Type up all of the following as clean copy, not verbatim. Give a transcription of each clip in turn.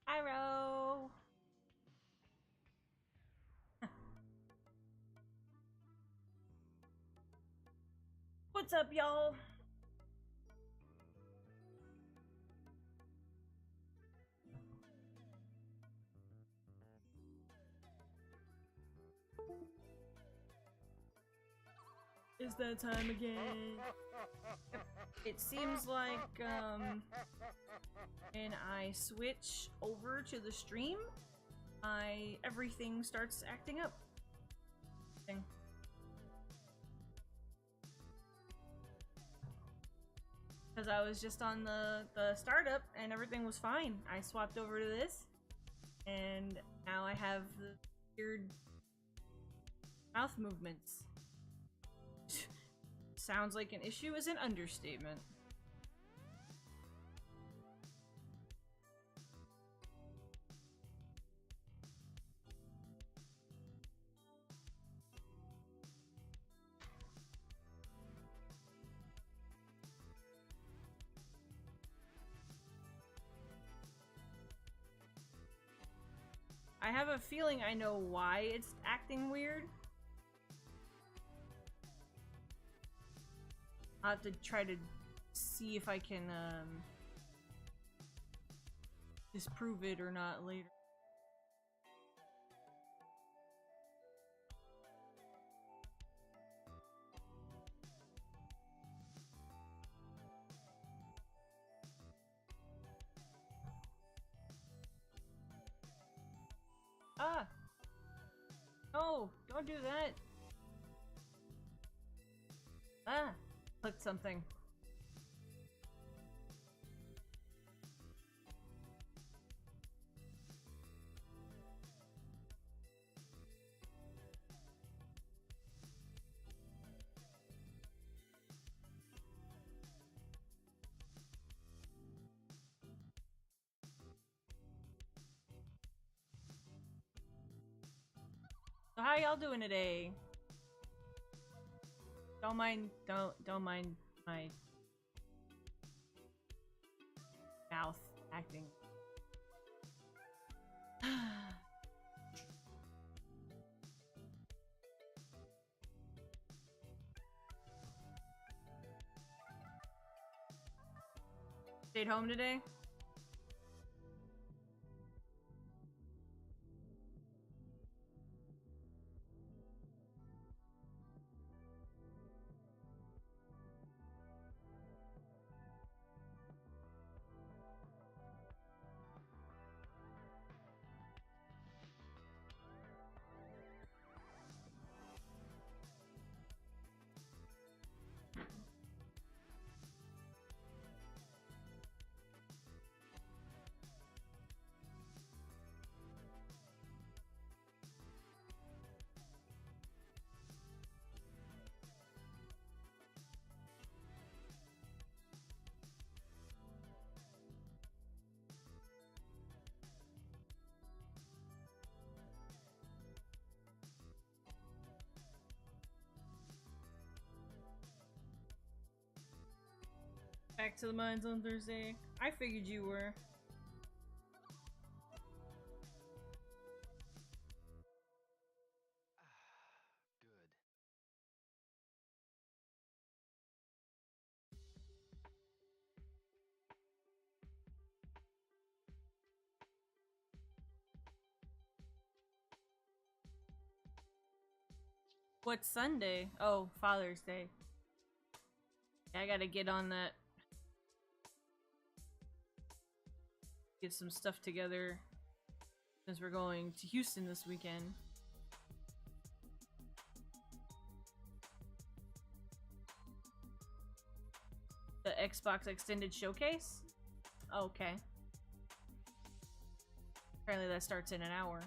Pyro! What's up, y'all? Is that time again? It seems like, when I switch over to the stream, everything starts acting up. Because I was just on the startup and everything was fine. I swapped over to this, and now I have the weird mouth movements. Sounds like an issue is an understatement. I have a feeling I know why it's acting weird. I'll have to try to see if I can disprove it or not later. Ah! No! Don't do that! Ah! Clicked something. So how y'all doing today? Don't mind my mouth acting. Stayed home today? Back to the mines on Thursday. I figured you were. What's Sunday? Oh, Father's Day. Yeah, I gotta get on that. Get some stuff together since we're going to Houston this weekend. The Xbox Extended Showcase? Okay. Apparently that starts in an hour.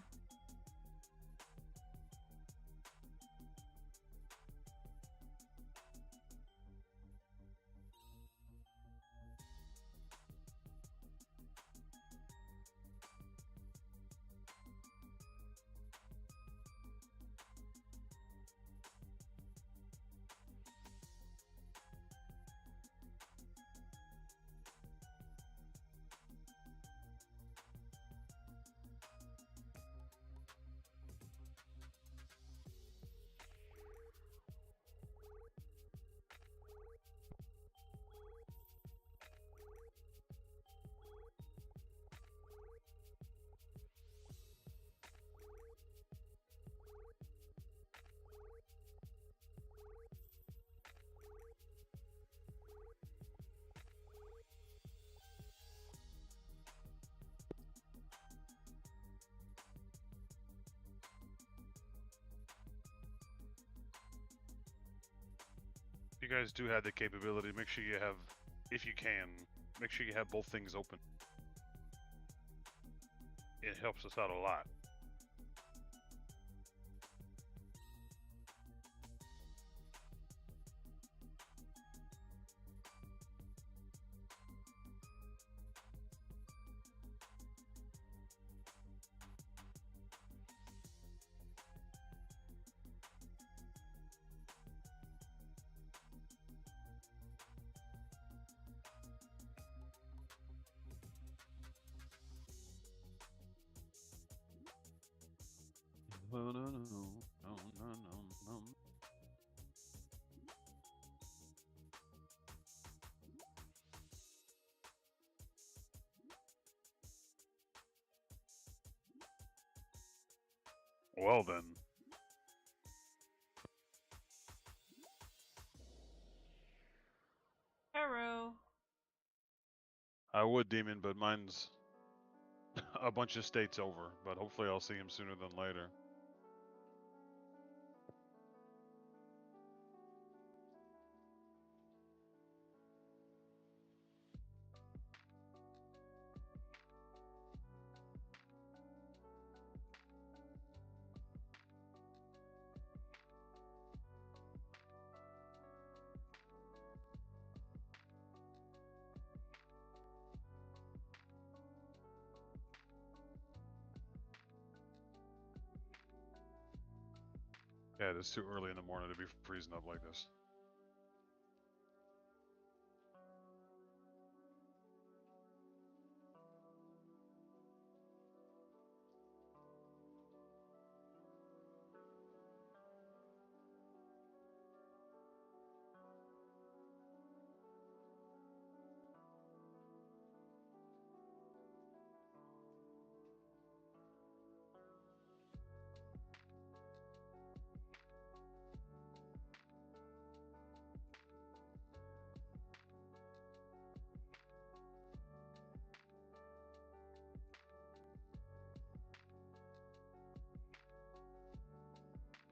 If you guys do have the capability, make sure you have, if you can, make sure you have both things open. It helps us out a lot. No, no, no, no, no, no. Well then. Arrow. I would, Demon, but mine's a bunch of states over. But hopefully I'll see him sooner than later. Yeah, it's too early in the morning to be freezing up like this.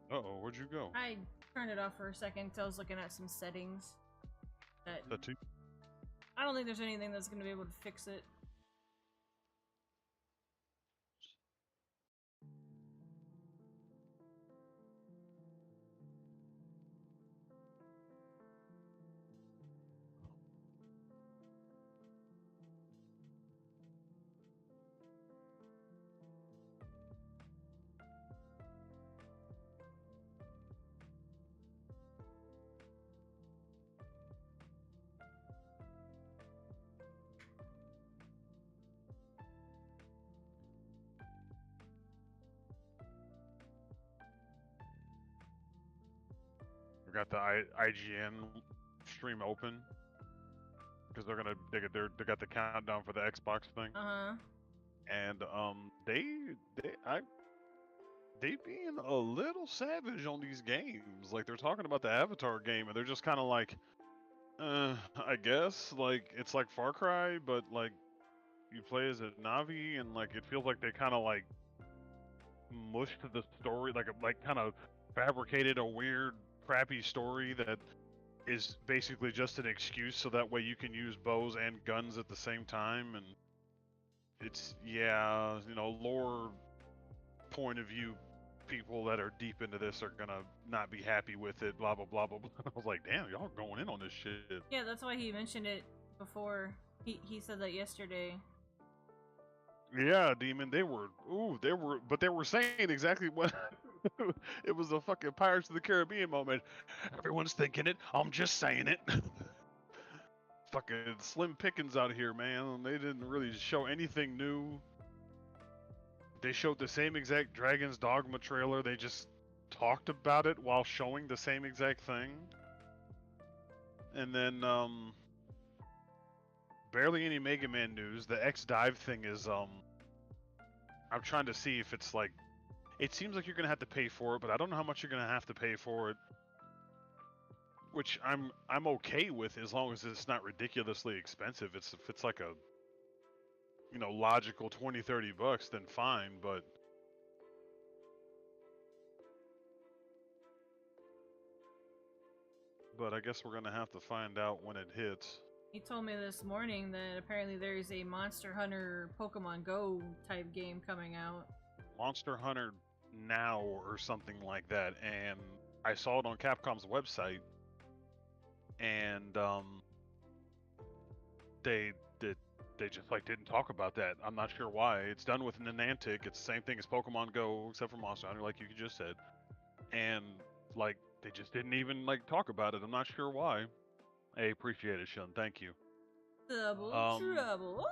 Uh-oh, where'd you go? I turned it off for a second because I was looking at some settings. That too? I don't think there's anything that's going to be able to fix it. We got the IGN stream open because they got the countdown for the Xbox thing. Uh huh. And they being a little savage on these games. Like they're talking about the Avatar game, and they're just kind of like, I guess like it's like Far Cry, but like you play as a Navi, and like it feels like they kind of like mushed the story, like kind of fabricated a weird, crappy story that is basically just an excuse so that way you can use bows and guns at the same time, and it's yeah, lore point of view people that are deep into this are gonna not be happy with it, blah blah blah blah blah. I was like, damn, y'all going in on this shit. Yeah, that's why he mentioned it before. He said that yesterday. Yeah, Demon, but they were saying exactly what it was a fucking Pirates of the Caribbean moment. Everyone's thinking it, I'm just saying it. Fucking slim pickings out here, man. They didn't really show anything new. They showed the same exact Dragon's Dogma trailer. They just talked about it while showing the same exact thing. And then, barely any Mega Man news. The X Dive thing is, I'm trying to see if it's like, it seems like you're gonna have to pay for it, but I don't know how much you're gonna have to pay for it. Which I'm okay with as long as it's not ridiculously expensive. If it's like a, logical $20-30, then fine, but I guess we're gonna have to find out when it hits. He told me this morning that apparently there is a Monster Hunter Pokemon Go type game coming out. Monster Hunter Now or something like that, and I saw it on Capcom's website, and they just like didn't talk about that. I'm not sure why. It's done with Niantic. It's the same thing as Pokemon Go, except for Monster Hunter, like you just said, and like they just didn't even like talk about it. I'm not sure why. Hey, appreciate it, Shun. Thank you. Double trouble.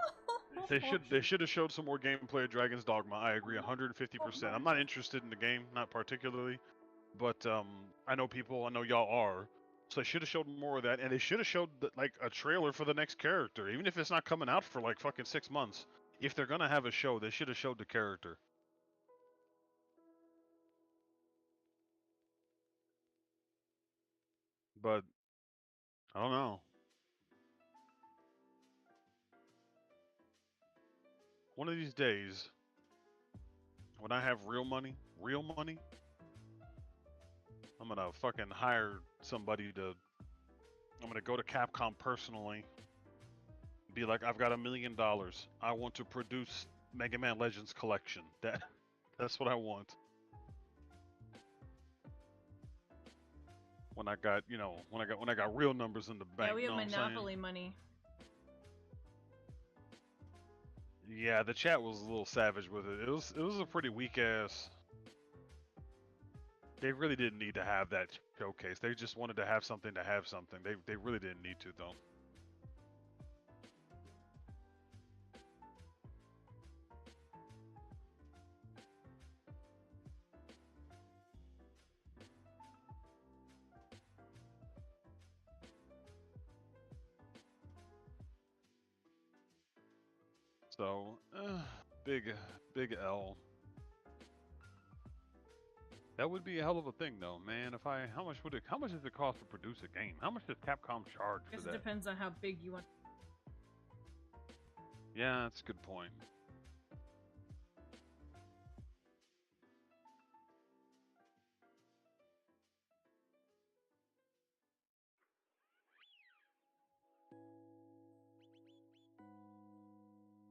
They should have showed some more gameplay of Dragon's Dogma. I agree 150%. I'm not interested in the game, not particularly, but I know y'all are. So they should have showed more of that, and they should have showed like a trailer for the next character, even if it's not coming out for like fucking 6 months. If they're gonna have a show, they should have showed the character. But I don't know. One of these days, when I have real money, I'm gonna fucking hire somebody to. I'm gonna go to Capcom personally. Be like, I've got $1 million. I want to produce Mega Man Legends collection. That's what I want. When I got, when I got real numbers in the bank. Yeah, we have know Monopoly money. Yeah, the chat was a little savage with it. It was a pretty weak ass. They really didn't need to have that showcase. They just wanted to have something to have something. They really didn't need to though. So, big L. That would be a hell of a thing, though, man. How much does it cost to produce a game? How much does Capcom charge I for guess that? it depends on how big you want. Yeah, that's a good point.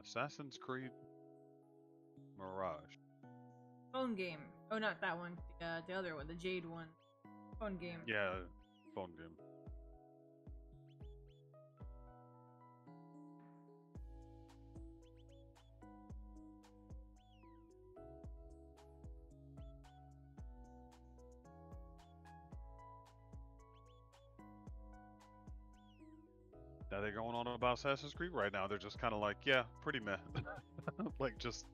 Assassin's Creed Mirage. Phone game. Oh, not that one. The other one, the Jade one. Phone game. Yeah, phone game. Now they're going on about Assassin's Creed right now. They're just kind of like, yeah, pretty meh. Like, just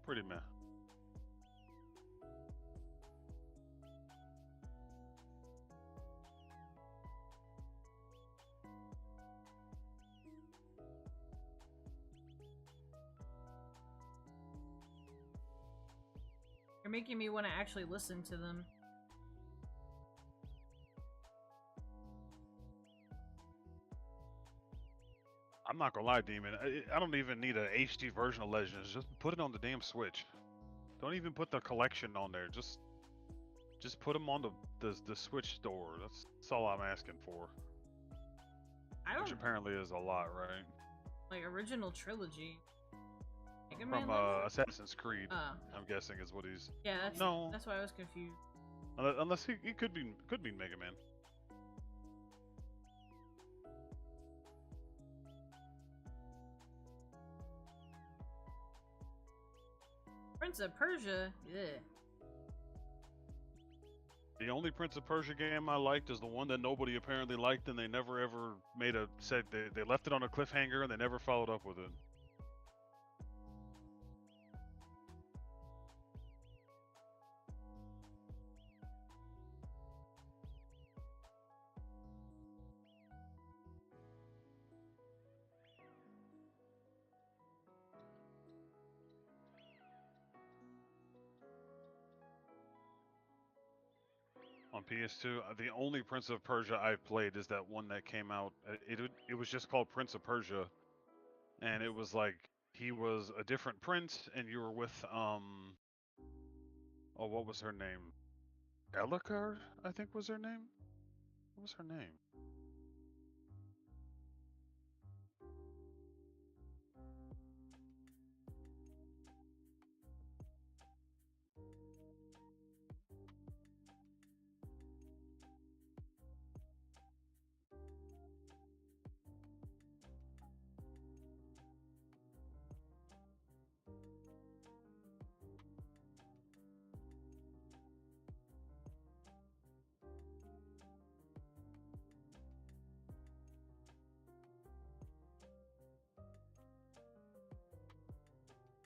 pretty meh. making me want to actually listen to them. I'm not gonna lie, Demon. I don't even need a HD version of Legends. Just put it on the damn Switch. Don't even put the collection on there. Just put them on the Switch store. That's all I'm asking for. Which apparently is a lot, right? Like original trilogy. Mega From Man Assassin's Creed. Oh. I'm guessing is what he's. Yeah, no. That's why I was confused. Unless he could be Mega Man. Prince of Persia? Yeah. The only Prince of Persia game I liked is the one that nobody apparently liked, and they never ever said they left it on a cliffhanger and they never followed up with it. On PS2, the only Prince of Persia I've played is that one that came out. It was just called Prince of Persia, and it was like he was a different prince, and you were with oh, what was her name? Elika, I think was her name. What was her name?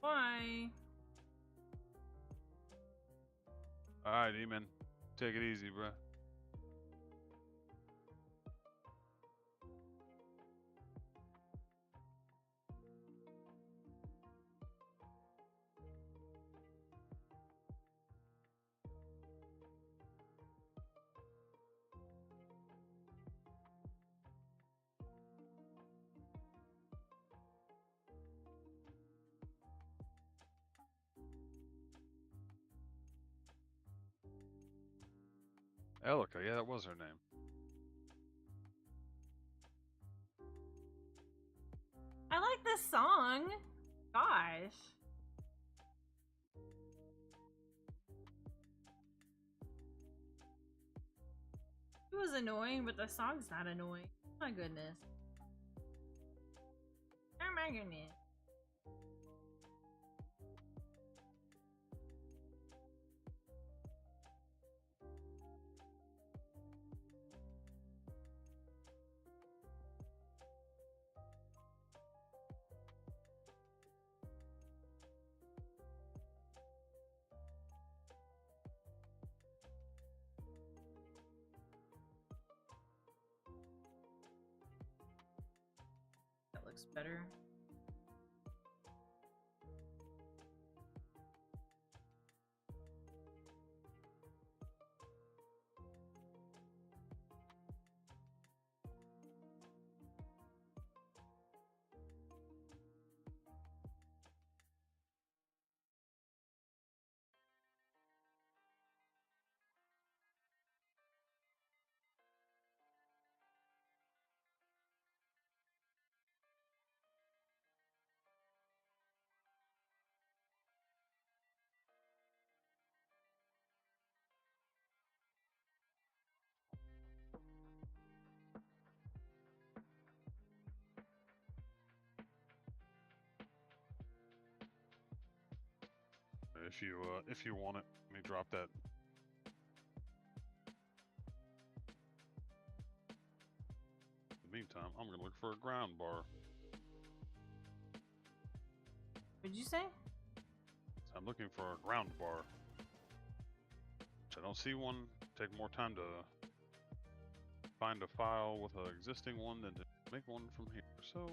Why? Alright, Eamon. Take it easy, bruh. Elika, yeah, that was her name. I like this song. Gosh. It was annoying, but the song's not annoying. Oh my goodness. Oh my goodness. That looks better. If you want it, let me drop that. In the meantime, I'm gonna look for a ground bar. What'd you say? I'm looking for a ground bar. Which I don't see one. Take more time to find a file with an existing one than to make one from here. So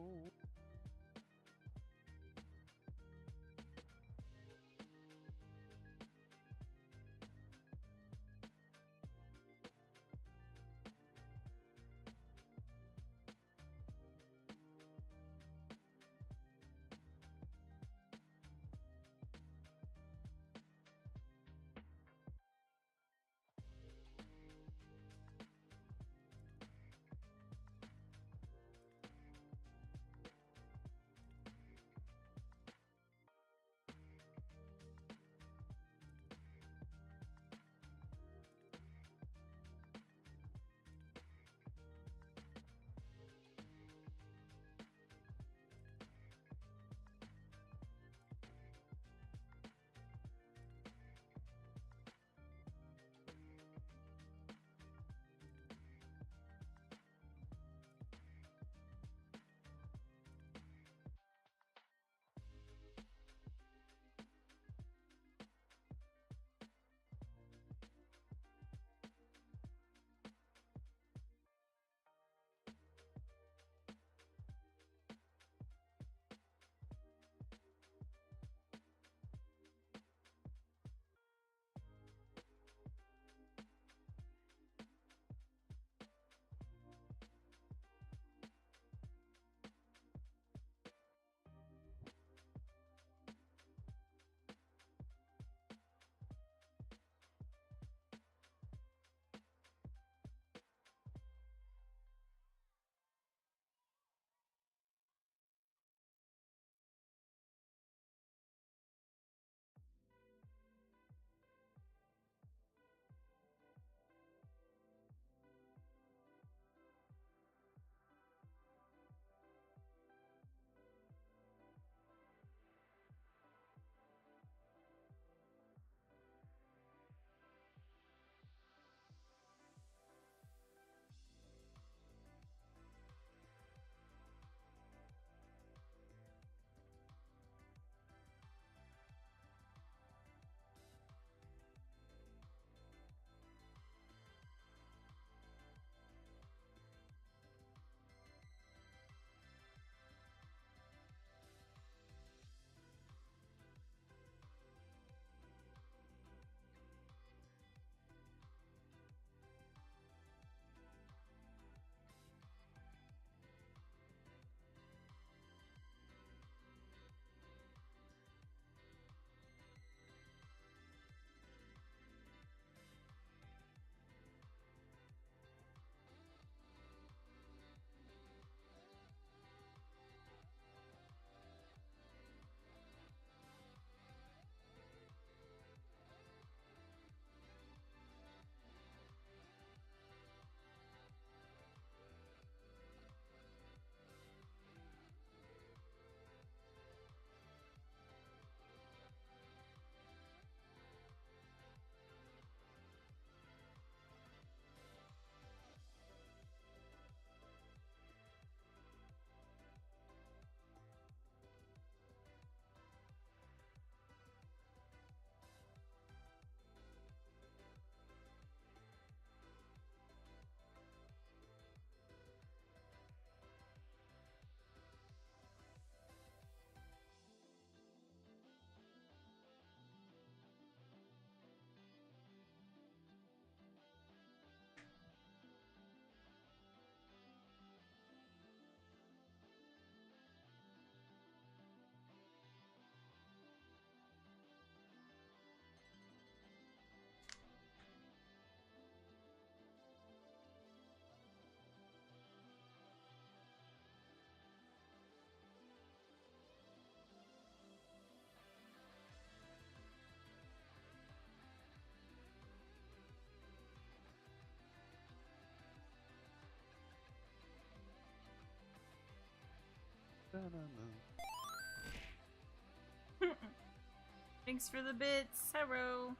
Thanks for the bits, Hero.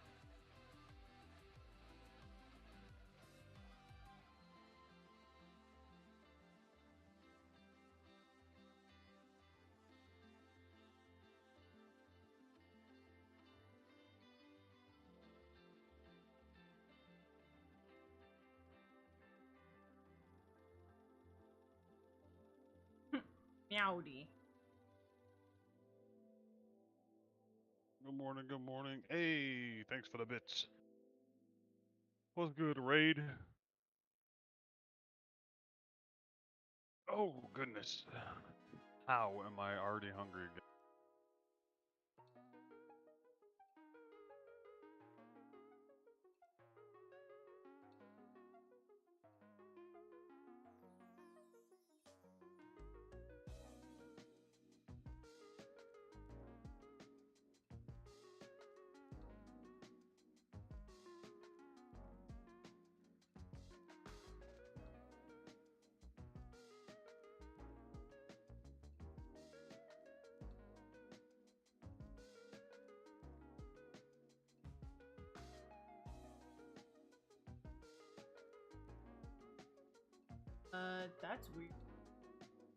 Meowdy. Good morning, good morning. Hey, thanks for the bits. What's good, Raid? Oh, goodness. How am I already hungry again? That's weird.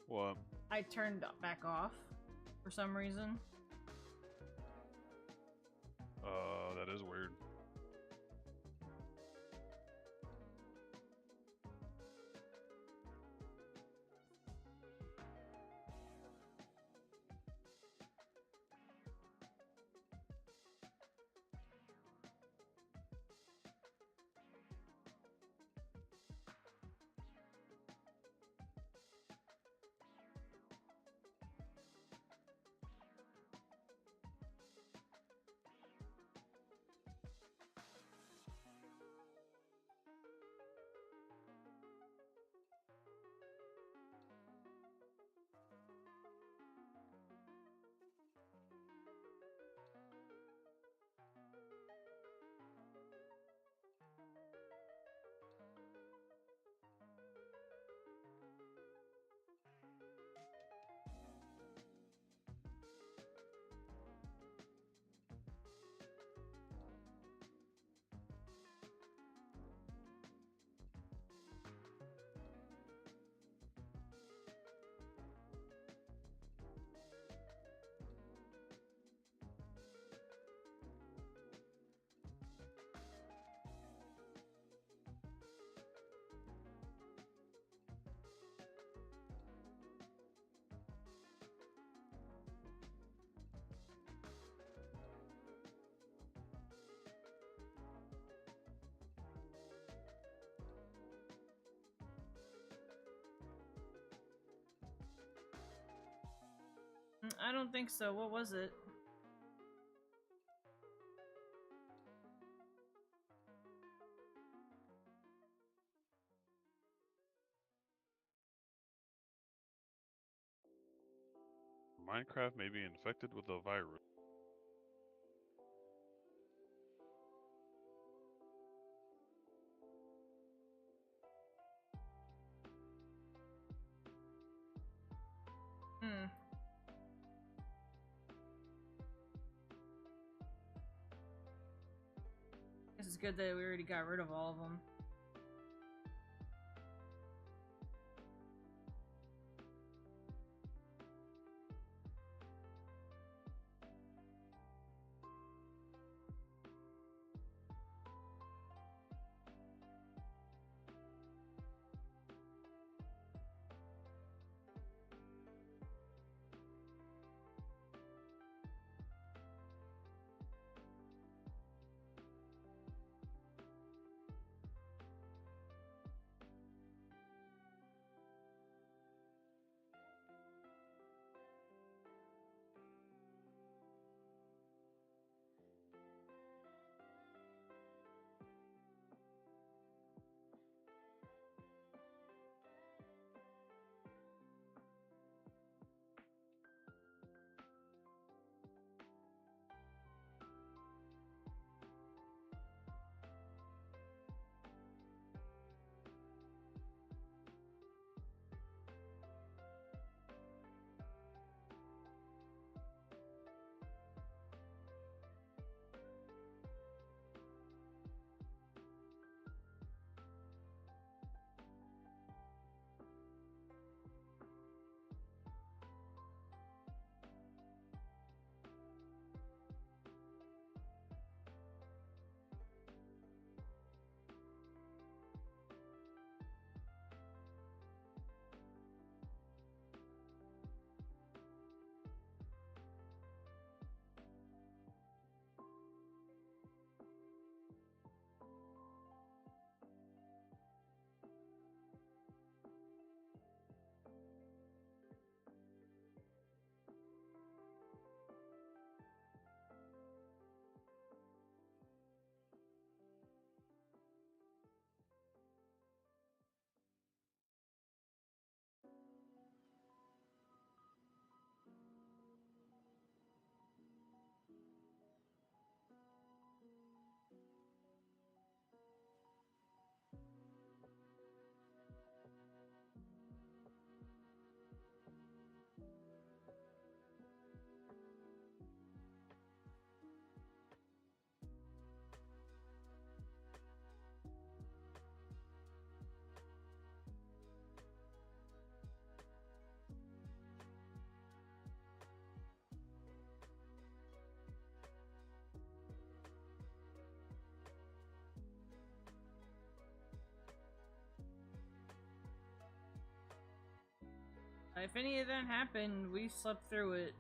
What? I turned back off for some reason. That is weird. I don't think so. What was it? Minecraft may be infected with a virus. Hmm. This is good that we already got rid of all of them. If any of that happened, we slept through it.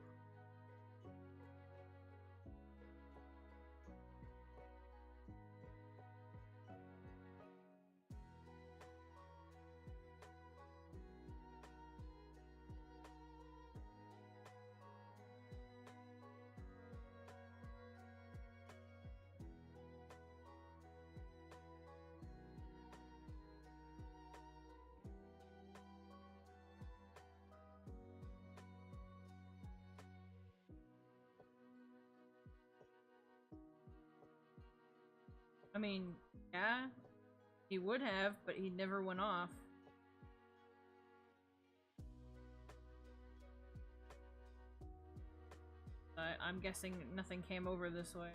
I mean, yeah, he would have, but he never went off. I'm guessing nothing came over this way.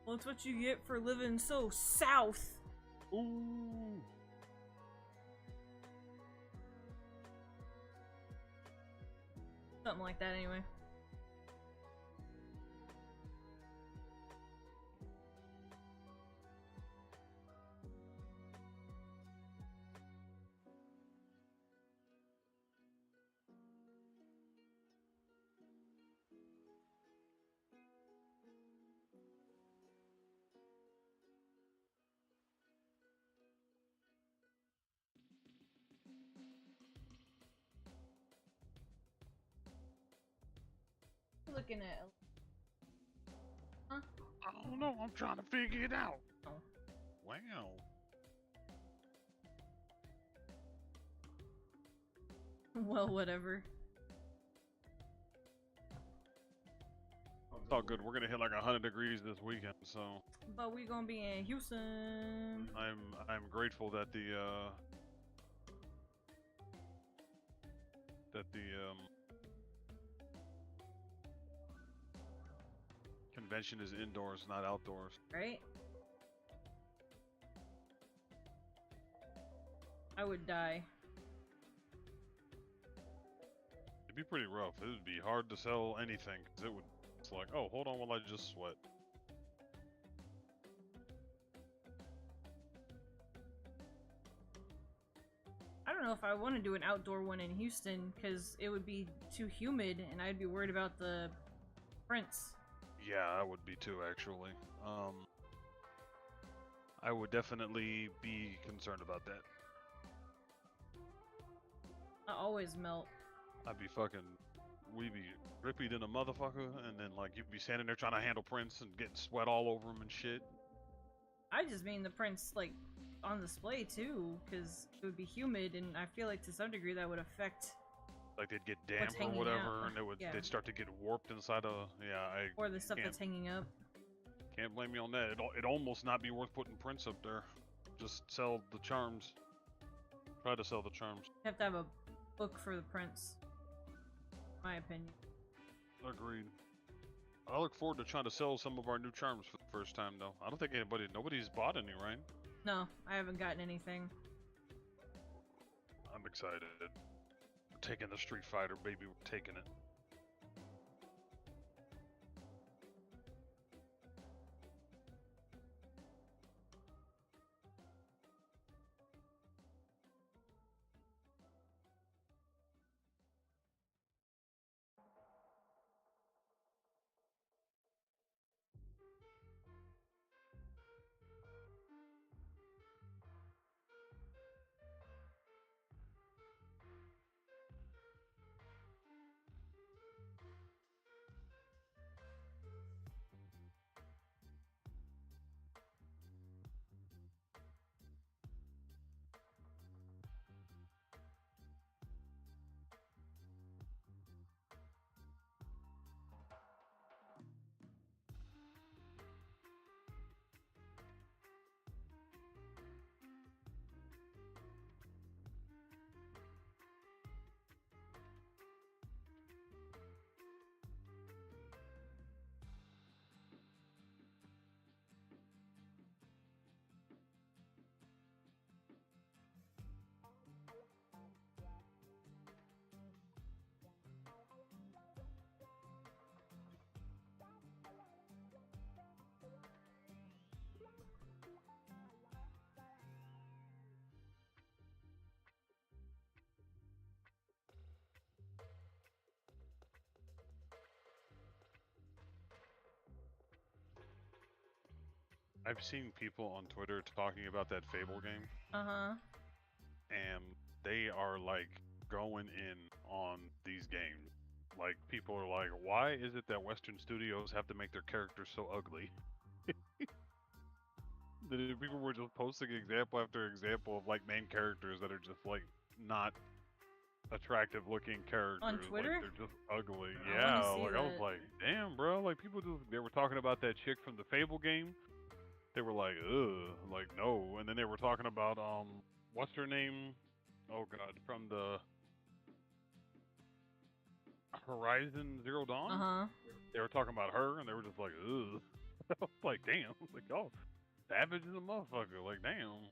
Well, it's what you get for living so south. Ooh. Something like that, anyway. Looking at. Huh? I don't know. I'm trying to figure it out. Oh. Wow. Well, whatever. It's all good. We're gonna hit like 100 degrees this weekend, so. But we gonna be in Houston. I'm grateful that the convention is indoors, not outdoors. Right? I would die. It'd be pretty rough. It would be hard to sell anything because it would. It's like, oh, hold on while I just sweat. I don't know if I want to do an outdoor one in Houston because it would be too humid and I'd be worried about the prints. Yeah, I would be too, actually. I would definitely be concerned about that. I always melt. I'd be fucking. We'd be grippy than a motherfucker, and then like you'd be standing there trying to handle prints and getting sweat all over them and shit. I just mean the prints like on display too, because it would be humid, and I feel like to some degree that would affect. Like they'd get damp or hanging whatever, out. and Yeah. they'd start to get warped inside of. Yeah, Or the stuff that's hanging up. Can't blame you on that. It'd almost not be worth putting prints up there. Just sell the charms. Try to sell the charms. You have to have a book for the prints. My opinion. Agreed. I look forward to trying to sell some of our new charms for the first time, though. I don't think nobody's bought any, right? No, I haven't gotten anything. I'm excited. We're taking the Street Fighter, baby. We're taking it. I've seen people on Twitter talking about that Fable game, Uh-huh. and they are like going in on these games. Like people are like, why is it that Western studios have to make their characters so ugly? People were just posting example after example of like main characters that are just like not attractive looking characters. On Twitter? Like they're just ugly. I Yeah, wanna see like I was that. like, damn, bro. Like people just they were talking about that chick from the Fable game. They were like, ugh, like no. And then they were talking about what's her name? Oh god, from the Horizon Zero Dawn. Uh-huh. They were talking about her, and they were just like, ugh. I was like, damn. Like, oh, savage as a motherfucker. Like, damn.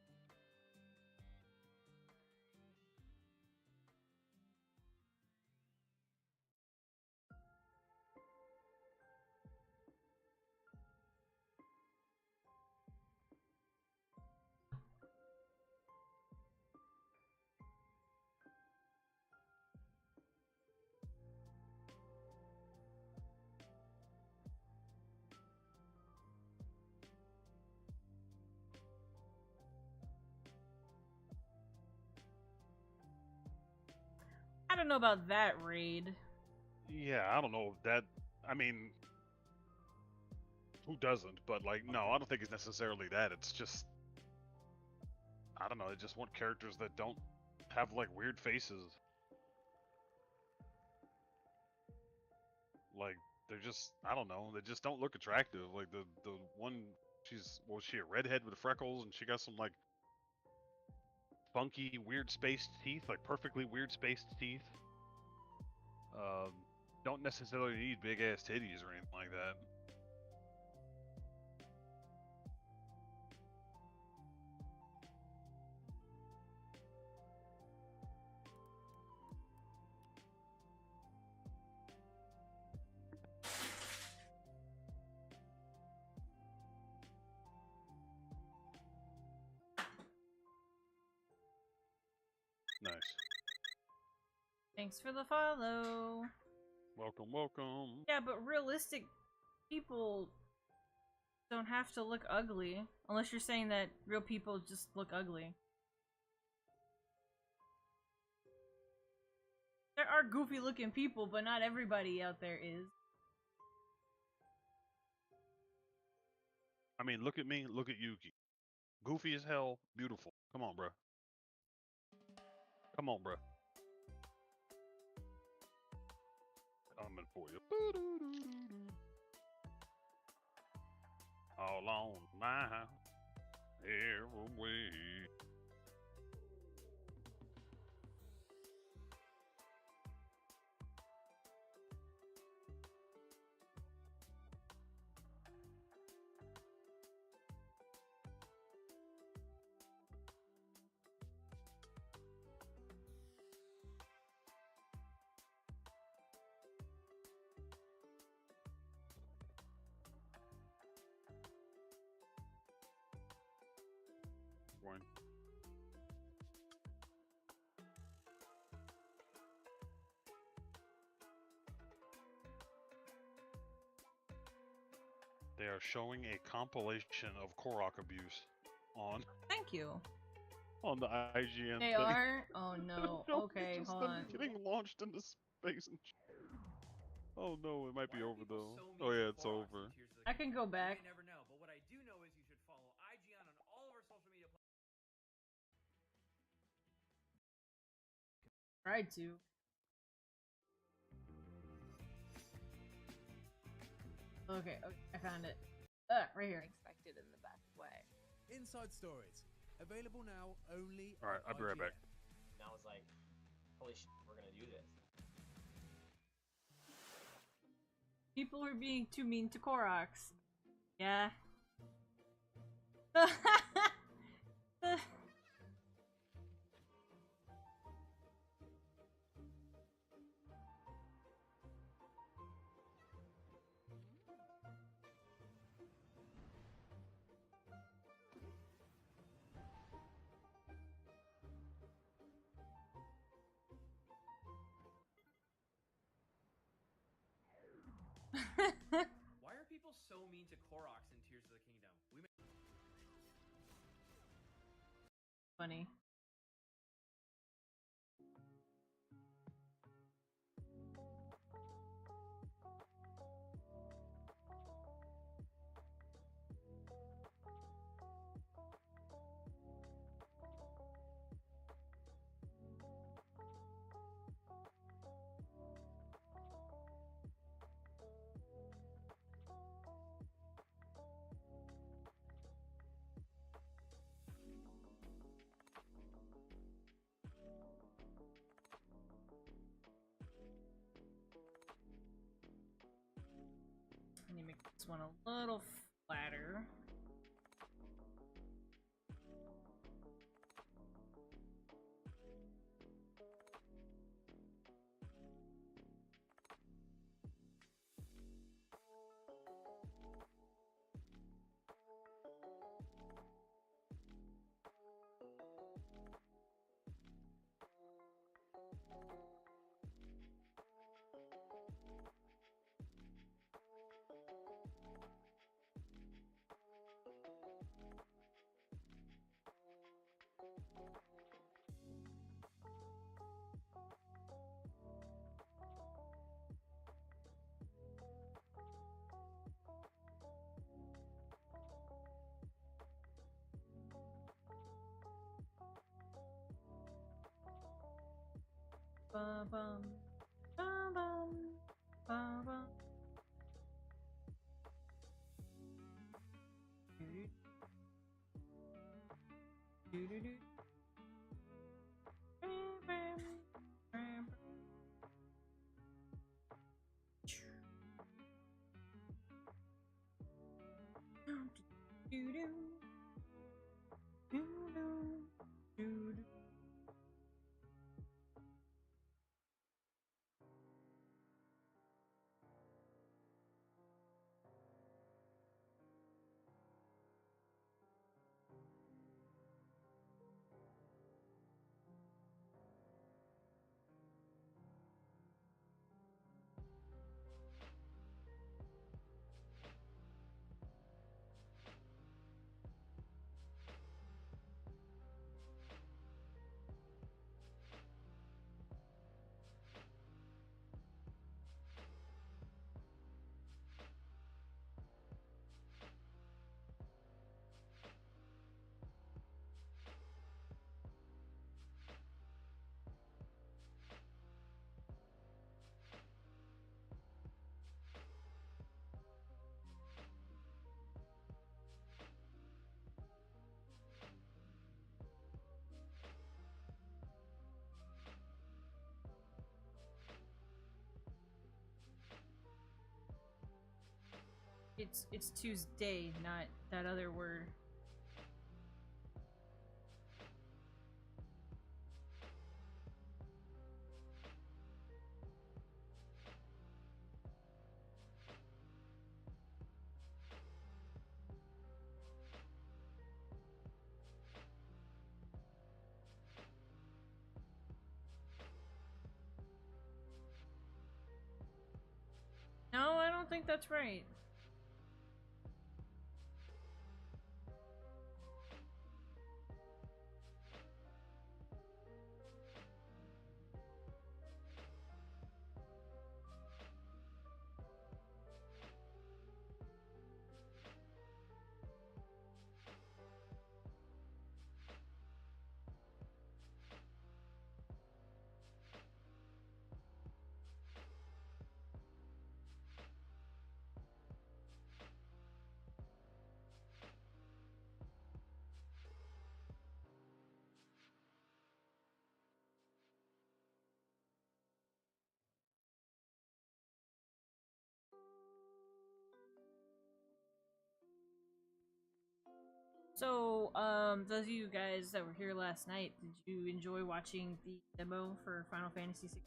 I don't know about that raid. Yeah, I don't know if that. I mean, who doesn't? But like, no, I don't think it's necessarily that. It's just, I don't know. They just want characters that don't have like weird faces. Like, they're just, I don't know. They just don't look attractive. Like the one, was she a redhead with freckles, and she got some like funky, weird spaced teeth, like perfectly weird spaced teeth. Um, don't necessarily need big ass titties or anything like that. Nice. Thanks for the follow. Welcome, welcome. Yeah, but realistic people don't have to look ugly. Unless you're saying that real people just look ugly. There are goofy looking people, but not everybody out there is. I mean, look at me, look at Yuki. Goofy as hell, beautiful. Come on, bruh. Come on, bruh. Coming for you. All on my airway. One. They are showing a compilation of Korok abuse on Thank you. on the IGN They thing. are? Oh no. No, Okay, just hold them on. getting launched into space and oh no, it might be over though. So Oh mean yeah, to it's Clorox over. and Tears of the I can go Kingdom? back. You may never know, but what I do know is you should follow IGN on all of our social media platforms. Tried to. Okay, I found it. Right here. Expected in the best way. Inside Stories. Available now only Alright, on I'll be right back. IGN. And I was like, holy shit, we're gonna do this. People are being too mean to Koroks. Yeah. Why are people so mean to Koroks in Tears of the Kingdom? We may funny. Let me make this one a little flatter. Bum bum bum bum bum bum. Do-do-do. Do-do. Do-do. Do-do. It's Tuesday, not that other word. No, I don't think that's right. So, those of you guys that were here last night, did you enjoy watching the demo for Final Fantasy 16?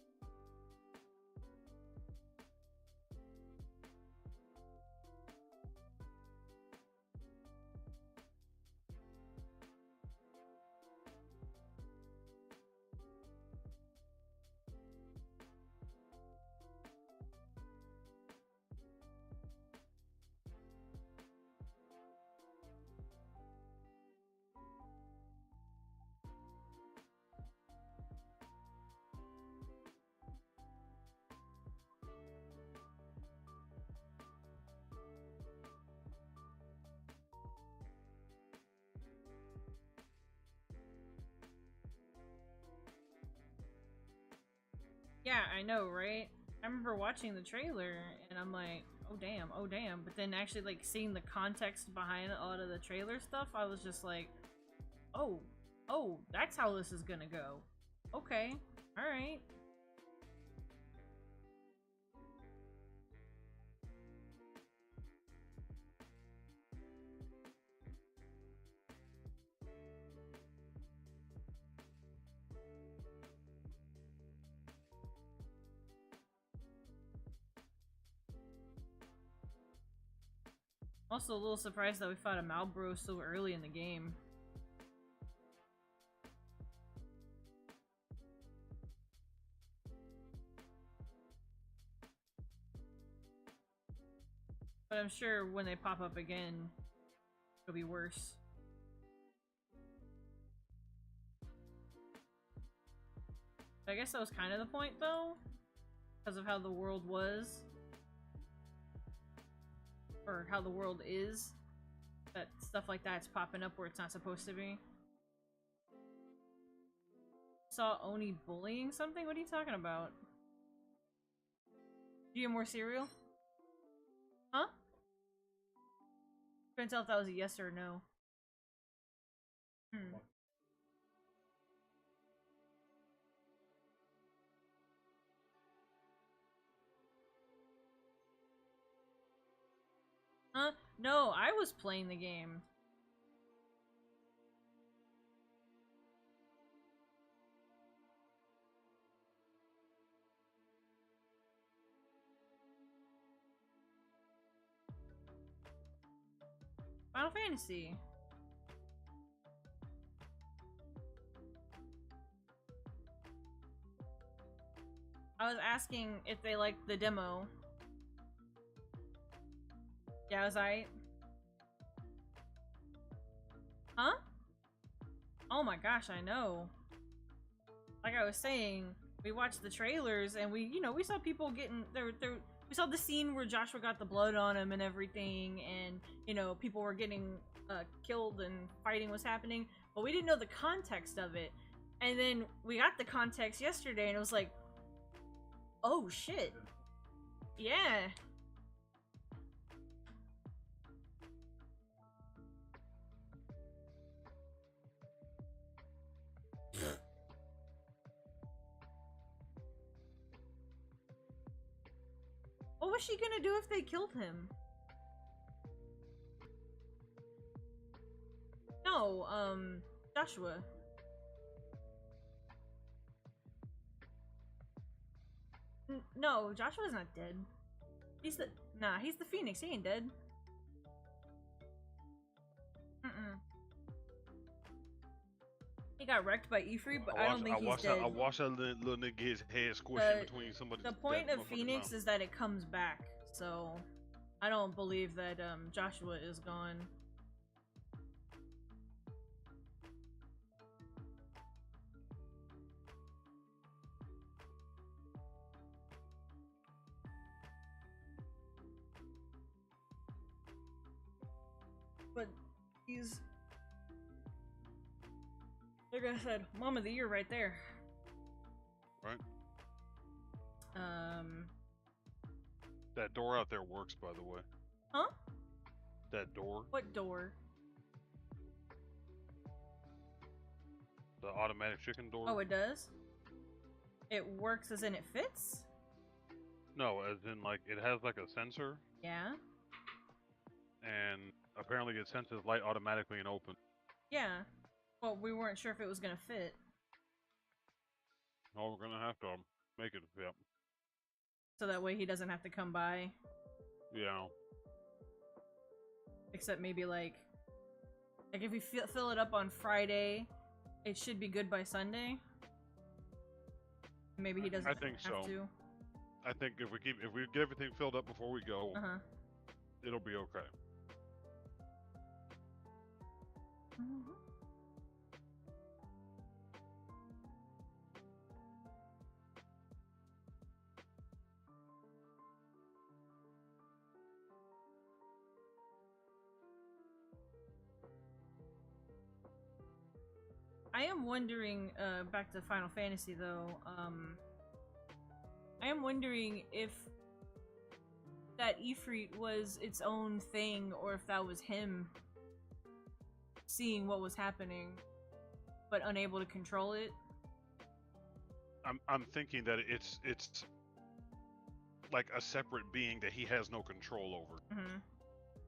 Yeah, I know, right? I remember watching the trailer and I'm like, oh damn. But then actually like seeing the context behind a lot of the trailer stuff, I was just like, oh, that's how this is gonna go. Okay, alright. Also a little surprised that we fought a Malbro so early in the game. But I'm sure when they pop up again, it'll be worse. I guess that was kind of the point though, because of how the world was. Or how the world is. That stuff like that's popping up where it's not supposed to be. Saw Oni bullying something? What are you talking about? Do you have more cereal? Huh? Couldn't tell if that was a yes or a no. Huh? No, I was playing the game. Final Fantasy. I was asking if they liked the demo. Yeah, was I? Huh? Oh my gosh, I know. Like I was saying, we watched the trailers and we saw people getting we saw the scene where Joshua got the blood on him and everything, and people were getting killed and fighting was happening, but we didn't know the context of it. And then we got the context yesterday and it was like, oh shit. Yeah. What was she gonna do if they killed him? No, Joshua. No, Joshua's not dead. He's the Phoenix. He ain't dead. He got wrecked by Ifrit, but I don't think he's dead. I watched that little nigga get his head squished in between somebody's. The point of Phoenix is that it comes back, so I don't believe that Joshua is gone. But he's, like I said, Mom of the Year right there. Right. That door out there works, by the way. Huh? That door. What door? The automatic chicken door. Oh, it does? It works as in it fits? No, as in like it has like a sensor. Yeah. And apparently it senses light automatically and open. Yeah. Well, we weren't sure if it was gonna fit. Oh, we're gonna have to make it fit. So that way he doesn't have to come by. Yeah. Except maybe like if we fill it up on Friday, it should be good by Sunday. Maybe he doesn't I think have so. to. I think if we get everything filled up before we go, it'll be okay. I am wondering, back to Final Fantasy though, I am wondering if that Ifrit was its own thing, or if that was him seeing what was happening, but unable to control it. I'm thinking that it's like a separate being that he has no control over. Mm-hmm.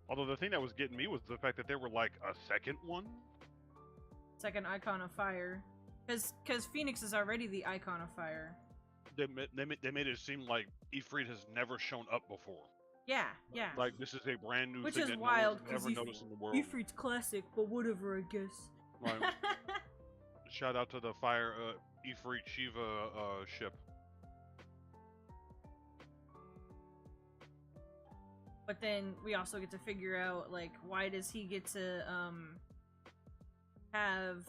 Although the thing that was getting me was the fact that there were like a second one. It's like an icon of fire, because Phoenix is already the icon of fire. They made it seem like Ifrit has never shown up before. Yeah, yeah. Like this is a brand new Which thing is that wild, no one's ever noticed in the world. Ifrit's classic, but whatever, I guess. Right. Shout out to the fire Ifrit Shiva ship. But then we also get to figure out, like, why does he get to have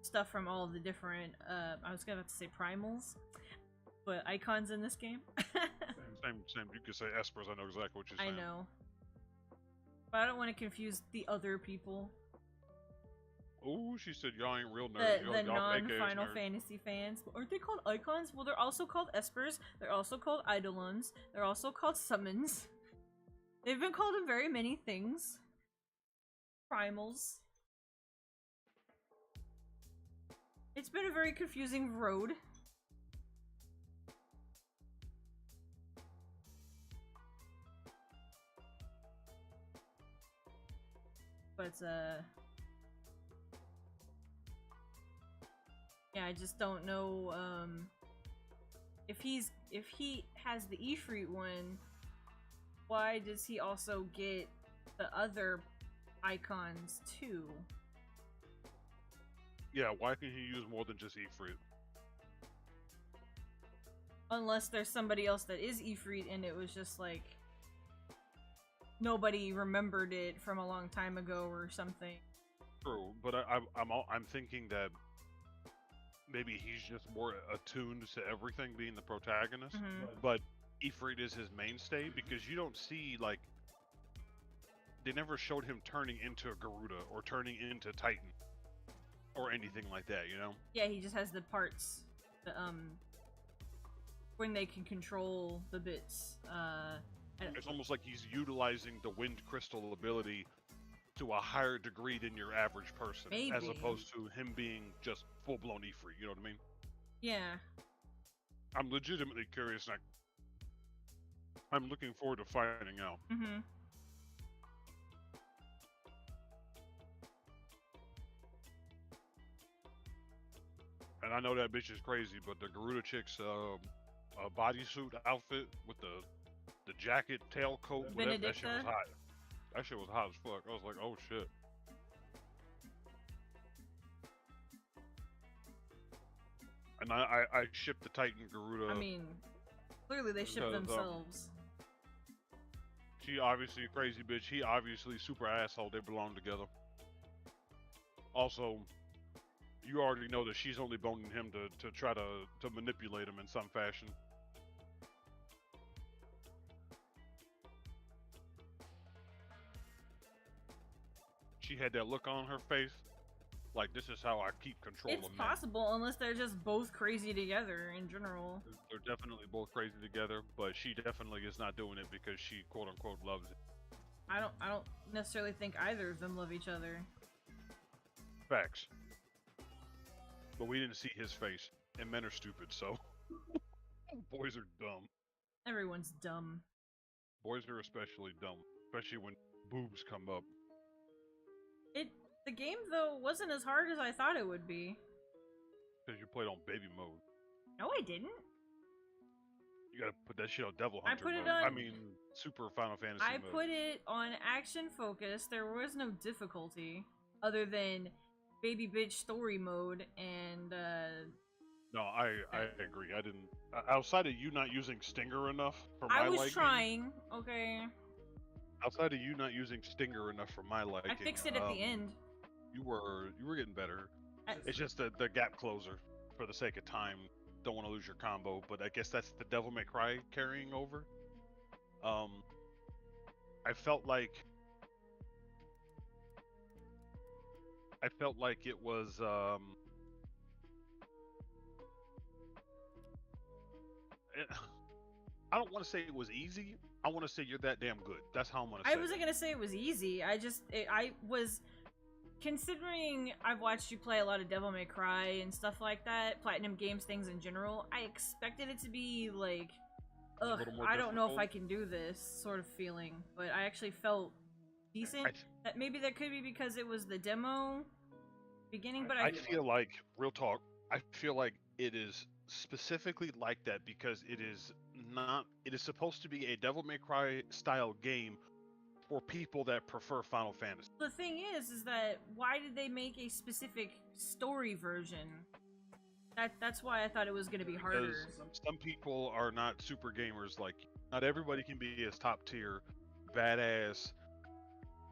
stuff from all of the different I was about to say primals, but icons in this game. Same. You could say espers. I know exactly what you're saying. I know, but I don't want to confuse the other people. Oh, she said y'all ain't real nerds. The non-Final Fantasy fans. Aren't they called icons? Well, they're also called espers. They're also called eidolons. They're also called summons. They've been called in very many things. Primals. It's been a very confusing road. But, yeah, I just don't know, if he has the Ifrit one, why does he also get the other icons too? Yeah, why can he use more than just Ifrit? Unless there's somebody else that is Ifrit and it was just like nobody remembered it from a long time ago or something. True, but I'm thinking that maybe he's just more attuned to everything, being the protagonist. Mm-hmm. But Ifrit is his mainstay because you don't see, like, they never showed him turning into a Garuda or turning into Titan or anything like that, you know? Yeah, he just has the parts, the, when they can control the bits. It's almost like he's utilizing the wind crystal ability to a higher degree than your average person, Maybe. as opposed to him being just full-blown Ifrit, you know what I mean? Yeah. I'm legitimately curious, and I'm looking forward to finding out. Mm-hmm. And I know that bitch is crazy, but the Garuda chick's bodysuit outfit with the jacket, tailcoat, whatever, that shit was hot. That shit was hot as fuck. I was like, oh shit. And I shipped the Titan Garuda. I mean, clearly they ship because, themselves. She obviously a crazy bitch. He obviously super asshole. They belong together. Also, you already know that she's only boning him to try to manipulate him in some fashion. She had that look on her face, like, this is how I keep control It's of men. possible, unless they're just both crazy together in general. They're definitely both crazy together, but she definitely is not doing it because she quote unquote loves it. I don't necessarily think either of them love each other. Facts. But we didn't see his face, and men are stupid, so boys are dumb. Everyone's dumb. Boys are especially dumb, especially when boobs come up. The game though wasn't as hard as I thought it would be. Because you played on baby mode. No, I didn't. You gotta put that shit on Devil I Hunter put it mode. on- I mean, Super Final Fantasy I mode. put it on action focus. There was no difficulty other than baby bitch story mode and No, I agree. I didn't. Outside of you not using Stinger enough for my I was liking, trying. Okay, outside of you not using Stinger enough for my liking, I fixed it at the end. You were getting better. I- It's just the gap closer for the sake of time. Don't want to lose your combo, but I guess that's the Devil May Cry carrying over. I felt like it was I don't want to say it was easy. I want to say you're that damn good. That's how I'm gonna say. I wasn't gonna say it was easy. I was considering I've watched you play a lot of Devil May Cry and stuff like that, Platinum Games things in general. I expected it to be like, ugh, I don't know if I can do this sort of feeling, but I actually felt decent. That maybe that could be because it was the demo beginning, but I feel like, real talk, I feel like it is specifically like that because it is not. It is supposed to be a Devil May Cry style game for people that prefer Final Fantasy. The thing is that why did they make a specific story version? That's why I thought it was going to be harder. Because some people are not super gamers like you. Not everybody can be as top tier, badass,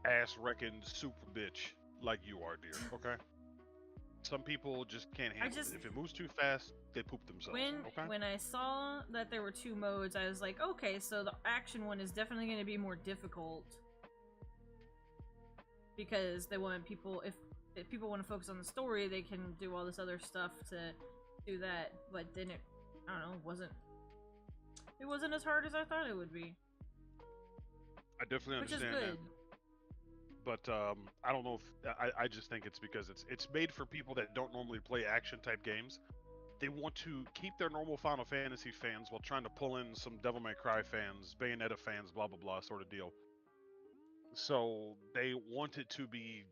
ass wrecking super bitch like you are, dear. Okay. Some people just can't handle it. If it moves too fast, they poop themselves. When I saw that there were 2 modes, I was like, okay, so the action one is definitely going to be more difficult. Because they want people, if people want to focus on the story, they can do all this other stuff to do that. But then it, I don't know, it wasn't as hard as I thought it would be. I definitely understand Which is good. That. But I don't know if I just think it's because it's made for people that don't normally play action type games. They want to keep their normal Final Fantasy fans while trying to pull in some Devil May Cry fans, Bayonetta fans, blah blah blah sort of deal. So they want it to be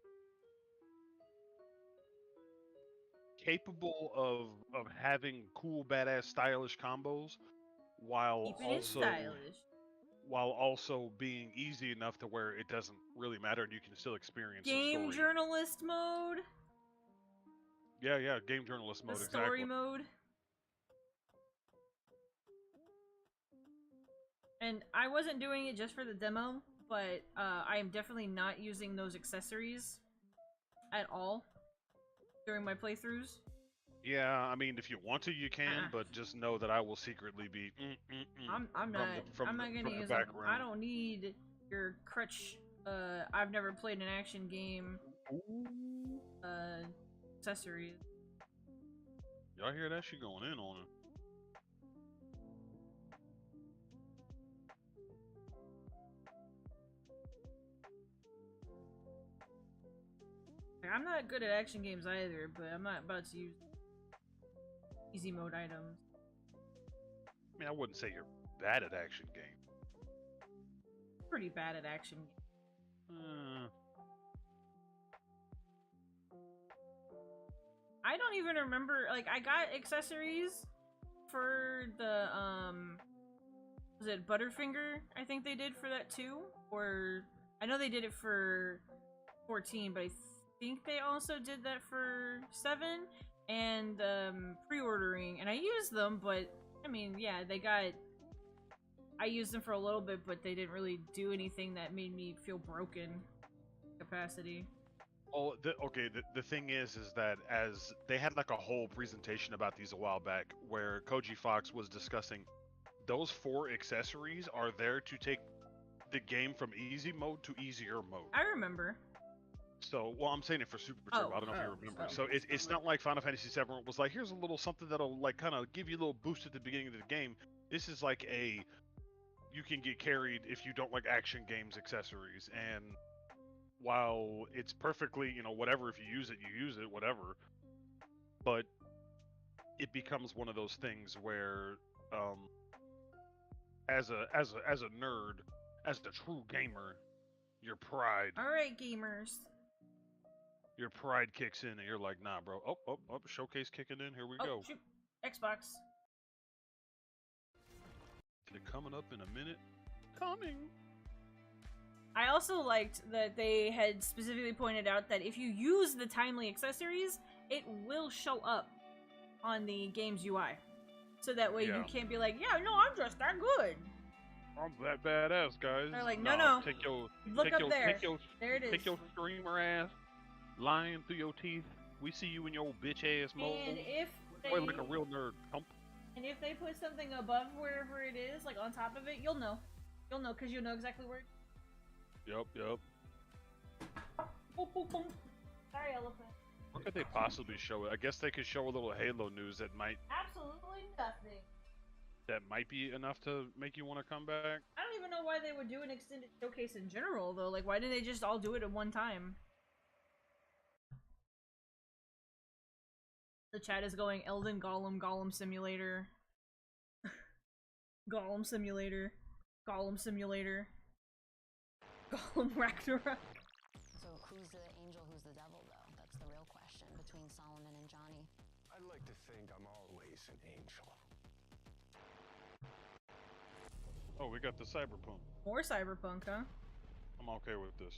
capable of having cool, badass, stylish combos, while also being easy enough to where it doesn't really matter and you can still experience the story. Game journalist mode. Yeah, game journalist mode. The story exactly. mode. And I wasn't doing it just for the demo, but I am definitely not using those accessories at all during my playthroughs. Yeah, I mean, if you want to, you can, but just know that I will secretly be. I'm not gonna use them. I don't need your crutch. I've never played an action game. Accessories. Y'all hear that? She going in on it. I'm not good at action games either, but I'm not about to use easy mode items. I mean, I wouldn't say you're bad at action games. Pretty bad at action games. I don't even remember, like, I got accessories for the, was it Butterfinger? I think they did for that too, or, I know they did it for 14, but I think they also did that for 7, and, pre-ordering, and I used them, but, I mean, yeah, I used them for a little bit, but they didn't really do anything that made me feel broken capacity. Oh, the thing is that as they had like a whole presentation about these a while back where Koji Fox was discussing those 4 accessories are there to take the game from easy mode to easier mode. I remember. So, well, I'm saying it for Super Turbo. I don't know if you remember. So it's not like Final Fantasy VII was like, here's a little something that'll like kind of give you a little boost at the beginning of the game. This is like you can get carried if you don't like action games accessories. And while it's perfectly, whatever, if you use it, whatever. But it becomes one of those things where, as a nerd, as the true gamer, your pride. All right, gamers. Your pride kicks in, and you're like, nah, bro. Oh, showcase kicking in. Here we go. Shoot. Xbox. They're coming up in a minute. Coming. I also liked that they had specifically pointed out that if you use the timely accessories, it will show up on the game's UI. So that way you can't be like, yeah, no, I'm just that good. I'm that badass, guys. They're like, no. Look up there. There it is. Take your streamer ass, lying through your teeth. We see you in your bitch ass mode. And if they... Play like a real nerd. And if they put something above wherever it is, like on top of it, you'll know. You'll know, because you'll know exactly where it is. Yep. Boom, boom, boom. Sorry, elephant. What could they possibly show? I guess they could show a little Halo news that might... Absolutely nothing. that might be enough to make you want to come back. I don't even know why they would do an extended showcase in general, though. Like, why didn't they just all do it at one time? The chat is going Elden Gollum, Gollum Simulator. Gollum Simulator. Gollum Simulator. Gollum Ragnarok. So who's the angel, who's the devil, though? That's the real question between Solomon and Johnny. I'd like to think I'm always an angel. Oh, we got the cyberpunk. More cyberpunk, huh? I'm okay with this.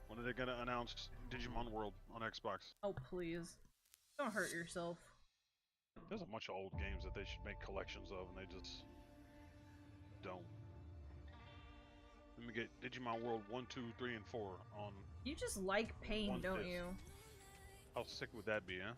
When are they gonna announce Digimon World on Xbox? Oh, please. Don't hurt yourself. There's a bunch of old games that they should make collections of, and they just don't. Let me get Digimon World 1, 2, 3, and 4 on. You just like pain, One don't fifth. you? How sick would that be, huh?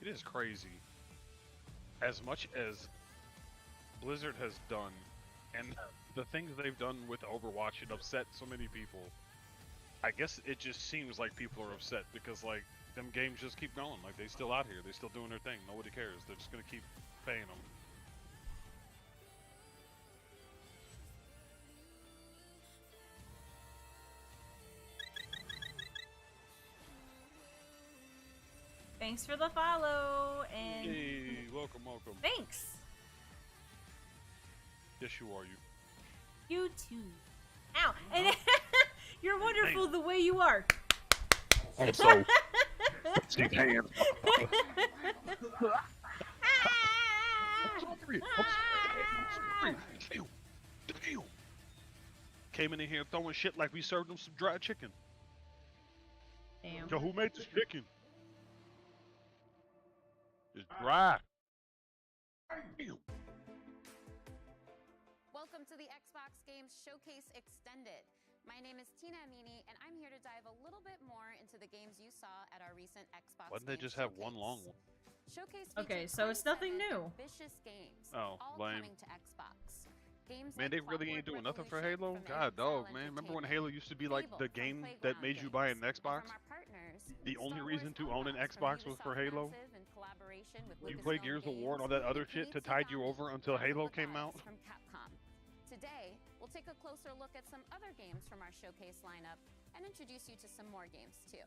It is crazy. As much as Blizzard has done, and the things they've done with Overwatch, it upset so many people. I guess it just seems like people are upset because, like, them games just keep going. Like, they still out here. They still doing their thing. Nobody cares. They're just gonna keep paying them. Thanks for the follow, and Hey, welcome, welcome. thanks. Yes, you are. You too. Ow! And you're wonderful the way you are. Also, shake hands. Came in here throwing shit like we served them some dry chicken. Damn. Yo, who made this chicken? It's dry. Damn. Welcome to the Xbox Games Showcase Extended. My name is Tina Amini, and I'm here to dive a little bit more into the games you saw at our recent Xbox Why didn't they Games just have Showcase. one long one? Showcase Okay, featured so it's nothing 27 new. ambitious games, Oh, all lame. coming to Xbox. Games Man, like they really ain't Clockwork doing nothing for Revolution Halo? from God, Intel dog, man. Remember when Entertainment, Halo used to be like Fable the from game Playground that made you buy an Games, and Xbox? from our partners, The only Star reason Wars to own an Outlaws from Xbox was for Ubisoft Halo? Massive in collaboration with You Lucasfilm played Gears of War and all Games, that other the shit to Phoenix tide you Foundation, over until and Halo the came out? Gods from Capcom. Today, we'll take a closer look at some other games from our showcase lineup and introduce you to some more games too.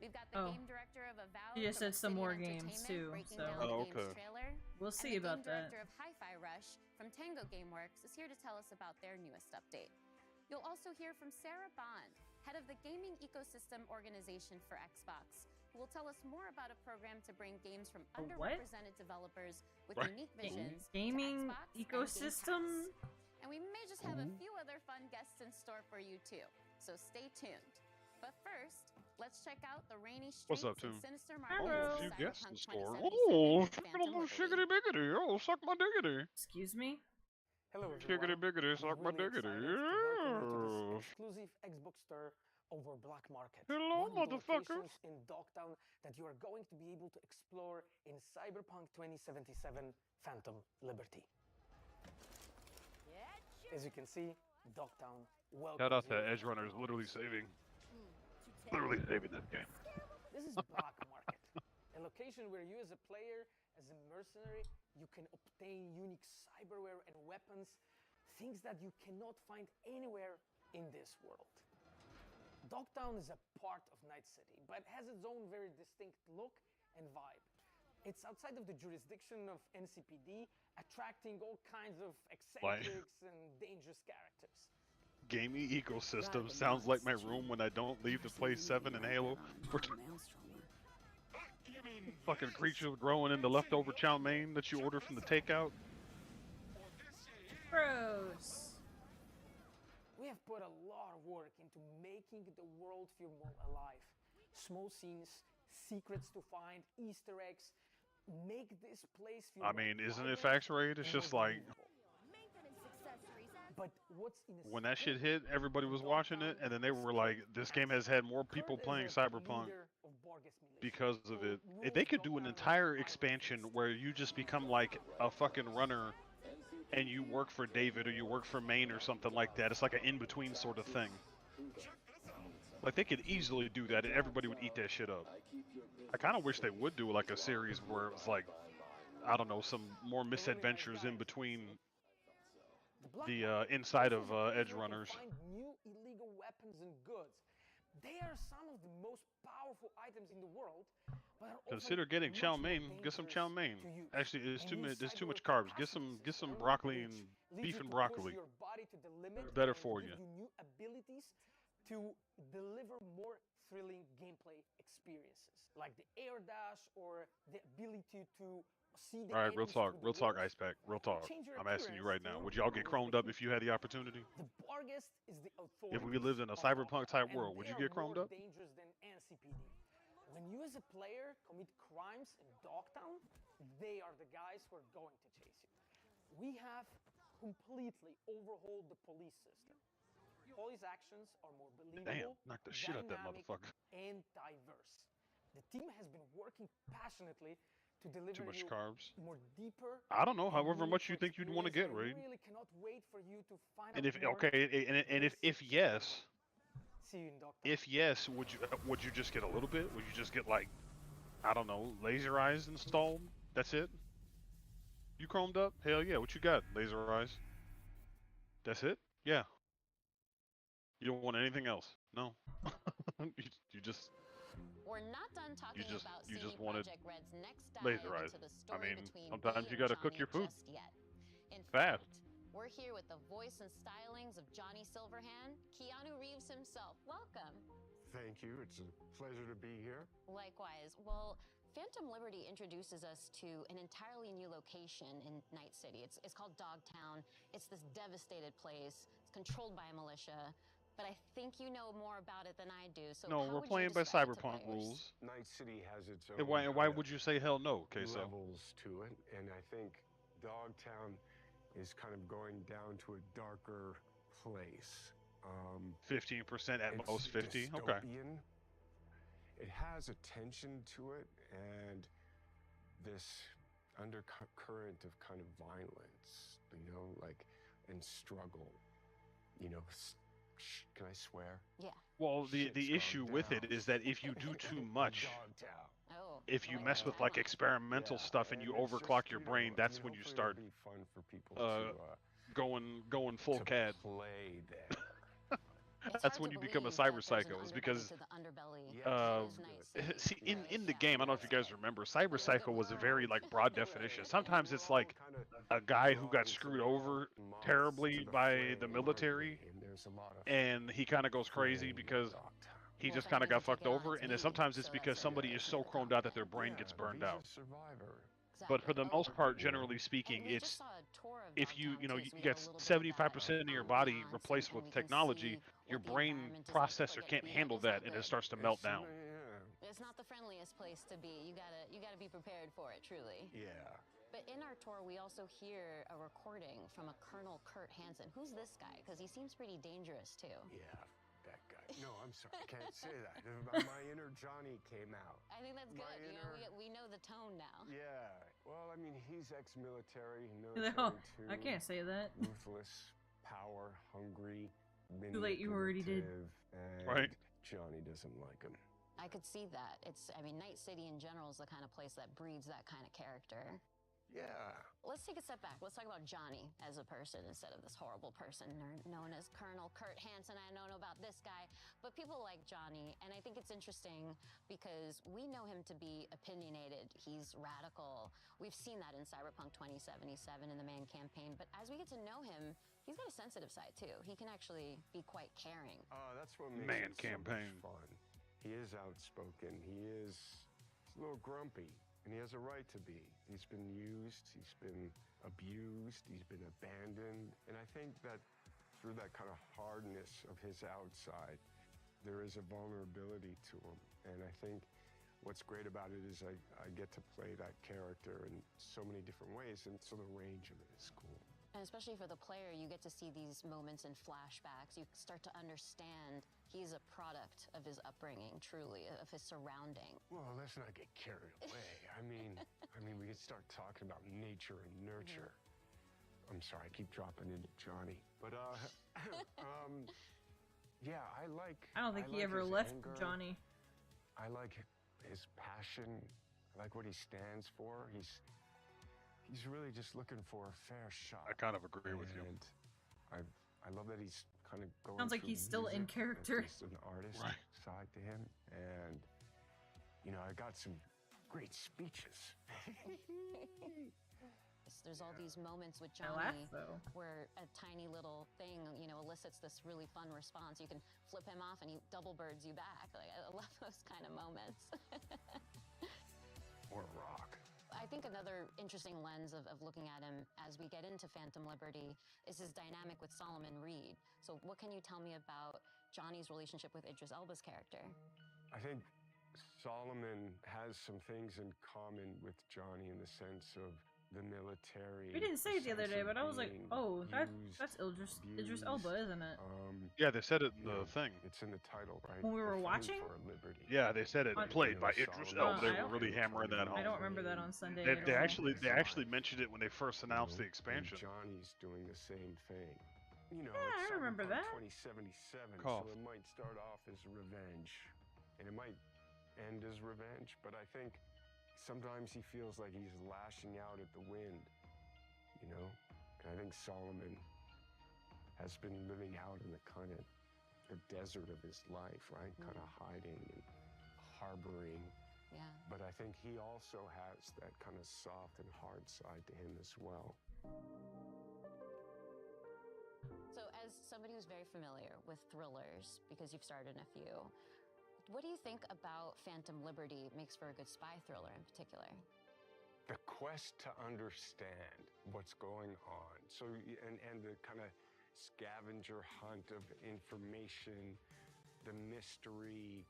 We've got the Oh. game director of Avowed You just from said some more Obsidian games, Entertainment, too, breaking so- down Oh, the game's okay. trailer. We'll see And the about game that. director of Hi-Fi Rush from Tango Gameworks is here to tell us about their newest update. You'll also hear from Sarah Bond, head of the Gaming Ecosystem Organization for Xbox, who will tell us more about a program to bring games from A what? underrepresented developers with Right. unique visions Gaming to Xbox and Game ecosystem? Pass. And we may just have a few other fun guests in store for you too, so stay tuned. But first, let's check out the rainy streets What's up, and Toon? sinister Hello. markets Oh, of a few guests in Cyberpunk the store. 2077 Oh, Phantom suck a little Liberty. shiggity biggity. Oh, suck my diggity. Excuse me? Hello everyone. Shiggity biggity, I'm suck my really diggity. excited to welcome you to Yeah. this exclusive Xbox store over Black Market. Hello, one of the motherfuckers. locations in Dogtown that you are going to be able to explore in Cyberpunk 2077 Phantom Liberty. As you can see, Dogtown welcomes Shout out to you. Edge Runners, literally saving that game. This is Black Market, a location where you as a player, as a mercenary, you can obtain unique cyberware and weapons, things that you cannot find anywhere in this world. Dogtown is a part of Night City, but has its own very distinct look and vibe. It's outside of the jurisdiction of NCPD, attracting all kinds of eccentrics and dangerous characters. gaming ecosystem sounds like my room when I don't leave to play 7 and Halo. Fucking creatures growing in the leftover chow mein that you order from the takeout. Gross. We have put a lot of work into making the world feel more alive. Small scenes, secrets to find, Easter eggs, make this place feel I more mean, isn't it vibrant facts rate? It's and just more like believable. But what's when that shit hit, everybody was watching it, and then they were like, "This game has had more people playing Cyberpunk because of it." If they could do an entire expansion where you just become like a fucking runner, and you work for David or you work for Maine or something like that, it's like an in-between sort of thing. Like they could easily do that, and everybody would eat that shit up. I kind of wish they would do like a series where it was like, I don't know, some more misadventures in between the inside of Edge Runners. Find new illegal weapons and goods. They are some of the most powerful items in the world, but are often Consider getting much chow more mein. Get some chow mein. dangerous to use. Actually, it's And too new much. There's too cyber much carbs. Get processes some early broccoli and age lead beef you and to broccoli. push your body to the limit It's better and for give you. new abilities to deliver more thrilling gameplay experiences, like the air dash or the ability to see the All right, real enemies talk. through Real the talk, walls. Ice Pack. Real talk. Change your I'm asking you right appearance now. to Would y'all get avoid chromed the up heat. if you had the opportunity? The Barghest is the authority. If we lived in a cyberpunk type world, would you get chromed up? Dangerous than NCPD. When you as a player commit crimes in Dogtown, they are the guys who are going to chase you. We have completely overhauled the police system. Police actions are more Damn, believable, knock the shit out that dynamic, motherfucker. and diverse. The team has been working passionately to deliver Too much you carbs. more deeper. I don't know. and However much you meaningful think you'd want to get, experience. right? I really cannot wait for you to find And out if more. okay, and if yes, See you in Dogtown. if yes, would you just get a little bit? Would you just get like, I don't know, laser eyes installed? That's it? You chromed up? Hell yeah. What you got? Laser eyes. That's it? Yeah. You don't want anything else? No. you just We're not done talking just- about you CD just wanted Projekt Red's next dive laser eyes. into the I story mean, between sometimes Bay you and gotta cook Johnny your food. just yet. In Fast. fact, we're here with the voice and stylings of Johnny Silverhand, Keanu Reeves himself. Welcome. Thank you. It's a pleasure to be here. Likewise. Well, Phantom Liberty introduces us to an entirely new location in Night City. It's called Dogtown. It's this devastated place. It's controlled by a militia. But I think you know more about it than I do. So No, how we're would playing you by describe it to cyberpunk players? rules. Night City has its own And why kind would of you say hell no, Queso? levels to it, and I think Dogtown is kind of going down to a darker place. 15% at It's most 50. Okay. dystopian. It has a tension to it, and this undercurrent of kind of violence, like, and struggle. Can I swear? Yeah. Well, the Shit's issue gone with down. it is that if you do too much, Dogtown. Oh. if you like mess a with like timeout. experimental Yeah, stuff and you it's overclock just, your brain, that's when you hopefully start it'll be fun for people going full to CAD. play there. It's That's hard when to you become a believe that cyber there's psycho, an is underbelly because to the underbelly. Yeah. It is Night City, see in right? the Yeah, game, I don't know if you that's guys right. remember, cyber psycho was a very like broad definition. Sometimes it's like Kinda a guy who got drawn to screwed the over moths terribly to the by flame, the aren't military, they? And there's a lot of and he kind of goes crazy flame in because Dogtown. he Well, just if kind of got anything can fucked take it on, over, it's and then me, sometimes it's so because that's somebody something is to so keep in chromed out that their mind. brain gets burned he's out. a survivor. But for the Exactly. most part, Yeah. generally speaking, And we it's just saw a tour of if you Dogtown, too, you so we get know a little bit 75% of your about body ambiance, replaced and with we can technology, see your what the brain environment is like before processor it gets can't beat up. handle It's not that, and it good. starts to melt It's down. yeah. It's not the friendliest place to be. You gotta be prepared for it, truly. Yeah. But in our tour, we also hear a recording from a Colonel Kurt Hansen. Who's this guy? Because he seems pretty dangerous too. Yeah, that guy. No, I'm sorry, I can't say that. My inner Johnny came out. I think that's My good. You inner- know, we know the tone now. Yeah. Well, I mean, he's ex-military, No, military too. I can't say that. Ruthless, power hungry, Too late, you already did. manipulative, And Right. Johnny doesn't like him. I could see that. I mean, Night City in general is the kind of place that breeds that kind of character. Yeah. Let's take a step back. Let's talk about Johnny as a person instead of this horrible person known as Colonel Kurt Hansen. I don't know about this guy. But but people like Johnny, and I think it's interesting because we know him to be opinionated. He's radical. We've seen that in Cyberpunk 2077 in the Man campaign, but as we get to know him, he's got a sensitive side too. He can actually be quite caring. That's what makes Man it so campaign. much fun. He is outspoken. He's a little grumpy, and he has a right to be. He's been used. He's been abused. He's been abandoned, and I think that through that kind of hardness of his outside, there is a vulnerability to him. And I think what's great about it is I get to play that character in so many different ways, and so the range of it is cool. And especially for the player, you get to see these moments in flashbacks. You start to understand he's a product of his upbringing, truly, of his surrounding. Well, let's not get carried away. I mean, we could start talking about nature and nurture. I'm sorry, I keep dropping into Johnny. But, yeah, I don't think he like ever his left anger. Johnny. I like his passion. I like what he stands for. He's really just looking for a fair shot. I kind of agree with you. And I love that he's kind of going Sounds like through he's still in music. character. There's an artist Right. side to him. And, you know, I got some great speeches. There's all these moments with I laugh Johnny though. where a tiny little thing, you know, elicits this really fun response. You can flip him off and he double birds you back. Like, I love those kind of moments. Or a rock. I think another interesting lens of looking at him as we get into Phantom Liberty is his dynamic with Solomon Reed. So what can you tell me about Johnny's relationship with Idris Elba's character? I think Solomon has some things in common with Johnny in the sense of the military. We didn't say it the other day, but I was like, being oh, that's used, Idris Elba, isn't it? Yeah, they said it in you the know, thing. It's in the title, right? When we were Fighting watching? for liberty. Yeah, they said it On- played by You Idris know, Elba. They I were really hammering that I home. don't remember that on Sunday. They, at they all. actually mentioned it when they first announced the expansion. And Johnny's doing the same thing. You know, Yeah, it's I remember Cyberpunk that. 2077, Cough. so it might start off as revenge, and it might end as revenge. But I think sometimes he feels like he's lashing out at the wind. You know, and I think Solomon has been living out in the kind of the desert of his life, right? Kind of hiding and harboring. Yeah. But I think he also has that kind of soft and hard side to him as well. So as somebody who's very familiar with thrillers, because you've starred in a few, what do you think about Phantom Liberty makes for a good spy thriller in particular? The quest to understand what's going on. So, and the kind of scavenger hunt of information, the mystery,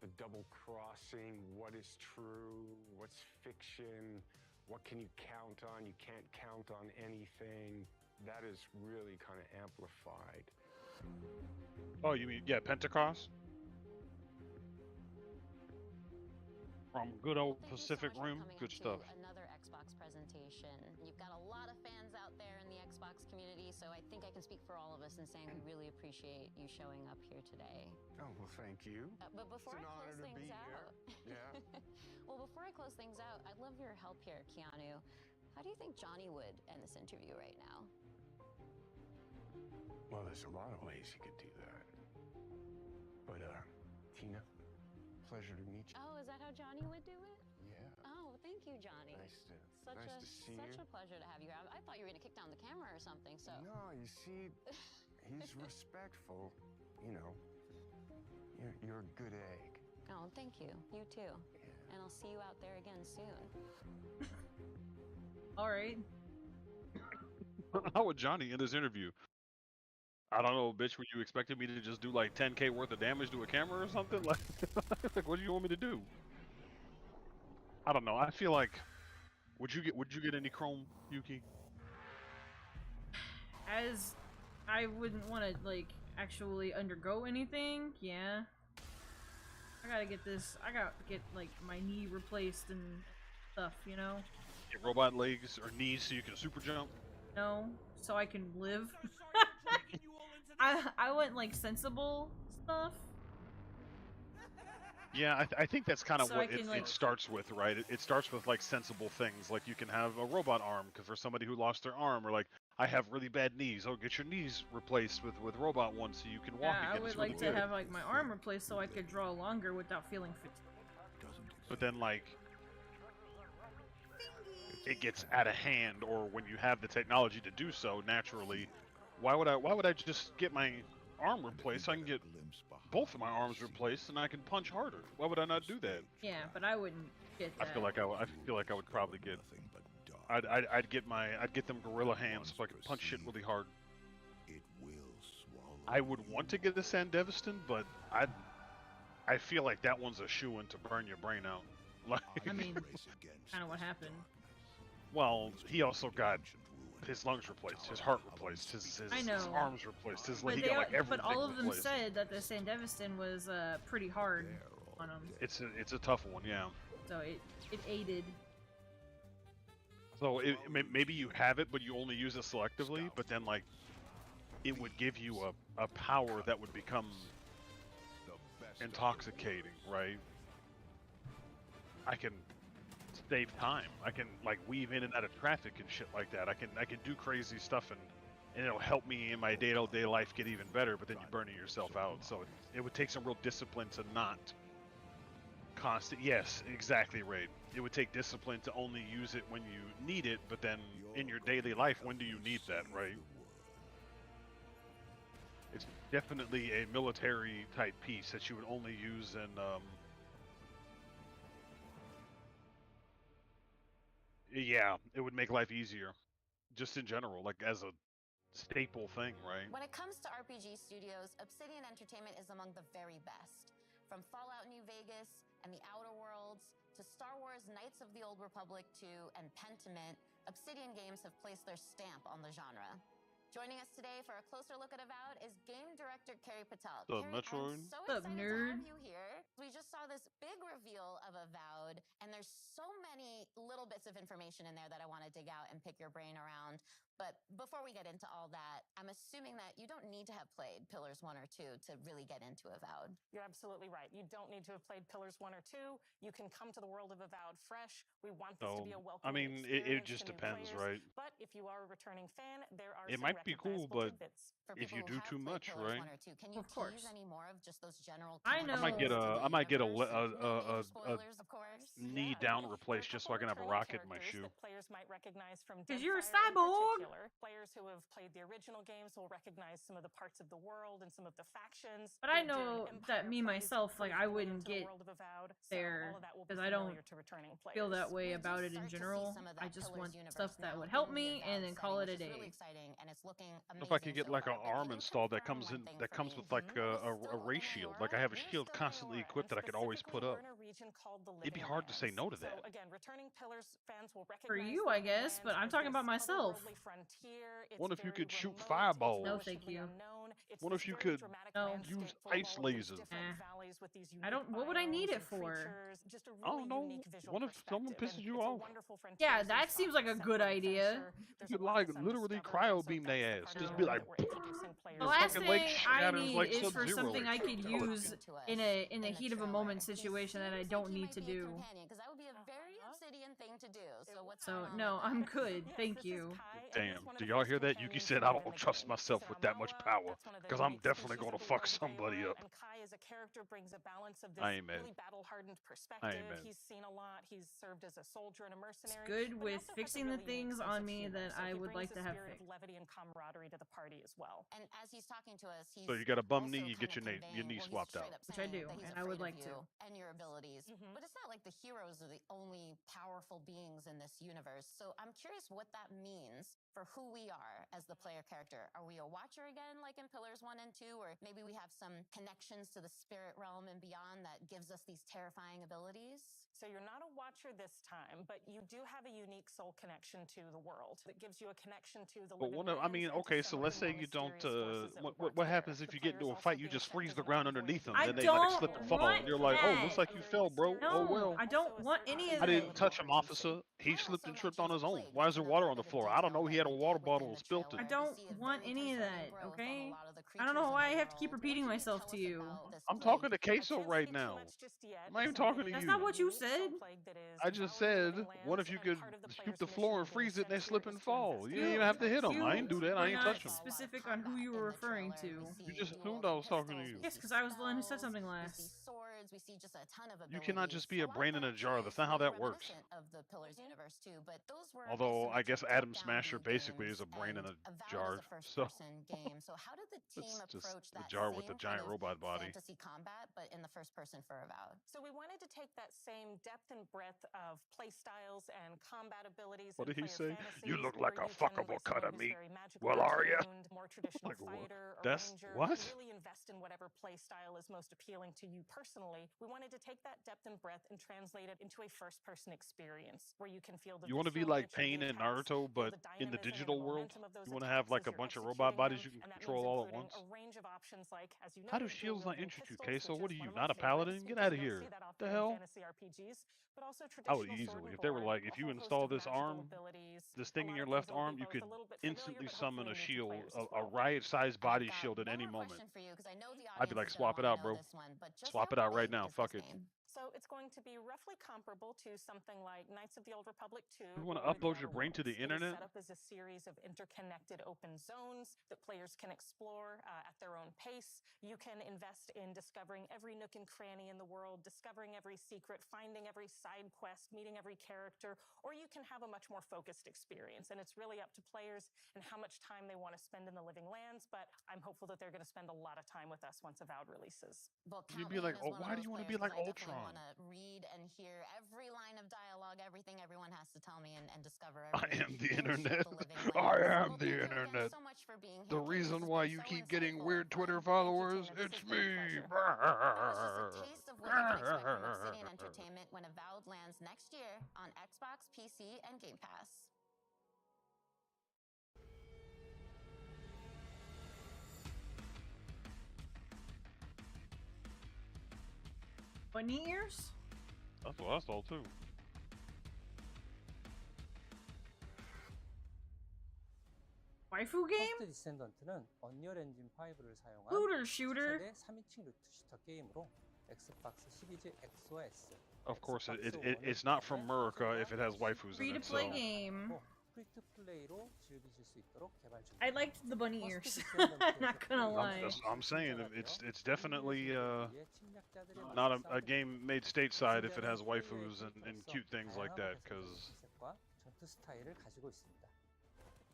the double crossing, what is true, what's fiction, what can you count on, you can't count on anything. That is really kind of amplified. Oh, you mean, yeah, Pentecost? From good old Thank you so Pacific much for Rim, coming good into stuff. Another Xbox presentation. You've got a lot of fans out there in the Xbox community, so I think I can speak for all of us in saying we really appreciate you showing up here today. Oh, well, thank you. But before It's an I honor close to things be out, here. Yeah. well, before I close things out, I'd love your help here, Keanu. How do you think Johnny would end this interview right now? Well, there's a lot of ways you could do that. But, Tina, pleasure to meet you. Oh, is that how Johnny would do it? Yeah. Oh, thank you, Johnny. Nice to see Such you. a pleasure to have you here. I thought you were going to kick down the camera or something, so. No, you see, he's respectful. You know, you're a good egg. Oh, thank you. You too. Yeah. And I'll see you out there again soon. All right. How would Johnny end his interview? I don't know, bitch. Were you expecting me to just do like 10K worth of damage to a camera or something? Like what do you want me to do? I don't know. I feel like, would you get any chrome, Yuki? As I wouldn't want to like actually undergo anything. Yeah. I gotta get this. I gotta get like my knee replaced and stuff. You know. Get robot legs or knees so you can super jump? No, so I can live. So sorry for dragging you all into this. I went like sensible stuff. Yeah, I think that's kind of So what I can, it like- starts with, right? It starts with like sensible things, like you can have a robot arm for somebody who lost their arm, or like I have really bad knees. Oh, get your knees replaced with robot ones so you can walk Yeah, I again. would It's really like to good. have like my arm replaced so I could draw longer without feeling fatigued. But then like it gets out of hand, or when you have the technology to do so naturally, why would I just get my arm replaced? I can get both of my arms replaced and I can punch harder. Why would I not do that? Yeah, but I wouldn't get I that. feel like I would probably get I'd get them gorilla hands so I could punch shit really hard. I would want to get a Sandevistan, but I feel like that one's a shoo-in to burn your brain out. Like, I mean, kind of what happened. well, he also got his lungs replaced, his heart replaced, his I know. arms replaced, his But, he they, got like everything but all of them replaced. said that the Sandevistan was pretty hard on him, It's a tough one, yeah. so it aided. So maybe you have it, but you only use it selectively. But then like, it would give you a power that would become intoxicating, right? I can save time. I can like weave in and out of traffic and shit like that. I can do crazy stuff and it'll help me in my day-to-day life get even better. But then you're burning yourself out. So it would take some real discipline to not constant. Yes, exactly right. It would take discipline to only use it when you need it. But then in your daily life, when do you need that, right? It's definitely a military type piece that you would only use in yeah, it would make life easier, just in general, like as a staple thing, right? When it comes to RPG studios, Obsidian Entertainment is among the very best. From Fallout New Vegas and the Outer Worlds to Star Wars Knights of the Old Republic 2 and Pentiment, Obsidian Games have placed their stamp on the genre. Joining us today for a closer look at Avowed is game director Carrie Patel. The Carrie, Metroid. I'm so What's up, excited to nerd? have you here. We just saw this big reveal of Avowed, and there's so many little bits of information in there that I want to dig out and pick your brain around. But before we get into all that, I'm assuming that you don't need to have played Pillars 1 or 2 to really get into Avowed. You're absolutely right. You don't need to have played Pillars 1 or 2. You can come to the world of Avowed fresh. We want this to be a I welcoming mean, it experience just to new depends, players. right? But if you are a returning fan, there are It some might be cool, recognizable but tidbits. For if you people who do have too played much, Pillars right? 1 or 2, can you Of course. tease any more of just those general I connections might get to the I might get a universe? No major a spoilers, of course. knee Yeah, down there are replaced a just so I couple can have a returning rocket in my characters shoe. that players might recognize from 'Cause you're a Deadfire in cyborg. particular. Players who have played the original games will recognize some of the parts of the world and some of the factions. But I The know Enduring that Empire me plays myself, like, pretty I heavily wouldn't into the get world of Avowed, so there, all of that will be 'cause I don't familiar to returning players. feel that way We about do it in start to see general. some of I that just Pillars want universe stuff that now would help in the me and Avowed then call setting, it a which is really day. exciting, and it's looking amazing If I could get so like an far. But arm can you installed that confirm comes one in thing that for comes me? with like Are we a still ray in shield. Aurora? Like I have a We're shield still in constantly Aurora, equipped that I could always specifically, put up. we're in a region called the It'd be Living hard to say Lands. no to So that. again, returning Pillars fans will recognize For you, the I Living guess, but Lands I'm as talking about this myself. otherworldly frontier. It's What if you very could shoot remote, it's fireballs? No, thank relatively you. unknown. It's What this if you very could dramatic No. landscape use full of ice all of these lasers? different Eh. valleys with these I unique don't. What would I need biomes it and for? creatures, just a I really don't know. unique visual What if someone perspective, pisses and you it's a off? wonderful frontier. Yeah, There's that seems like a lots of good separate idea. adventure. You There's could a lot like that's literally undiscovered, and cryo so beam that's their the ass. part Just of be the No. game like, that we're introducing players The Your to. last fucking leg thing I shatters need like is for Sub-Zero. something I could Talk use to us in the in the heat of a trailer. moment He situation that I seems like don't he need might to be a do. companion, because that would be a very Obsidian thing to do. So what's So going on no, with I'm that? good. Yes, Thank this is you. Kai, and he's Damn, one of do the y'all first hear that? Yuki companions said, you I meet in don't the trust game. myself with that much Saramoa, power, that's one of the because I'm unique definitely species going of to the fuck world of somebody Alola, up. and Kai as a character brings a balance of this I ain't mad. really battle-hardened I perspective. ain't mad. He's seen a lot. He's served as a soldier and a It's mercenary. good but he with also has a fixing the really unique things sense on of me humor, that so I he would brings like a to have spirit of fixed. levity and camaraderie to the party as well. And as he's talking to us, he's So you got a bum knee, also you get kinda your conveying, knee well, he's swapped straight out. up Which I saying do, that he's and I would afraid of like to. you and your abilities. Mhm. But it's not like the heroes are the only powerful beings in this universe. So I'm curious what that means for who we are as the player character. Are we a watcher again, like in Pillars 1 and 2? Or maybe we have some connections to the spirit realm and beyond that gives us these terrifying abilities? So you're not a watcher this time, but you do have a unique soul connection to the world that gives you a connection to the But living one of, I lands mean, and to okay, so some of let's the say more you don't, mysterious forces that would work what here. happens if The you get into players a also fight, you being just sent freeze as the an ground envoy underneath them, I then they like don't slip and want fall, and you're like, oh, that. looks like you fell, bro. No, Oh well. I don't want any of I that. didn't touch him, officer. He Not slipped so and much tripped on as his own. Plague, Why is there given water the on the bit of floor? I don't detail know. He that had a we water get within bottle and the spilt trailer. I it. don't We see a want very any of concerning that, growth on okay? a lot of the I don't know creatures in why I the have to keep world. repeating What can you myself tell to us you. about this I'm plague? talking to I can't Queso speak right too now. much just yet. I'm not even It's talking to something That's you. not what you but said. I just said, what if you could shoot the floor and freeze it and they slip and fall? You didn't even have to hit them. I ain't do that. I were ain't not touch them. specific on who you were referring to. You just assumed I was talking to you. Yes, because I was the one who said something We last. see swords. We see just a ton of You abilities. cannot just be a lot of brain in a that jar. is That's not how really that works. reminiscent of the Pillars universe too, but those were Although I guess Adam top-down Smasher beat basically games is a brain in and a Avowed jar. is a So first-person game. So how did the team it's just approach the that jar with the same giant kind of robot body. fantasy combat, but in the first person for Avowed? So we wanted to take that same depth and breadth of play styles and combat abilities What and did he player say? fantasies, You look where like a you can fuckable play cut someone of who's meat. very magically Well, are ya? attuned, more traditional Like, what? fighter or That's ranger, what? and really invest in whatever play style is most appealing to you personally. We wanted to take that depth and breadth and translate it into a first-person experience where you can feel the You want to be visceral like nature of Pain the in attacks, Naruto, feel but the in the dynamism and digital world? momentum of those You want to have attacks like as a you're bunch of robot executing bodies them, you can and that control means all at including once? a range of options like, as you How do noted, shields not dual-wielding interest you, pistols, Queso? which What is are one you, of my not a favorites paladin? Get because out you of don't here. see that often The in hell? fantasy RPGs, but also I would traditional sword easily. and If they were board, like, a if you whole host install of this magical arm, abilities, this a thing in lot your of things left that will be arm, you both could a little bit familiar, instantly but summon hopefully a new to shield, players as a well. riot-sized And I've body got shield at one any more moment. question for you because I know the I'd be audience like, is gonna swap it want to out, know bro. this one, but just Swap how it out right big now. is Fuck this it. game? So it's going to be roughly comparable to something like Knights of the Old Republic 2. You want to or The upload your Outer brain to the Worlds. It is internet? set up as a series of interconnected open zones that players can explore at their own pace. You can invest in discovering every nook and cranny in the world, discovering every secret, finding every side quest, meeting every character, or you can have a much more focused experience. And it's really up to players and how much time they want to spend in the Living Lands, but I'm hopeful that they're going to spend a lot of time with us once Avowed releases. Well, You'd count be me like, in as oh, one of why do those you want to players be like 'cause I definitely Ultron? want to read and hear every line of dialogue, everything everyone has to tell me, and discover I every am the inch internet. of the Living I Lands. am Well, the thank you internet. again so much for being here. The Kate. This reason has why been you so keep getting insightful weird and Twitter fun. followers, Tina. This it's has been a me. pleasure. That was just a taste of what you can expect from Obsidian Entertainment when Avowed lands next year on Xbox, PC, and Game Pass. Bunny ears? That's what I saw too. Waifu game? 퍼스트 디센던트는 언리얼 엔진 5를 사용한 Looter shooter. 최대 3인칭 루트 슈터 게임으로 엑스박스 시리즈 X와 S, Of course, 엑스박스 it's 원의 not from 기존의 America if it has 사진과 waifus in Free to it. play So game. 프리트 플레이로 즐기실 수 있도록 개발 중입니다. I liked the bunny ears. 퍼스트 디센던트에서 Not gonna 플레이어는 lie. I'm saying 시청자가 it's 되어 definitely 인류의 침략자들의 not a 싸움을 game made stateside if it has 시청자는 waifus 플레이어의 and 캐릭터로서 cute things like 다양하고 that, 개성적인 because 컨셉과 전투 스타일을 가지고 있습니다.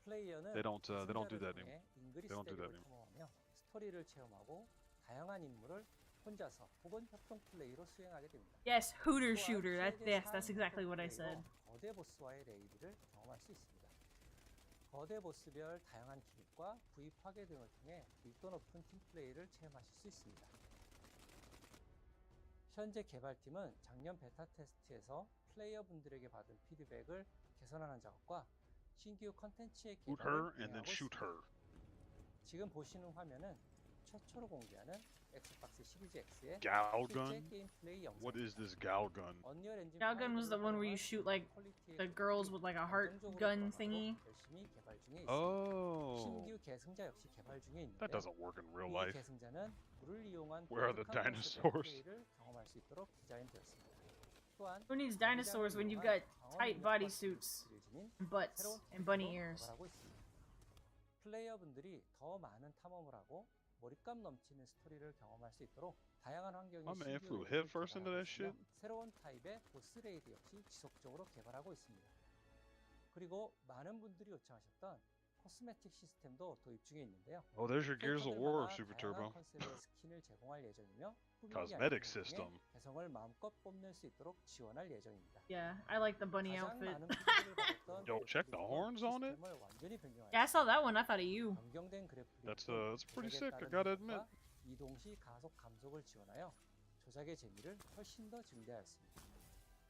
플레이어는 they don't do 시청자를 that 통해 anymore. 잉그리스 They don't do that 대륙을 anymore. 탐험하며 스토리를 체험하고 다양한 임무를 혼자서 혹은 협동 플레이로 수행하게 됩니다. Yes, Hooter 또한 shooter. 최대 Yes, that's 4인 exactly 협동 what I 플레이로 said. 거대 보스와의 레이드를 경험할 수 있습니다. 거대 보스별 다양한 기믹과 부위 파괴 등을 통해 밀도 높은 팀 플레이를 체험하실 수 있습니다. 현재 개발팀은 작년 베타 테스트에서 플레이어분들에게 받은 피드백을 개선하는 작업과 신규 컨텐츠의 shoot 개발을 her and then 진행하고 shoot 있습니다. her. 지금 보시는 화면은 최초로 공개하는 엑스박스 시리즈 X의 Gal 실제 gun? 게임 플레이 What is 영상입니다. this gal gun? 언리얼 엔진 Galgun was the one where you 5를 shoot like 퀄리티의 the girls with like a heart 안정적으로 gun 돌아가도록 thingy. 열심히 개발 중에 있습니다. Oh, 신규 계승자 역시 개발 중에 that 있는데요. doesn't work in real 이 life. 계승자는 물을 이용한 Where are the 독특한 컨셉의 dinosaurs? 플레이를 경험할 수 있도록 디자인되었습니다. 또한 Who needs dinosaurs when you've got tight bodysuits and butts and bunny ears? 개발하고 있습니다. 플레이어분들이 더 많은 탐험을 하고 몰입감 넘치는 스토리를 경험할 수 있도록 다양한 환경의 My man 신규 flew 맵을 headfirst into 개발하고 that shit. 있으며 새로운 타입의 보스 레이드 역시 지속적으로 개발하고 있습니다. 그리고 많은 분들이 요청하셨던 코스메틱 시스템도 도입 중에 있는데요. Oh, there's your Gears of War 캐릭터들마다 Super 다양한 Turbo. 컨셉의 스킨을 제공할 예정이며 꾸미기 Cosmetic 아이템을 system. 통해 개성을 마음껏 뽐낼 수 있도록 지원할 예정입니다. Yeah, I like the bunny 가장 outfit. 많은 피드백을 받았던 Yo, check the 그래픽으로 horns on it. 시스템을 완전히 Yeah, I saw 변경하였습니다. that one. I thought of you. 변경된 그래픽 That's pretty 조작에 sick. I 따른 gotta admit. 변화가 이동시 가속 감속을 지원하여 조작의 재미를 훨씬 더 증대하였습니다.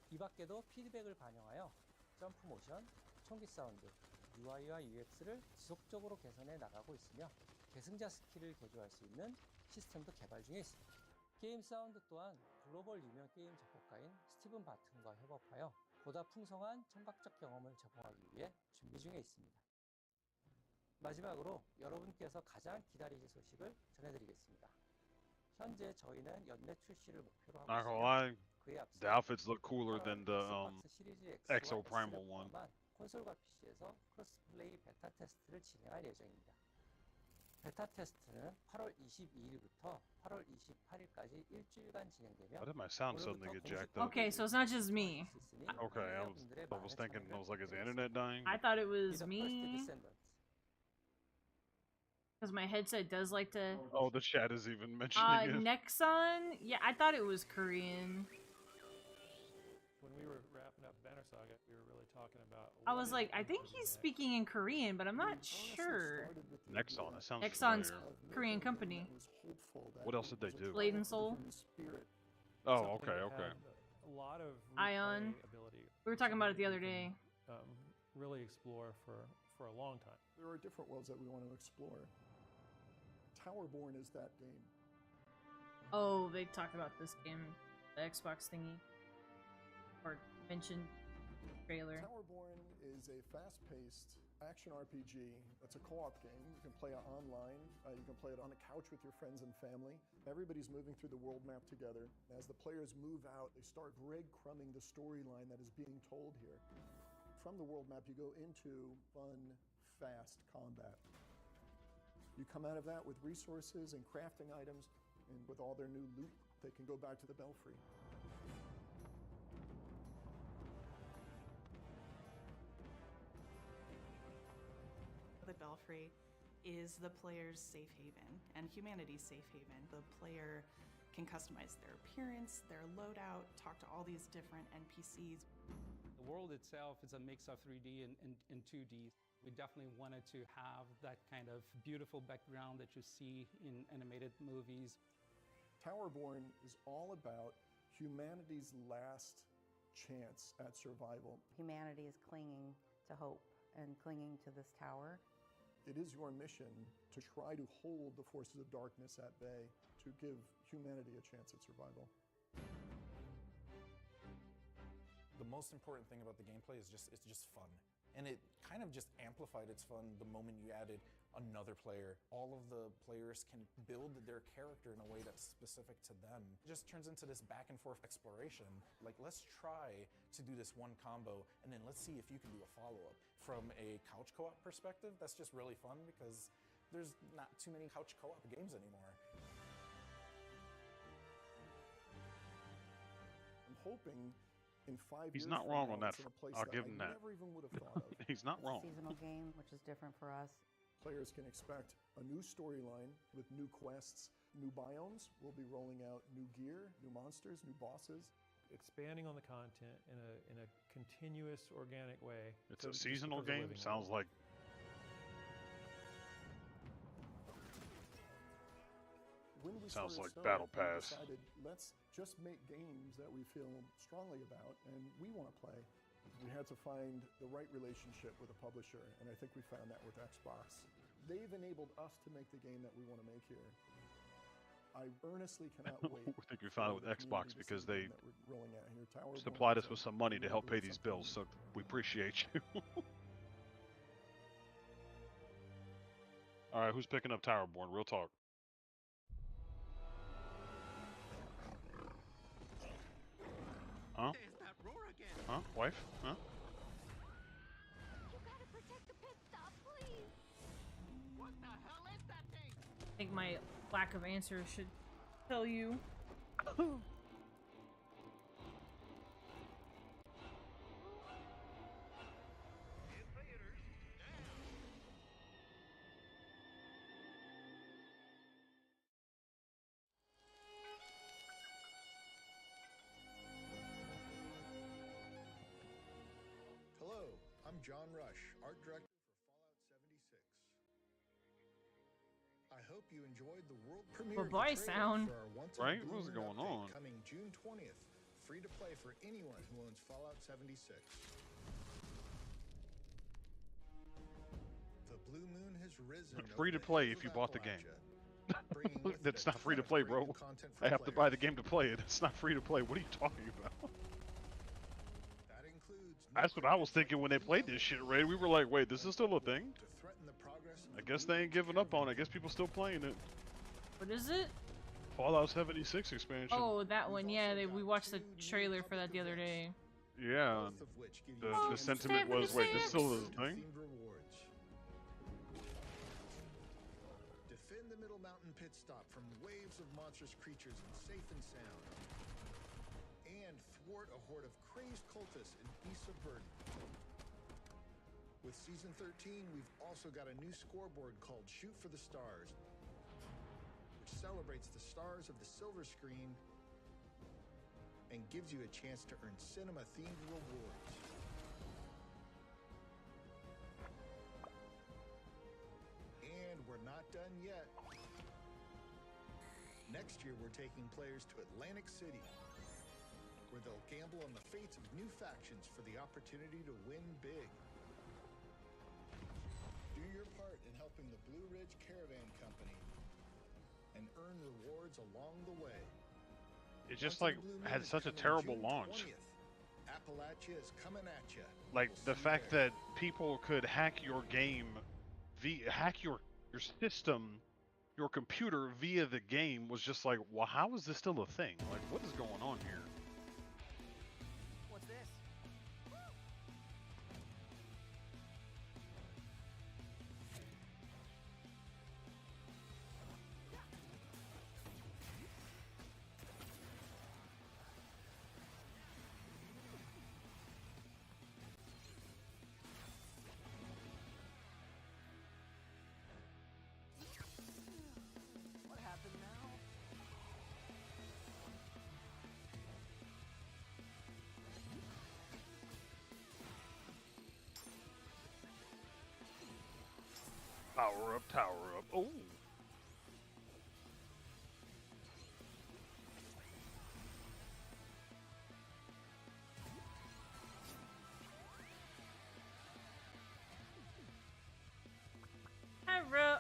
이 밖에도 피드백을 반영하여 점프 모션, 총기 사운드, UI와 UX를 지속적으로 개선해 나가고 있으며 계승자 스킬을 개조할 수 있는 시스템도 개발 중에 있습니다. 게임 사운드 또한 글로벌 유명 게임 작곡가인 스티븐 바튼과 협업하여 보다 풍성한 청각적 경험을 제공하기 위해 준비 중에 있습니다. 마지막으로 여러분께서 가장 기다리실 소식을 전해드리겠습니다. 현재 저희는 연내 출시를 목표로 하고 Not gonna 있으며 lie, 그에 앞서 The outfits look cooler than the 엑스박스 시리즈 Exo X와 Primal S를 one. 포함한 콘솔과 PC에서 크로스플레이 베타 테스트를 진행할 예정입니다. 베타 테스트는 8월 22일부터 8월 28일까지 일주일간 진행되며 Why did my sound suddenly 오늘부터 get jacked 공식 up? Okay, so it's not just me. 수 있으니 Okay, I 여러분들의 was 많은 thinking, I was like, is the 참여를 internet dying? I thought it Be was the first me descendant. because my headset does like to. Oh, the chat is even mentioning it. Nexon. Yeah, I thought it was Korean. When we were wrapping up Banner Saga, we were really talking about. I what was is like, it I we think do he's next. speaking in Korean, but I'm not sure. Nexon, that sounds Nexon's familiar. Korean company. What else did they do? Blade and Soul. Oh, Something okay, that okay. had a lot of Ion. replay ability. We were talking about it the Something other that day. we can, really explore for a long time. There are different worlds that we want to explore. Towerborn is that game. Oh, they talked about this game, the Xbox thingy, or mentioned trailer. Towerborn is a fast-paced action RPG. It's a co-op game. You can play it online. You can play it on a couch with your friends and family. Everybody's moving through the world map together. As the players move out, they start breadcrumbing the storyline that is being told here. From the world map, you go into fun, fast combat. You come out of that with resources and crafting items, and with all their new loot, they can go back to the Belfry. The Belfry is the player's safe haven and humanity's safe haven. The player can customize their appearance, their loadout, talk to all these different NPCs. The world itself is a mix of 3D and 2D. We definitely wanted to have that kind of beautiful background that you see in animated movies. Towerborn is all about humanity's last chance at survival. Humanity is clinging to hope and clinging to this tower. It is your mission to try to hold the forces of darkness at bay, to give humanity a chance at survival. The most important thing about the gameplay is it's just fun. And it kind of just amplified its fun the moment you added another player. All of the players can build their character in a way that's specific to them. It just turns into this back and forth exploration. Like, let's try to do this one combo, and then let's see if you can do a follow-up. From a couch co-op perspective, that's just really fun because there's not too many couch co-op games anymore. I'm hoping in 5 years He's not from wrong now, on that. it's in a place I'll that give I him that. never even would have thought of. He's not It's wrong. a seasonal game, which is different for us. Players can expect a new storyline with new quests, new biomes. We'll be rolling out new gear, new monsters, new bosses. Expanding on the content in a continuous, organic way. It's so a it just seasonal becomes a game. living Sounds world. like When we Sounds started like Battle Startup, we Pass. decided, let's just make games that we feel strongly about and we want to play. We had to find the right relationship with a publisher, and I think we found that with Xbox. They've enabled us to make the game that we want to make here. I earnestly cannot wait. I think we found it with for the Xbox community to because see the they game that we're rolling out here. Towerborn supplied is us with a some money to help pay really these something bills, so we appreciate you. All right, who's picking up Towerborn? Real talk. Huh? There's that roar again. Huh? Wife? Huh? You gotta protect the pit stop, please. What the hell is that thing? I think my lack of answers should tell you. Hello, I'm John Rush, art director for Fallout 76. I hope you enjoyed the world premiere Well, of the voice trailer sound. for our Once in Right? a Blue What's Moon going update on? coming June 20th, free to play for anyone who owns Fallout 76. The blue moon has risen. Free to play if you bought the game. That's not free to play, bro. I have to buy the game to play it. It's not free to play. What are you talking about? That includes That's what I was thinking when they played this shit, Ray. We were like, wait, this is still a thing? to threaten the progress of I the guess blue they ain't giving up on it. I guess people still playing it. What is it? Fallout 76 expansion. Oh, that one. Yeah, we watched the trailer for that the other day. Yeah. Both of which give you The sentiment was, wait, this still is a thing? themed rewards. Defend the middle mountain pit stop from waves of monstrous creatures and safe and sound. And thwart a horde of crazed cultists and beasts of burden. With Season 13, we've also got a new scoreboard called Shoot for the Stars, which celebrates the stars of the silver screen and gives you a chance to earn cinema-themed rewards. And we're not done yet. Next year, we're taking players to Atlantic City, where they'll gamble on the fates of new factions for the opportunity to win big. Do your part in helping the Blue Ridge Caravan Company and earn rewards along the way. It just like had such a terrible launch. 20th. Appalachia is coming at you. Like the fact that people could hack your game, hack your system, your computer via the game was just like, well, how is this still a thing? Like, what is going on here? What's this? What happened now? Power up, tower up. Oh.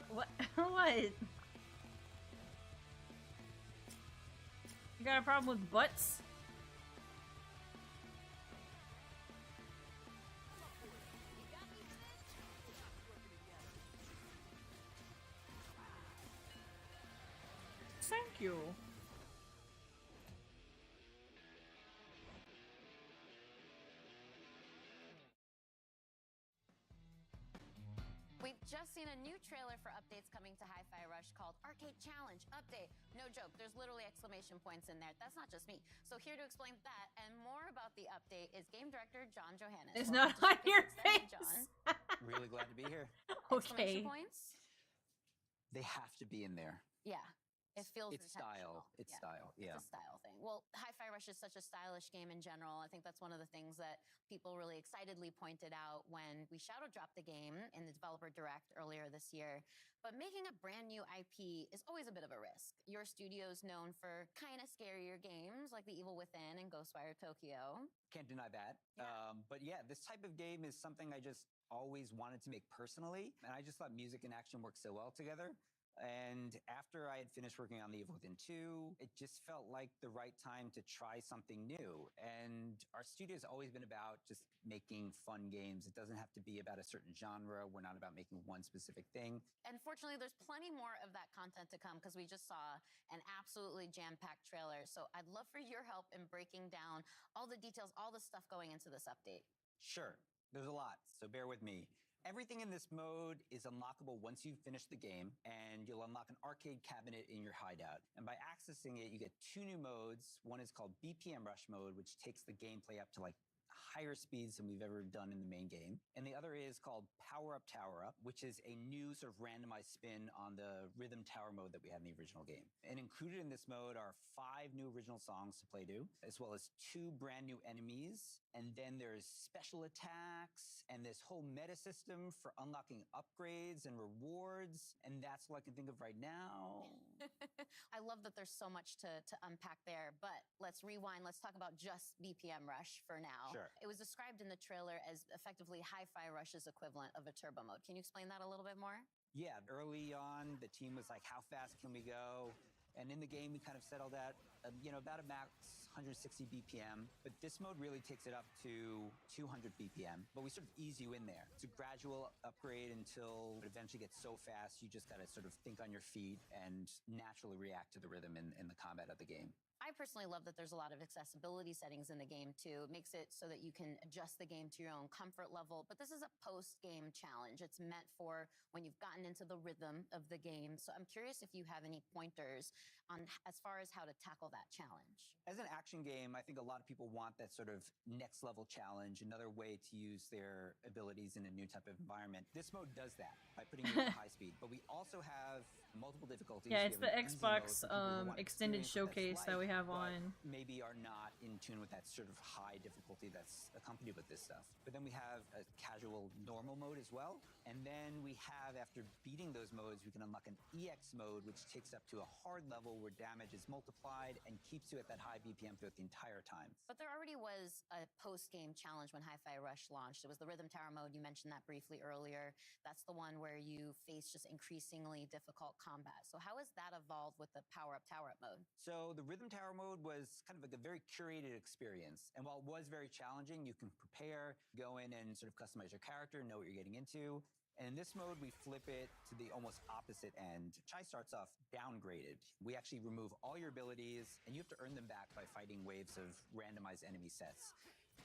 What? What? You got a problem with butts? Thank you. We've just seen a new trailer for updates coming to Hi-Fi Rush called Arcade Challenge Update. No joke, there's literally exclamation points in there. That's not just me. So here to explain that and more about the update is game director John Johannes. It's not on your face. John. Really glad to be here. Exclamation Okay. points? They have to be in there. Yeah. It feels It's style. intentional. It's style. Yeah. It's a style thing. Well, Hi-Fi Rush is such a stylish game in general. I think that's one of the things that people really excitedly pointed out when we shadow dropped the game in the developer direct earlier this year. But making a brand new IP is always a bit of a risk. Your studio's known for kind of scarier games like The Evil Within and Ghostwire Tokyo. Can't deny that. But yeah, this type of game is something I just always wanted to make personally. And I just thought music and action work so well together. And after I had finished working on The Evil Within 2, it just felt like the right time to try something new. And our studio's always been about just making fun games. It doesn't have to be about a certain genre. We're not about making one specific thing. And fortunately, there's plenty more of that content to come because we just saw an absolutely jam-packed trailer. So I'd love for your help in breaking down all the details, all the stuff going into this update. Sure, there's a lot, so bear with me. Everything in this mode is unlockable once you've finished the game, and you'll unlock an arcade cabinet in your hideout. And by accessing it, you get two new modes. One is called BPM Rush mode, which takes the gameplay up to like higher speeds than we've ever done in the main game. And the other is called Power Up, Tower Up, which is a new sort of randomized spin on the rhythm tower mode that we had in the original game. And included in this mode are 5 new original songs to play to, as well as 2 brand new enemies. And then there's special attacks and this whole meta system for unlocking upgrades and rewards. And that's all I can think of right now. I love that there's so much to unpack there, but let's rewind. Let's talk about just BPM Rush for now. Sure. It was described in the trailer as effectively Hi-Fi Rush's equivalent of a turbo mode. Can you explain that a little bit more? Yeah, early on, the team was like, how fast can we go? And in the game, we kind of settled at, about a max 160 BPM, but this mode really takes it up to 200 BPM. But we sort of ease you in there. It's a gradual upgrade until it eventually gets so fast you just gotta sort of think on your feet and naturally react to the rhythm in the combat of the game. I personally love that there's a lot of accessibility settings in the game too. It makes it so that you can adjust the game to your own comfort level. But this is a post-game challenge. It's meant for when you've gotten into the rhythm of the game. So I'm curious if you have any pointers on as far as how to tackle that challenge. As an action game, I think a lot of people want that sort of next level challenge, another way to use their abilities in a new type of environment. This mode does that by putting you at high speed. But we also have multiple difficulties. Yeah, it's We have the an easy mode Xbox for people who want extended experience what that's showcase that we like, have but on. maybe are not in tune with that sort of high difficulty that's accompanied with this stuff. But then we have a casual normal mode as well. And then we have, after beating those modes, we can unlock an EX mode, which takes up to a hard level where damage is multiplied and keeps you at that high BPM throughout the entire time. But there already was a post-game challenge when Hi-Fi Rush launched. It was the Rhythm Tower mode. You mentioned that briefly earlier. That's the one where you face just increasingly difficult combat. So how has that evolved with the power-up, tower-up mode? So the Rhythm Tower mode was kind of like a very curated experience. And while it was very challenging, you can prepare, go in and sort of customize your character, know what you're getting into. And in this mode, we flip it to the almost opposite end. Chai starts off downgraded. We actually remove all your abilities, and you have to earn them back by fighting waves of randomized enemy sets.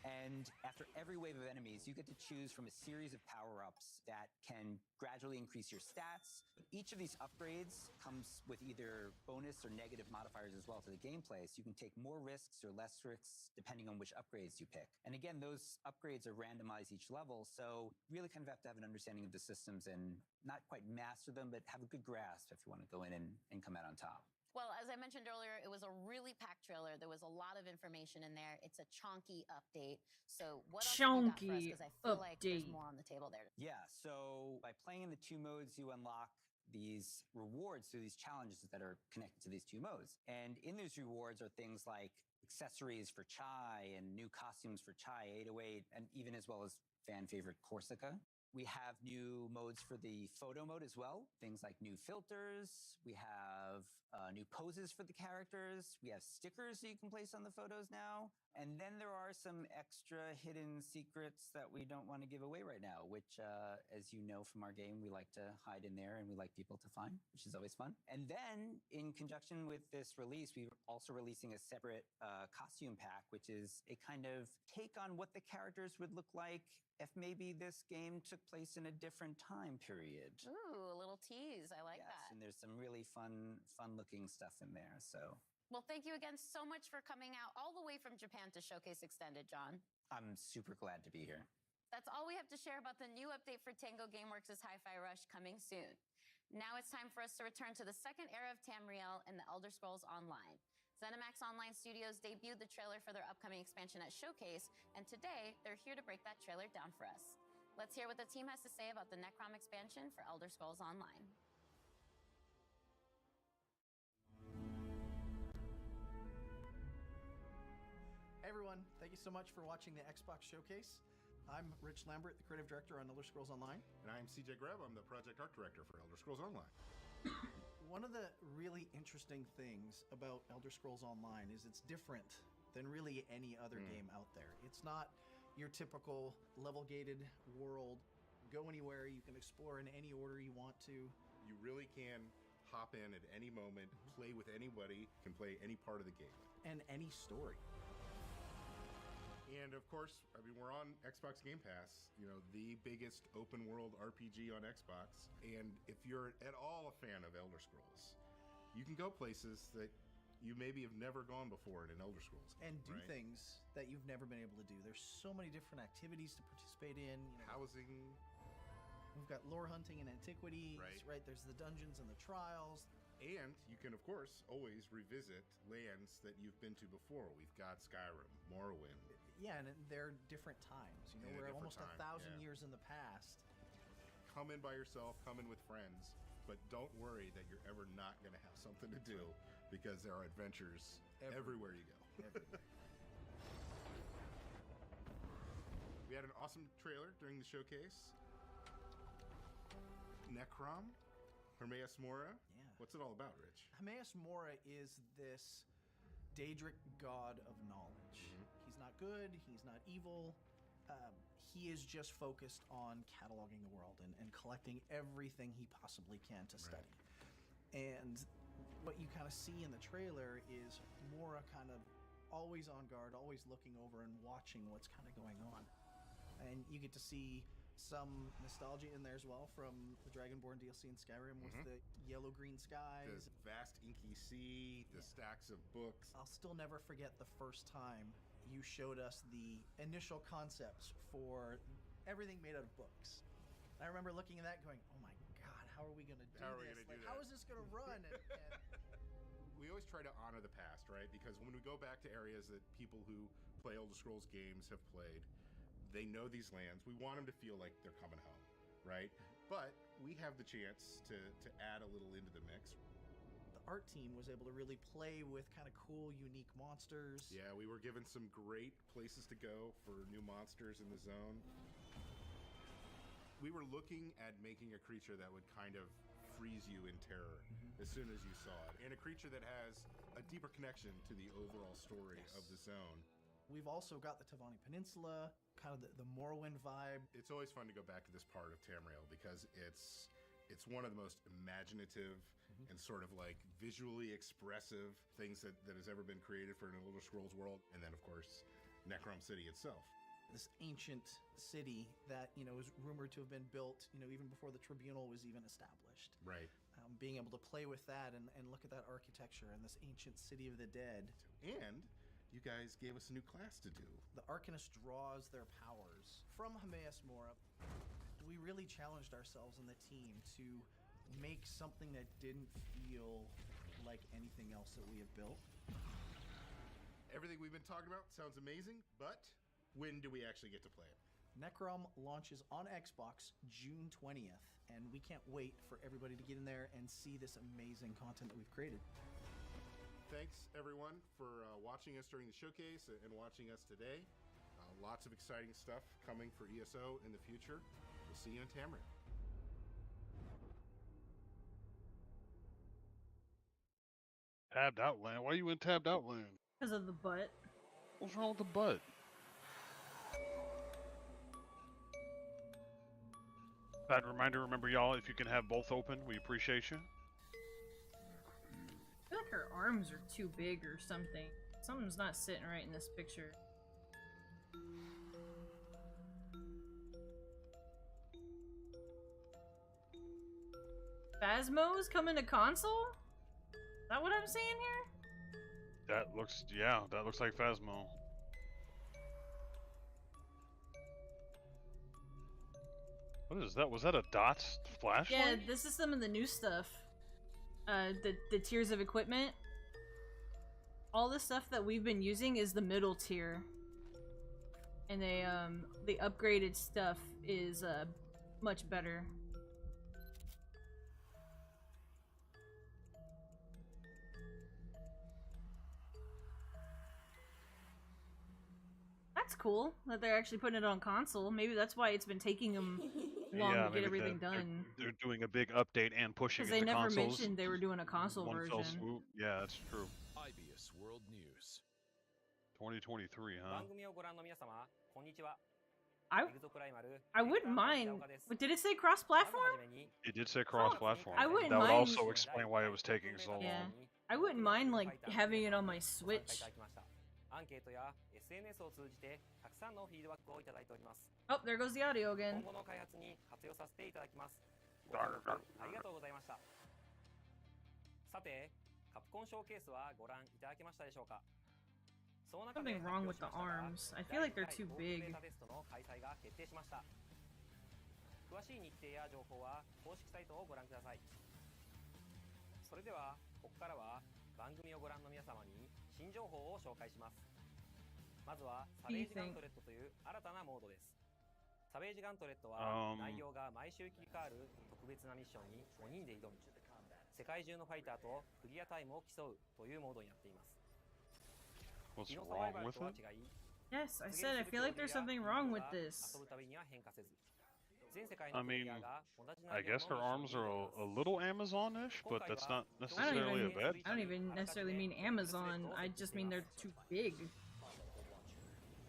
And after every wave of enemies, you get to choose from a series of power-ups that can gradually increase your stats. But each of these upgrades comes with either bonus or negative modifiers as well to the gameplay, so you can take more risks or less risks depending on which upgrades you pick. And again, those upgrades are randomized each level, so you really kind of have to have an understanding of the systems and not quite master them, but have a good grasp if you want to go in and come out on top. Well, as I mentioned earlier, it was a really packed trailer. There was a lot of information in there. It's a chonky update. So what else have you got for us? Because I feel like there's more on the table there. Yeah, so by playing in the two modes, you unlock these rewards through these challenges that are connected to these two modes. And in those rewards are things like accessories for Chai and new costumes for Chai 808, and even as well as fan favorite Corsica. We have new modes for the photo mode as well. Things like new filters. We have new poses for the characters. We have stickers that you can place on the photos now. And then there are some extra hidden secrets that we don't want to give away right now, which, as you know from our game, we like to hide in there and we like people to find, which is always fun. And then in conjunction with this release, we're also releasing a separate costume pack, which is a kind of take on what the characters would look like if maybe this game took place in a different time period. Ooh, a little tease. I like that. And there's some really fun-looking stuff in there, so. Well, thank you again so much for coming out all the way from Japan to Showcase Extended, John. I'm super glad to be here. That's all we have to share about the new update for Tango Gameworks' Hi-Fi Rush coming soon. Now it's time for us to return to the second era of Tamriel in the Elder Scrolls Online. ZeniMax Online Studios debuted the trailer for their upcoming expansion at Showcase, and today they're here to break that trailer down for us. Let's hear what the team has to say about the Necrom expansion for Elder Scrolls Online. Hey everyone, thank you so much for watching the Xbox Showcase. I'm Rich Lambert, the Creative Director on Elder Scrolls Online. And I'm CJ Greb, I'm the Project Art Director for Elder Scrolls Online. One of the really interesting things about Elder Scrolls Online is it's different than really any other game out there. It's not your typical level-gated world. Go anywhere, you can explore in any order you want to. You really can hop in at any moment, play with anybody, can play any part of the game. And any story. And of course, I mean, we're on Xbox Game Pass, you know, the biggest open world RPG on Xbox. And if you're at all a fan of Elder Scrolls, you can go places that you maybe have never gone before in an Elder Scrolls game, and do right? things that you've never been able to do. There's so many different activities to participate in. You know, housing. We've got lore hunting and antiquities, right? There's the dungeons and the trials. And you can, of course, always revisit lands that you've been to before. We've got Skyrim, Morrowind. Yeah, and they're different times. You know, we're almost 1,000 years in the past. Come in by yourself, come in with friends, but don't worry that you're ever not going to have something to do, because there are adventures everywhere you go. We had an awesome trailer during the showcase. Necrom, Hermaeus Mora. Yeah. What's it all about, Rich? Hermaeus Mora is this Daedric god of knowledge. He's not good, he's not evil. He is just focused on cataloging the world and collecting everything he possibly can to study. And what you kind of see in the trailer is Mora kind of always on guard, always looking over and watching what's kind of going on. And you get to see some nostalgia in there as well from the Dragonborn DLC in Skyrim with the yellow-green skies. The vast inky sea, the stacks of books. I'll still never forget the first time you showed us the initial concepts for everything made out of books. I remember looking at that going, oh my god, how are we going to do this? How is this going to run? And we always try to honor the past, right? Because when we go back to areas that people who play Elder Scrolls games have played, they know these lands. We want them to feel like they're coming home, right? But we have the chance to add a little into the mix. The art team was able to really play with kind of cool, unique monsters. Yeah, we were given some great places to go for new monsters in the zone. We were looking at making a creature that would kind of freeze you in terror as soon as you saw it. And a creature that has a deeper connection to the overall story of the zone. We've also got the Tavani Peninsula, kind of the Morrowind vibe. It's always fun to go back to this part of Tamriel because it's one of the most imaginative and sort of like visually expressive things that has ever been created for an Elder Scrolls world. And then, of course, Necrom City itself. This ancient city that, is rumored to have been built, even before the Tribunal was even established. Right. Being able to play with that and look at that architecture and this ancient city of the dead. And you guys gave us a new class to do. The Arcanist draws their powers from Hameas Mora. We really challenged ourselves and the team to make something that didn't feel like anything else that we have built. Everything we've been talking about sounds amazing, but when do we actually get to play it? Necrom launches on Xbox June 20th, and we can't wait for everybody to get in there and see this amazing content that we've created. Thanks, everyone, for watching us during the showcase and watching us today. Lots of exciting stuff coming for ESO in the future. We'll see you in Tamriel. Tabbed Outland? Why are you in Tabbed Outland? Because of the butt. What's wrong with the butt? That reminder, remember y'all, if you can have both open, we appreciate you. I feel like her arms are too big or something. Something's not sitting right in this picture. Phasmo's coming to console? Is that what I'm seeing here? That looks like Phasmo. What is that? Was that a DOTS flashlight? Yeah, this is some of the new stuff. The tiers of equipment. All the stuff that we've been using is the middle tier. And the upgraded stuff is much better. That's cool that they're actually putting it on console. Maybe that's why it's been taking them long to get everything done. They're doing a big update and pushing it to Because they never consoles. mentioned they were doing a console One version. fell swoop. Yeah, that's true. IBS World News. 2023, huh? I wouldn't mind. But did it say cross-platform? It did say cross-platform. I wouldn't that would mind. also explain why it was taking so long. Yeah. I wouldn't mind like having it on my Switch. Oh, there goes the audio again. Something wrong with the arms. I feel like they're too big. 詳しい日程や情報は公式サイトをご覧ください。それではここからは番組をご覧の皆様に新情報を紹介します。まずはサベージガントレットという新たなモードです。サベージガントレットは内容が毎週切り替わる特別なミッションに5人で挑み、世界中のファイターとクリアタイムを競うというモードになっています。 What's wrong with it? Yes, I said I feel like there's something wrong with this. I mean, I guess her arms are a little Amazon-ish, but that's not necessarily a bad I don't thing. even necessarily mean Amazon. I just mean they're too big.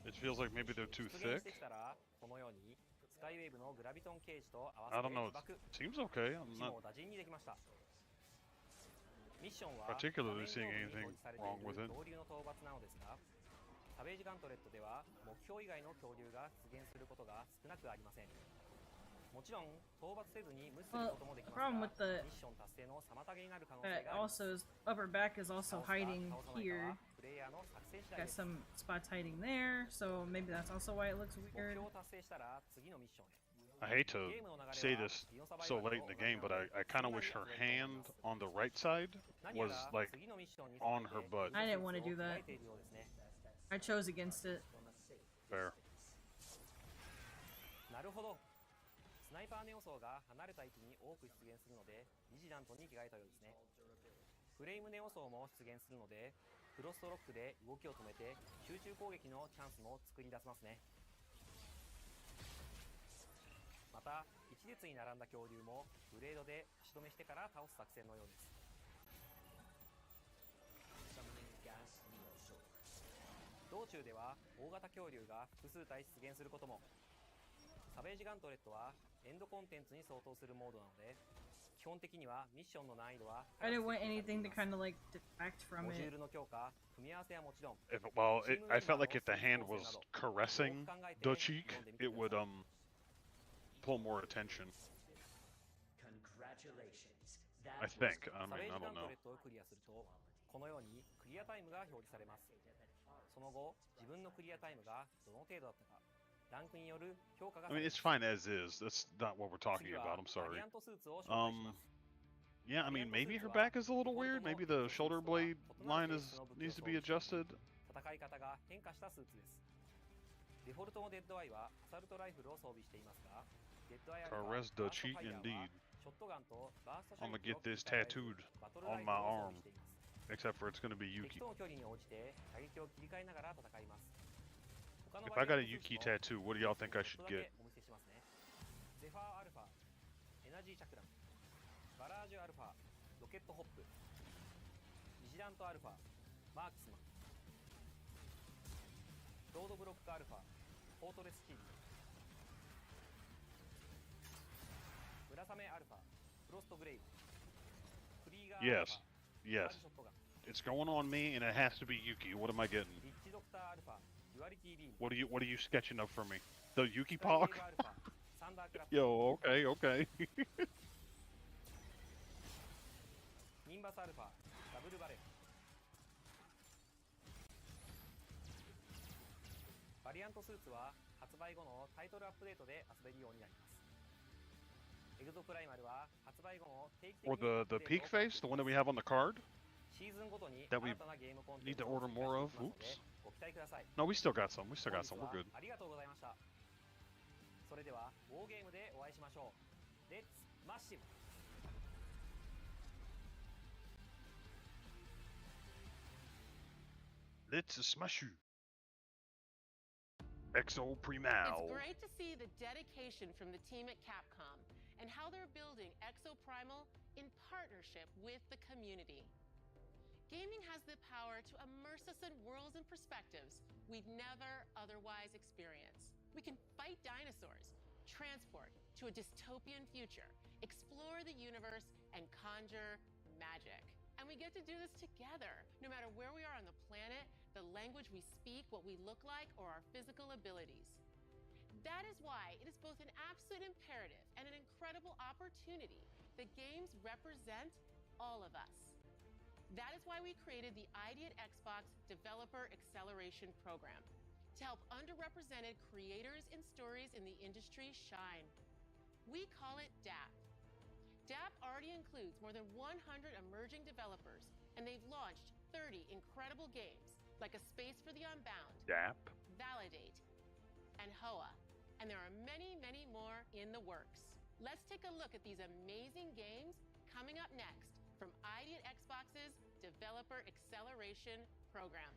It feels like maybe they're too 出現し thick. てきたらこのようにスカイウェーブのグラビトンケージと合 I わせ don't て know. 自爆 Seems okay. I'm 一 not 網打尽にできましたミッションは particularly 画 seeing 面上部に anything 表示されて wrong い with る it. 恐竜の討伐なのですがサベージガントレットでは目標以外の恐竜が出現することが少なくありませんもちろん討伐せずに無視することもできますが problem with the ミッション達成の妨げになる可能性 that があります also is upper back is also 倒すか hiding 倒さないか here. はプレイヤーの作戦次第 Got です some spots hiding there, so maybe that's also why it looks 目 weird. 標を達成したら次のミッションへ I hate to say this so late in the game, but I kind of wish her hand on the right side 何や was ら like 次のミッションに on her butt. I didn't want to do that. ているようですね I chose against it. Fair. なるほどスナイパーネオソーが離れた位置に多く出現するのでビジラントに着替えたようですねフレームネオソーも出現するのでクロストロックで動きを止めて集中攻撃のチャンスも作り出せますねまた一列に並んだ恐竜もブレードで足止めしてから倒す作戦のようです道中では大型恐竜が複数体出現することもサベージガントレットはエンドコンテンツに相当するモードなので基本的にはミッションの難易度は I didn't want anything to kind of like detract from モジュー it. ルの強化組み合わせはもちろん I felt like if the hand was caressing the cheek, it would pull more attention. Congratulations. I think. I サベ mean, ー I ジガ don't ント know. レットをクリアするとこのようにクリアタイムが表示されますその後自分のクリアタイムがどの程度だったかランクによる評価が I mean, it's fine as is. That's not what we're talking about. I'm sorry. Yeah, I mean, maybe her back is a little weird. Maybe the shoulder blade line needs to be adjusted. 戦い方が変化したスーツですデフォルトのデッドアイはアサルトライフルを装備していますがデッドアイアルファ Caress the cheek バーストファイヤーは indeed. ショットガンとバースト射 I'm gonna 撃 get を繰り this 返し tattooed バトルラ on イフ my ルを装 arm. 備しています Except for it's gonna be 敵 Yuki. との距離に応じて射撃を切り替えながら戦います If I got a Yuki tattoo, what do y'all think I should get? お見せしますねゼファーアルファエナジーチャクラムバラージュアルファロケットホップビジラントアルファマークスマンロードブロックアルファフォートレスシールド村雨アルファフロストグレイブクリーガーアルフ Yes. ァ Yes. ショットガン It's going on me, and it has to be Yuki. What am I getting? リッチドクターアルファデュアリティビーム What are you sketching up for me? The Yuki スカイウェー Park? ブアルファサンダークラフト Yo, okay, okay. ニンバスアルファダブルバレルバリアントスーツは発売後のタイトルアップデートで遊べるようになりますエグゾプライマルは発売後の定期的 Or にアッ the プデート peak を face, the one that we have on the card シーズンごとに that we 新たなゲームコンテン need ツ to を order 追加 more して of. いきますので Oops. ご期待ください No, we still got some. We still got some. We're 本 good. 日はありがとうございましたそれではウォーゲームでお会いしましょうレッツマッシブ Let's smash you. Exo It's Primal. great to see the dedication from the team at Capcom and how they're building Exo Primal in partnership with the community. Gaming has the power to immerse us in worlds and perspectives we'd never otherwise experience. We can fight dinosaurs, transport to a dystopian future, explore the universe, and conjure magic. And we get to do this together, no matter where we are on the planet, the language we speak, what we look like, or our physical abilities. That is why it is both an absolute imperative and an incredible opportunity that games represent all of us. That is why we created the ID at Xbox Developer Acceleration Program to help underrepresented creators and stories in the industry shine. We call it DAP. DAP already includes more than 100 emerging developers, and they've launched 30 incredible games like A Space for the Unbound, DAP. Validate, and HOA. And there are many, many more in the works. Let's take a look at these amazing games coming up next from ID at Xbox's Developer Acceleration Program.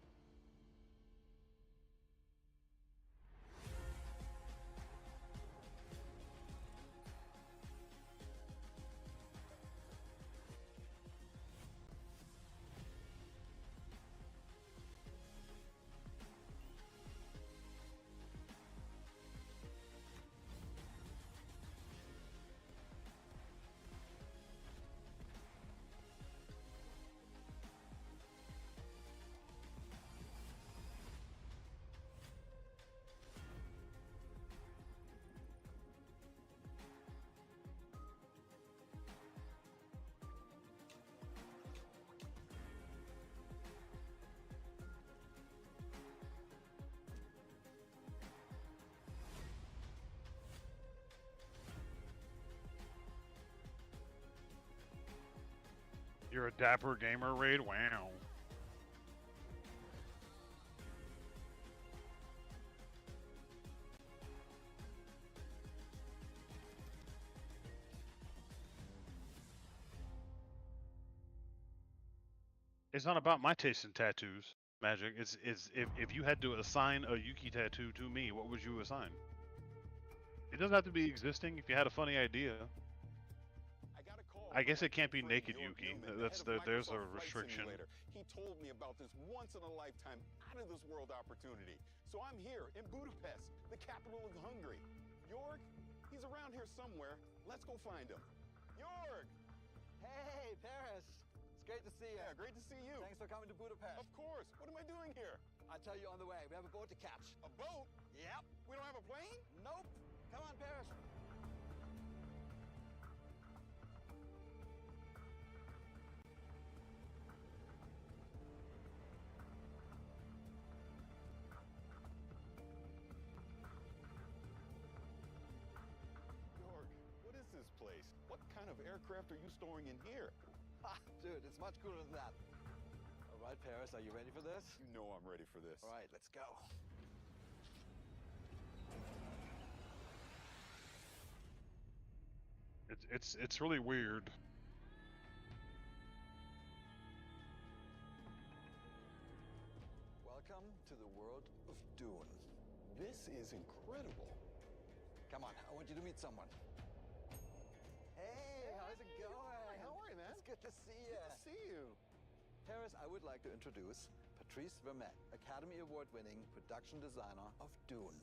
You're a dapper gamer raid? Wow. It's not about my taste in tattoos, Magic. It's if you had to assign a Yuki tattoo to me, what would you assign? It doesn't have to be existing. If you had a funny idea, I guess it can't be naked Yuki. There's a restriction. He told me about this once-in-a-lifetime, out-of-this-world opportunity. So I'm here in Budapest, the capital of Hungary. Jorg, he's around here somewhere. Let's go find him. Jorg! Hey, Paris! It's great to see you. Yeah, great to see you. Thanks for coming to Budapest. Of course. What am I doing here? I'll tell you on the way. We have a boat to catch. A boat? Yep. We don't have a plane? Nope. Come on, Paris. Jorg, what is this place? What kind of aircraft are you storing in here? Ha, dude, it's much cooler than that. All right, Paris, are you ready for this? You know I'm ready for this. All right, let's go. It's really weird. Welcome to the world of Dune. This is incredible. Come on, I want you to meet someone. Hey, how's it going? How are you, man? It's good to see you. Good to see you. Paris, I would like to introduce Patrice Vermette, Academy Award-winning production designer of Dune.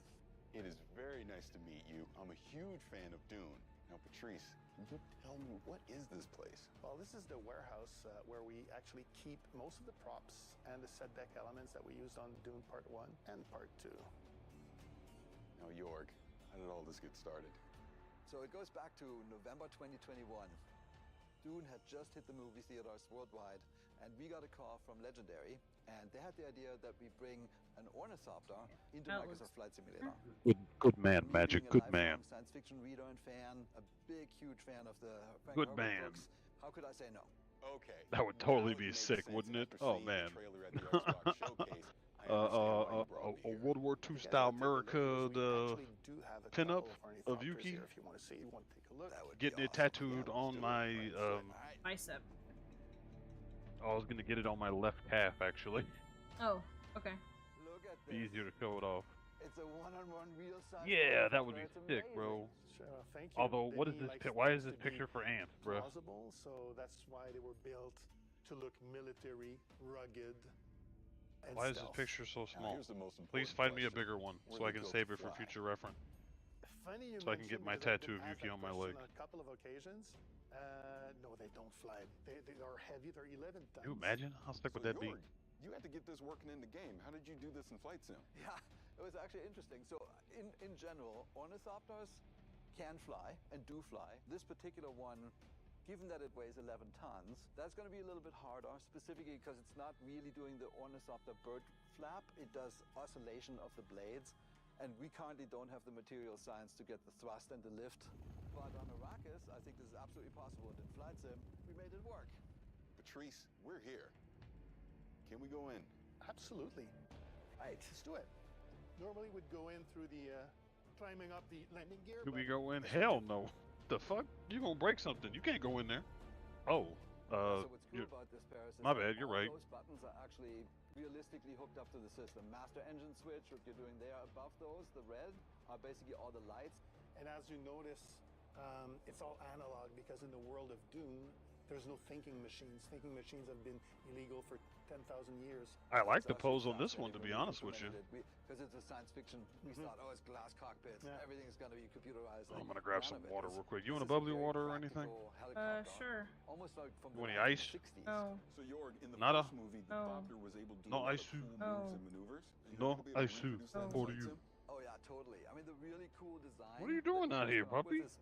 It is very nice to meet you. I'm a huge fan of Dune. Now, Patrice, can you tell me, what is this place? Well, this is the warehouse where we actually keep most of the props and the set deck elements that we used on Dune Part 1 and Part 2. Now, Jorg, how did all this get started? So it goes back to November 2021. Dune had just hit the movie theaters worldwide, and we got a call from Legendary, and they had the idea that we bring an ornithopter into Microsoft Flight Simulator. Good man, Magic. Good man. Science fiction reader and fan, a big, huge fan of the Frank Good Herbert man. books. How could I say no? Okay. That would totally be sick, wouldn't it? Oh man. A World War II style America, the pinup of Yuki. If you want to see, you want to take a look. Getting it tattooed on my bicep. I was gonna get it on my left calf actually. Oh, okay. Look at Be easier to show it off. It's a one-on-one real size. Yeah, that would be sick, bro. Thank you. Although, what The is this? likes Why things is this to be picture for ants, bro? Plausible, so that's why they were built to look military, rugged, and Why is this stealth. picture so small? here's the most Please important find me a question. bigger one Were so I they can built save to it for fly? future reference. Funny you So I can get mention, my because I've tattoo been of asked Yuki that on my question leg. On a couple of occasions. No, they don't fly. They are heavy. They're 11 tons. Can you imagine how sick would that be? Jorg, you had to get this working in the game. How did you do this in Flight Sim? Yeah, it was actually interesting. So in general, ornithopters can fly and do fly. This particular one, given that it weighs 11 tons, that's going to be a little bit harder, specifically because it's not really doing the ornithopter bird flap. It does oscillation of the blades, and we currently don't have the material science to get the thrust and the lift. But on Arrakis, I think this is absolutely possible, and in Flight Sim, we made it work. Patrice, we're here. Can we go in? Absolutely. Right, let's do it. Normally we'd go in through the climbing up the landing gear. Do we but go in? this Hell one- no. The fuck? You gonna break something? You can't go in there. Oh, So what's cool you're- about this, Paris, is my that bad. You're all right. those buttons are actually realistically hooked up to the system. Master engine switch, what you're doing there above those, the red, are basically all the lights. And as you notice, it's all analog because in the world of Dune, there's no thinking machines. Thinking machines have been illegal for 10,000 years. I like the It's pose actually on this one, to be fascinating when we honest with you. implemented it. Because it's a science fiction, we Mhm. thought, oh, it's glass cockpits, Yeah. everything's going to be computerized. I'm Like, gonna grab none some of it water is. real quick. You This want a is bubbly very water or anything? practical helicopter, Sure. Almost like from You the want any 1960s. ice? Oh. So Jorg, in the Nada. first movie, the Oh. Doppler was able to do No a lot ice of soup. cool moves Oh. and maneuvers. Are you No gonna be able to ice soup reproduce that in for Flight you. Sim? Oh yeah, totally. I mean, the really cool design. What are you doing that out we here, came up with puppy? is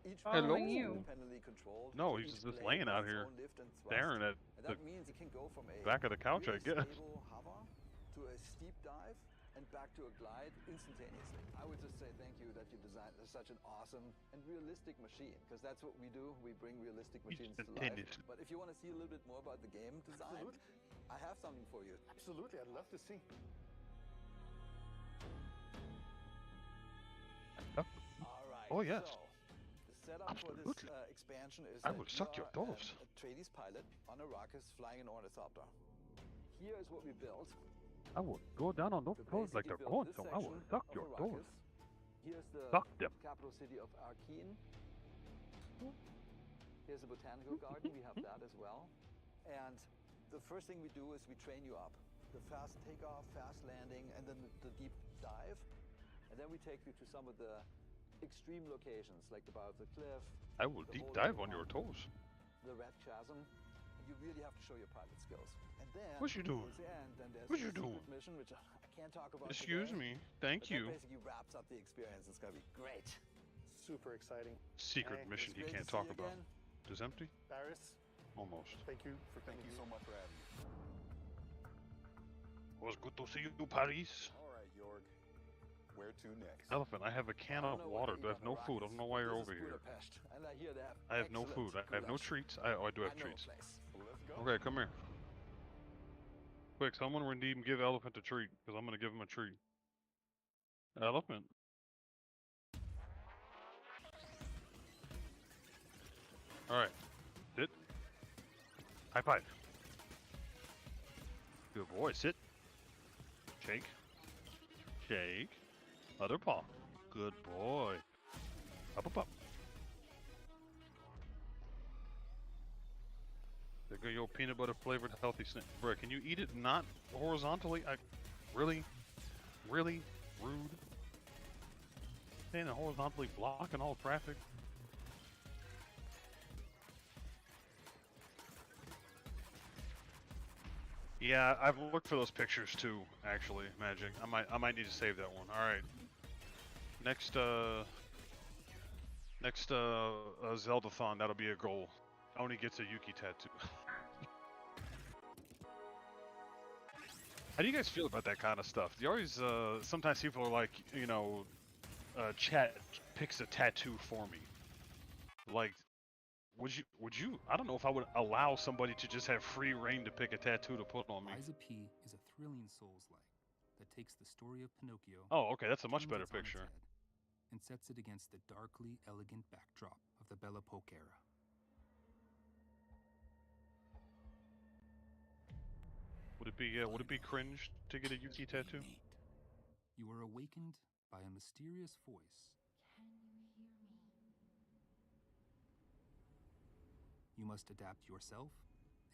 each Following blade is you. independently controlled. No, so he's each just blade laying has out its here, own lift and thrust. staring at And the that means you can go from a back of the couch, I really guess. stable hover to a steep dive and back to a glide instantaneously. I would just say thank you that you designed such an awesome and realistic machine, because that's what we do. We bring realistic machines to life. But if you want to see a little bit more about the game design, I have something for you. Absolutely, I'd love to see. All right. Oh yes. So, the setup for this expansion is I that will you suck your are toes. a Atreides pilot on Arrakis flying an ornithopter. Here is what we built. I will go down on those toes like they're built going this to. I will section suck of your Arrakis. toes. Here's the Suck them. capital city of Arkeen. Here's the botanical garden. We have that as well. And the first thing we do is we train you up. The fast takeoff, fast landing, and then the deep dive. And then we take you to some of the extreme locations, like the bow of the cliff. I will the deep hole in dive the on your mountain, toes. The red chasm. And you really have to show your pilot skills. And then What you doing? towards the end, then there's What a you secret doing? mission, which I can't talk about Excuse today, me. Thank but you. That basically wraps up the experience. It's gonna be great. Super exciting. Secret Hey, mission it's he great can't to see talk you about. again. Just empty? Barris, Almost. thank you for Thank you so much for having me. It was good to see you, Paris. All right, Jorg. Where to next? Elephant, I have a can of water. Do I have no food? I don't know why you're over here. Budapest, and I hear they have I have no food. I have no treats. I do have I know a treats. place. Let's go. Okay, come here. Quick, someone redeem give Elephant a treat, because I'm going to give him a treat. Elephant. Alright. Sit. High five. Good boy. Sit. Shake. Shake. Other paw. Good boy. Up, up, up. There go your peanut butter flavored healthy snack. Bro, can you eat it not horizontally? Really? Really? Rude. Standing horizontally blocking all traffic. Yeah, I've looked for those pictures too, actually, Magic. I might need to save that one. Alright. Next Zeldathon, that'll be a goal. Oni gets a Yuki tattoo. How do you guys feel about that kind of stuff? You always, sometimes people are like, you know, chat picks a tattoo for me. Like, would you, I don't know if I would allow somebody to just have free reign to pick a tattoo to put on me. Liza P is a thrilling Souls-like that takes the story of Pinocchio. Oh, okay, that's a much turns better it on its picture. head, and sets it against the darkly elegant backdrop of the Belle Epoque era. Would it be cringe to get a Yuki tattoo? You are awakened by a mysterious voice. Can you hear me? You must adapt yourself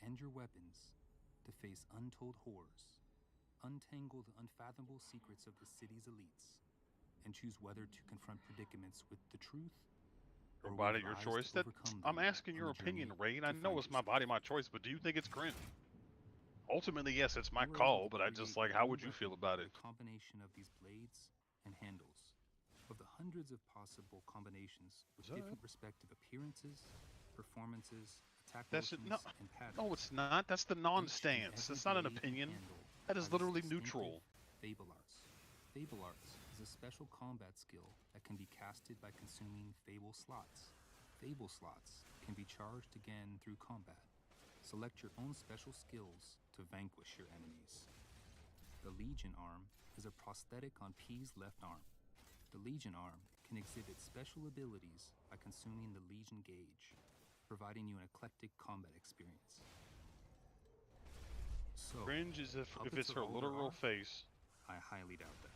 and your weapons to face untold horrors, untangle the unfathomable secrets of the city's elites, and choose whether to confront predicaments with the truth. Your or body, with your lies choice. to That overcome I'm them asking on your the journey opinion, Rain. I to know find it's my body, my choice, but do you think it's cringe? Ultimately, yes, it's my You are call, able to but I just create like, a how new would you feel weapon about with it? a combination of these blades and handles. Of the hundreds of possible combinations with different respective appearances, performances, attack That's it. motions, No, and patterns. no, it's not. That's the Each and non-stance. every That's not an blade and opinion. handle That is has its literally distinctive neutral. Fable Arts. Fable Arts is a special combat skill that can be casted by consuming Fable slots. Fable slots can be charged again through combat. Select your own special skills to vanquish your enemies. The Legion arm is a prosthetic on P's left arm. The Legion arm can exhibit special abilities by consuming the Legion gauge, providing you an eclectic combat experience. So, Cringe is if puppets it's are her all there literal are? face. I highly doubt that.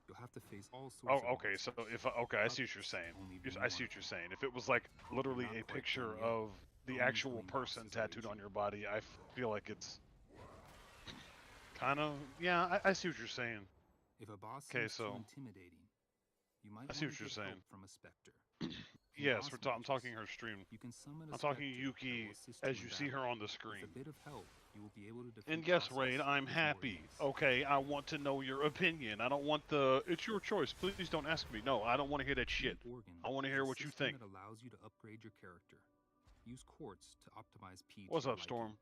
You'll have to face all sorts Oh, of okay. So monsters. if okay, I see what you're saying. I see what you're saying. If it was like literally a picture of the actual person tattooed on your body, I feel like it's kind of I see what you're saying. If a boss Okay, seems too so intimidating, you might I see want what to you're get saying. help from a specter. In Yes, boss I'm matches, talking her stream. You can summon a I'm talking specter Yuki that will assist as in you see her battle. on the With screen. a bit of help, you will be able to defeat And guess, bosses Raid, I'm with more happy. ease. Okay, I want to know your opinion. I don't want the, it's your choice. Please don't ask me. No, I don't want to hear that shit. Organ I want to is hear a what you system think. that allows you to upgrade your character. Use quartz to optimize P to What's your up, Storm? liking.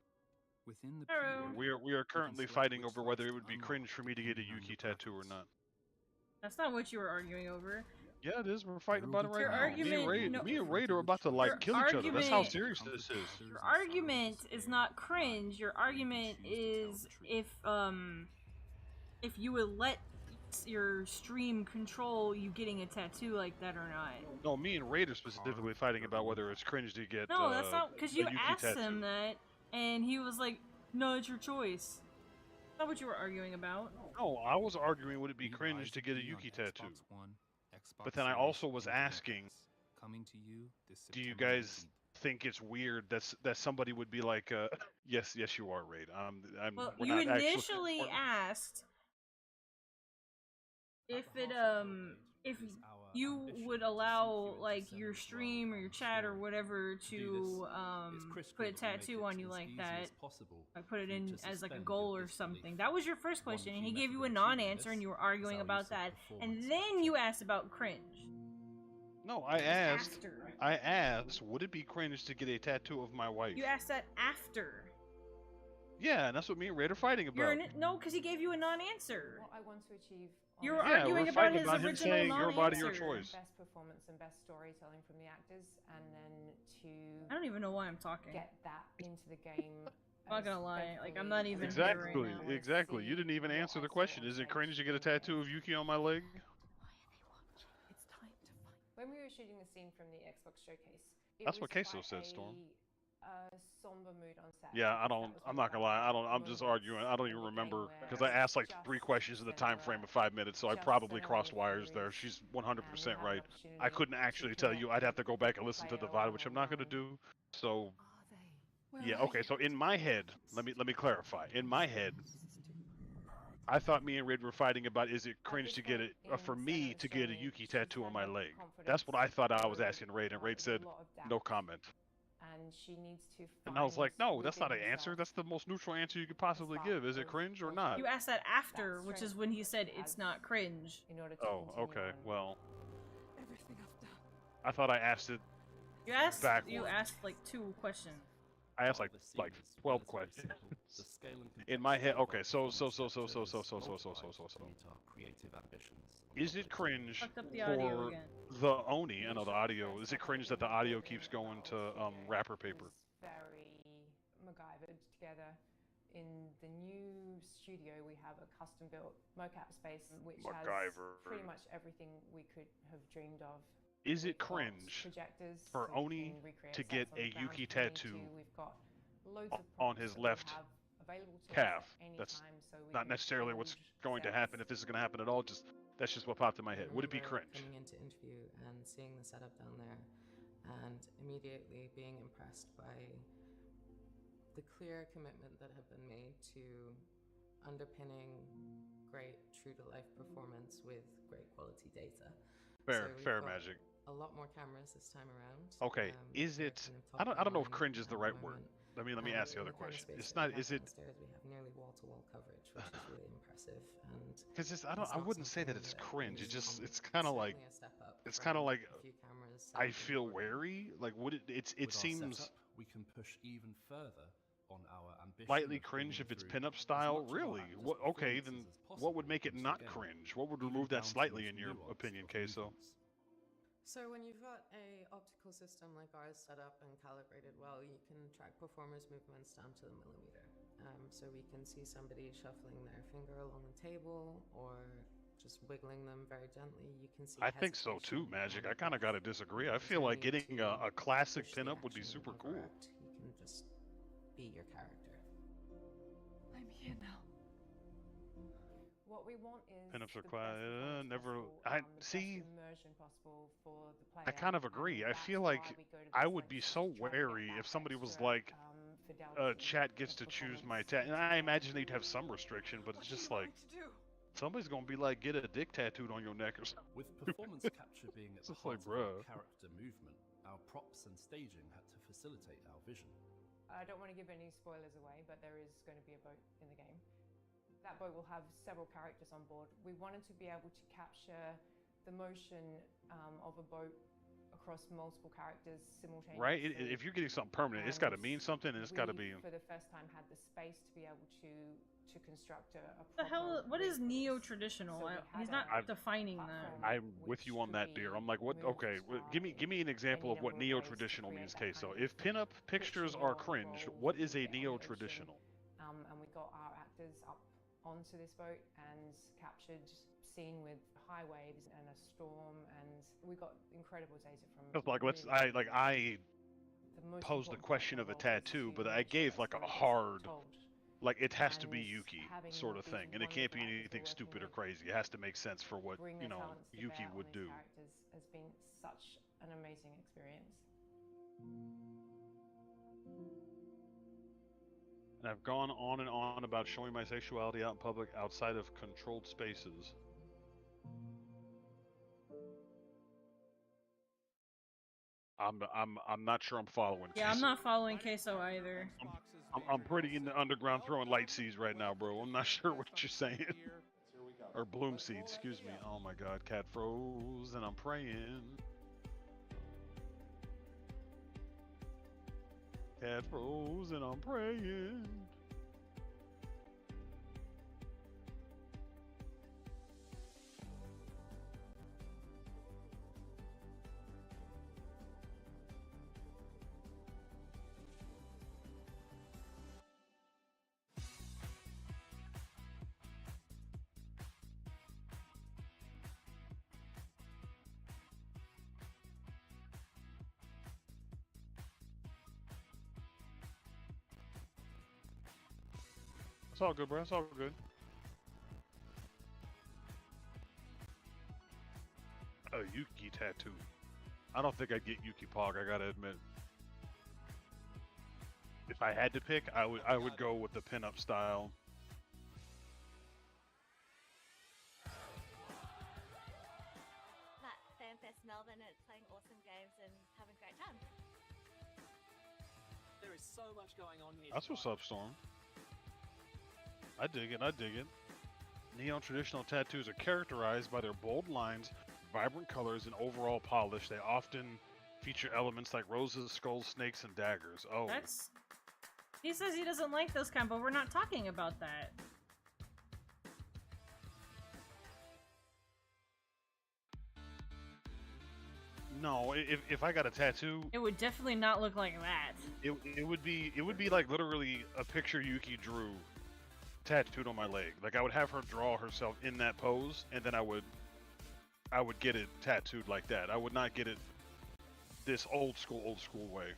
Within the Hello. period, We are you can currently select fighting which over whether slots it would to be unlock, cringe for me to get a depending on Yuki your tattoo or preference. not. That's not what you were arguing over. Yeah, it is. We're fighting There about will it be right Your now. times argument, no, Me and Raid different are in about which to you like your can kill each other. That's how argument, serious comfort this is. gathers your in silence argument as is they not provide, cringe. Your or you can argument choose to tell is the truth. if you would let your stream control you getting a tattoo like that or not. No, me and Raid are specifically fighting about whether it's cringe to get No, that's not because a you Yuki asked tattoo. him that, and he was like, "No, it's your choice." That's not what you were arguing about. No, I was arguing would it be Be cringe Rise to of get a P on Yuki tattoo. Xbox One, Xbox But then I Series, also was and Game asking, Pass. Coming to you this do you September guys 19th. think it's weird that somebody would be like, yes, you are, Raid. Well, We're you not actually. initially asked if you would allow like your stream or your chat or whatever to put a tattoo on you like that, like put it in as like a goal or something. That was your first question, and he gave you a non-answer, and you were arguing about that, and then you asked about cringe. No, I asked, would it be cringe to get a tattoo of my wife? You asked that after. Yeah, and that's what me and Raid are fighting about. No, because he gave you a non-answer. What I want to achieve. You were Yeah, arguing we're about fighting his about him original saying your body, your non-answer. choice. Best performance and best storytelling from the actors, and then to. I don't even know why I'm talking. Get that into the game. I'm not gonna lie, like I'm not even Exactly, here right now. exactly. You didn't even answer the question. Is it cringe to get a tattoo of Yuki on my leg? When we were shooting the scene from the Xbox showcase, That's what Queso said, Storm. Somber mood on set. Yeah, I'm not gonna lie. I'm just arguing. I don't even remember because I asked like 3 questions in the time frame of 5 minutes, so I probably crossed wires there. She's 100% right. I couldn't actually tell you. I'd have to go back and listen to the VOD, which I'm not gonna do. So, yeah, okay. So in my head, let me clarify. In my head, I thought me and Raid were fighting about is it cringe to get it for me to get a Yuki tattoo on my leg. That's what I thought I was asking Raid, and Raid said no comment. And she needs to. And I was like, no, that's not an answer. That's the most neutral answer you could possibly give. Is it cringe or not? You asked that after, which is when he said it's not cringe. Oh, okay. Well, I thought I asked it. You asked. Backward. You asked like 2 questions. I asked like 12 questions. In my head, okay. So. Is it cringe Fucked up the audio for again. the Oni? I know the audio. Is it cringe that the audio keeps going to wrapper paper? Very MacGyvered together. In the new studio, we have a custom-built mocap space, which has pretty much everything we could have dreamed of. Is it cringe for Oni to get a Yuki tattoo on his left calf? That's not necessarily what's going to happen, if this is going to happen at all. That's just what popped in my head. Would it be cringe? Coming into interview and seeing the setup down there, and immediately being impressed by the clear commitment that have been made to underpinning great true-to-life performance with great quality data. Fair Magic. A lot more cameras this time around. Okay, is it? I don't know if cringe is the right word. Let me ask the other question. It's not. Is it? Downstairs we have nearly wall-to-wall coverage, which is really impressive. And because I wouldn't say that it's cringe. It's kind of like I feel wary. Like it seems setup, we can push even further on our ambition. Slightly cringe if it's pinup style. Really? What? Okay, then what would make it not cringe? What would remove that slightly in your opinion, Queso? So when you've got a optical system like ours set up and calibrated well, you can track performers' movements down to the millimeter. So we can see somebody shuffling their finger along the table or just wiggling them very gently. You can see. I think so too, Magic. I kind of gotta disagree. I feel like getting a classic pinup would be super cool. You can just be your character. I'm here now. What we want is pinups are quiet. Never. I see. Immersion possible for the player. I kind of agree. I feel like I would be so wary if somebody was like, "Chat gets to choose my tat," and I imagine they'd have some restriction, but it's just like somebody's gonna be like, "Get a dick tattooed on your neck" or something. With performance capture being at the heart of our character movement, our props and staging had to facilitate our vision. I don't want to give any spoilers away, but there is going to be a boat in the game. That boat will have several characters on board. We wanted to be able to capture the motion of a boat across multiple characters simultaneously. Right? If you're getting something permanent, it's got to mean something, and it's got to be. For the first time, had the space to be able to construct a The hell? What is neo-traditional? So He's not defining that. I'm with you on that, dear. I'm like, what? Okay, give me an example of what neo-traditional means. Okay, so if pinup pictures are cringe, what is a neo-traditional? And we got our actors up onto this boat and captured scene with high waves and a storm, and we got incredible data from. Like I posed the question of a tattoo, but I gave like a hard. Like, it has to be Yuki sort of thing, and it can't be anything stupid or crazy. It has to make sense for what, you know, Yuki would do. Has been such an amazing experience. And I've gone on and on about showing my sexuality out in public outside of controlled spaces. I'm not sure I'm following. Yeah, I'm not following Queso either. I'm pretty in the underground throwing light seeds right now, bro. I'm not sure what you're saying. Or bloom seeds, excuse me. Oh my god, cat froze and I'm praying. Cat froze and I'm praying. It's all good, bro. It's all good. A Yuki tattoo. I don't think I'd get Yuki Pog, I gotta admit. If I had to pick, I would go with the pinup style. Matt, FanFest Melbourne is playing awesome games and having a great time. There is so much going on here. That's what's up, Storm. I dig it, I dig it. Neo-traditional tattoos are characterized by their bold lines, vibrant colors, and overall polish. They often feature elements like roses, skulls, snakes, and daggers. Oh. He says he doesn't like those kind, but we're not talking about that. No, if I got a tattoo, it would definitely not look like that. It would be like literally a picture Yuki drew tattooed on my leg. Like, I would have her draw herself in that pose, and then I would get it tattooed like that. I would not get it this old school way.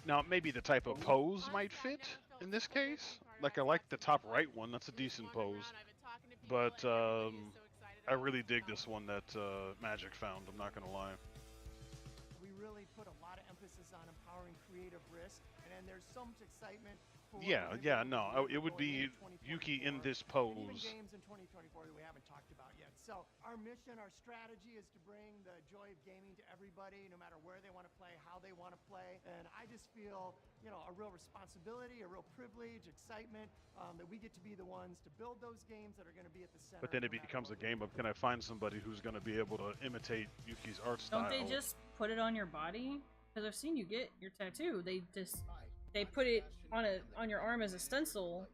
Now, maybe the type of pose might fit in this case. Like, I like the top right one. That's a decent pose. But I really dig this one that Magic found. I'm not gonna lie. We really put a lot of emphasis on empowering creative risk, and there's so much excitement. Yeah, no, it would be Yuki in this pose. Even games in 2024 that we haven't talked about yet. So our mission, our strategy is to bring the joy of gaming to everybody, no matter where they want to play, how they want to play. And I just feel, you know, a real responsibility, a real privilege, excitement that we get to be the ones to build those games that are going to be at the center. But then it becomes a game of, can I find somebody who's going to be able to imitate Yuki's art style? Don't they just put it on your body? Because I've seen you get your tattoo. They put it on your arm as a stencil.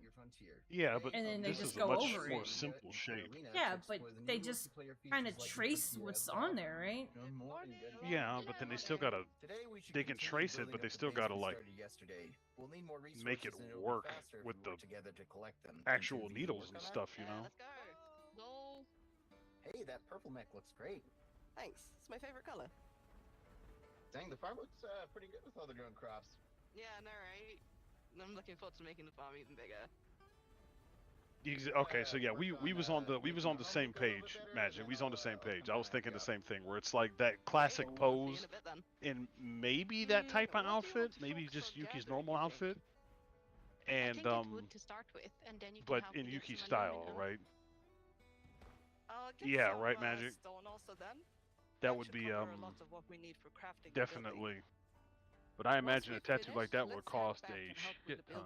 Yeah, but and then they this just is go a much over more it. simple shape. Yeah, but they just kind of trace what's on there, right? Yeah, but then they still gotta. They can trace it, but they still gotta like make it work with the actual needles and stuff, you know. Hey, that purple mech looks great. Thanks. It's my favorite color. Dang, the farm looks pretty good with all the grown crops. Yeah, I know, right? I'm looking forward to making the farm even bigger. Okay, so yeah, we was on the same page, Magic. We was on the same page. I was thinking the same thing, where it's like that classic pose in maybe that type of outfit, maybe just Yuki's normal outfit, and to start with, and then you can but help in me Yuki's get some money, style, you know? right? Get Yeah, some, right, Magic. stone also then. That would be cover a lot of what we need for crafting the definitely. But I imagine a tattoo like that would cost a shit ton.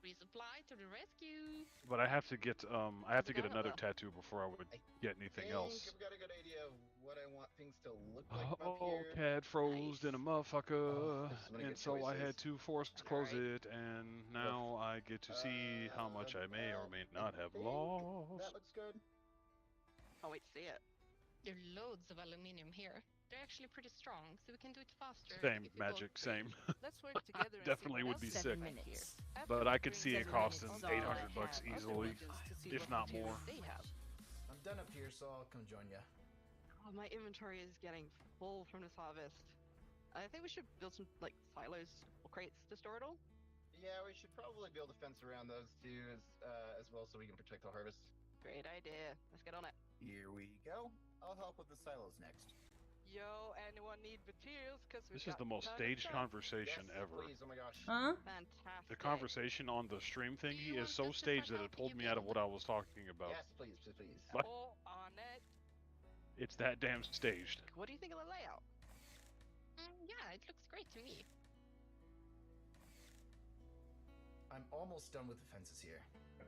Resupply to the rescue. But I have to get another tattoo before I would get anything else. I've got a good idea of what I want things to look like from up Oh, here. CAD froze in a motherfucker, there's so many and good so I choices. had to force close it, and now I get to see how much I may or may not have lost. That looks good. Oh, wait to see it. There are loads of aluminium here. They're actually pretty strong, so we can do it faster. Same, if we both Magic, agree. same. Let's work together and Definitely see what would be else sick. we can make here. But I could see it 7 costing minutes. 800 bucks I have other easily, regions to see if what not more. materials they have. I'm done up here, so I'll come join ya. Oh, my inventory is getting full from this harvest. I think we should build some like silos or crates to store it all. Yeah, we should probably be able to fence around those two as well, so we can protect the harvest. Great idea. Let's get on it. Here we go. I'll help with the silos next. Yo, anyone need materials? This is the most staged conversation ever. Please, oh my gosh. Huh? Fantastic. The conversation on the stream thingy is so staged that it pulled me out of what I was talking about. Yes, please, please, please. What? All on it. It's that damn staged. What do you think of the layout? Yeah, it looks great to me. I'm almost done with the fences here.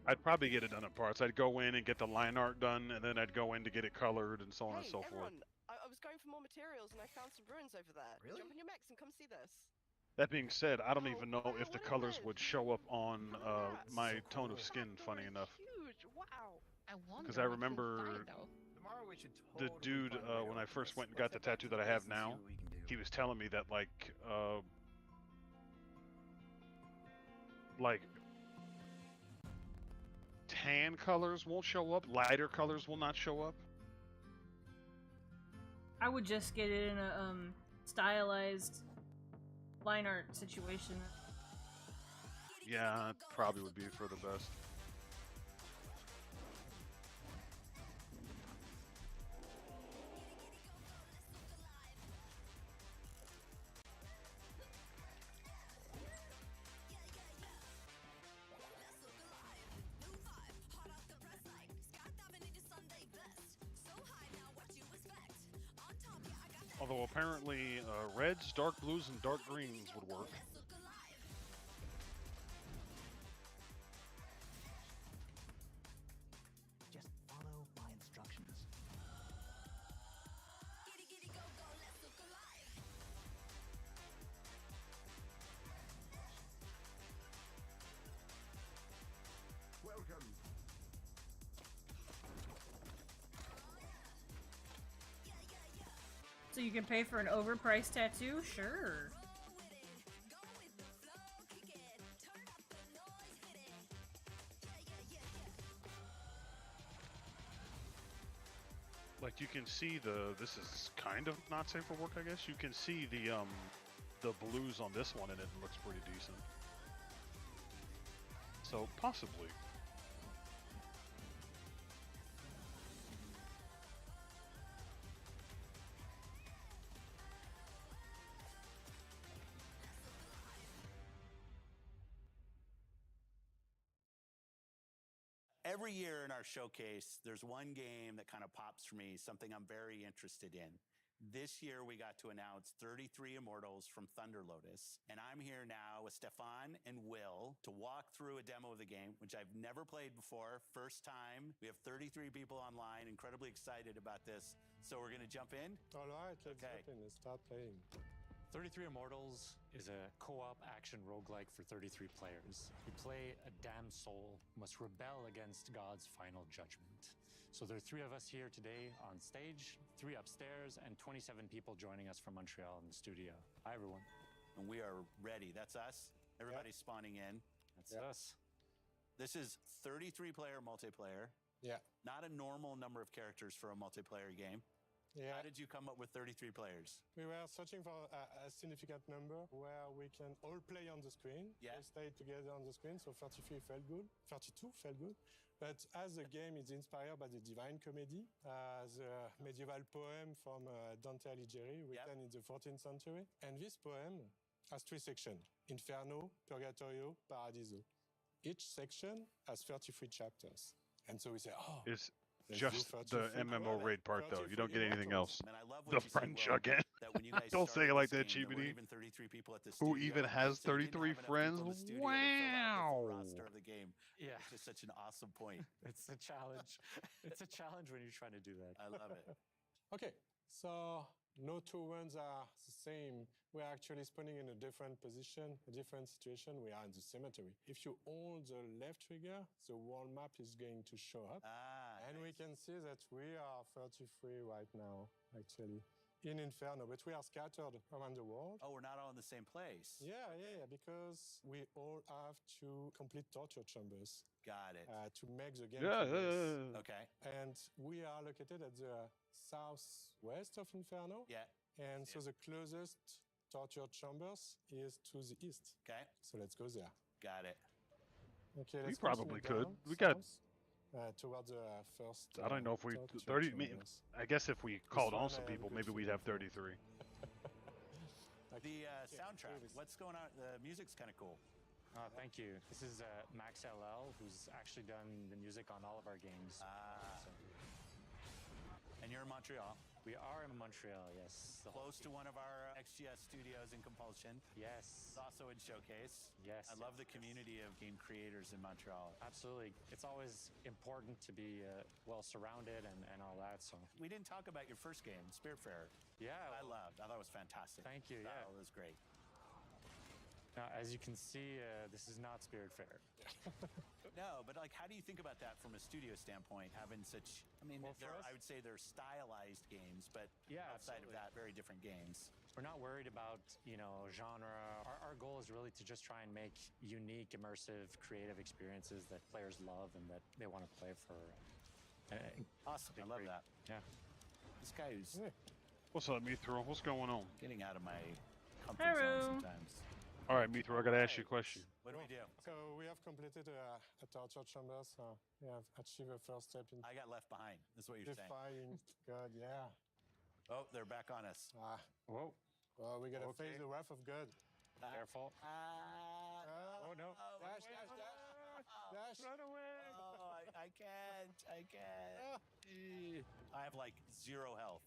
I'd probably get it done in parts. I'd go in and get the line art done, and then I'd go in to get it colored and so on and so forth. I was going for more materials and I found some ruins over there. Really? Jump on your mechs and come see this. That being said, I don't even know if the colors would show up on my tone of skin, funny enough. Huge, wow. I wonder Because I what's remember inside, though. Tomorrow we should the totally dude, find a way when over I first this. went and Let's got the head back tattoo to that I the have base and see now, what we can do. he was telling me that like tan colors won't show up, lighter colors will not show up. I would just get it in a stylized line art situation. Yeah, it probably would be for the best. Although apparently reds, dark blues, and dark greens would work. Just follow my instructions. Welcome. So you can pay for an overpriced tattoo? Sure. Like you can see this is kind of not safe for work, I guess. You can see the blues on this one and it looks pretty decent. So possibly. Every year in our showcase, there's one game that kind of pops for me, something I'm very interested in. This year, we got to announce 33 Immortals from Thunder Lotus, and I'm here now with Stefan and Will to walk through a demo of the game, which I've never played before, first time. We have 33 people online, incredibly excited about this, so we're going to jump in? All right, let's jump in and start playing. 33 Immortals is a co-op action roguelike for 33 players. You play a damned soul who must rebel against God's final judgment. So there are 3 of us here today on stage, 3 upstairs, and 27 people joining us from Montreal in the studio. Hi, everyone. And we are ready. That's us. Everybody's spawning in. That's us. This is 33-player multiplayer. Yeah. Not a normal number of characters for a multiplayer game. Yeah. How did you come up with 33 players? We were searching for a significant number where we can all play on the screen. Yeah. We stay together on the screen, so 33 felt good. 32 felt good. But as the game is inspired by the Divine Comedy, the medieval poem from Dante Alighieri, written in the 14th century. And this poem has 3 sections: Inferno, Purgatorio, Paradiso. Each section has 33 chapters. And so we say, oh, It's just the MMO raid part, though. You don't get anything else. And I love what The you said, French Will, again. that when you guys Don't say started it like this that, game, there were Chibini. even 33 people at the Who studio, even has so you didn't 33 have enough friends? people in the studio to fill out the full Wow. roster of the game. Yeah. Which is such an awesome point. It's a challenge. It's a challenge when you're trying to do that. I love it. Okay, So no two runs are the same. We're actually spawning in a different position, a different situation. We are in the cemetery. If you hold the left trigger, the world map is going to show up. And we can see that we are 33 right now, actually, in Inferno, but we are scattered around the world. Oh, we're not all in the same place. Yeah, because we all have to complete torture chambers. Got it. To make the game progress. Okay. And we are located at the southwest of Inferno. Yeah. And so the closest torture chambers is to the east. Okay. So let's go there. Got it. Okay, We let's probably continue could. down, We got. south, towards the first. I don't know if we torture 30. chambers. I guess if we called on one some I have people, good maybe we'd have feeling 33. The soundtrack. What's going on? The music's kind of cool. Thank you. This is Max LL, who's actually done the music on all of our games. And you're in Montreal. We are in Montreal, yes. Close to one of our XGS studios in Compulsion. Yes. It's also in Showcase. Yes. I love the community of game creators in Montreal. Absolutely. It's always important to be well surrounded and all that. So we didn't talk about your first game, Spiritfarer. Yeah. I loved. I thought it was fantastic. Thank you. Yeah. It was great. Now, as you can see, this is not Spiritfarer. No, but like, how do you think about that from a studio standpoint? Having such, I mean, I would say they're stylized games, but outside of that, very different games. We're not worried about, genre. Our goal is really to just try and make unique, immersive, creative experiences that players love and that they want to play for. Awesome. I love that. Yeah. This guy who's What's up, Mithra? What's going on? getting out of my comfort zone sometimes. All right, Mithra, I gotta ask you a question. What do we do? So we have completed a torture chamber. So we have achieved a first step in. I got left behind. That's what you're saying. Defying God, yeah. Oh, they're back on us. Whoa. Well, we gotta face the wrath of God. Careful. Oh no. Dash, dash, dash. Dash. Run away. Oh, I can't. I can't. I have like 0 health.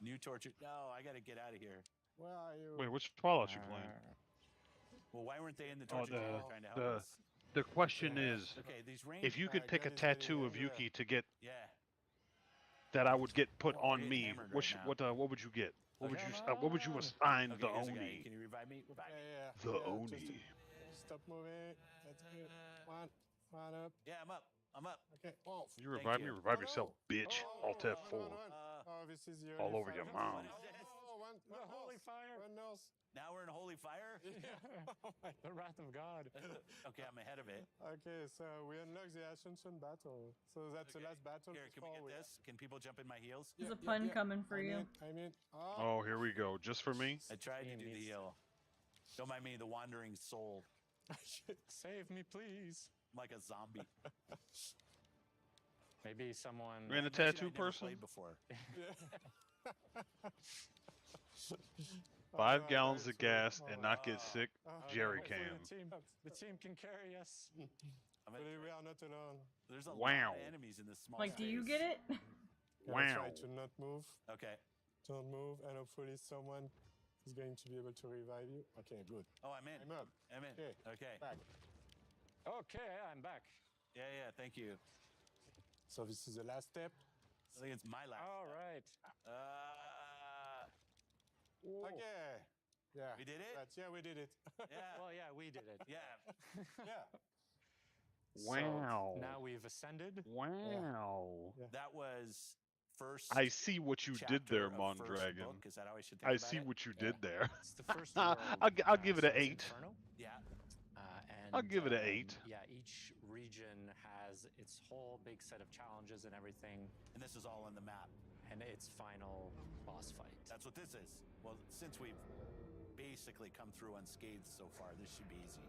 New torture. No, I gotta get out of here. Where are you? Wait, which Fallout you playing? Well, why weren't they in the torture chamber trying to help us? The question is, Okay, these if you could pick a tattoo of Yuki to get Yeah. that I would get put Well, on we're me, getting hammered what right what would you get? What would you assign the Okay, here's a guy. Oni? Can you revive me? Revive me. Yeah. The yeah, Oni. just stop moving. That's it. One up. Yeah, I'm up. I'm up. Okay. Oh. You revive me, revive yourself, bitch. Alt F4. Oh, this is your. All over your mom. The holy fire. One nose. Now we're in holy fire? The wrath of God. Okay, I'm ahead of it. Okay, so we unlock the Ascension battle. So that's the last battle. Here, can we get this? Can people jump in my heels? There's a pun coming for you. Oh, here we go. Just for me? I tried to do the heal. Don't mind me, the wandering soul. Save me, please. I'm like a zombie. Maybe someone. Ran a Actually, tattoo I'd never person? played before. 5 gallons of gas and not get sick. Jerry Cam. The team can carry us. But we are not alone. There's a Wow. lot of enemies in this small Like, do you space. get it? Wow. Try to not move. Okay. Don't move, and hopefully someone is going to be able to revive you. Okay, good. Oh, I'm in. I'm up. I'm in. Okay. Okay. Back. Okay, I'm back. Yeah, thank you. So this is the last step. I think it's my last. All right. Okay. Yeah. We did it? Yeah, we did it. Yeah. Well, yeah, we did it. Yeah. Yeah. Wow. So now we've ascended. Wow. Yeah. That was first. I see what you did there, chapter of first Mondragon. book. Is that how I should think I about see it? what you did there. It's the first world. I'll give it an so it's 8. Inferno. Yeah. And, I'll give it an 8. Yeah, each region has its whole big set of challenges and everything, And this is all on the map. and its final boss fight. That's what this is. Well, since we've basically come through unscathed so far, this should be easy.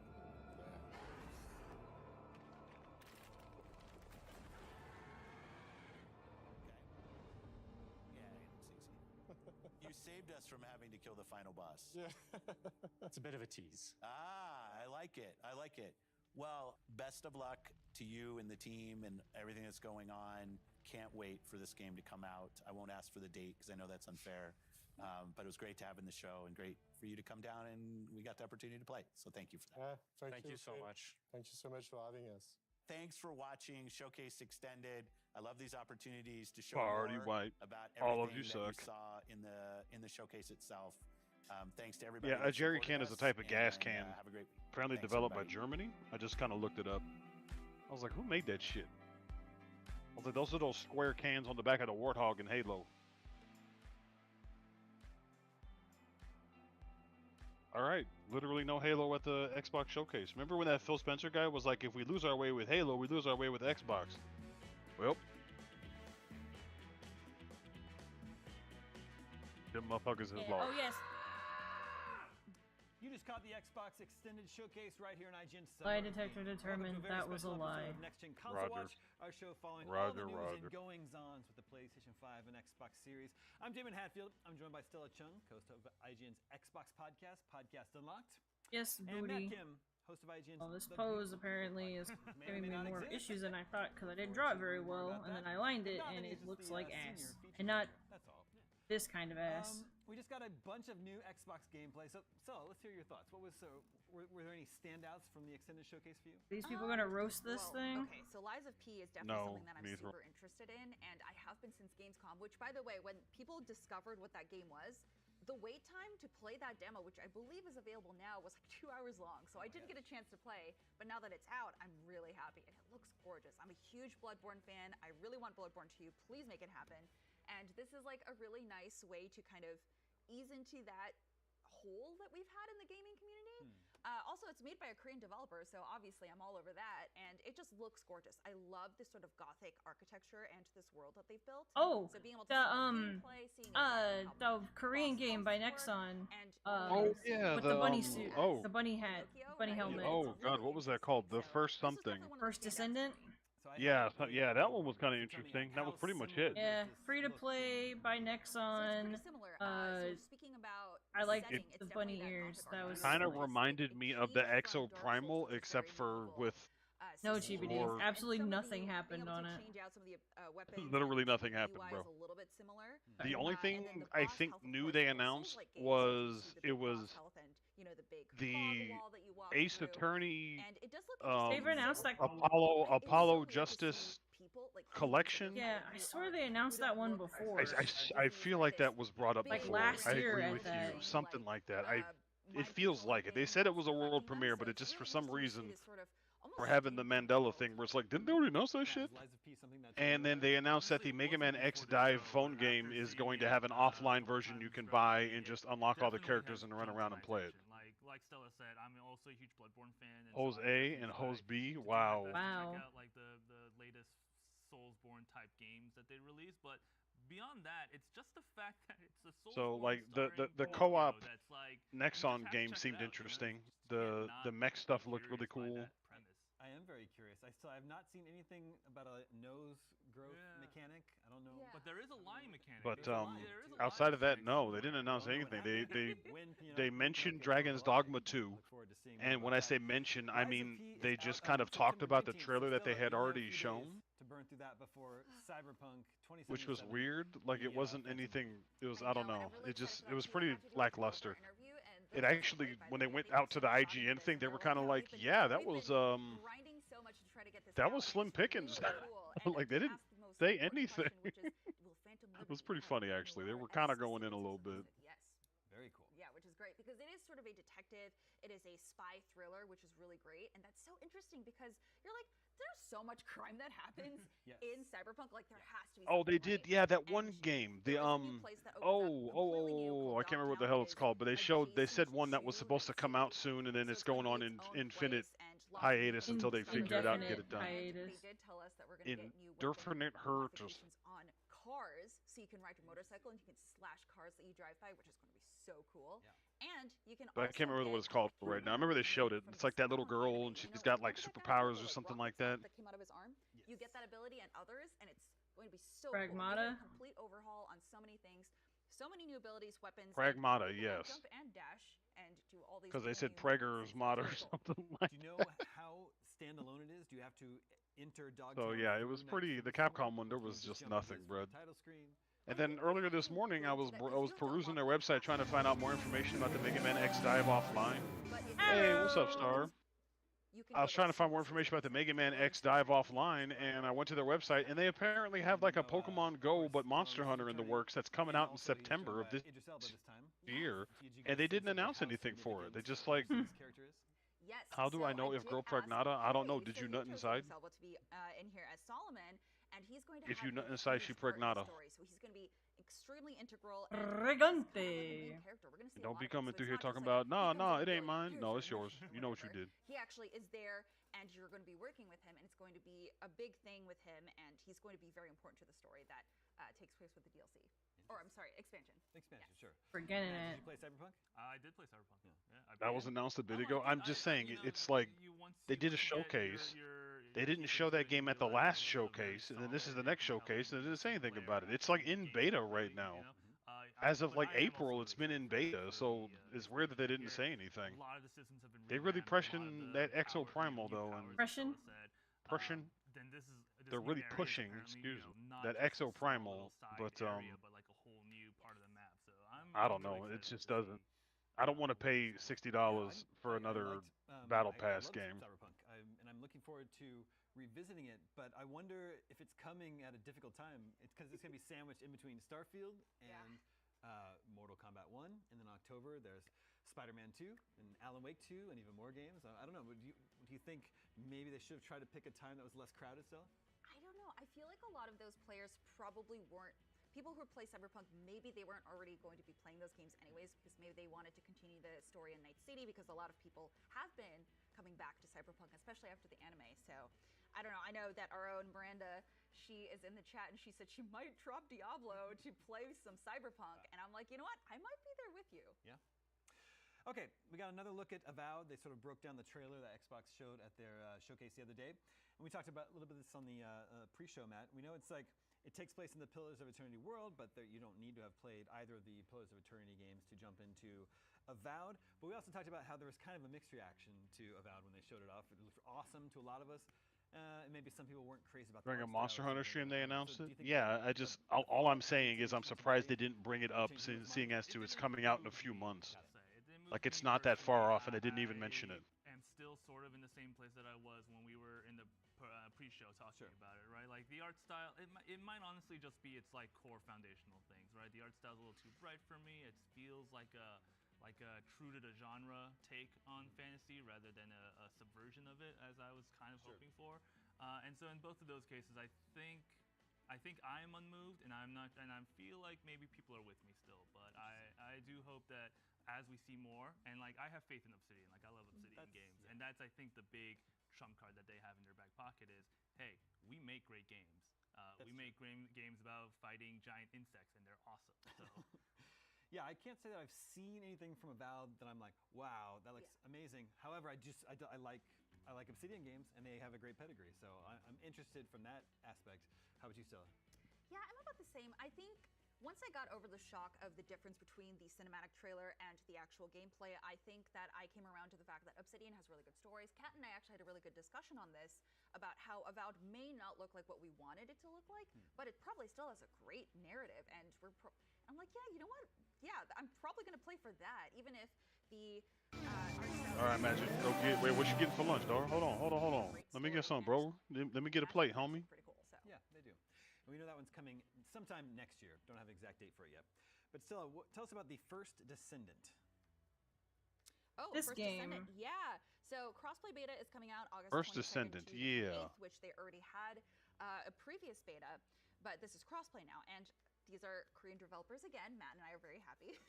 You saved us from having to kill the final boss. Yeah. It's a bit of a tease. I like it. I like it. Well, best of luck to you and the team and everything that's going on. Can't wait for this game to come out. I won't ask for the date because I know that's unfair. But it was great to have in the show and great for you to come down and we got the opportunity to play. So thank you for that. Thank you so much. Thank you so much for having us. Thanks for watching Showcase Extended. I love these opportunities to show Party more white. about All everything of you that suck. you saw in the showcase itself. Thanks to everybody. Yeah, a that jerry supported can is a us, type of gas and, can. have a great week. Apparently Thanks, developed by everybody. Germany. I just kind of looked it up. I was like, who made that shit? I was like, those are those square cans on the back of the Warthog in Halo. All right, literally no Halo at the Xbox showcase. Remember when that Phil Spencer guy was like, if we lose our way with Halo, we lose our way with Xbox. Well, them motherfuckers is lost. Oh yes. You just caught the Xbox Extended Showcase right here in IGN. Lie detector determined that was a lie. Next Gen Console Roger. Watch, our show following Roger, all the news Roger. and goings-ons with the PlayStation 5 and Xbox Series. I'm Damon Hatfield. I'm joined by Stella Chung, host of IGN's Xbox podcast, Podcast Unlocked. Yes, And booty. Matt Kim, host of IGN's Well, this The pose Beautiful apparently is Podcast. May or giving may me not more exist. issues than I thought because I didn't draw it very well, and then I lined it, and it looks like ass. And not That's all. this kind of ass. We just got a bunch of new Xbox gameplay. So let's hear your thoughts. What was were there any standouts from the extended showcase for you? These people gonna roast this thing? Okay, so Lies of P is definitely No, something that I'm me neither. super interested in, and I have been since Gamescom, which, by the way, when people discovered what that game was, the wait time to play that demo, which I believe is available now, was like 2 hours long. So I didn't get a chance to play, but now that it's out, I'm really happy, and it looks gorgeous. I'm a huge Bloodborne fan. I really want Bloodborne 2. Please make it happen. And this is like a really nice way to kind of ease into that hole that we've had in the gaming community. Also, it's made by a Korean developer, so obviously I'm all over that, and it just looks gorgeous. I love this sort of gothic architecture and this world that they've built. Oh, so being able to see gameplay, seeing exactly how the Korean game by Nexon. Oh yeah, with the bunny suit, the bunny hat, bunny helmet. Oh god, what was that called? The first something. First Descendant. Yeah, yeah, that one was kind of interesting. That was pretty much it. Yeah, free to play by Nexon. speaking about I liked setting, the bunny ears. That was Kind of reminded me of the Exo Primal, except for with no GBDs. more- Absolutely nothing happened on it. change out some of the weapons. Literally nothing happened, UI bro. is a little bit similar. The only thing and then the I boss think health, of new course, they in all announced Souls-like games, was you see the it big was boss health and, you know, the big the fog wall that you walk Ace through. Attorney And it does look They've announced that Apollo Justice collection. Yeah, I swear they announced that one before. I feel like that was brought up Like before. last I year agree at with that. you. Something like that. It feels like it. They said it was a world premiere, but it just for some reason we're having the Mandela thing where it's like, didn't they already announce that shit? And then they announced that the Mega Man X Dive phone game is going to have an offline version you can buy and just unlock all the characters and run around and play it. Like Stella said, I'm also a huge Bloodborne fan. And Hose A and Hose B, wow. Check out like the latest Soulsborne type games that they released, but beyond that, it's just the fact that it's a Soulsborne. So like the starring co-op Tokyo that's like, Nexon game seemed interesting. The mech stuff looked really cool. I am very curious. I still have not seen anything about a nose growth mechanic. I don't know. But there is a line mechanic. But outside of that, no, they didn't announce anything. They mentioned Dragon's Dogma 2, and when I say mention, I mean they just kind of talked about the trailer that they had already shown, to burn through that before Cyberpunk 2077. which was weird. Like it wasn't anything. It was, I don't know. It was pretty lackluster. It actually, when they went out to the IGN thing, they were kind of like, yeah, that was slim pickings. Like they didn't say anything. It was pretty funny actually. They were kind of going in a little bit. Very cool. Yeah, which is great because it is sort of a detective. It is a spy thriller, which is really great, and that's so interesting because you're like, there's so much crime that happens in Cyberpunk. Like there has to be. Oh, they did. Yeah, that one game. The I can't remember what the hell it's called, but they said one that was supposed to come out soon, and then it's going on in infinite hiatus until they figure it out and get it done. They did tell us that we're going to get new Indefinite hiatus. on cars, so you can ride your motorcycle and you can slash cars that you drive by, which is going to be so cool. And you can. But I can't remember what it's called right now. I remember they showed it. It's like that little girl, and she's got like superpowers or something like that. That came out of his arm. You get that ability and others, and it's going to be so Pragmata? cool. Complete overhaul on so many things, so many new abilities, weapons. Pragmata, and you can yes. Jump and dash and do all these. Because they said new Prager's mod or something like Do you know how standalone it is? Do you have to enter Dog? So yeah, it was pretty. The Capcom one, there was just nothing, bro. And then earlier this morning, I was perusing their website trying to find out more information about the Mega Man X Dive Offline. Hey, what's up, Star? you can I was get trying to it find more super information about the Mega Man X Dive Offline, and I went to their website, and they apparently have like a Pokemon Go but Monster Hunter in the works that's coming out in September of this year, and they didn't announce anything for it. They just like, Yes. how do so I know if did Girl ask, Pregnata? I don't know. hey, Did so you he nut chose inside? Salva to be in here as Solomon, and he's going to If have you a nut inside, huge she part in the Pregnata. story. So he's going to be extremely integral. And Pregante. character. We're going to see Don't a be lot of him. coming So through it's here not talking just like about, he nah, comes in it and ain't mine. here's No, your it's yours. mission or You know what you whatever. did. He actually is there, and you're going to be working with him, and it's going to be a big thing with him, and he's going to be very important to the story that takes place with the DLC. Or I'm sorry, expansion. Expansion, sure. Forgetting Did it. you play Cyberpunk? I did play Cyberpunk. Yeah, That was announced a bit ago. like it. I'm just saying, it's like they did a showcase. They didn't show that game at the last showcase, and then this is the next showcase, and they didn't say anything about it. It's like in beta right now. As of like April, it's been in beta, so it's weird that they didn't say anything. A lot of the systems have been They really revamped, a lot of pushing the that Exo Primal though, and Russian. pushing. Then this They're new really area is pushing, apparently, excuse you know, me, not that just a Exo small Primal, little side but area, but like a whole new part of the map. So I don't really know. It excited just to doesn't. I don't want to pay $60 for another Battle Pass game. Cyberpunk, and I'm looking forward to revisiting it. But I wonder if it's coming at a difficult time. It's because it's going to be sandwiched in between Starfield and Mortal Kombat 1, and then October there's Spider-Man 2 and Alan Wake 2 and even more games. I don't know. Do you think maybe they should have tried to pick a time that was less crowded still? I don't know. I feel like a lot of those players probably weren't. People who play Cyberpunk, maybe they weren't already going to be playing those games anyways, because maybe they wanted to continue the story in Night City, because a lot of people have been coming back to Cyberpunk, especially after the anime. So I don't know. I know that our own Miranda, she is in the chat, and she said she might drop Diablo to play some Cyberpunk, and I'm like, you know what? I might be there with you. Yeah. Okay, we got another look at Avowed. They sort of broke down the trailer that Xbox showed at their showcase the other day. And we talked about a little bit of this on the pre-show, Matt. We know it's like, it takes place in the Pillars of Eternity world, but you don't need to have played either of the Pillars of Eternity games to jump into Avowed. But we also talked about how there was kind of a mixed reaction to Avowed when they showed it off. It looked awesome to a lot of us. And maybe some people weren't crazy about During the a Monster Hunter stream, they announced so it. Yeah, I just all I'm saying is I'm surprised they didn't bring it up, seeing as to it's coming out in a few months. Like it's not that far off, and they didn't even mention it. I'm still sort of in the same place that I was when we were in the pre-show talking about it, right? Like the art style, it might honestly just be its like core foundational things, right? The art style's a little too bright for me. It feels like a true to the genre take on fantasy rather than a subversion of it, as I was kind of hoping for. And so in both of those cases, I think I am unmoved, and I feel like maybe people are with me still. But I do hope that as we see more, and like I have faith in Obsidian, like I love Obsidian games, and that's I think the big trump card that they have in their back pocket is, hey, we make great games. We make games about fighting giant insects, and they're awesome. So. Yeah, I can't say that I've seen anything from Avowed that I'm like, wow, that looks amazing. However, I like Obsidian games, and they have a great pedigree. So I'm interested from that aspect. How about you, Stella? Yeah, I'm about the same. I think once I got over the shock of the difference between the cinematic trailer and the actual gameplay, I think that I came around to the fact that Obsidian has really good stories. Kat and I actually had a really good discussion on this about how Avowed may not look like what we wanted it to look like, but it probably still has a great narrative. And I'm like, yeah, you know what? Yeah, I'm probably going to play for that, even if the All right, Magic. Go get. Wait, what you getting for lunch, dog? Hold on. Let me get some, bro. Let me get a plate, homie. Yeah, they do. And we know that one's coming sometime next year. Don't have an exact date for it yet. But Stella, tell us about the First Descendant. Oh, this First game. Descendant. Yeah. So crossplay beta is coming out August First 27th Descendant, to the yeah. 8th, which they already had a previous beta, but this is crossplay now. And these are Korean developers again. Matt and I are very happy.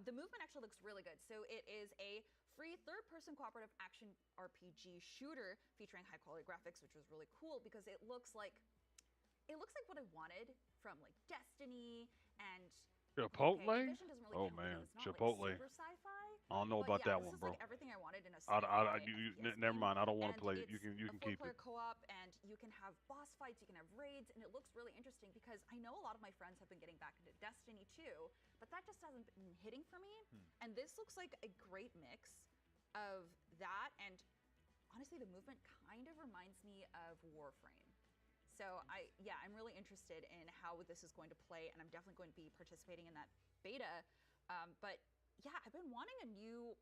The movement actually looks really good. So it is a free third-person cooperative action RPG shooter featuring high-quality graphics, which was really cool because it looks like what I wanted from like Destiny and Chipotle? Division doesn't really Oh count man, because it's not Chipotle. like super sci-fi. I don't know But about yeah, that this one, is bro. like everything I wanted in a sci-fi FPS Never game. mind. I don't want to And play it. it's You can a keep it. four-player co-op, and you can have boss fights, you can have raids, and it looks really interesting because I know a lot of my friends have been getting back into Destiny too, but that just hasn't been hitting for me. And this looks like a great mix of that, and honestly, the movement kind of reminds me of Warframe. So I'm really interested in how this is going to play, and I'm definitely going to be participating in that beta. But yeah, I've been wanting a new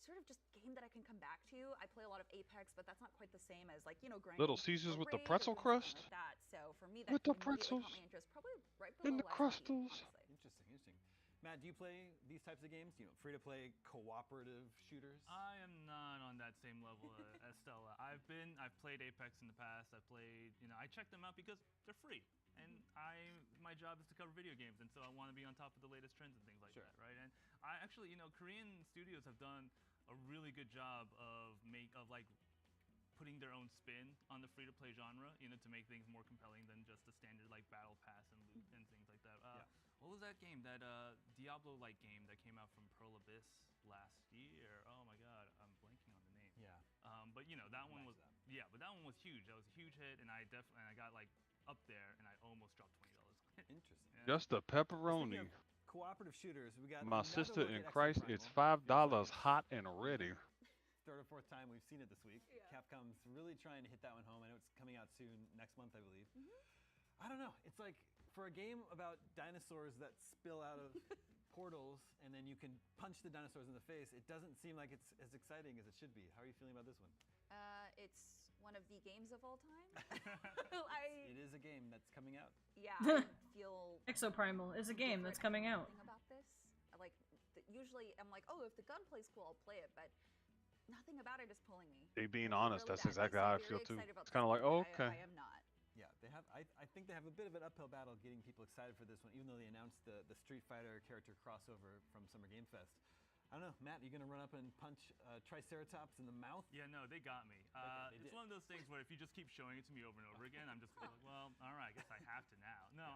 sort of just game that I can come back to. I play a lot of Apex, but that's not quite the same as like, grinding Little Caesars with the raid or pretzel doing something crust. like that. So for me, that With the immediately pretzels. caught my interest, probably right In below the Lies of P, crustals. honestly. Interesting. Matt, do you play these types of games? Free to play cooperative shooters? I am not on that same level as Stella. I've played Apex in the past. I've played, I check them out because they're free, and my job is to cover video games, and so I want to be on top of the latest trends and things like that, right? And I actually, Korean studios have done a really good job of putting their own spin on the free-to-play genre, to make things more compelling than just the standard like battle pass and loot and things like that. What was that game? That Diablo-like game that came out from Pearl Abyss last year? Oh my God, I'm blanking on the name. Yeah. But that one was but that one was huge. That was a huge hit, and I got like up there, and I almost dropped $20. Interesting. Yeah. Just a pepperoni. Cooperative shooters. We got My another sister look in at Christ, Extra it's Primal. $5 hot and ready. Third or fourth time we've seen it this week. Capcom's really trying to hit that one home. I know it's coming out soon, next month, I believe. I don't know. It's like for a game about dinosaurs that spill out of portals and then you can punch the dinosaurs in the face, it doesn't seem like it's as exciting as it should be. How are you feeling about this one? It's one of the games of all time. It is a game that's coming out. Yeah, I feel Exoprimal is a game that's coming out. about this. Usually I'm like, oh, if the gunplay's cool, I'll play it, but nothing about it is pulling me. Hey, being Really honest, that's bad. exactly I'm how I very feel too. excited about It's kind of this like, game, oh, but okay. I am not. Yeah, they have. I think they have a bit of an uphill battle getting people excited for this one, even though they announced the Street Fighter character crossover from Summer Game Fest. I don't know, Matt, you gonna run up and punch Triceratops in the mouth? Yeah, no, they got me. They it's did. one of those things where if you just keep showing it to me over and over again, I'm just like, well, all right, I guess I have to now. No,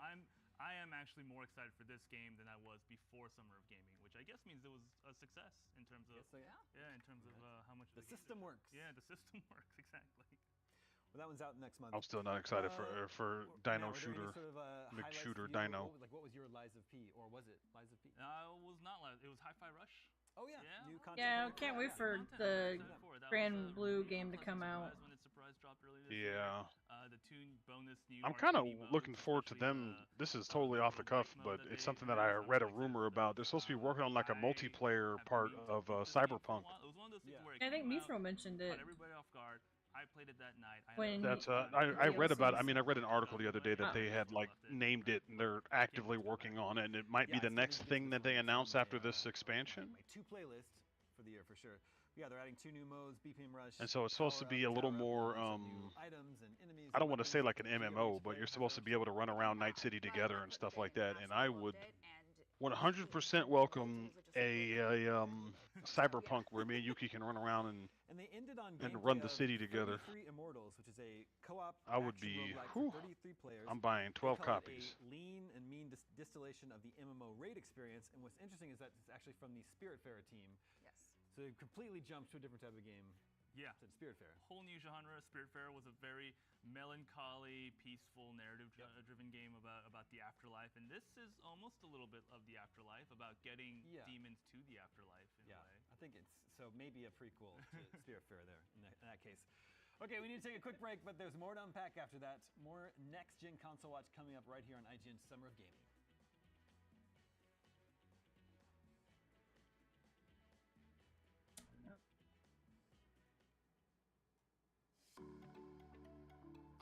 I am actually more excited for this game than I was before Summer of Gaming, which I guess means it was a success in terms of in terms of how much The system works. Yeah, the system works exactly. Well, that one's out next month. I'm still not excited for Dino Matt, were there any Shooter, sort of, highlights McShooter for you? Dino. What was your Lies of P, or was it Lies of P? It was not Lies. It was Hi-Fi Rush. Oh yeah, new content. Yeah, I can't wait for the Grand Blue game to come out. When it surprise dropped earlier this Yeah. year. The two bonus new I'm kind of arcade modes, looking forward to them. This is totally off the cuff, but it's something that I read a rumor about. They're supposed to be working on like a multiplayer part of Cyberpunk. It was one of those things where it I think came Mithro out, mentioned it. caught everybody off guard. I played it that night. That's I read about it. I mean, I read an article the other day that they had like named it and they're actively working on it, and it might be the next thing that they announce after this expansion. My two playlists for the year for sure. Yeah, they're adding 2 new modes, BPM Rush. And so it's supposed to be a little more items and enemies. I don't want to say like an MMO, but you're supposed to be able to run around Night City together and stuff like that. And I would 100% welcome a Cyberpunk where me and Yuki can run around and they ended on run the city together. 33 Immortals, which is a co-op I would action be. roguelike Whew, for 33 players. I'm buying 12 They call it copies. a lean and mean distillation of the MMO raid experience. And what's interesting is that it's actually from the Spiritfarer team. Yes. So they've completely jumped to a different type of game. Yeah. To Spiritfarer. Whole new genre. Spiritfarer was a very melancholy, peaceful, narrative-driven game about the afterlife, and this is almost a little bit of the afterlife, about getting demons to the afterlife in a way. I think it's so maybe a prequel to Spiritfarer there in that case. Okay, we need to take a quick break, but there's more to unpack after that. More next-gen console watch coming up right here on IGN Summer of Gaming.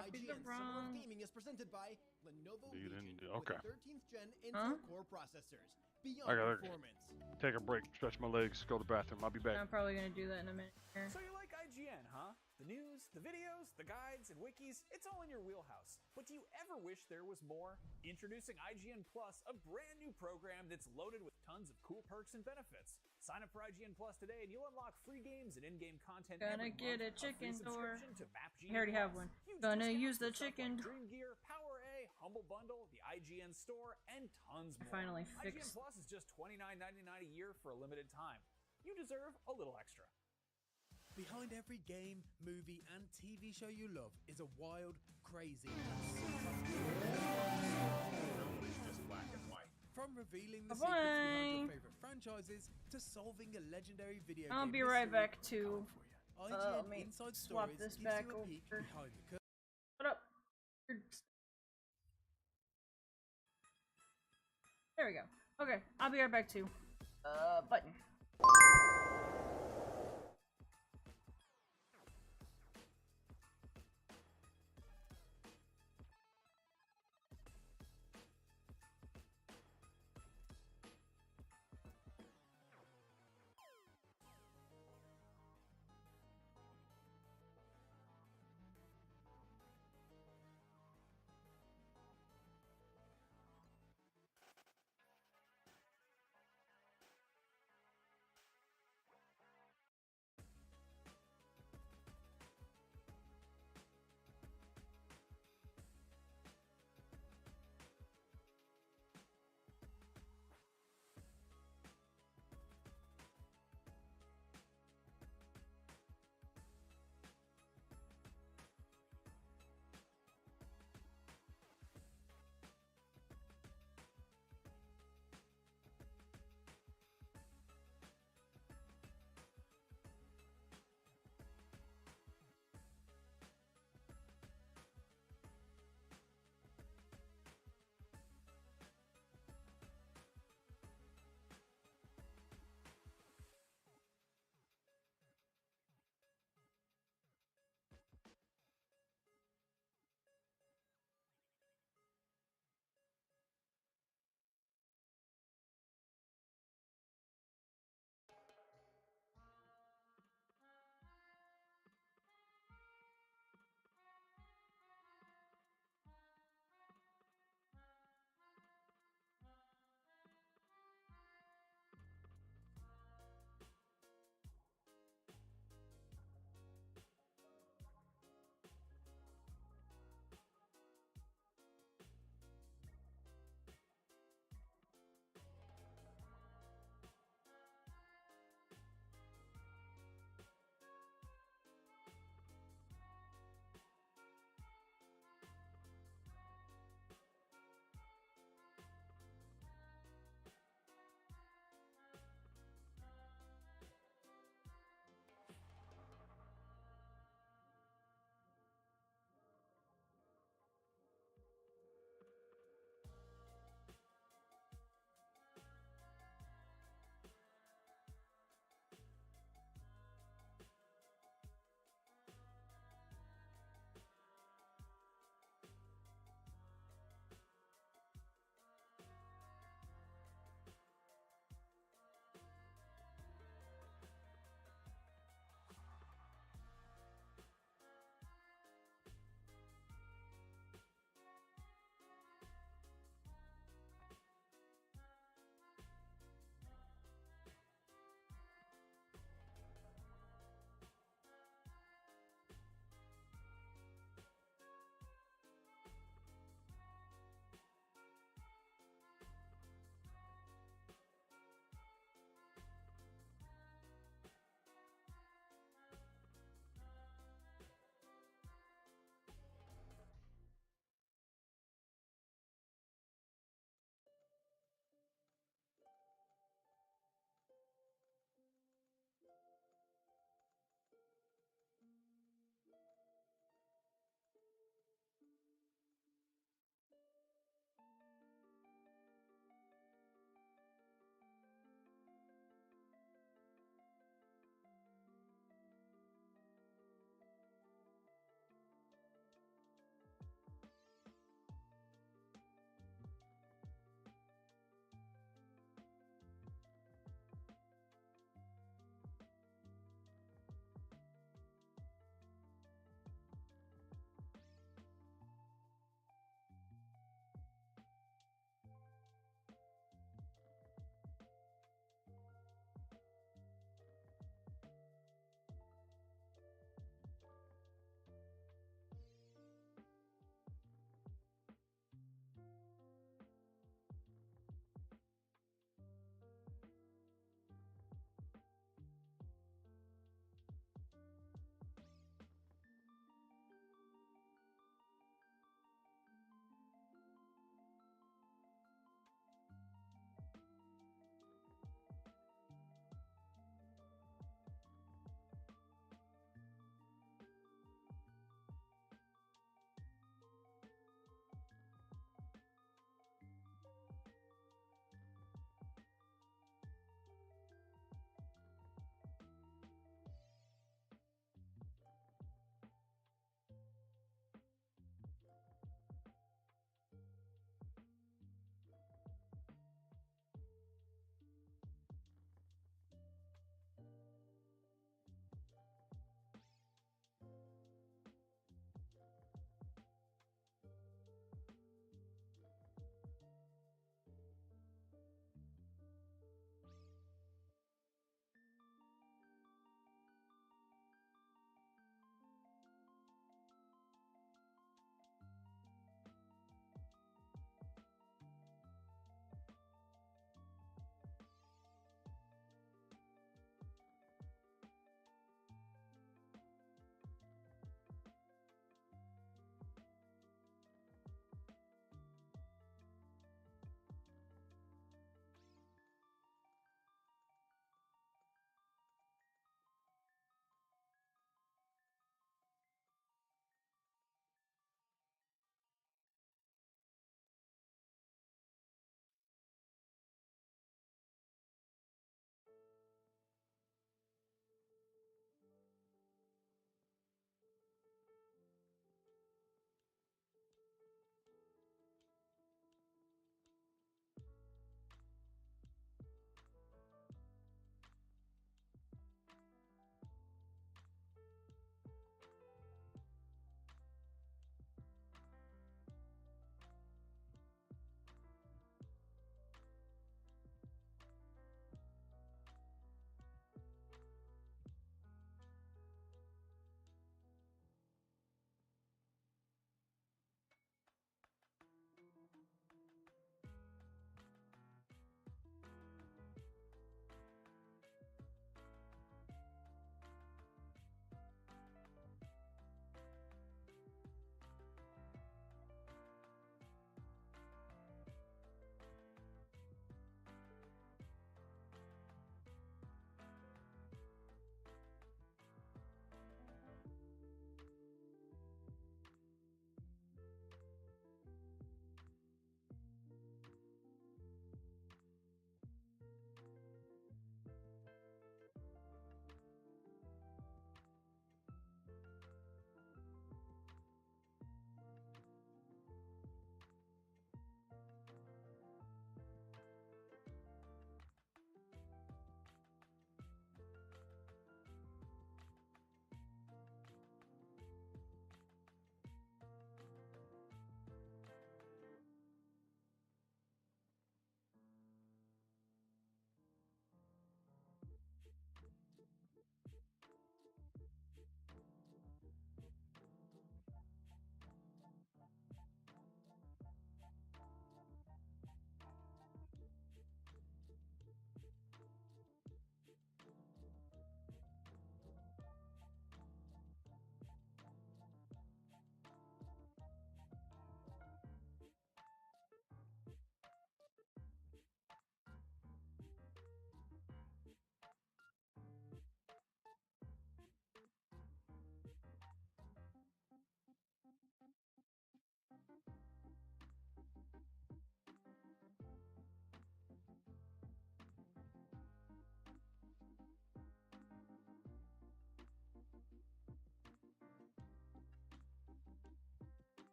IGN Summer of Gaming is presented by Lenovo Legion okay. with 13th gen Intel Core processors. Beyond I gotta performance. take a break, stretch my legs, go to the bathroom. I'll be back. I'm probably gonna do that in a minute. So you like IGN, huh? The news, the videos, the guides, and wikis, it's all in your wheelhouse. But do you ever wish there was more? Introducing IGN Plus, a brand new program that's loaded with tons of cool perks and benefits. Sign up for IGN Plus today and you'll unlock free games and in-game content Gonna every get month, a chicken free door. subscription to MapG I already have one. Huge Gonna discounts use the for stuff chicken. like Dream Gear, Power A, Humble Bundle, the IGN Store, and tons more. finally IGN fixed- Plus is just $29.99 a year for a limited time. You deserve a little extra. Behind every game, movie, and TV show you love is a wild, crazy, just black and white. From revealing the Bye-bye. secrets behind your favorite franchises to solving a legendary video I'll game be right mystery, back to IGN me Inside swap Stories this gives back you a peek over. behind the curtain. What up? There we go. Okay, I'll be right back too. Button.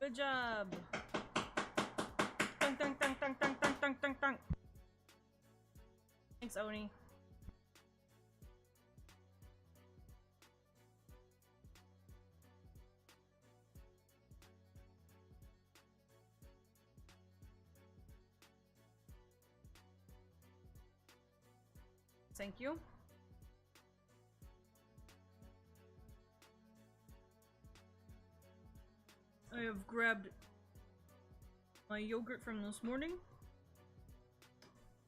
Good job. Dunk, dunk, dunk, dunk, dunk, dunk, dunk, dunk, dunk. Thanks, Oni. Thank you. I have grabbed my yogurt from this morning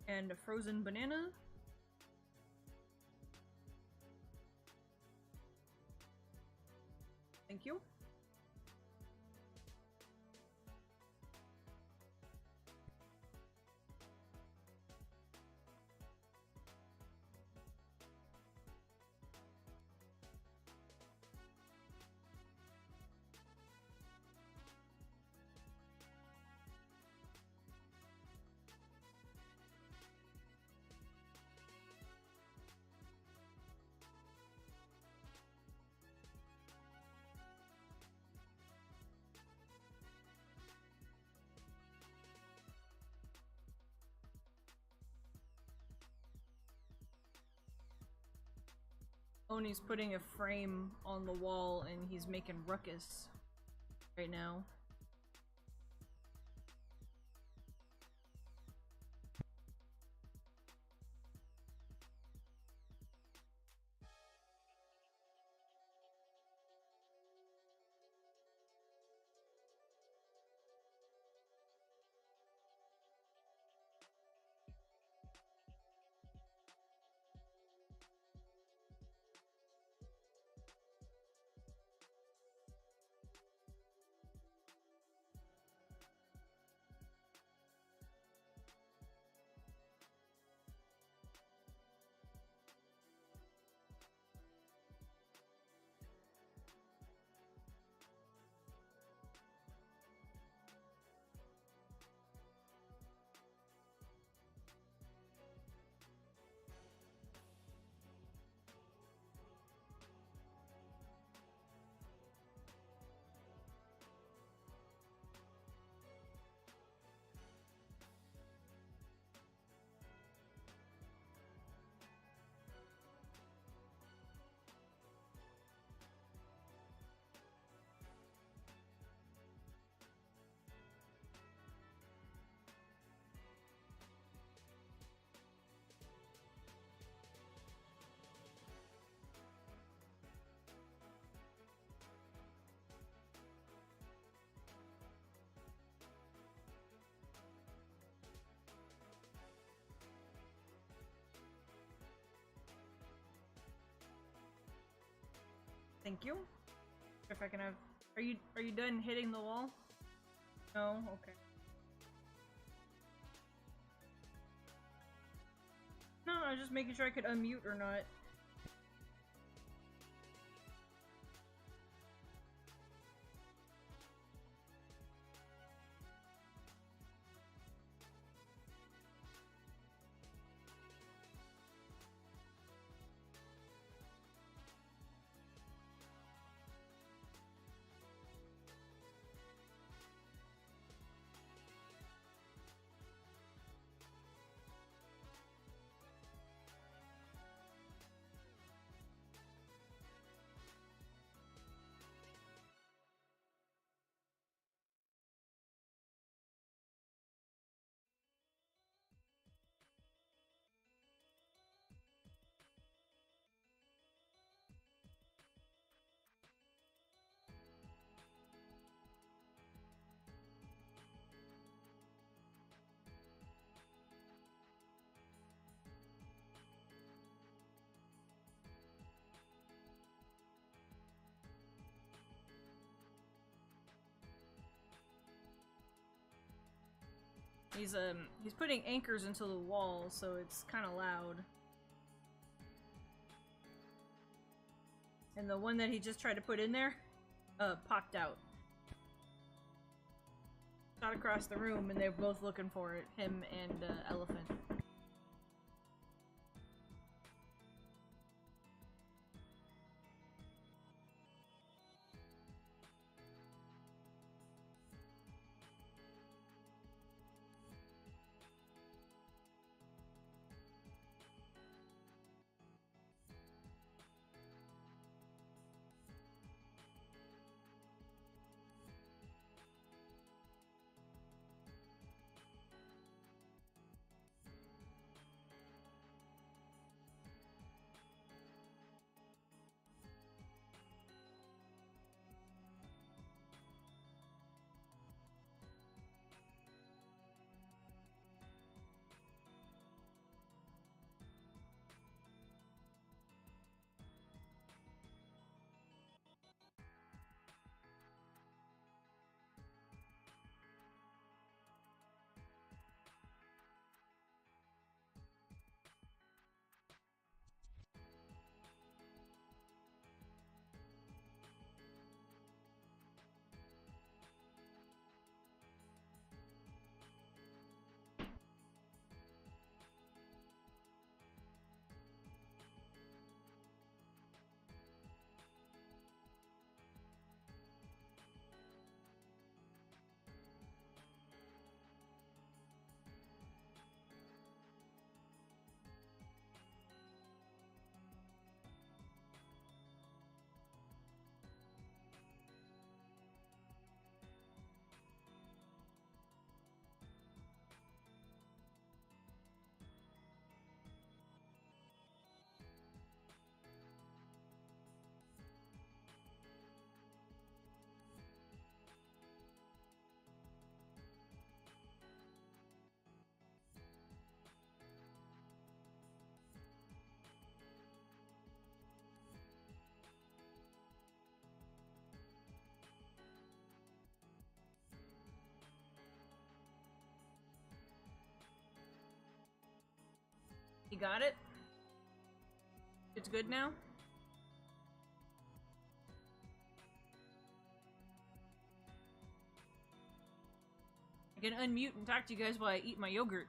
and a frozen banana. Thank you. Oni's putting a frame on the wall and he's making ruckus right now. Thank you. If I can have, are you done hitting the wall? No? Okay. No, I was just making sure I could unmute or not. He's putting anchors into the wall, so it's kind of loud. And the one that he just tried to put in there, popped out. Shot across the room, and they're both looking for it, him and Elephant. You got it? It's good now? I can unmute and talk to you guys while I eat my yogurt.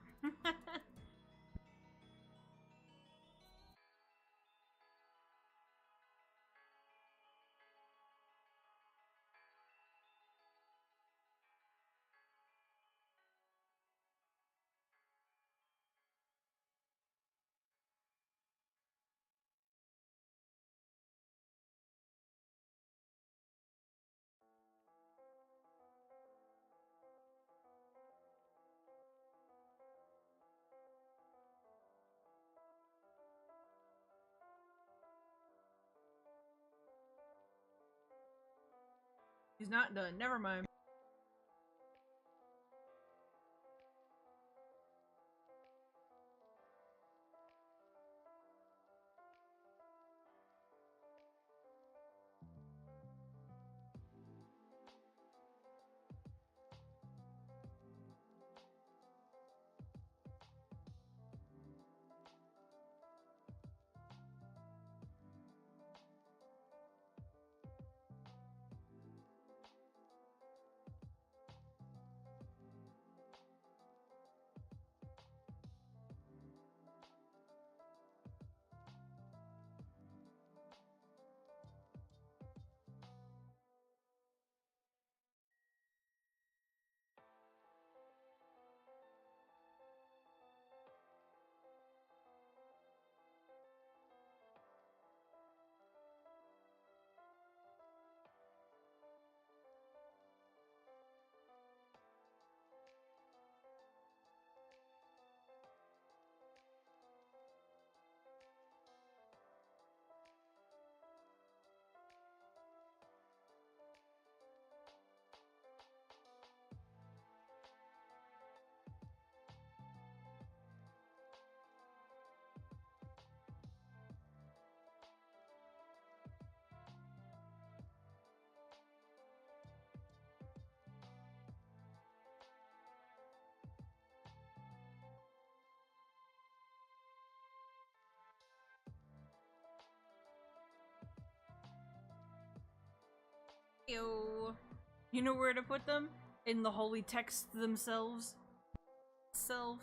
He's not done. Never mind. Yo. You know where to put them? In the holy text themselves? Self.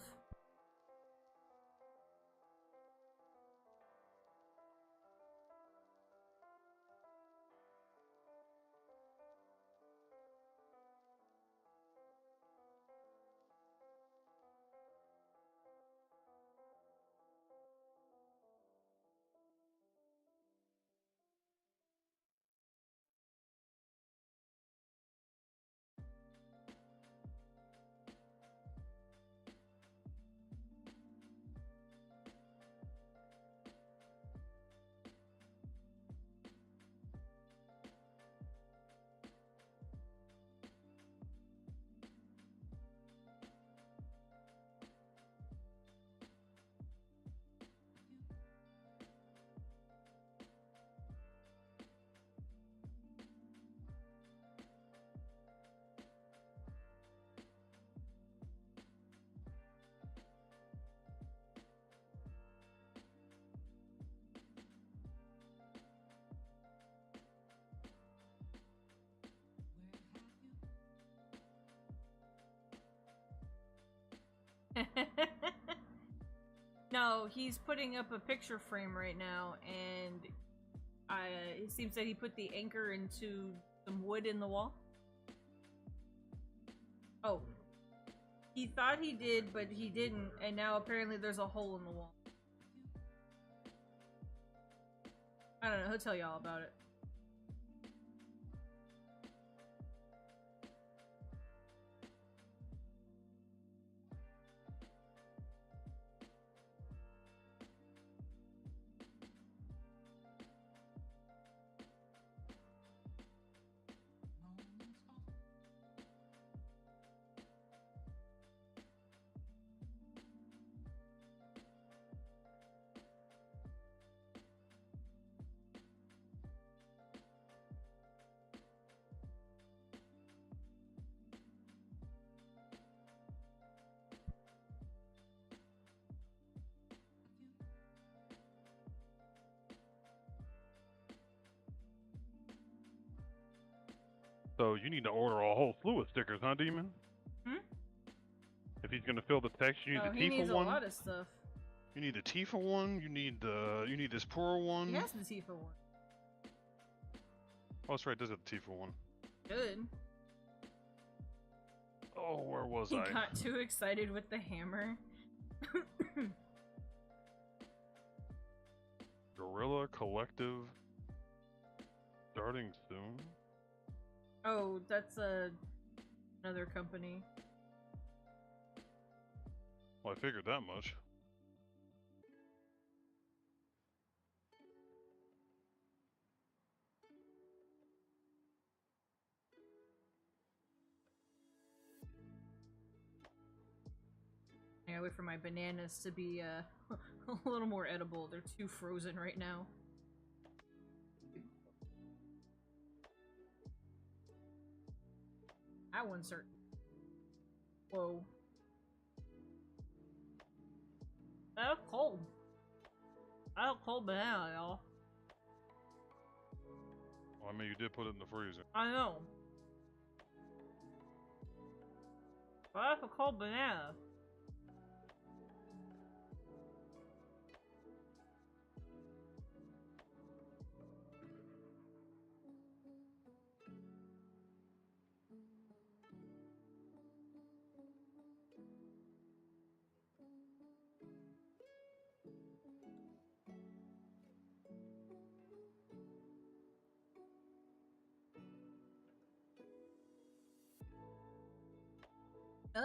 No, he's putting up a picture frame right now, and it seems that he put the anchor into some wood in the wall. Oh. He thought he did, but he didn't, and now apparently there's a hole in the wall. I don't know, he'll tell y'all about it. So you need to order a whole slew of stickers, huh, Demon? Hmm? If he's gonna fill the text, you need Oh, the he Tifa needs one. a lot of stuff. You need the Tifa one. You need this Purah one. He has the Tifa one. Oh, that's right. There's a Tifa one. Good. Oh, where was He I? got too excited with the hammer. Gorilla Collective starting soon. Oh, that's another company. Well, I figured that much. I wait for my bananas to be a little more edible. They're too frozen right now. That one's certain. Whoa. That's cold. That's cold banana, y'all. Well, I mean, you did put it in the freezer. I know. But that's a cold banana. Ugh.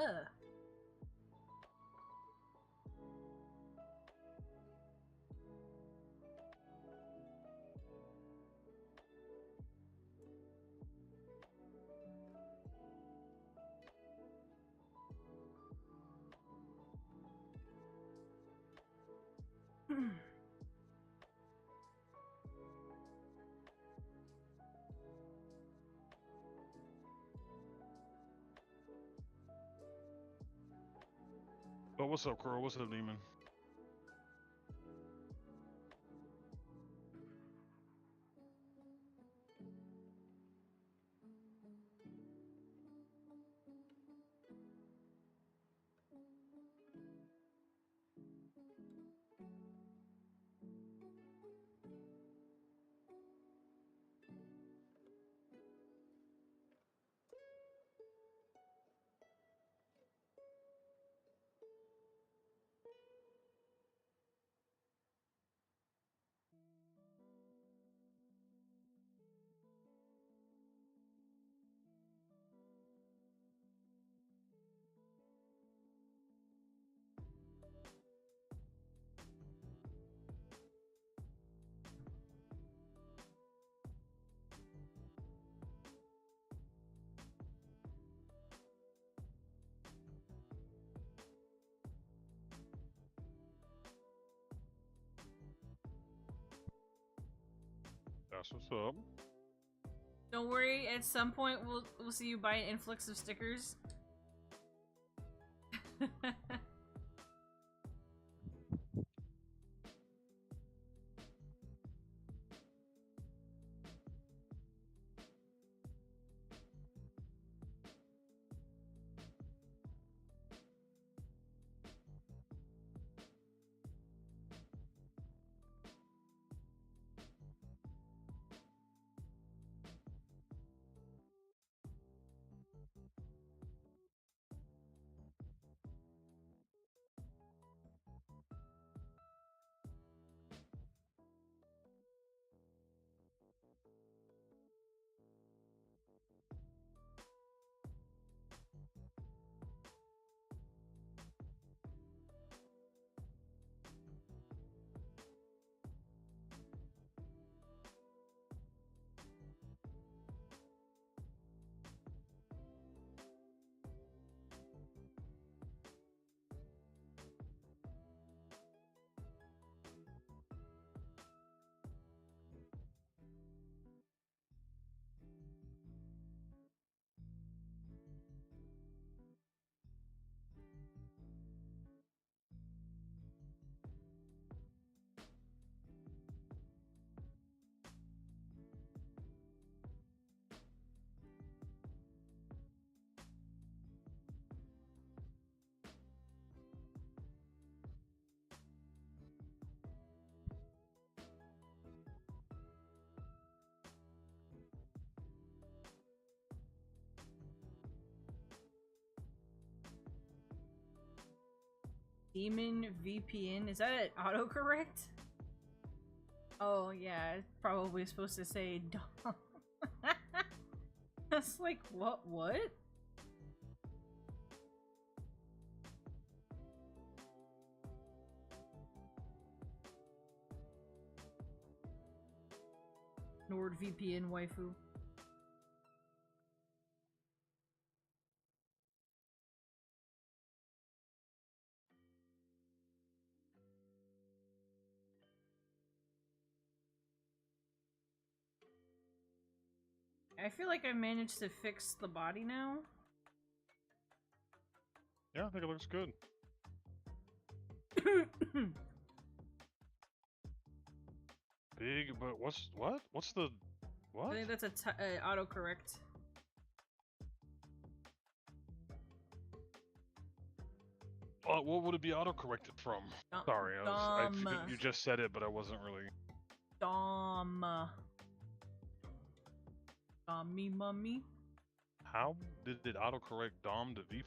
But what's up, Crow? What's up, Demon? That's what's up. Don't worry, at some point we'll see you buy an influx of stickers. Demon VPN? Is that autocorrect? Oh yeah, it's probably supposed to say Dom. That's like, what? NordVPN waifu. I feel like I managed to fix the body now. Yeah, I think it looks good. Big, but what's the what? I think that's a autocorrect. What would it be autocorrected from? Sorry, I think you just said it, but I wasn't really. Dom. Dommy mummy. How did it autocorrect Dom to VP?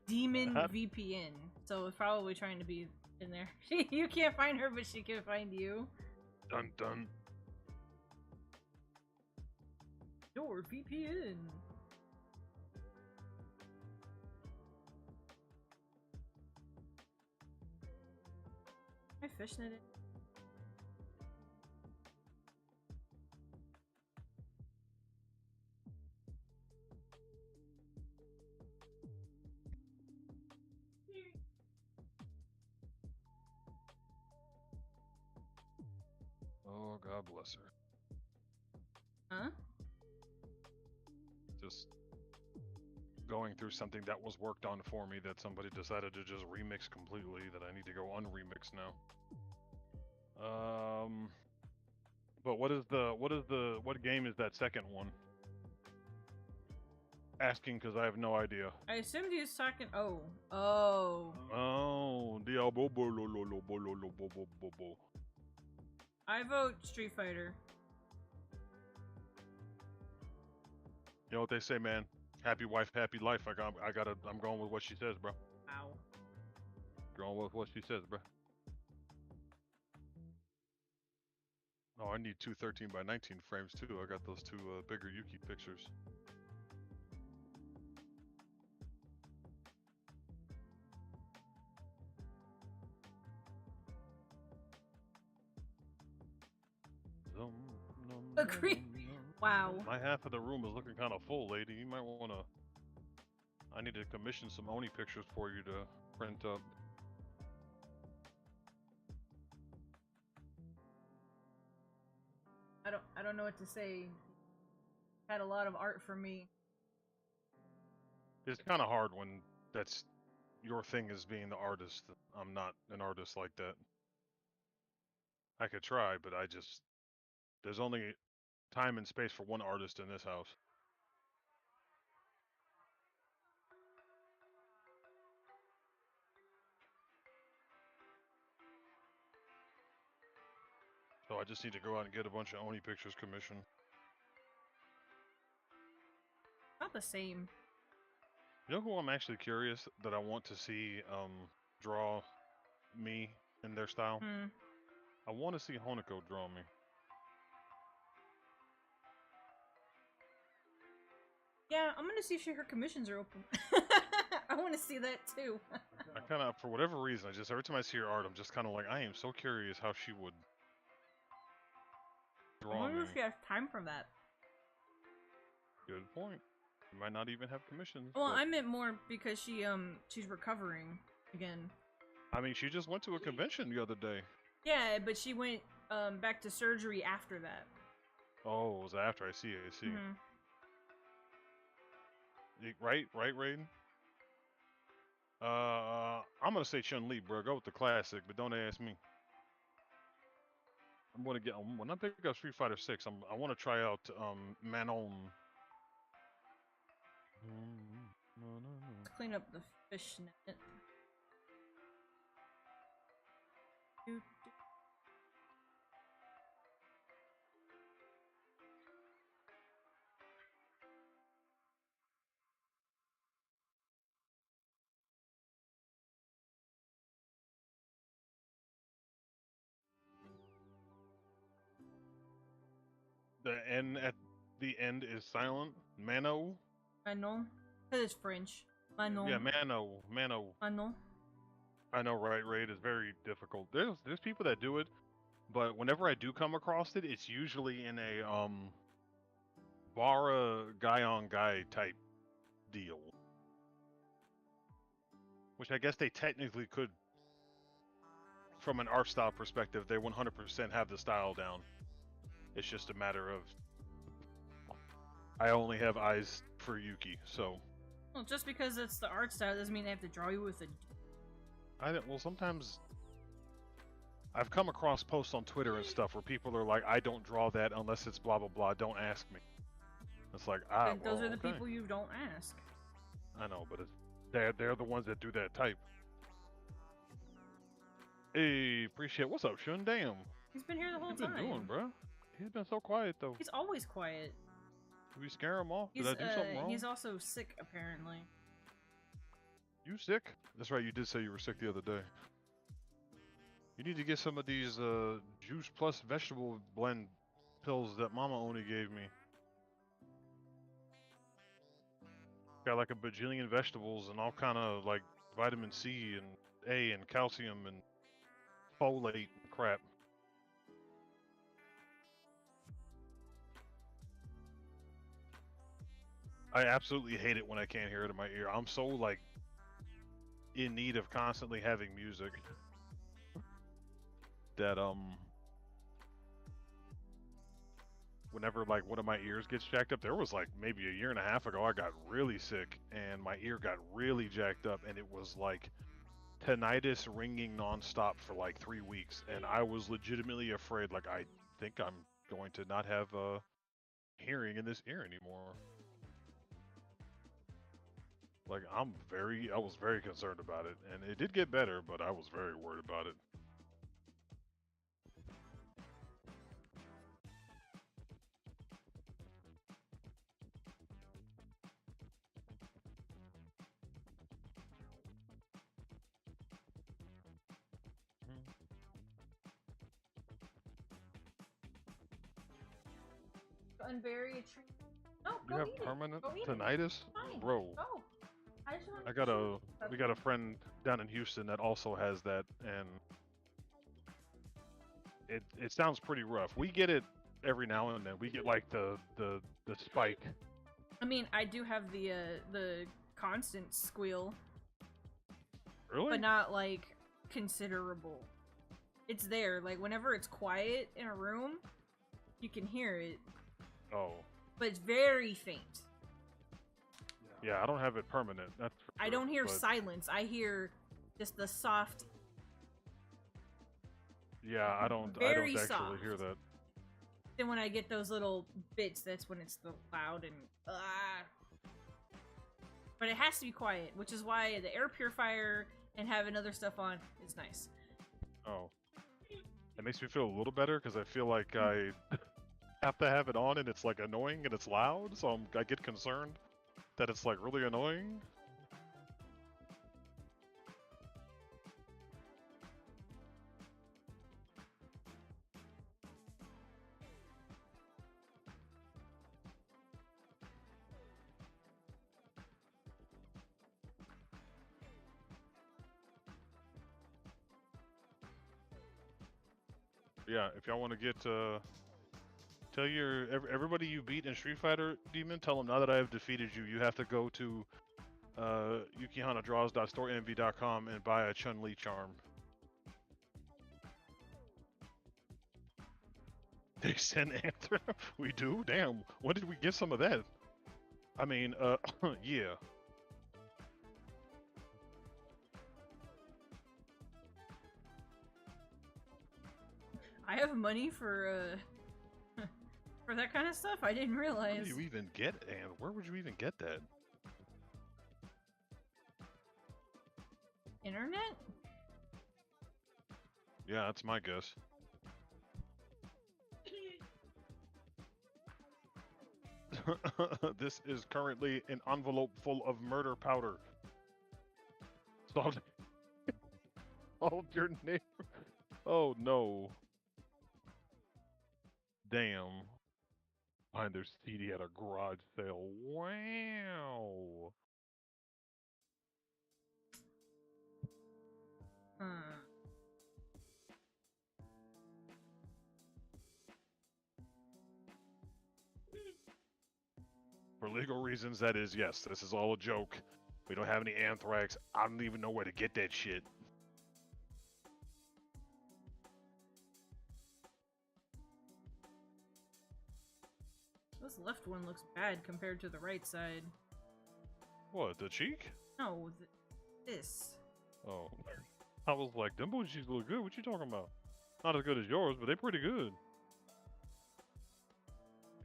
Demon VPN. So it's probably trying to be in there. You can't find her, but she can find you. Dun dun. Your VPN. I fishnet it. Oh, God bless her. Huh? Just going through something that was worked on for me that somebody decided to just remix completely that I need to go unremix now. But what game is that second one? Asking because I have no idea. I assumed he was talking. Oh. Diablo. I vote Street Fighter. You know what they say, man? Happy wife, happy life. I'm going with what she says, bro. Ow. Going with what she says, bro. Oh, I need two 13 by 19 frames too. I got those two bigger Yuki pictures. Agree. Wow. My half of the room is looking kind of full, lady. You might want to. I need to commission some Oni pictures for you to print up. I don't know what to say. Had a lot of art for me. It's kind of hard when that's your thing is being the artist. I'm not an artist like that. I could try, but there's only time and space for one artist in this house. So I just need to go out and get a bunch of Oni pictures commissioned. Not the same. You know who I'm actually curious that I want to see draw me in their style? I want to see Honeko draw me. Yeah, I'm gonna see if her commissions are open. I want to see that too. I kind of, for whatever reason, every time I see her art, I'm just kind of like, I am so curious how she would draw me. I wonder if she has time for that. Good point. You might not even have commissions. Well, I meant more because she's recovering again. I mean, she just went to a convention the other day. Yeah, but she went back to surgery after that. Oh, it was after. I see. Mm-hmm. Right, Raiden? I'm gonna say Chun-Li, bro. Go with the classic, but don't ask me. I'm gonna get when I pick up Street Fighter 6. I want to try out Manon. Let's clean up the fishnet. The N at the end is silent. Mano. Mano. That is French. Mano. Yeah, Mano. Mano. Mano. I know, right? Raid is very difficult. There's people that do it, but whenever I do come across it, it's usually in a Vara guy on guy type deal. Which I guess they technically could, from an art style perspective, they 100% have the style down. It's just a matter of I only have eyes for Yuki, so. Well, just because it's the art style doesn't mean they have to draw you with a. Well, sometimes I've come across posts on Twitter and stuff where people are like, "I don't draw that unless it's blah blah blah. Don't ask me." It's like, those are the people you don't ask. I know, but they're the ones that do that type. Hey, appreciate. What's up, Shun? Damn. He's been here the whole time. What you been doing, bro? He's been so quiet though. He's always quiet. Did we scare him off? Did I do something wrong? He's also sick, apparently. You sick? That's right, you did say you were sick the other day. You need to get some of these juice plus vegetable blend pills that Mama Oni gave me. Got like a bajillion vegetables and all kind of like vitamin C and A and calcium and folate and crap. I absolutely hate it when I can't hear it in my ear. I'm so like in need of constantly having music that whenever like one of my ears gets jacked up, there was like maybe a year and a half ago I got really sick and my ear got really jacked up and it was like tinnitus ringing nonstop for like 3 weeks and I was legitimately afraid like I think I'm going to not have hearing in this ear anymore. Like I was very concerned about it, and it did get better, but I was very worried about it. Unbury a tree. No, you have permanent tinnitus, Fine. bro. Go. We got a friend down in Houston that also has that, and it sounds pretty rough. We get it every now and then. We get like the spike. I mean, I do have the constant squeal. Really? But not like considerable. It's there. Like whenever it's quiet in a room, you can hear it. Oh. But it's very faint. Yeah, I don't have it permanent. That's for I sure, don't hear but silence. I hear just the soft. Yeah, I don't Very actually soft. hear that. Then when I get those little bits, that's when it's the loud and But it has to be quiet, which is why the air purifier and having other stuff on is nice. Oh. It makes me feel a little better because I feel like I have to have it on and it's like annoying and it's loud, so I get concerned that it's like really annoying. Yeah, if y'all want to get tell everybody you beat in Street Fighter, Demon, tell them now that I have defeated you, you have to go to yukihanadraws.storeenvy.com and buy a Chun-Li charm. They send Anthem? We do? Damn, when did we get some of that? I mean, yeah. I have money for for that kind of stuff. I didn't realize. Where do you even get and where would you even get that? Internet? Yeah, that's my guess. This is currently an envelope full of murder powder. Solved your name. Oh no. Damn. find their CD at a garage sale. Wow. For legal reasons, that is, yes, this is all a joke. We don't have any anthrax. I don't even know where to get that shit. This left one looks bad compared to the right side. What, the cheek? No, this. Oh. I was like, them booty cheeks look good. What you talking about? Not as good as yours, but they're pretty good.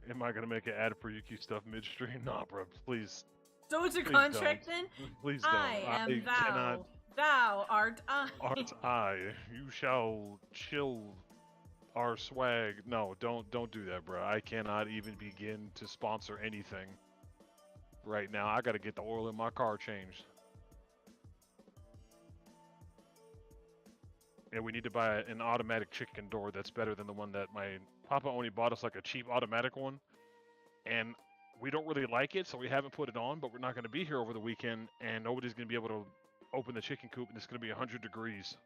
Am I gonna make an ad for Yuki stuff midstream? Nah, bro. Please. So it's a please contract don't. then? Please don't. I am thou. Cannot. Thou art I. Art I. You shall chill our swag. No, don't do that, bro. I cannot even begin to sponsor anything right now. I gotta get the oil in my car changed. And we need to buy an automatic chicken door that's better than the one that my papa only bought us, like a cheap automatic one. And we don't really like it, so we haven't put it on, but we're not going to be here over the weekend, and nobody's going to be able to open the chicken coop, and it's going to be 100 degrees.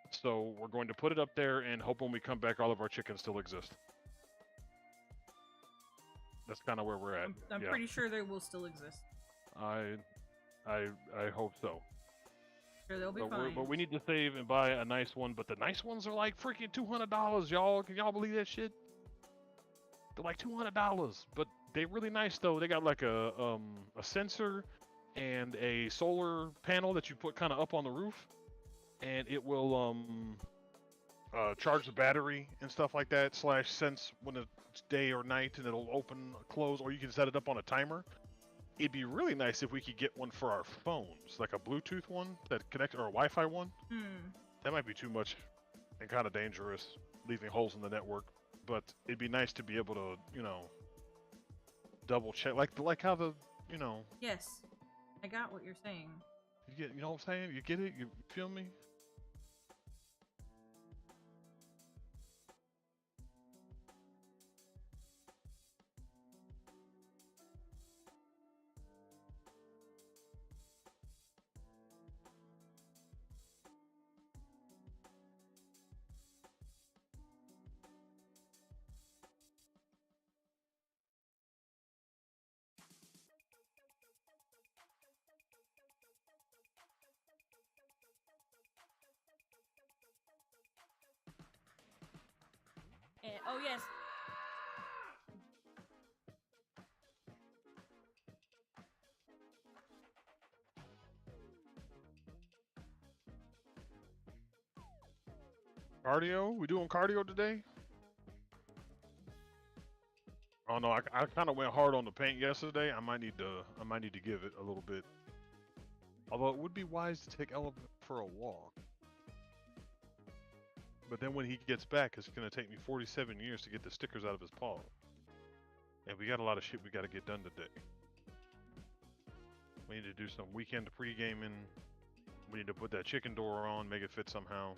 So we're going to put it up there and hope when we come back, all of our chickens still exist. That's kind of where we're at. I'm yeah. pretty sure they will still exist. I hope so. Sure, they'll be fine. But we need to save and buy a nice one. But the nice ones are like freaking $200, y'all. Can y'all believe that shit? They're like $200, but they're really nice though. They got like a sensor and a solar panel that you put kind of up on the roof, and it will charge the battery and stuff like that. / sense when it's day or night, and it'll open, close, or you can set it up on a timer. It'd be really nice if we could get one for our phones, like a Bluetooth one that connects, or a Wi-Fi one. That might be too much and kind of dangerous, leaving holes in the network. But it'd be nice to be able to, you know, double check, like how the, you know. Yes, I got what you're saying. You know what I'm saying? You get it? You feel me? Oh yes. Cardio? We doing cardio today? Oh no, I kind of went hard on the paint yesterday. I might need to give it a little bit. Although it would be wise to take Elephant for a walk. But then when he gets back, it's going to take me 47 years to get the stickers out of his paw. And we got a lot of shit we got to get done today. We need to do some weekend pre-gaming. We need to put that chicken door on, make it fit somehow.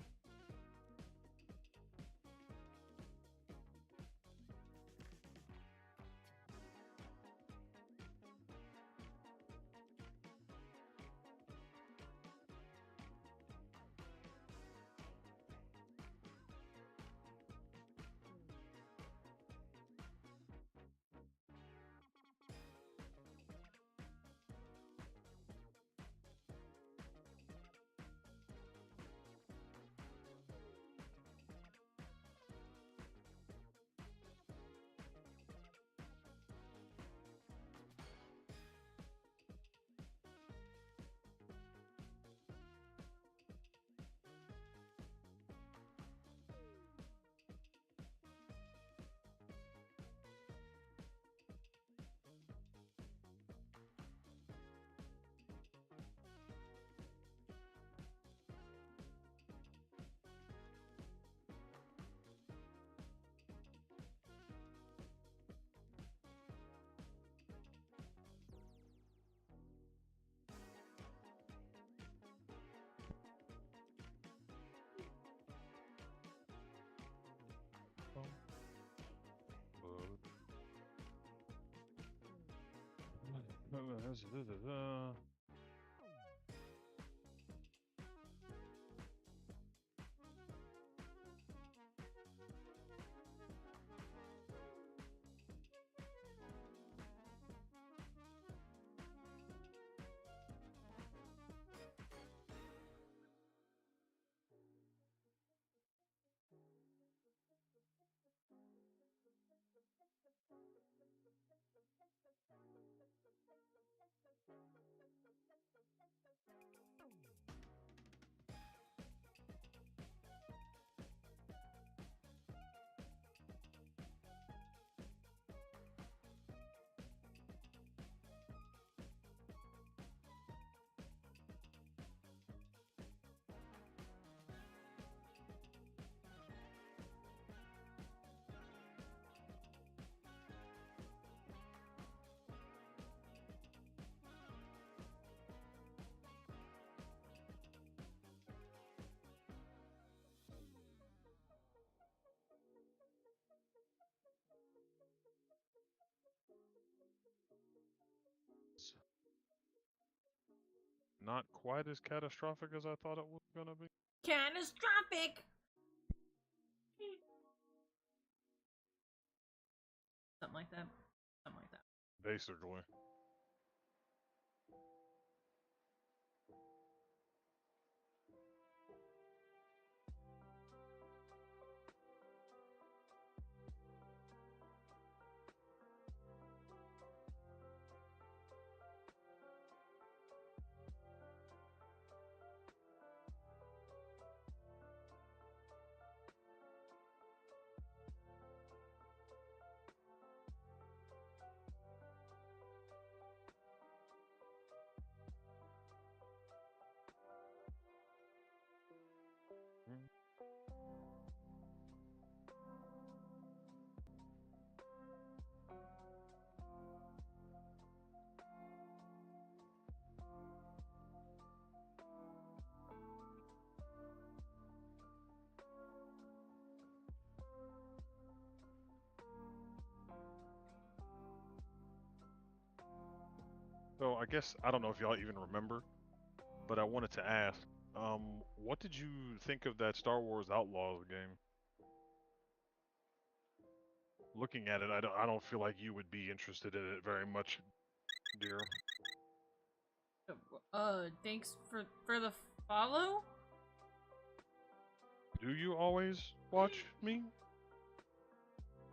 Not quite as catastrophic as I thought it was gonna be. Catastrophic! Something like that. Something like that. Basically. So I guess I don't know if y'all even remember, but I wanted to ask, what did you think of that Star Wars Outlaws game? Looking at it, I don't feel like you would be interested in it very much, dear. Thanks for the follow? Do you always watch me?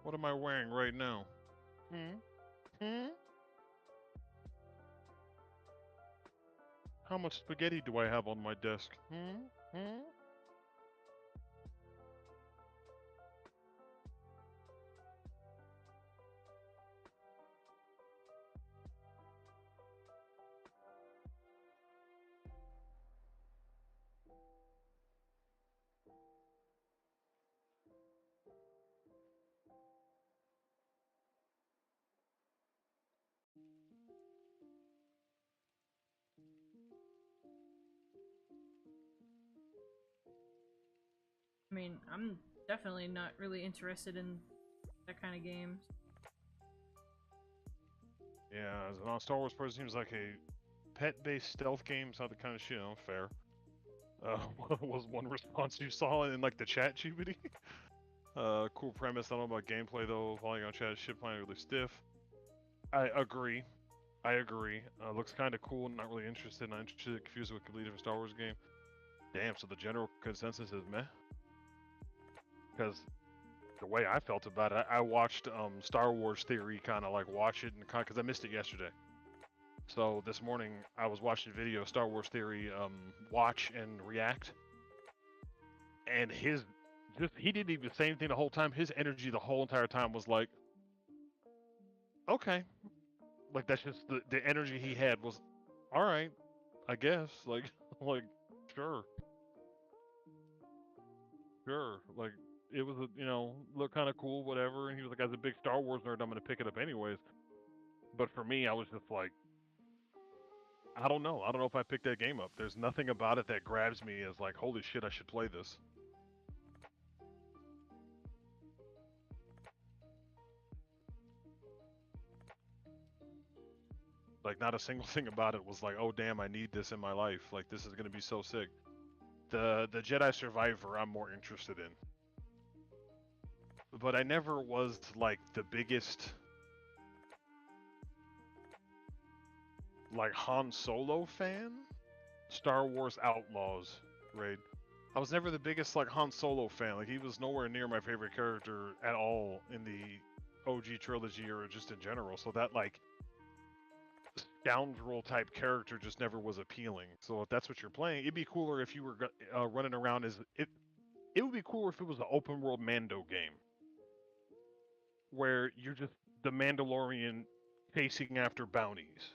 What am I wearing right now? How much spaghetti do I have on my desk? I mean, I'm definitely not really interested in that kind of games. Yeah, as a non-Star Wars person, seems like a pet-based stealth game. It's not the kind of shit, fair. What was one response you saw in, like, the chat, GBD? Cool premise, I don't know about gameplay, though. Falling on chat, shit playing really stiff. I agree. Looks kind of cool, not really interested, not interested, confused with a completely different Star Wars game. Damn, so the general consensus is meh? Because the way I felt about it, I watched Star Wars Theory kind of like watch it, and because I missed it yesterday. So this morning I was watching video Star Wars Theory watch and react, and he didn't even say anything the whole time. His energy the whole entire time was like, okay, like that's just the energy he had was, all right, I guess, like sure, like it was looked kind of cool, whatever. And he was like, as a big Star Wars nerd, I'm gonna pick it up anyways. But for me, I was just like, I don't know if I picked that game up. There's nothing about it that grabs me as like, holy shit, I should play this. Like, not a single thing about it was like, oh damn, I need this in my life. Like, this is gonna be so sick. The Jedi Survivor, I'm more interested in. But I never was like the biggest like Han Solo fan. Star Wars Outlaws, Raid. I was never the biggest like Han Solo fan. Like, he was nowhere near my favorite character at all in the OG trilogy or just in general. So that like scoundrel type character just never was appealing. So if that's what you're playing, it'd be cooler if you were running around as it. It would be cooler if it was an open world Mando game where you're just the Mandalorian chasing after bounties.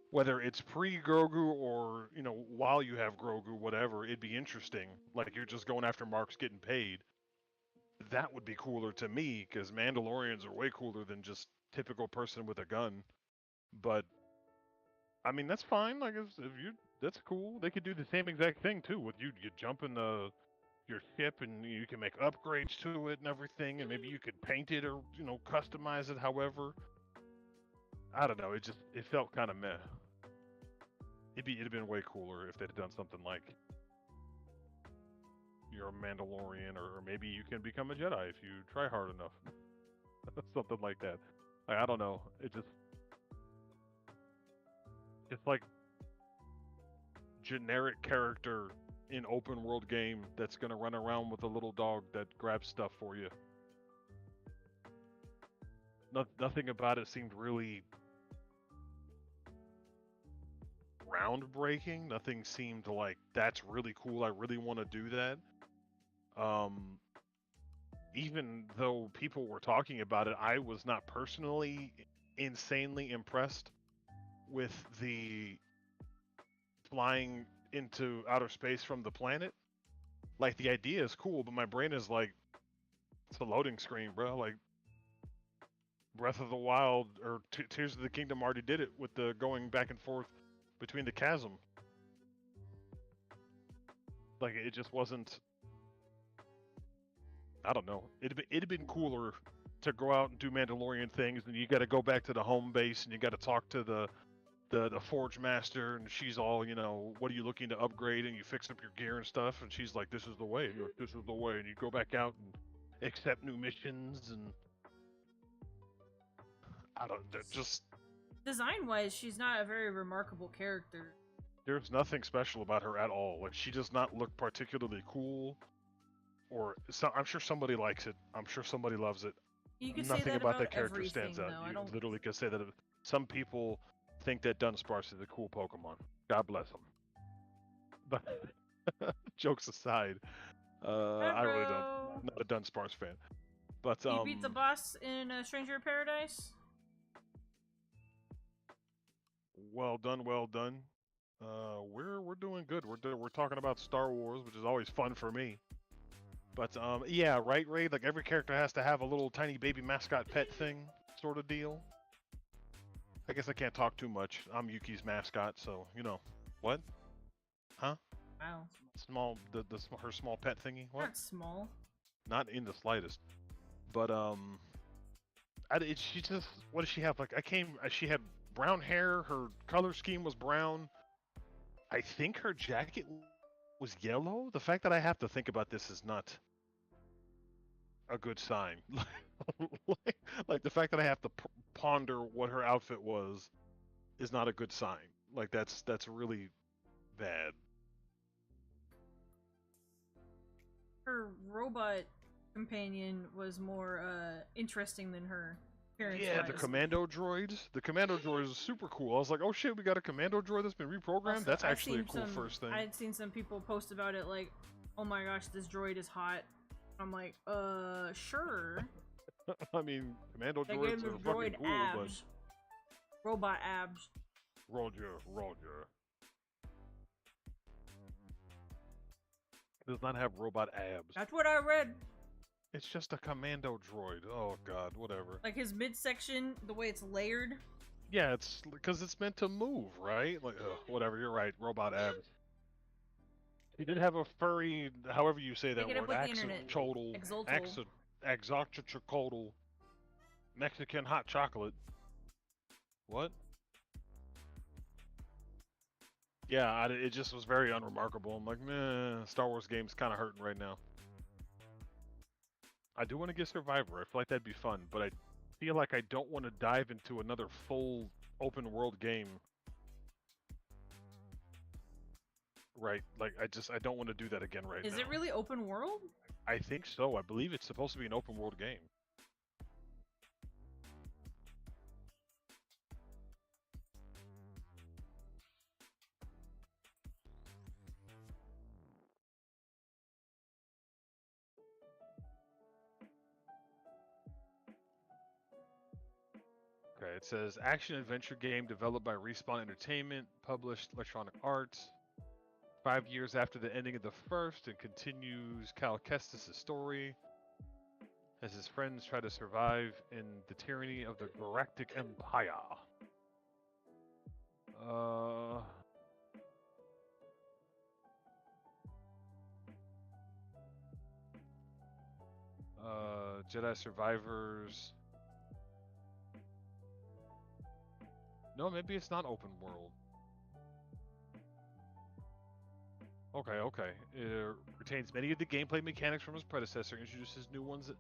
Whether it's pre-Grogu or, you know, while you have Grogu, whatever, it'd be interesting. Like, you're just going after marks getting paid. That would be cooler to me, because Mandalorians are way cooler than just typical person with a gun. But, I mean, that's fine. Like, if you, that's cool. They could do the same exact thing, too. With you jump in your ship, and you can make upgrades to it and everything, and maybe you could paint it or, you know, customize it however. I don't know, it felt kind of meh. It'd have been way cooler if they'd done something like you're a Mandalorian, or maybe you can become a Jedi if you try hard enough. Something like that. Like, I don't know, it's like generic character in open world game that's gonna run around with a little dog that grabs stuff for you. Nothing about it seemed really groundbreaking. Nothing seemed like that's really cool. I really want to do that. Even though people were talking about it, I was not personally insanely impressed with the flying into outer space from the planet. Like, the idea is cool, but my brain is like, it's a loading screen, bro. Like, Breath of the Wild or Tears of the Kingdom already did it with the going back and forth between the chasm. Like, it just wasn't. I don't know. It'd have been cooler to go out and do Mandalorian things, and you got to go back to the home base, and you got to talk to the Forge Master, and she's all, you know, what are you looking to upgrade? And you fix up your gear and stuff, and she's like, this is the way. You're like, this is the way, and you go back out and accept new missions, and I don't just. Design-wise, she's not a very remarkable character. There's nothing special about her at all. Like, she does not look particularly cool. Or I'm sure somebody likes it. I'm sure somebody loves it. You can Nothing say that about that character stands out. Though. You literally can say that. Some people think that Dunsparce is a cool Pokemon. God bless them. But jokes aside, I really don't. I'm not a Dunsparce fan. But you beat the boss in Stranger in Paradise. Well done, well done. We're doing good. We're talking about Star Wars, which is always fun for me. But yeah, right, Ray. Like, every character has to have a little tiny baby mascot pet thing, sort of deal. I guess I can't talk too much. I'm Yuki's mascot, so you know. What? Huh? Wow. Small, her small pet thingy. What? Not small. Not in the slightest. But she just. What does she have? Like, she had brown hair. Her color scheme was brown. I think her jacket was yellow. The fact that I have to think about this is not a good sign. Like the fact that I have to ponder what her outfit was is not a good sign. Like, that's really bad. Her robot companion was more interesting than her. Yeah, the commando droids. The commando droids is super cool. I was like, oh shit, we got a commando droid that's been reprogrammed? Also, that's actually a cool first thing. I had seen some people post about it like, oh my gosh, this droid is hot. I'm like, sure. I mean, commando droids are fucking cool, abs. But... Robot abs. Roger. Does not have robot abs. That's what I read. It's just a commando droid. Oh god, whatever. Like, his midsection, the way it's layered. Yeah, it's because it's meant to move, right? Like, whatever. You're right. Robot abs. He did have a furry, however you say that word, axolotl Mexican hot chocolate. What? Yeah, it just was very unremarkable. I'm like, nah, Star Wars game's kind of hurting right now. I do want to get Survivor. I feel like that'd be fun, but I feel like I don't want to dive into another full open world game. Right, like I don't want to do that again right now. Is it really open world? I think so. I believe it's supposed to be an open world game. Okay, it says action-adventure game developed by Respawn Entertainment, published Electronic Arts. 5 years after the ending of the first, and continues Cal Kestis' story as his friends try to survive in the tyranny of the Galactic Empire. Jedi Survivors. No, maybe it's not open world. Okay. It retains many of the gameplay mechanics from his predecessor, introduces new ones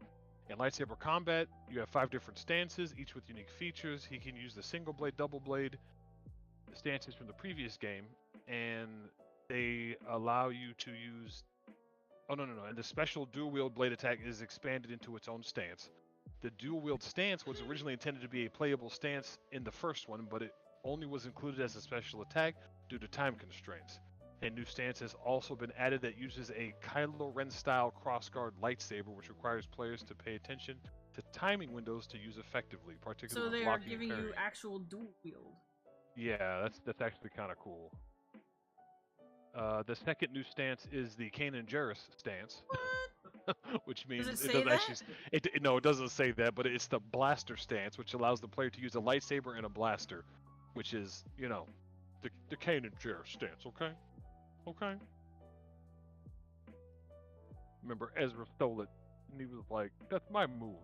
in lightsaber combat. You have 5 different stances, each with unique features. He can use the single blade, double blade, the stances from the previous game, and they allow you to use... Oh, no. And the special dual-wield blade attack is expanded into its own stance. The dual-wield stance was originally intended to be a playable stance in the first one, but it only was included as a special attack due to time constraints. A new stance has also been added that uses a Kylo Ren-style crossguard lightsaber, which requires players to pay attention to timing windows to use effectively, particularly So when they are blocking giving and you parrying. actual dual wield. Yeah, that's actually kind of cool. The second new stance is the Kanan Jarrus stance. Which means Does it it say doesn't actually. No, it doesn't say that, but it's the blaster stance, which allows the player to use a lightsaber and a blaster, which is, you know, the Kanan Jarrus stance. Okay. Remember, Ezra stole it, and he was like, "That's my move.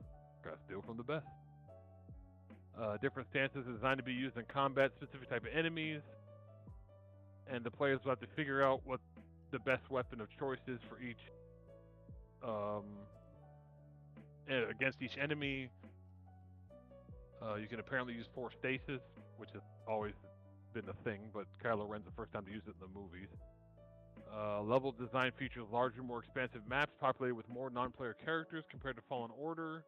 Gotta steal from the best." Different stances are designed to be used in combat, specific type of enemies, and the players will have to figure out what the best weapon of choice is for each. Against each enemy, you can apparently use 4 stasis, which has always been a thing, but Kylo Ren's the first time to use it in the movies. Level design features larger, more expansive maps populated with more non-player characters compared to Fallen Order.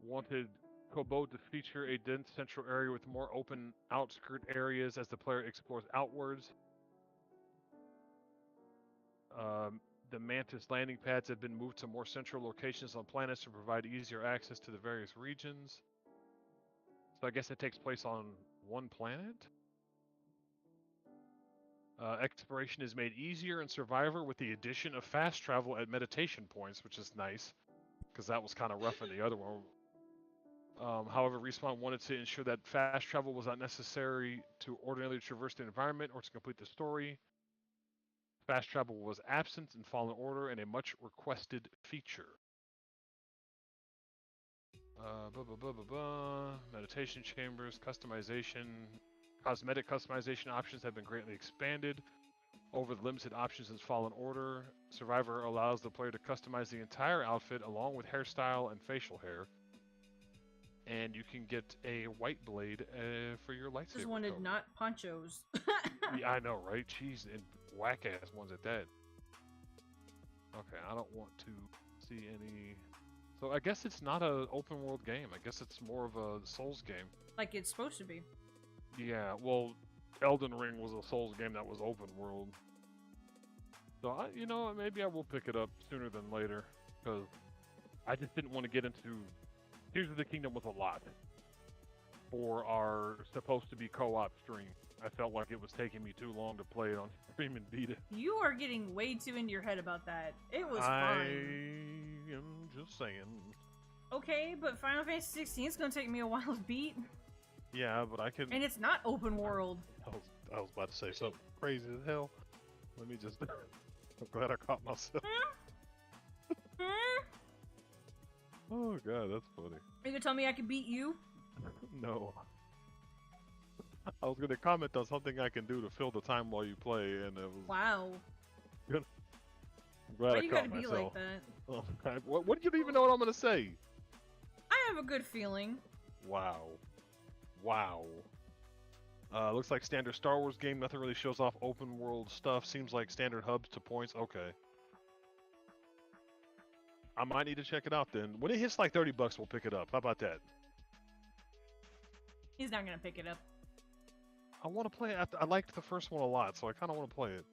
Wanted Kobo to feature a dense central area with more open outskirt areas as the player explores outwards. The Mantis landing pads have been moved to more central locations on planets to provide easier access to the various regions. So I guess it takes place on one planet? Exploration is made easier in Survivor with the addition of fast travel at meditation points, which is nice, because that was kind of rough in the other one. However, Respawn wanted to ensure that fast travel was not necessary to ordinarily traverse the environment or to complete the story. Fast travel was absent in Fallen Order and a much requested feature. Meditation chambers, customization. Cosmetic customization options have been greatly expanded over the limited options in Fallen Order. Survivor allows the player to customize the entire outfit along with hairstyle and facial hair. And you can get a white blade for your lightsaber. Just wanted cover. not ponchos. Yeah, I know, right? Jeez, and whack-ass ones at that. Okay, I don't want to see any... So I guess it's not an open world game. I guess it's more of a Souls game. Like it's supposed to be. Yeah, well, Elden Ring was a Souls game that was open world. So, you know, maybe I will pick it up sooner than later. Because I just didn't want to get into... Tears of the Kingdom was a lot for our supposed to be co-op stream. I felt like it was taking me too long to play it on stream and beat it. You are getting way too into your head about that. It was I fine. am just saying. Okay, but Final Fantasy 16 is going to take me a while to beat. Yeah, but I can... And it's not open world. I was about to say something crazy as hell. Let me just... I'm glad I caught myself. Oh god, that's funny. Are you gonna tell me I can beat you? No. I was gonna comment on something I can do to fill the time while you play, and it was. Wow. I'm glad Why I you caught gotta be myself. like that? Oh, what do you even know what I'm gonna say? I have a good feeling. Wow. Wow. Looks like standard Star Wars game. Nothing really shows off open world stuff. Seems like standard hubs to points. Okay. I might need to check it out then. When it hits like $30, we'll pick it up. How about that? He's not gonna pick it up. I want to play it. I liked the first one a lot, so I kind of want to play it.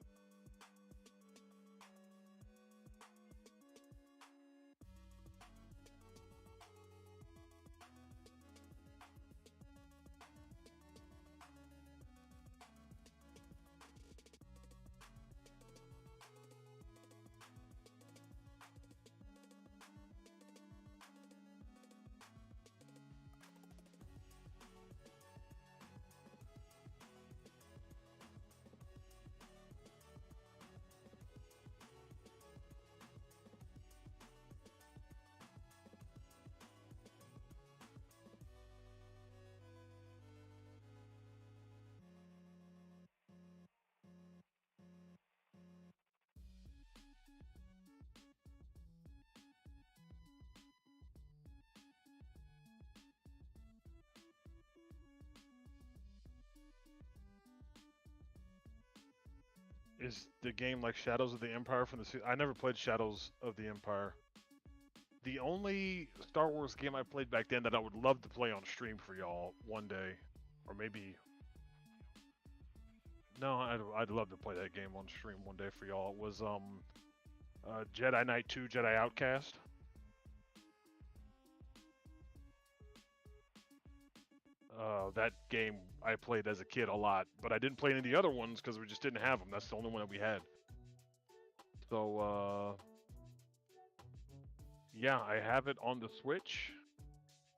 Is the game like Shadows of the Empire from the... I never played Shadows of the Empire. The only Star Wars game I played back then that I would love to play on stream for y'all one day, or maybe... No, I'd love to play that game on stream one day for y'all. It was Jedi Knight 2 Jedi Outcast. That game I played as a kid a lot, but I didn't play any of the other ones because we just didn't have them. That's the only one that we had. So, yeah, I have it on the Switch,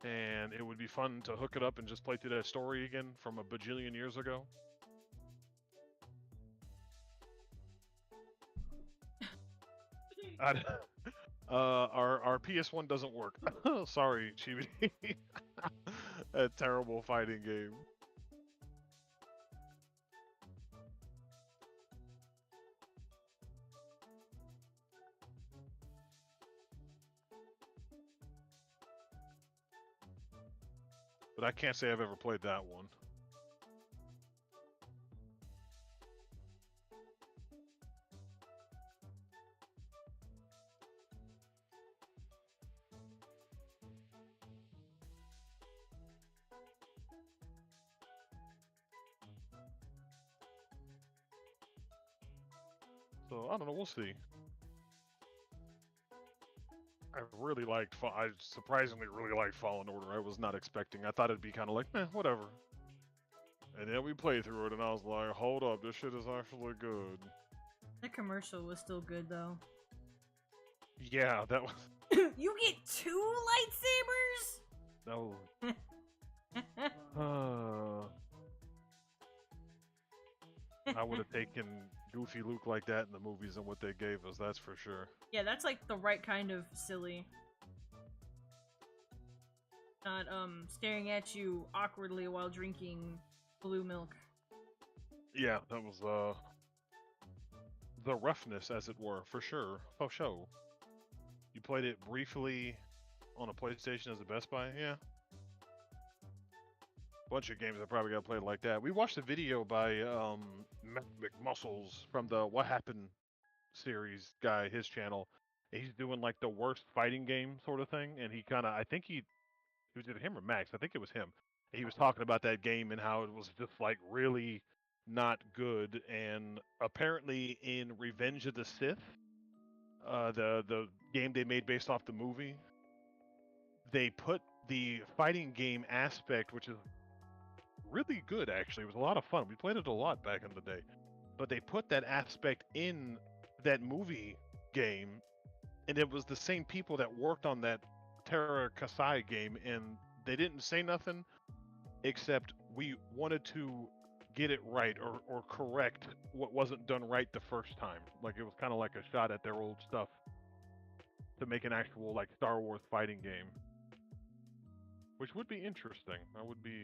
and it would be fun to hook it up and just play through that story again from a bajillion years ago. Our PS1 doesn't work. Sorry, Chibi. A terrible fighting game. But I can't say I've ever played that one. So, I don't know, we'll see. I really liked, I surprisingly really liked Fallen Order. I was not expecting. I thought it'd be kind of like, meh, whatever. And then we played through it, and I was like, hold up, this shit is actually good. The commercial was still good, though. Yeah, that was... You get 2 lightsabers? No. I would have taken Goofy Luke like that in the movies and what they gave us, that's for sure. Yeah, that's like the right kind of silly. Not, staring at you awkwardly while drinking blue milk. Yeah, that was, the roughness, as it were, for sure. For sure. You played it briefly on a PlayStation as a Best Buy? Yeah. Bunch of games I probably got played like that. We watched a video by, McMuscles from the What Happened series guy, his channel. He's doing like the worst fighting game sort of thing, and he kind of, I think it was either him or Max, I think it was him. He was talking about that game and how it was just like really not good, and apparently in Revenge of the Sith, the game they made based off the movie, they put the fighting game aspect, which is really good actually, it was a lot of fun. We played it a lot back in the day. But they put that aspect in that movie game, and it was the same people that worked on that Terra Kasai game, and they didn't say nothing except we wanted to get it right or correct what wasn't done right the first time. Like it was kind of like a shot at their old stuff to make an actual like Star Wars fighting game. which would be interesting. I would be.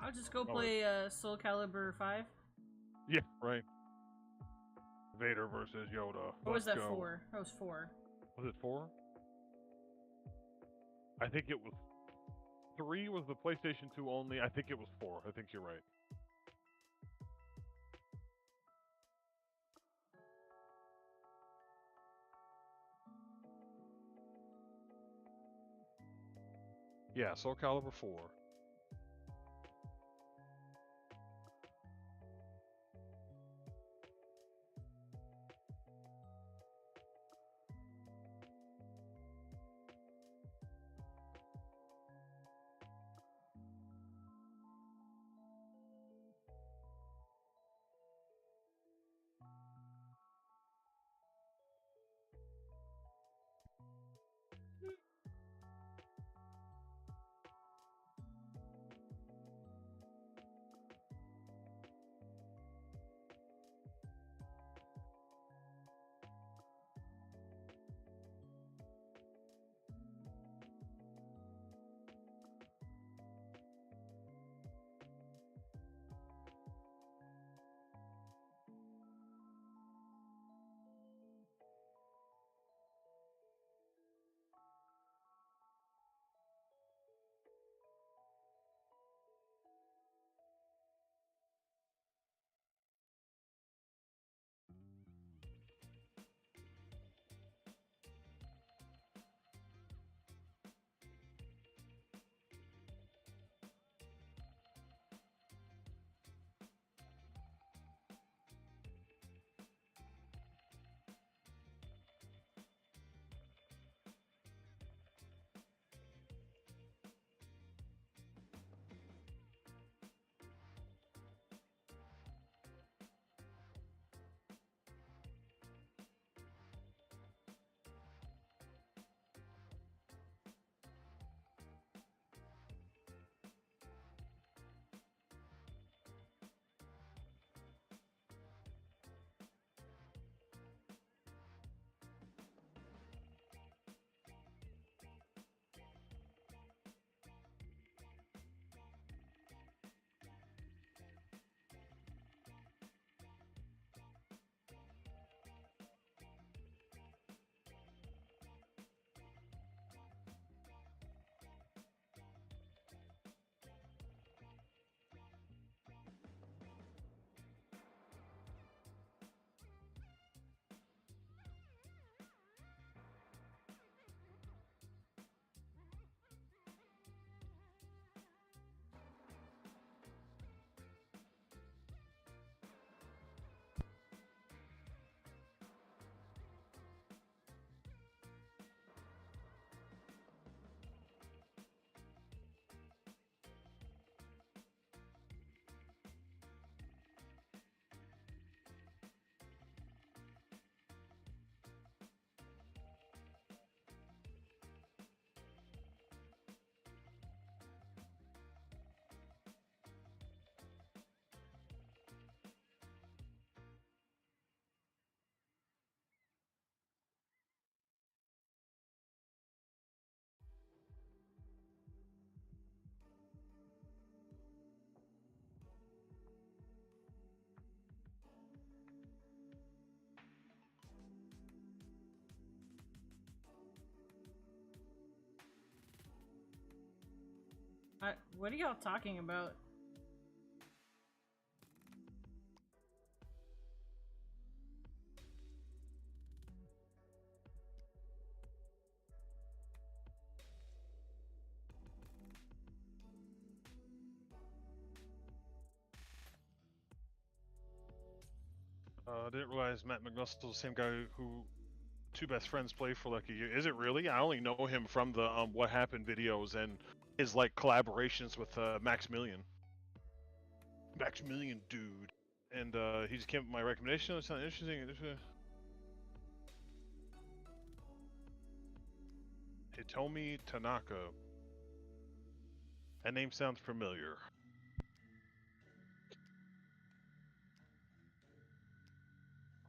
I'll just go play Soul Calibur 5. Yeah, right. Vader versus Yoda. Or was that go. 4? That was 4. Was it 4? I think it was 3 was the PlayStation 2 only. I think it was 4. I think you're right. Yeah, Soul Calibur 4. What are y'all talking about? I didn't realize Matt McNussle's the same guy who Two Best Friends play for like a year. Is it really? I only know him from the What Happened videos and his like collaborations with Maximilian. Maximilian dude. And he just came with my recommendation. It sounded interesting. Hitomi Tanaka. That name sounds familiar.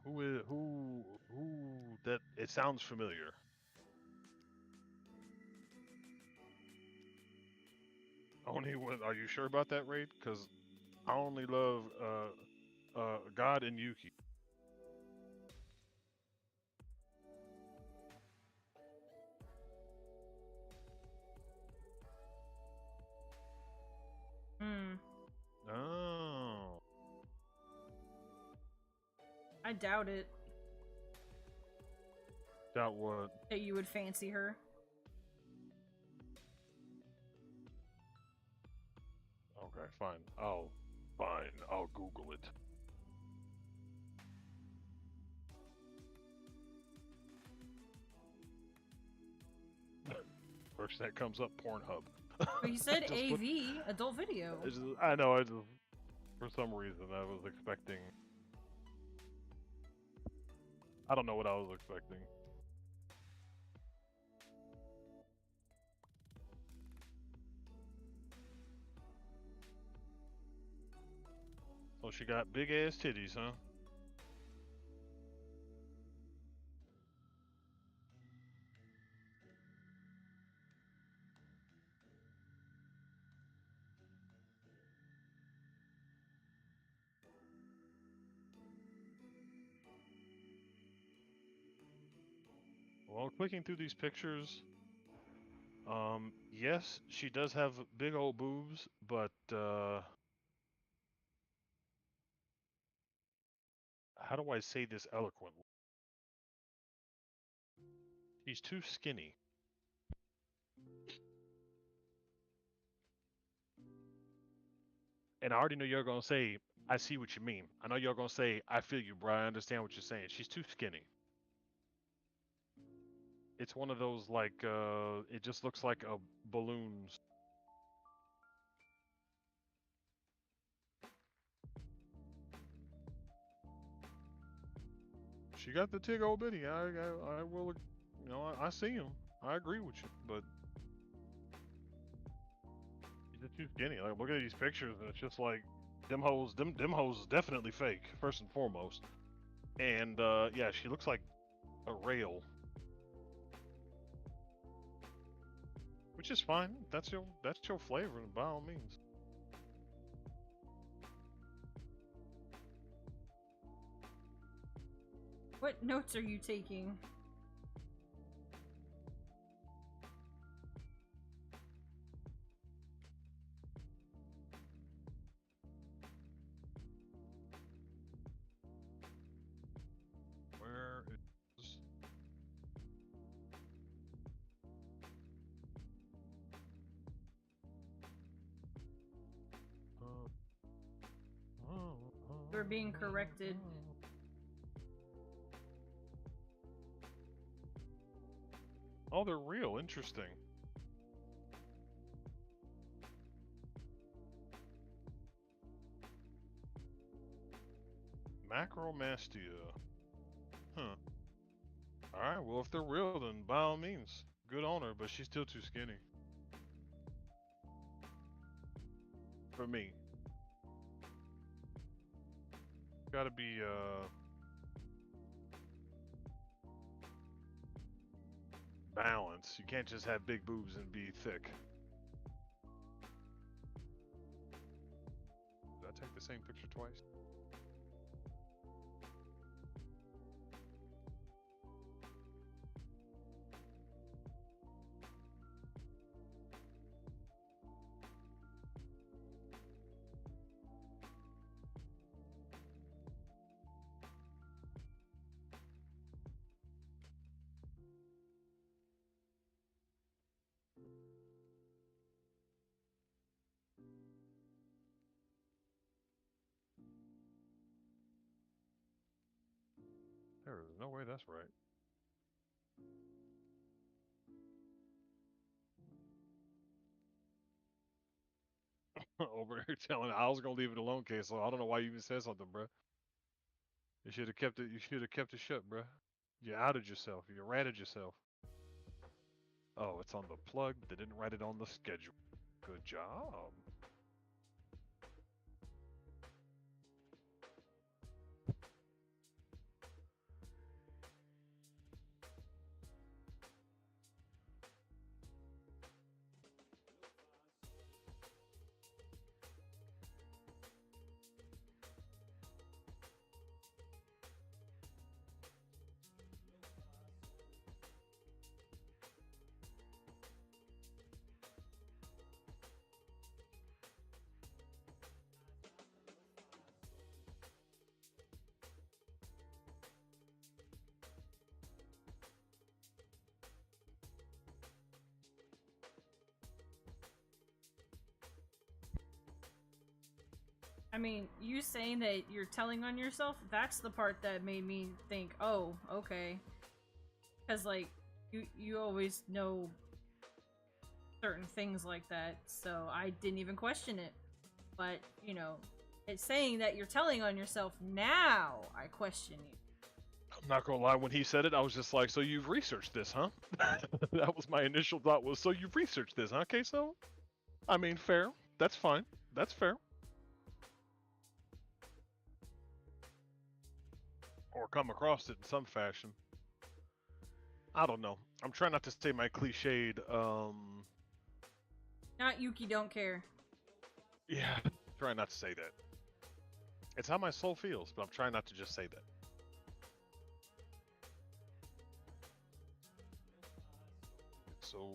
Who that it sounds familiar. only one. Are you sure about that, Raid? Because I only love God and Yuki. Oh. I doubt it. Doubt what? That you would fancy her. Okay, fine. I'll Google it. First that comes up, Pornhub. But you said AV, adult video. I know. I just, for some reason, I was expecting. I don't know what I was expecting. So she got big ass titties, huh? Well, clicking through these pictures, yes, she does have big old boobs, but how do I say this eloquently? She's too skinny. And I already know you're gonna say, I see what you mean. I know you're gonna say, I feel you, bro. I understand what you're saying. She's too skinny. It's one of those like it just looks like a balloons. She got the tig old bitty. I will, you know, I see him. I agree with you, but she's just too skinny. Like, look at these pictures, and it's just like them hoes is definitely fake, first and foremost. And yeah, she looks like a rail. Which is fine. That's your flavor, by all means. What notes are you taking? Where is... They're being corrected. Oh, they're real. Interesting. Macromastia. Huh. Alright, well, if they're real, then by all means, good on her, but she's still too skinny. For me. Gotta be, balance. You can't just have big boobs and be thick. Did I take the same picture twice? There is no way that's right. Over here telling I was gonna leave it alone, Case. So I don't know why you even said something, bro. You should have kept it. You should have kept it shut, bro. You outed yourself. You ratted yourself. Oh, it's on the plug. They didn't write it on the schedule. Good job. I mean, you saying that you're telling on yourself, that's the part that made me think, oh, okay. Because, like, you always know certain things like that, so I didn't even question it. But, you know, it's saying that you're telling on yourself, now I question you. I'm not gonna lie, when he said it, I was just like, so you've researched this, huh? That was my initial thought was, so you've researched this, huh, Queso? I mean, fair. That's fine. That's fair. Or come across it in some fashion. I don't know. I'm trying not to say my cliched, Not Yuki don't care. Yeah, trying not to say that. It's how my soul feels, but I'm trying not to just say that. So...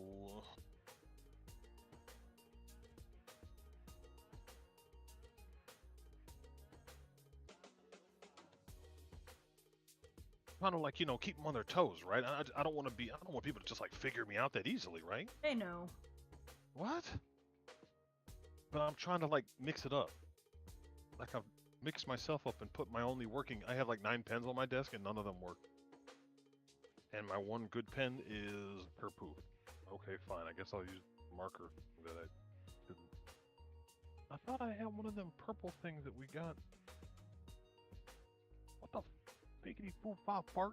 kind of like, you know, keep them on their toes, right? I don't want to be, I don't want people to just like figure me out that easily, right? They know. What? But I'm trying to like mix it up. Like I've mixed myself up and put my only working, I have like 9 pens on my desk and none of them work. And my one good pen is Purah. Okay, fine. I guess I'll use marker that I didn't. I thought I had one of them purple things that we got. What the biggity poo pop part?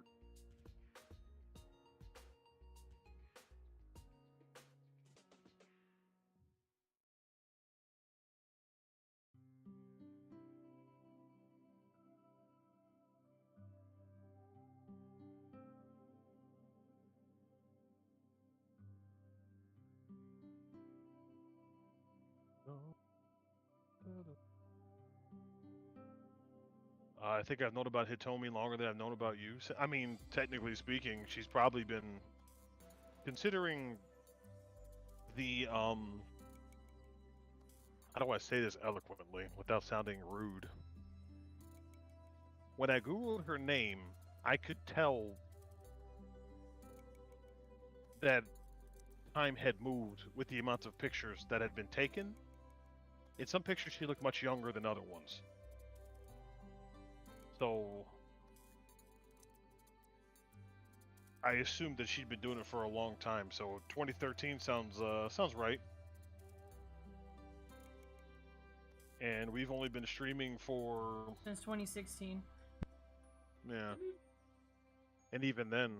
I think I've known about Hitomi longer than I've known about you. I mean, technically speaking, she's probably been considering the how do I say this eloquently without sounding rude? When I googled her name, I could tell that time had moved with the amount of pictures that had been taken. In some pictures, she looked much younger than other ones. So I assumed that she'd been doing it for a long time. So 2013 sounds right. And we've only been streaming for since 2016. Yeah. And even then,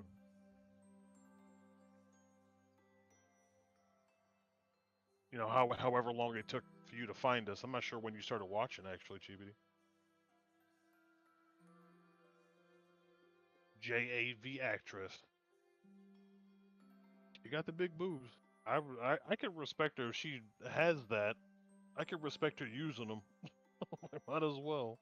you know, however long it took for you to find us. I'm not sure when you started watching, actually, Chibity. JAV actress. You got the big boobs. I can respect her if she has that. I can respect her using them. Might as well.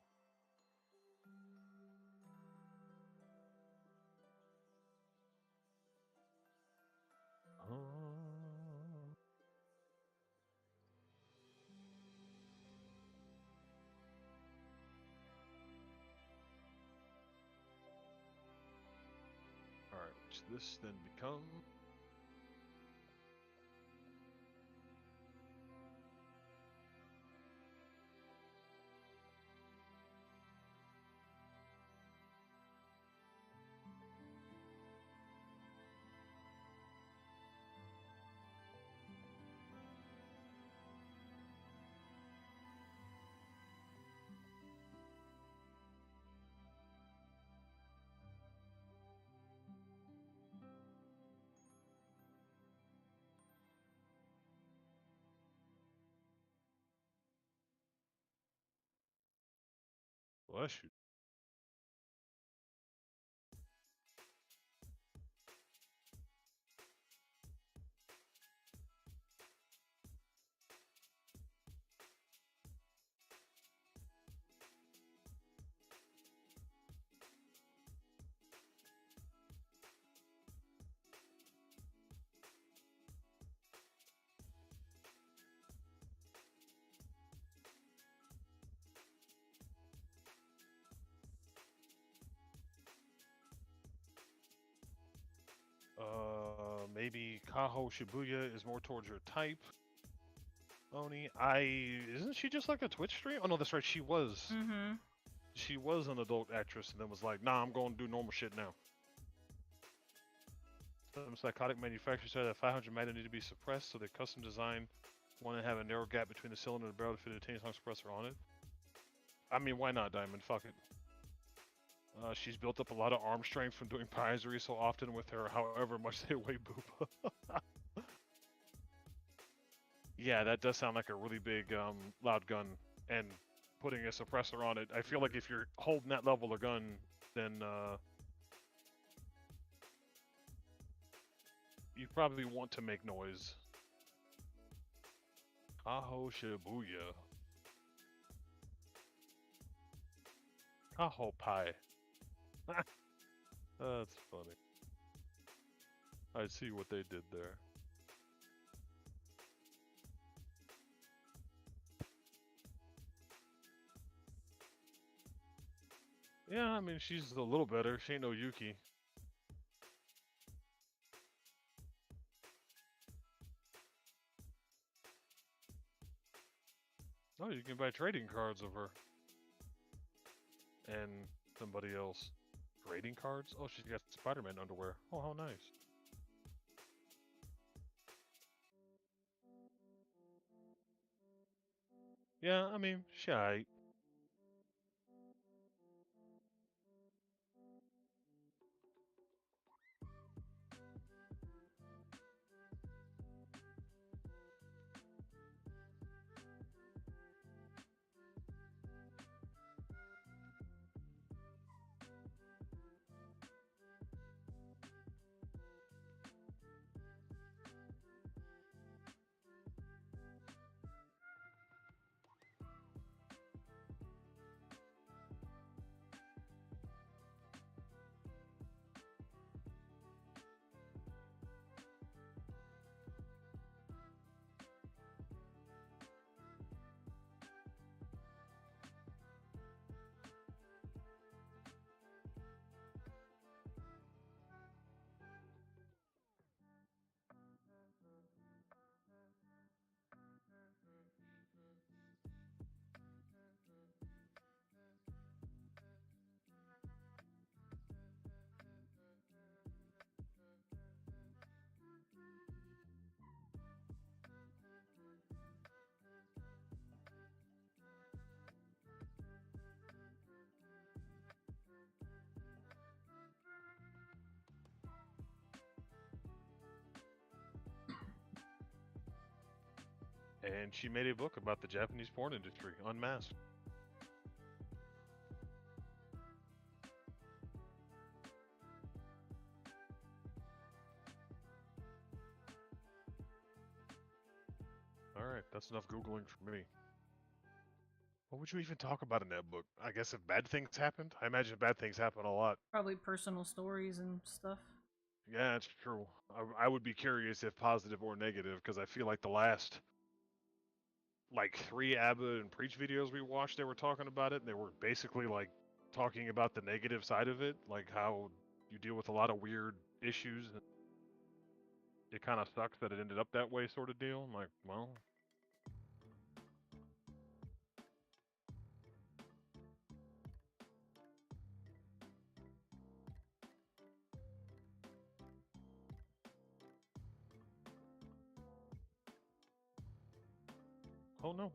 Alright, which this then become... Bless you. Maybe Kaho Shibuya is more towards your type. Oni, isn't she just like a Twitch stream? Oh no, that's right. She was. Mm-hmm. She was an adult actress, and then was like, "Nah, I'm going to do normal shit now." Some psychotic manufacturers said that 500 magnet need to be suppressed, so they custom designed one that have a narrow gap between the cylinder and the barrel to fit a tiny suppressor on it. I mean, why not, Diamond? Fuck it. She's built up a lot of arm strength from doing piezery so often with her, however much they weigh, Boopa. Yeah, that does sound like a really big, loud gun, and putting a suppressor on it. I feel like if you're holding that level of gun, then, you probably want to make noise. Kaho Shibuya. Kaho Pie. That's funny. I see what they did there. Yeah, I mean, she's a little better. She ain't no Yuki. Oh, you can buy trading cards of her. And somebody else. Trading cards? Oh, she's got Spider-Man underwear. Oh, how nice. Yeah, I mean, she aight. And she made a book about the Japanese porn industry, unmasked. Alright, that's enough Googling for me. What would you even talk about in that book? I guess if bad things happened? I imagine bad things happen a lot. Probably personal stories and stuff. Yeah, it's true. I would be curious if positive or negative, because I feel like the last, like, 3 Abba and Preach videos we watched, they were talking about it, and they were basically, like, talking about the negative side of it, like how you deal with a lot of weird issues, and it kind of sucks that it ended up that way sort of deal. I'm like, well... Oh no.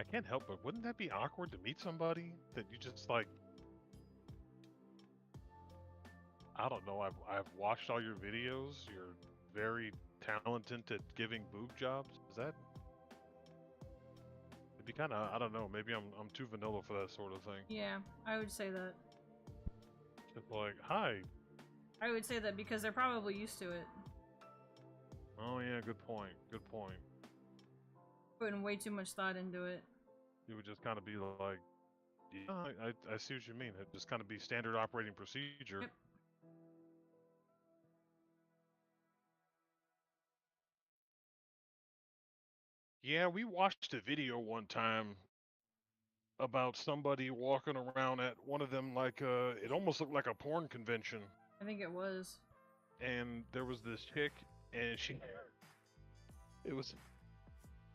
I can't help but wouldn't that be awkward to meet somebody that you just like? I don't know. I've watched all your videos. You're very talented at giving boob jobs. Is that? It'd be kind of, I don't know. Maybe I'm too vanilla for that sort of thing. Yeah, I would say that. Just like, hi. I would say that because they're probably used to it. Oh yeah, good point. Good point. Putting way too much thought into it. You would just kind of be like, yeah, I see what you mean. It'd just kind of be standard operating procedure. Yep. Yeah, we watched a video one time about somebody walking around at one of them like it almost looked like a porn convention. I think it was. And there was this chick and it was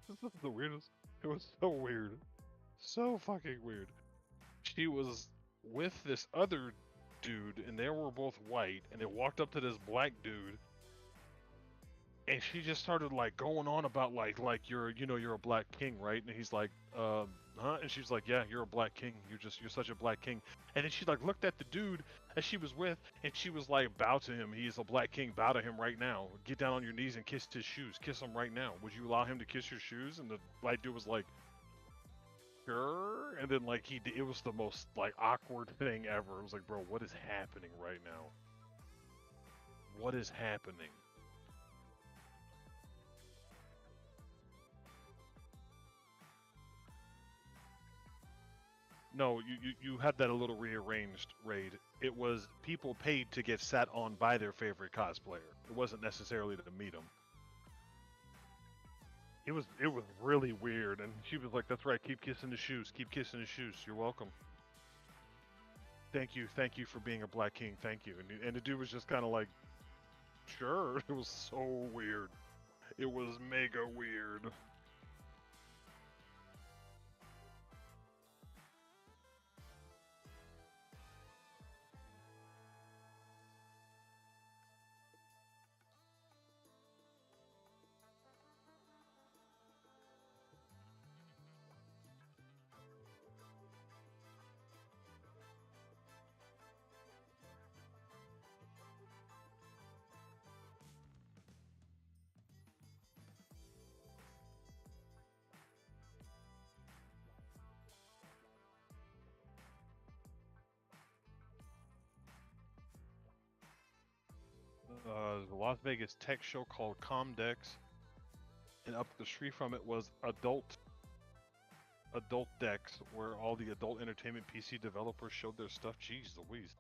this is the weirdest. It was so weird. So fucking weird. She was with this other dude and they were both white and they walked up to this black dude and she just started like going on about like you're a black king, right? And he's like, huh? And she's like, yeah, you're a black king. You're such a black king. And then she like looked at the dude that she was with and she was like, bow to him. He's a black king. Bow to him right now. Get down on your knees and kiss his shoes. Kiss him right now. Would you allow him to kiss your shoes? And the black dude was like, sure. And then like it was the most like awkward thing ever. It was like, bro, what is happening right now? What is happening? No, you had that a little rearranged, Raid. It was people paid to get sat on by their favorite cosplayer. It wasn't necessarily to meet them. It was really weird, and she was like, "That's right, keep kissing the shoes, keep kissing the shoes. You're welcome. Thank you for being a black king. Thank you." And the dude was just kind of like, "Sure." It was so weird. It was mega weird. The Las Vegas tech show called Comdex, and up the street from it was Adult Dex, where all the adult entertainment PC developers showed their stuff. Jeez Louise.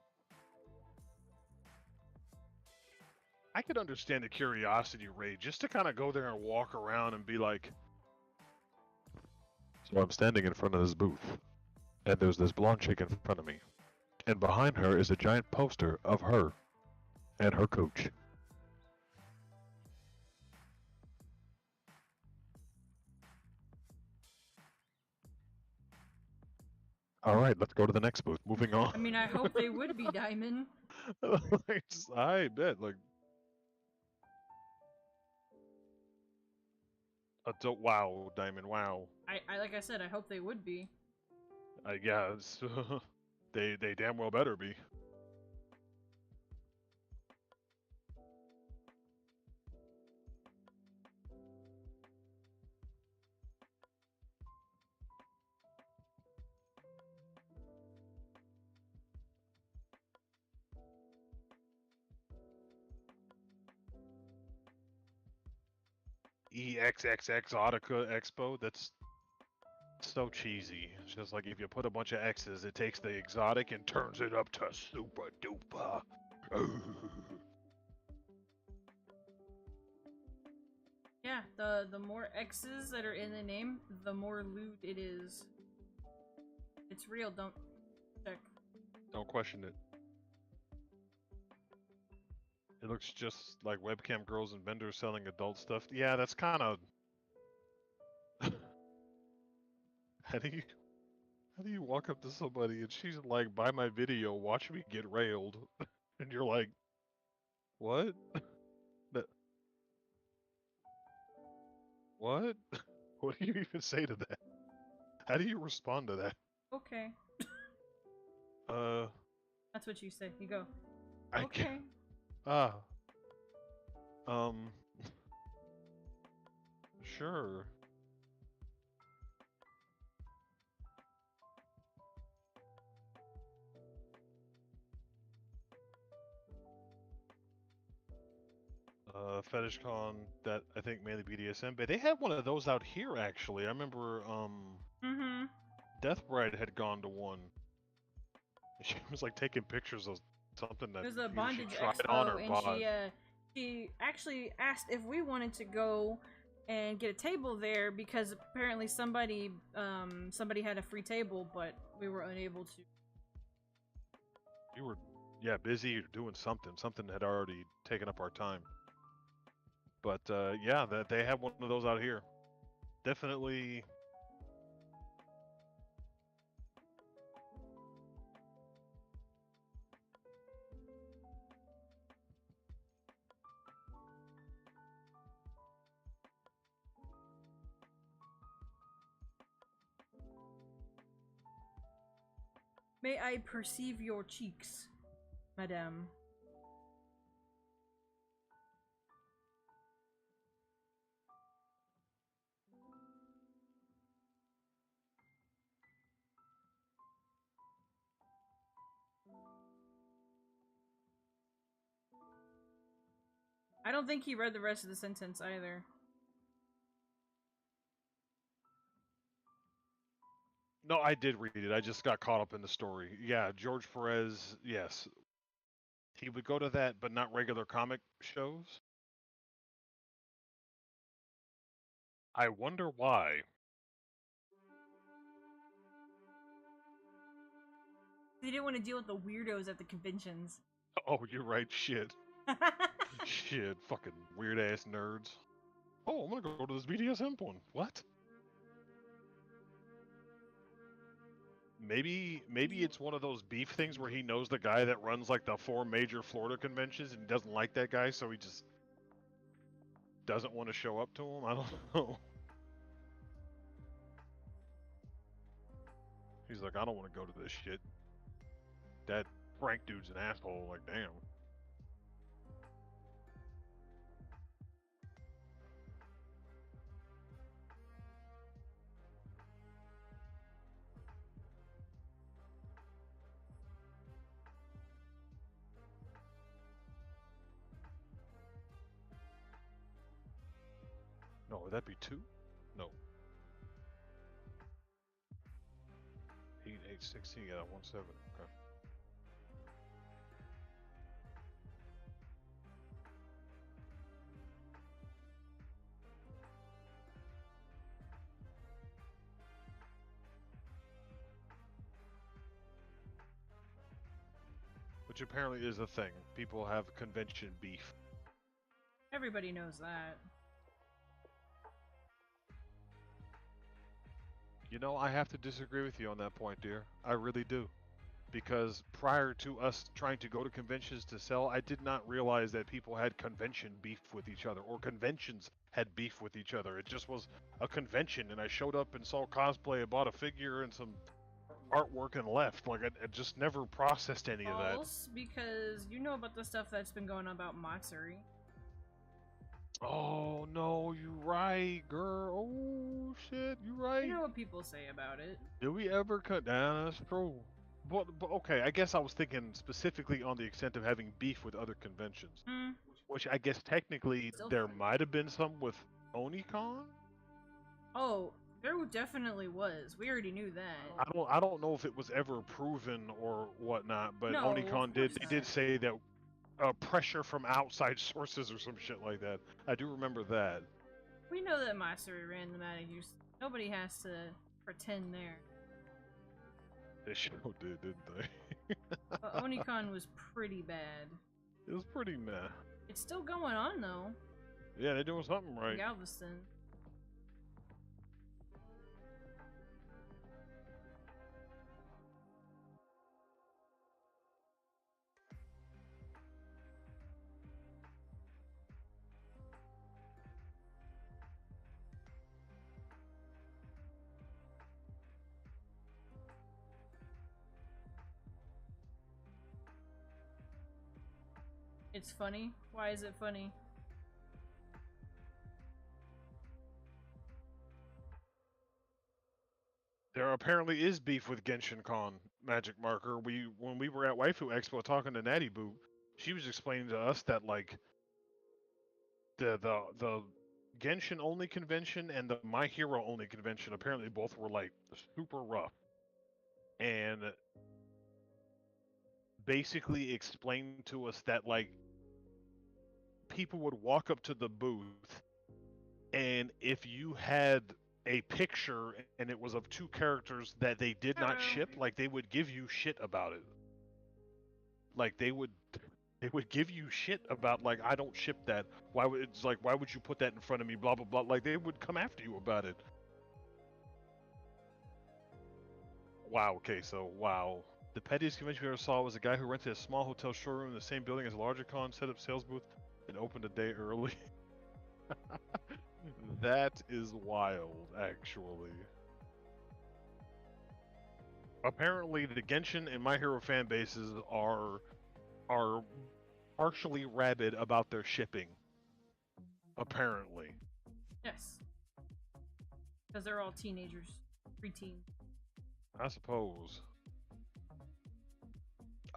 I could understand the curiosity, Ray, just to kind of go there and walk around and be like, so I'm standing in front of this booth, and there's this blonde chick in front of me, and behind her is a giant poster of her and her coach. All right, let's go to the next booth. Moving on. I mean, I hope they would be Diamond. I bet, like, adult. Wow, Diamond. Wow. I like I said, I hope they would be. I guess they damn well better be. EXXX Exotica Expo. That's so cheesy. It's just like if you put a bunch of X's, it takes the exotic and turns it up to super duper. Yeah, the more X's that are in the name, the more lewd it is. It's real, don't check. Don't question it. It looks just like webcam girls and vendors selling adult stuff. Yeah, that's kind of. How do you walk up to somebody and she's like, "Buy my video, watch me get railed," and you're like, "What? What? What do you even say to that?" How do you respond to that? Okay. Uh. That's what you say. You go. I Okay. can't. Ah. Um. Sure. FetishCon, that I think mainly BDSM, but they had one of those out here actually. I remember Death Bride had gone to one. She was like taking pictures of something that There's a either she bondage tried on or expo, and bought. she actually asked if we wanted to go and get a table there because apparently somebody had a free table, but we were unable to. You were, busy or doing something. Something had already taken up our time. But yeah, that they have one of those out here. Definitely. May I perceive your cheeks, madame? I don't think he read the rest of the sentence either. No, I did read it. I just got caught up in the story. Yeah, George Perez, yes. He would go to that, but not regular comic shows. I wonder why. They didn't want to deal with the weirdos at the conventions. Oh, you're right. Shit. Shit. Fucking weird ass nerds. Oh, I'm gonna go to this BDSM one. What? Maybe it's one of those beef things where he knows the guy that runs like the 4 major Florida conventions and he doesn't like that guy, so he just doesn't want to show up to him. I don't know. He's like, I don't want to go to this shit. That Frank dude's an asshole. Like, damn. No, would that be 2? No. 8, 8, 16, yeah, 1, 7. Okay. Which apparently is a thing. People have convention beef. Everybody knows that. You know, I have to disagree with you on that point, dear. I really do. Because prior to us trying to go to conventions to sell, I did not realize that people had convention beef with each other, or conventions had beef with each other. It just was a convention, and I showed up and saw cosplay, I bought a figure and some artwork and left. Like, I just never processed any of that. False, because you know about the stuff that's been going on about Matsuri. Oh, no, you right, girl. Oh, shit, you right. You know what people say about it. Do we ever cut down? That's true. But okay, I guess I was thinking specifically on the extent of having beef with other conventions. Which I guess technically there might have been some with Onicon? Oh, there definitely was. We already knew that. I don't know if it was ever proven or whatnot, but No, Onicon did say that pressure from outside sources or some shit like that. I do remember that. We know that Matsuri ran the Matic use. Nobody has to pretend there. They sure did, didn't they? But Onicon was pretty bad. It was pretty meh. It's still going on though. Yeah, they're doing something right. Galveston. It's funny? Why is it funny? There apparently is beef with Genshin Con, Magic Marker. When we were at Waifu Expo talking to Natty Boo, she was explaining to us that like the Genshin only convention and the My Hero only convention apparently both were like super rough. And basically explained to us that like people would walk up to the booth, and if you had a picture and it was of two characters that they did not ship, like they would give you shit about it. Like they would give you shit about like, I don't ship that. Why would you put that in front of me? Blah blah blah. Like they would come after you about it. Wow. Okay. So wow. The pettiest convention we ever saw was a guy who rented a small hotel showroom in the same building as a larger con, set up sales booth, and opened a day early. That is wild, actually. Apparently, the Genshin and My Hero fan bases are partially rabid about their shipping. Apparently. Yes. Because they're all teenagers, preteen. I suppose.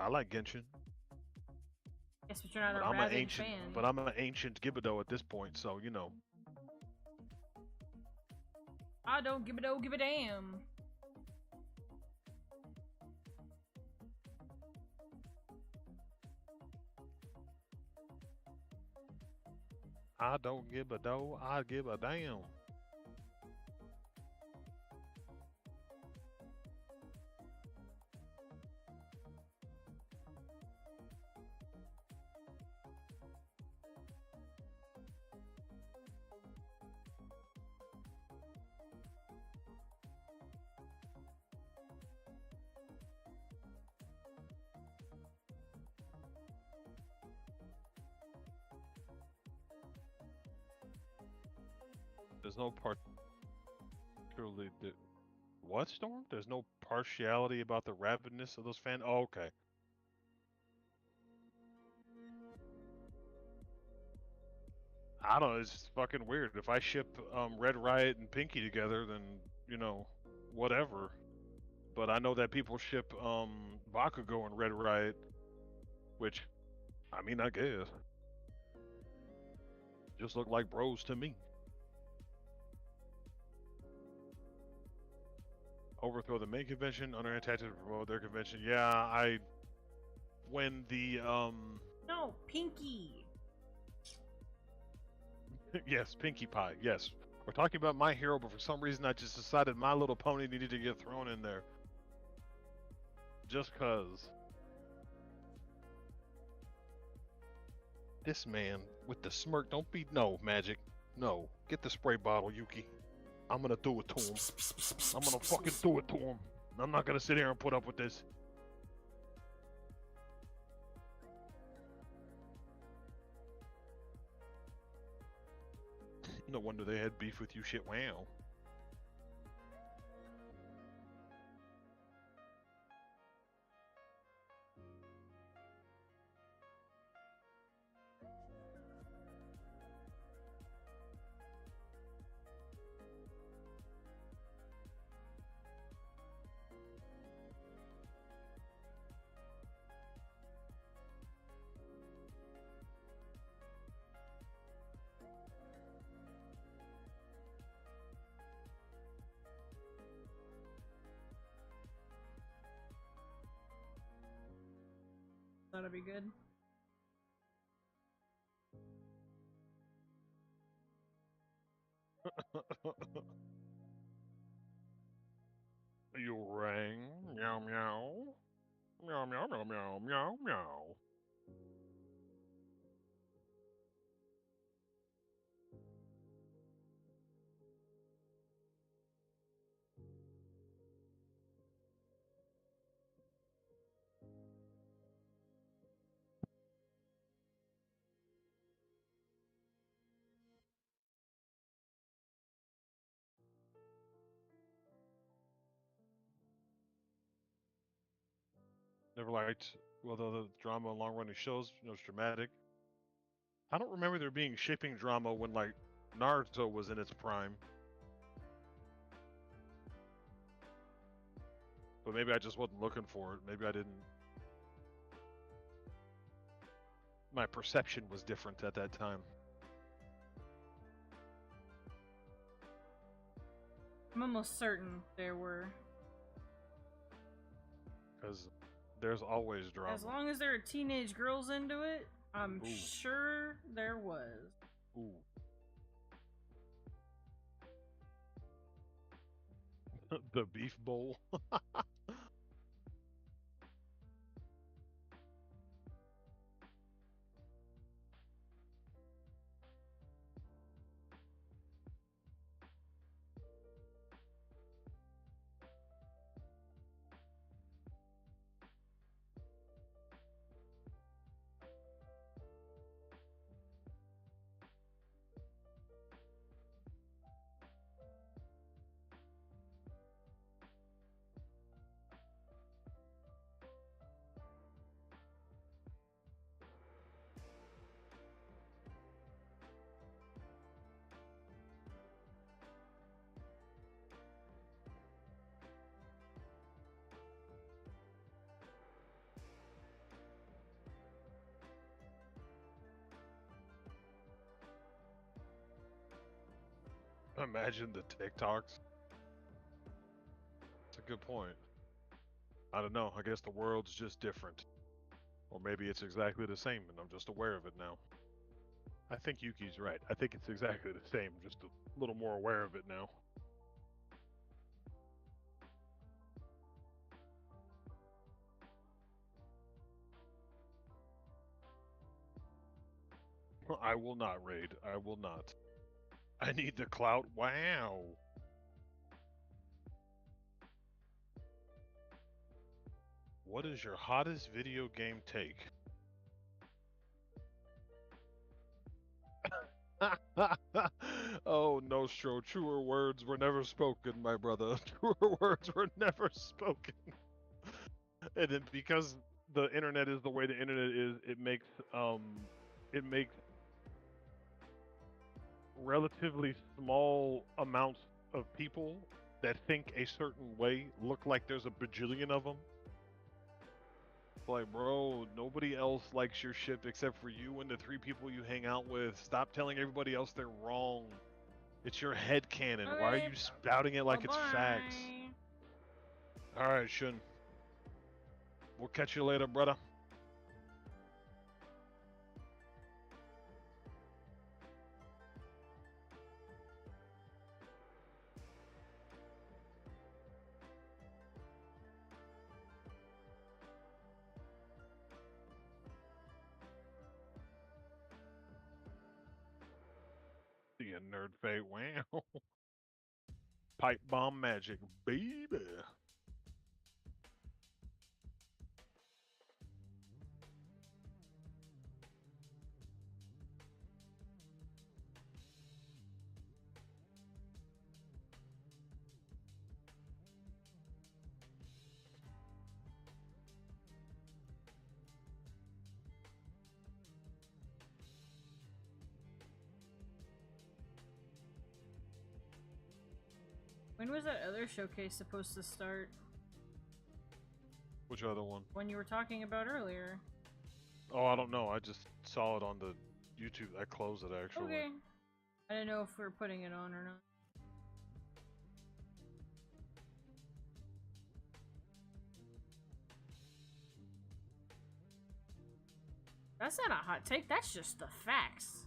I like Genshin. Yes, but you're not a rabid fan. But I'm an ancient Gibido at this point, so you know. I don't give a damn. I don't give a do, I give a damn. There's no particularly what, Storm? There's no partiality about the rabidness of those fans? Oh, okay. I don't know, it's fucking weird. If I ship Red Riot and Pinky together, then, you know, whatever. But I know that people ship Bakugo and Red Riot, which, I mean, I guess. Just look like bros to me. Overthrow the main convention, unattached to promote their convention. Yeah, when the No, Pinky. Yes, Pinkie Pie. Yes, we're talking about My Hero, but for some reason I just decided My Little Pony needed to get thrown in there. Just cause. This man with the smirk. Don't be Magic. No, get the spray bottle, Yuki. I'm gonna do it to him. I'm gonna fucking do it to him. I'm not gonna sit here and put up with this. No wonder they had beef with you, shit. Wow. That'll be good. You rang. Meow meow. Meow meow meow meow meow meow. Never liked, well, the drama and long running shows, you know, it's dramatic. I don't remember there being shipping drama when like Naruto was in its prime. But maybe I just wasn't looking for it. Maybe I didn't. My perception was different at that time. I'm almost certain there were. Because there's always drama. As long as there are teenage girls into it, I'm sure there was. Ooh. The beef bowl. Imagine the TikToks. That's a good point. I don't know. I guess the world's just different. Or maybe it's exactly the same and I'm just aware of it now. I think Yuki's right. I think it's exactly the same, just a little more aware of it now. I will not raid. I will not. I need the clout. Wow. What is your hottest video game take? Oh, Nostro, truer words were never spoken, my brother. Truer words were never spoken. And then because the internet is the way the internet is, it makes relatively small amounts of people that think a certain way look like there's a bajillion of them. Like, bro, nobody else likes your shit except for you and the 3 people you hang out with. Stop telling everybody else they're wrong. It's your headcanon. Why are you spouting it like it's facts? Alright, Shun. We'll catch you later, brother. See a nerd fate. Wow. Pipe bomb magic, baby. When was that other showcase supposed to start? Which other one? One you were talking about earlier. Oh, I don't know. I just saw it on the YouTube. I closed it, actually. Okay. I didn't know if we were putting it on or not. That's not a hot take, that's just the facts.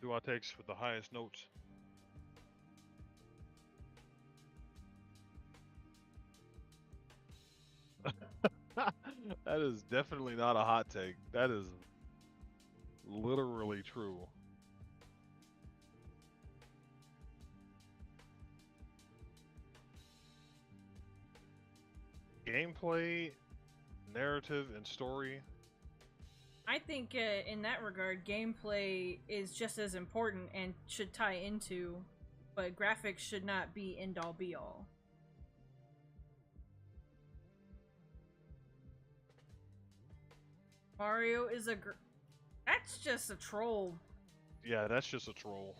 Do our takes for the highest notes. That is definitely not a hot take. That is literally true. gameplay, narrative, and story. I think in that regard, gameplay is just as important and should tie into, but graphics should not be end-all be-all. Mario is that's just a troll. Yeah, that's just a troll.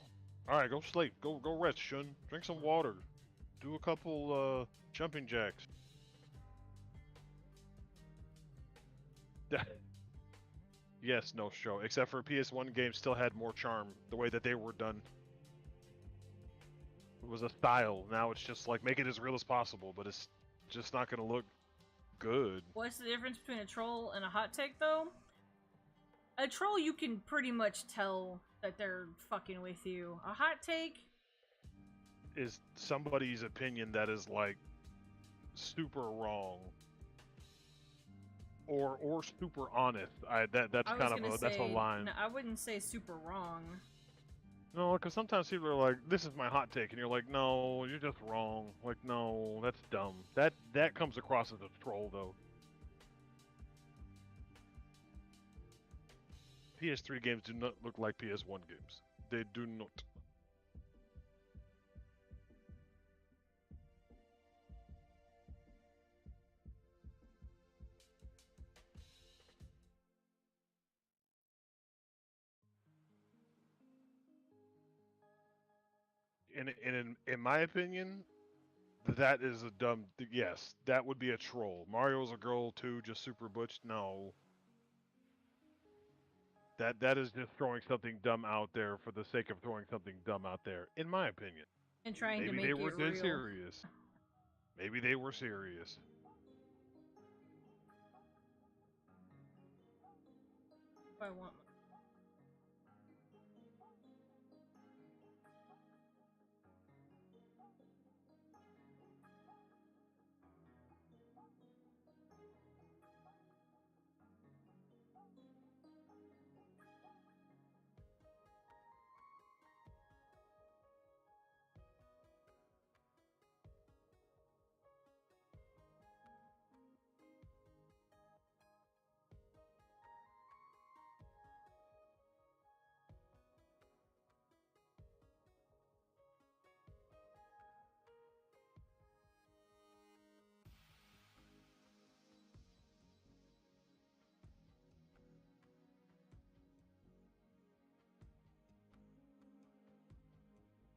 Alright, go sleep. Go rest, Shun. Drink some water. Do a couple, jumping jacks. Yes, no show. Except for PS1 games still had more charm, the way that they were done. It was a style. Now it's just like, make it as real as possible, but it's just not gonna look good. What's the difference between a troll and a hot take, though? A troll, you can pretty much tell that they're fucking with you. A hot take is somebody's opinion that is, like, super wrong. Or super honest. That's a line. No, I wouldn't say super wrong. No, because sometimes people are like, "This is my hot take," and you're like, "No, you're just wrong." Like, no, that's dumb. That comes across as a troll, though. PS3 games do not look like PS1 games. They do not. In my opinion, that is a dumb. Yes, that would be a troll. Mario's a girl too, just super butch. No, that is just throwing something dumb out there for the sake of throwing something dumb out there. In my opinion, and trying maybe to make they were it real. serious. Maybe they were serious. I want.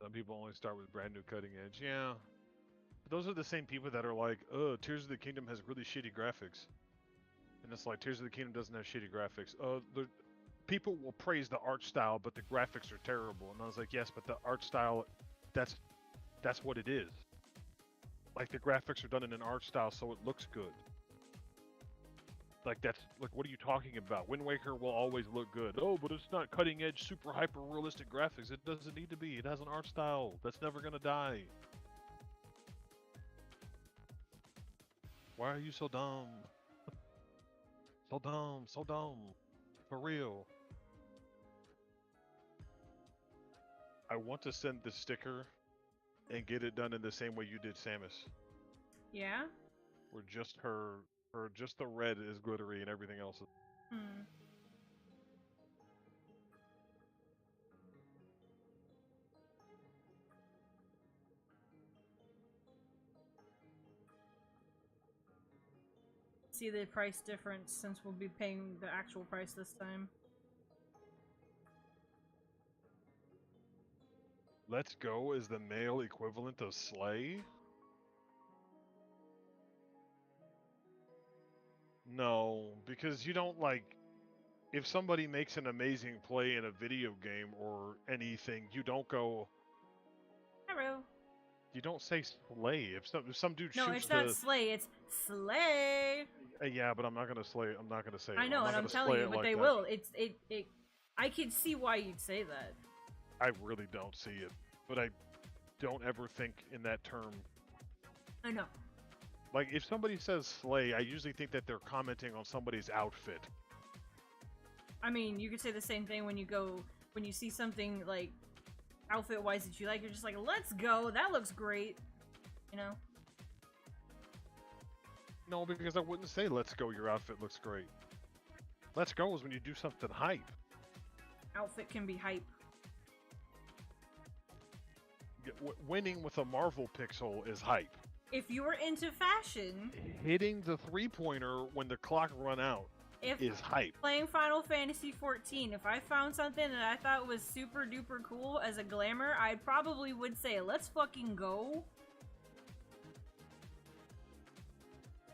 Some people only start with brand new cutting edge. Yeah. But those are the same people that are like, Tears of the Kingdom has really shitty graphics. And it's like, Tears of the Kingdom doesn't have shitty graphics. People will praise the art style, but the graphics are terrible. And I was like, yes, but the art style, that's what it is. Like, the graphics are done in an art style, so it looks good. Like, what are you talking about? Wind Waker will always look good. Oh, but it's not cutting edge, super hyper realistic graphics. It doesn't need to be. It has an art style. That's never gonna die. Why are you so dumb? So dumb, so dumb. For real. I want to send the sticker and get it done in the same way you did Samus. Yeah? Where just just the red is glittery and everything else is... See the price difference since we'll be paying the actual price this time. Let's Go is the male equivalent of Slay? No, because you don't, like, if somebody makes an amazing play in a video game or anything, you don't go, hello. You don't say slay. If some dude shoots No, it's not slay, it's slay. Yeah, but I'm not gonna slay. I'm not gonna say it. I know, and I'm telling you, but they will. I can see why you'd say that. I really don't see it, but I don't ever think in that term. I know. Like, if somebody says slay, I usually think that they're commenting on somebody's outfit. I mean, you could say the same thing when you see something, like, outfit-wise that you like, you're just like, let's go, that looks great. You know? No, because I wouldn't say "Let's go." Your outfit looks great. Let's go is when you do something hype. Outfit can be hype. Winning with a Marvel pixel is hype. If you were into fashion, hitting the 3-pointer when the clock run out is hype. Playing Final Fantasy 14, if I found something that I thought was super duper cool as a glamour, I probably would say, let's fucking go.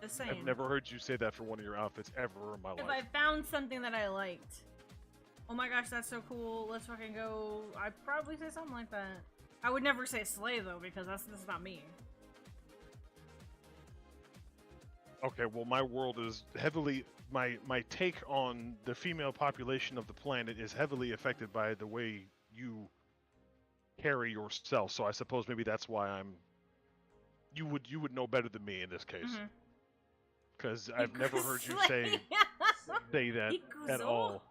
Just saying. I've never heard you say that for one of your outfits ever in my life. If I found something that I liked, oh my gosh, that's so cool, let's fucking go, I'd probably say something like that. I would never say slay though, because that's not me. Okay, well, my world is heavily... My take on the female population of the planet is heavily affected by the way you carry yourself, so I suppose maybe that's why I'm... You would know better than me in this case. Because I've never heard you say that at all.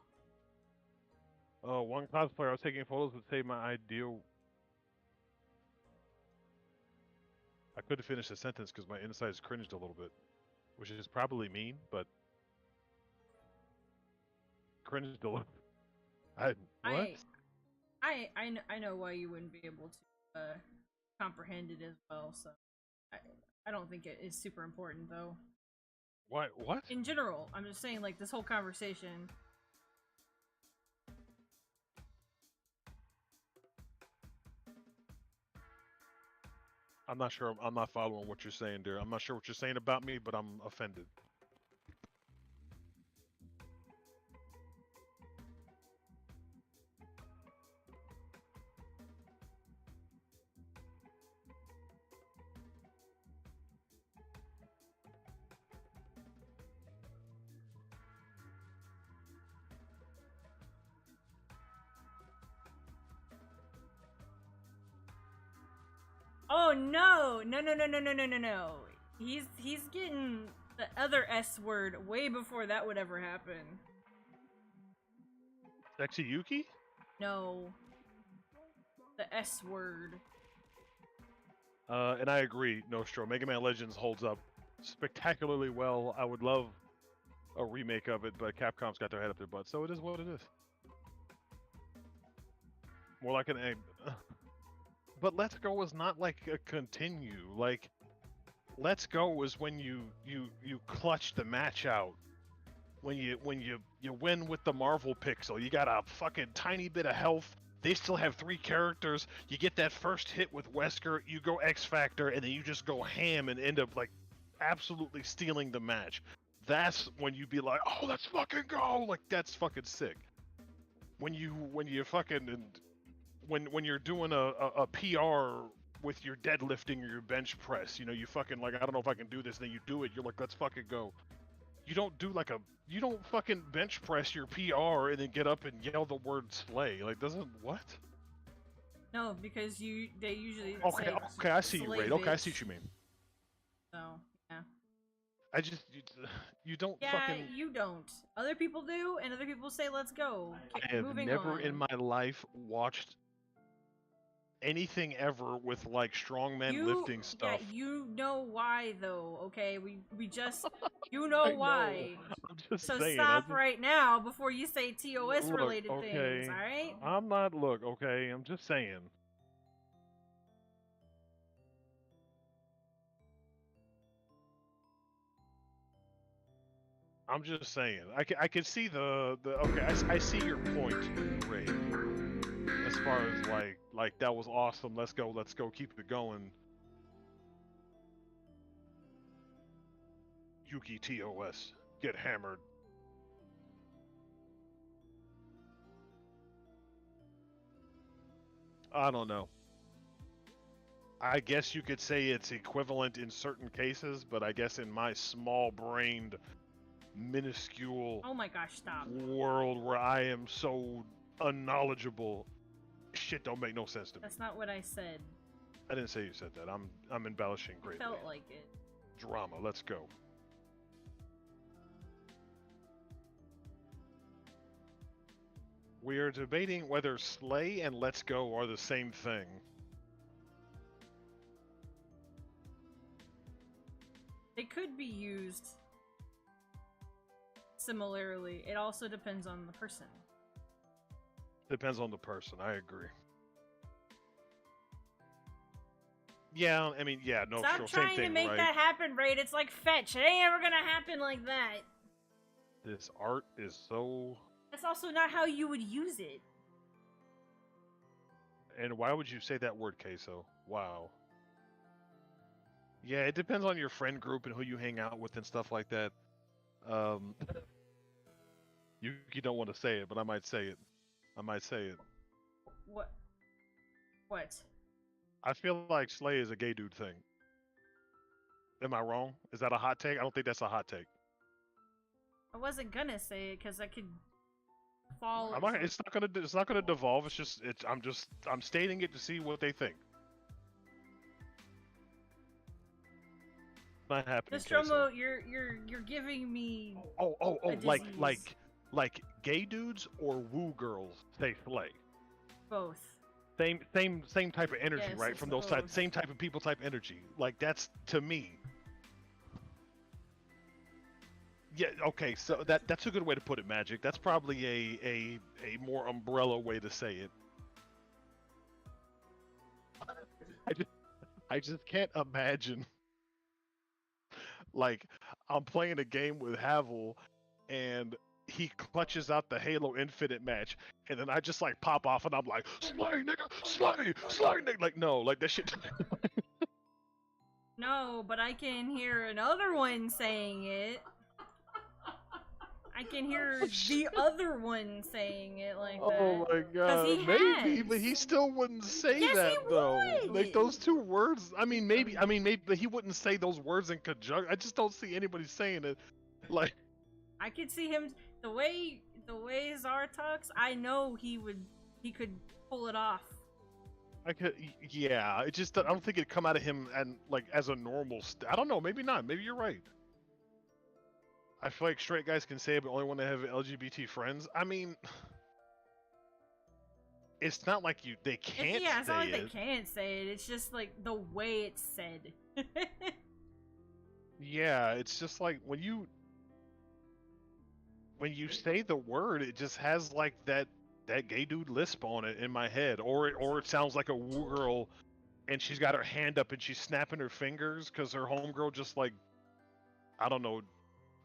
Oh, one cosplayer I was taking photos would say my ideal... I could have finished the sentence because my insides cringed a little bit. Which is probably mean, but... Cringed a little. What? I know why you wouldn't be able to comprehend it as well, so... I don't think it is super important, though. What? In general, I'm just saying, like, this whole conversation... I'm not sure. I'm not following what you're saying, dear. I'm not sure what you're saying about me, but I'm offended. Oh no! No. He's getting the other S word way before that would ever happen. Sexy Yuki? No. The S word. And I agree, Nostro. Mega Man Legends holds up spectacularly well. I would love a remake of it, but Capcom's got their head up their butt, so it is what it is. More like an egg. But Let's Go is not like a continue. Like, Let's Go is when you clutch the match out. When you win with the Marvel pixel. You got a fucking tiny bit of health. They still have 3 characters. You get that first hit with Wesker, you go X Factor, and then you just go ham and end up like absolutely stealing the match. That's when you be like, oh, let's fucking go! Like, that's fucking sick. When you fucking... When you're doing a PR with your deadlifting or your bench press, you know, you fucking like, I don't know if I can do this, and then you do it, you're like, let's fucking go. You don't do like you don't fucking bench press your PR and then get up and yell the word slay. Like, doesn't, what? No, because they usually Okay, I see you, Raid. Okay, I see what you mean. So, yeah. I just, you don't fucking... Yeah, you don't. Other people do, and other people say, let's go. I have never in my life watched anything ever with like strongman lifting stuff. Yeah, you know why though, okay? We just you know why. I'm just so saying, stop right now before you say TOS related things, alright? I'm not okay, I'm just saying. I'm just saying. I can see I see your point, Ray. As far as like that was awesome. Let's go, keep it going. Yuki TOS, get hammered. I don't know. I guess you could say it's equivalent in certain cases, but I guess in my small-brained, minuscule oh my gosh, stop. world where I am so unknowledgeable, shit don't make no sense to me. That's not what I said. I didn't say you said that. I'm embellishing greatly. I felt like it. Drama, let's go. We are debating whether slay and let's go are the same thing. They could be used similarly. It also depends on the person. Depends on the person. I agree. Yeah, I mean, yeah, no, Stop sure, trying same thing, to make right? that happen, Raid. It's like fetch. It ain't ever gonna happen like that. This art is so... That's also not how you would use it. And why would you say that word, Queso? Wow. Yeah, it depends on your friend group and who you hang out with and stuff like that. You don't want to say it, but I might say it. I might say it. What? What? I feel like Slay is a gay dude thing. Am I wrong? Is that a hot take? I don't think that's a hot take. I wasn't gonna say it because I could fall. It's not gonna devolve. I'm stating it to see what they think. Not happening. Nostromo, you're giving me. Oh, like gay dudes or woo girls say Slay. Both. Same type of energy, Yes, right? I From those suppose. same type of people type energy. Like that's to me. Yeah, okay, so that's a good way to put it, Magic. That's probably a more umbrella way to say it. I just can't imagine. Like, I'm playing a game with Havel, and he clutches out the Halo Infinite match, and then I just like pop off, and I'm like, Slay, nigga, Slay, nigga. Like, no, like that shit. No, but I can hear another one saying it. I can hear the other one saying it like that. Oh my god, he maybe, has. but he still wouldn't say Yes, that he though. would. Like those two words. I mean, maybe, but he wouldn't say those words in conjunction. I just don't see anybody saying it. Like, I could see him the way Zar talks. I know he could pull it off. I could, yeah. It just, I don't think it'd come out of him and like as a normal. I don't know. Maybe not. Maybe you're right. I feel like straight guys can say it, but only when they have LGBT friends. I mean, it's not like they can't. Yeah, it's say not like it. they can't say it. It's just like the way it's said. Yeah, it's just like when you say the word, it just has like that gay dude lisp on it in my head, or it sounds like a woo girl, and she's got her hand up and she's snapping her fingers because her homegirl just like, I don't know,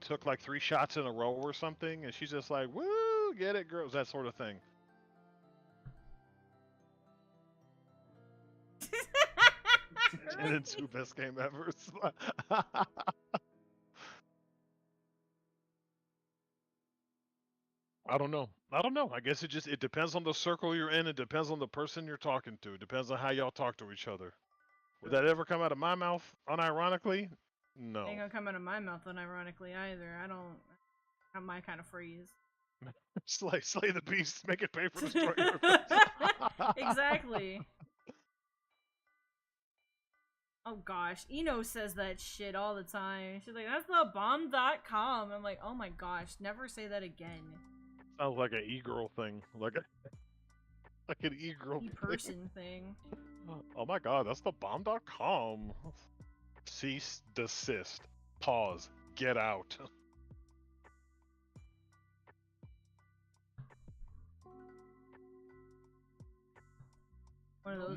took like 3 shots in a row or something, and she's just like, woo, get it, girls, that sort of thing. And then 2 best game ever. I don't know. I guess it depends on the circle you're in. It depends on the person you're talking to. It depends on how y'all talk to each other. Would that ever come out of my mouth unironically? No. Ain't gonna come out of my mouth unironically either. I don't have my kind of phrase. slay the beast, make it pay for destroying your Exactly. Oh gosh, Eno says that shit all the time. She's like, that's the bomb.com. I'm like, oh my gosh, never say that again. Sounds like an e-girl thing. Like an e-girl E-person thing. Oh my god, that's the bomb.com. Cease, desist, pause, get out.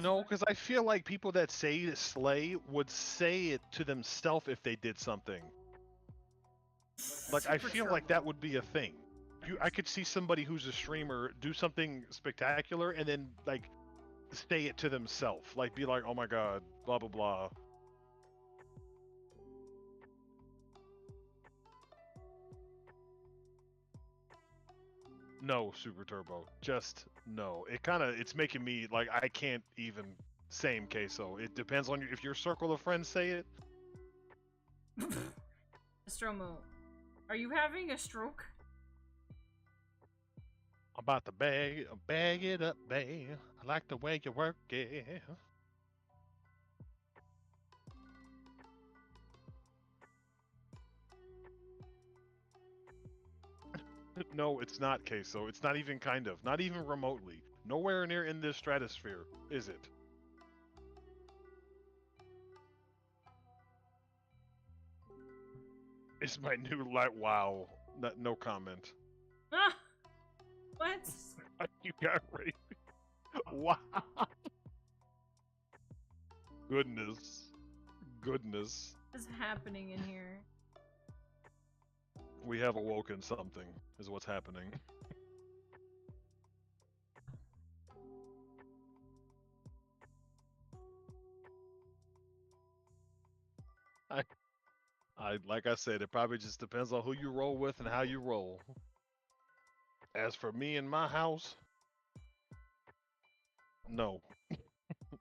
No, because I feel like people that say slay would say it to themselves if they did something. Like, I feel like that would be a thing. I could see somebody who's a streamer do something spectacular and then, like, say it to themselves. Like, be like, oh my god, blah blah blah. No, Super Turbo. Just no. It's making me like I can't even same queso. It depends on if your circle of friends say it. Nostromo, are you having a stroke? I'm about to bag it up, babe. I like the way you work it. No, it's not queso. It's not even kind of. Not even remotely. Nowhere near in this stratosphere, is it? It's my new light. Wow. No comment. Ah! What? You got raped. Wow. Goodness. Goodness. What is happening in here? We have awoken something, is what's happening. Like I said, it probably just depends on who you roll with and how you roll. As for me and my house, no.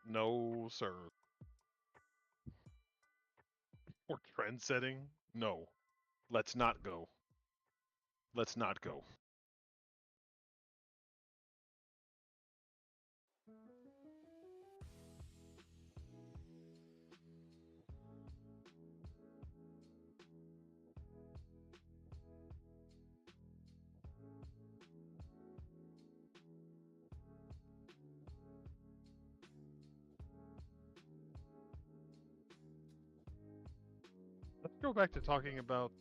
No, sir. Or trend setting? No. Let's not go. Let's not go. Let's go back to talking about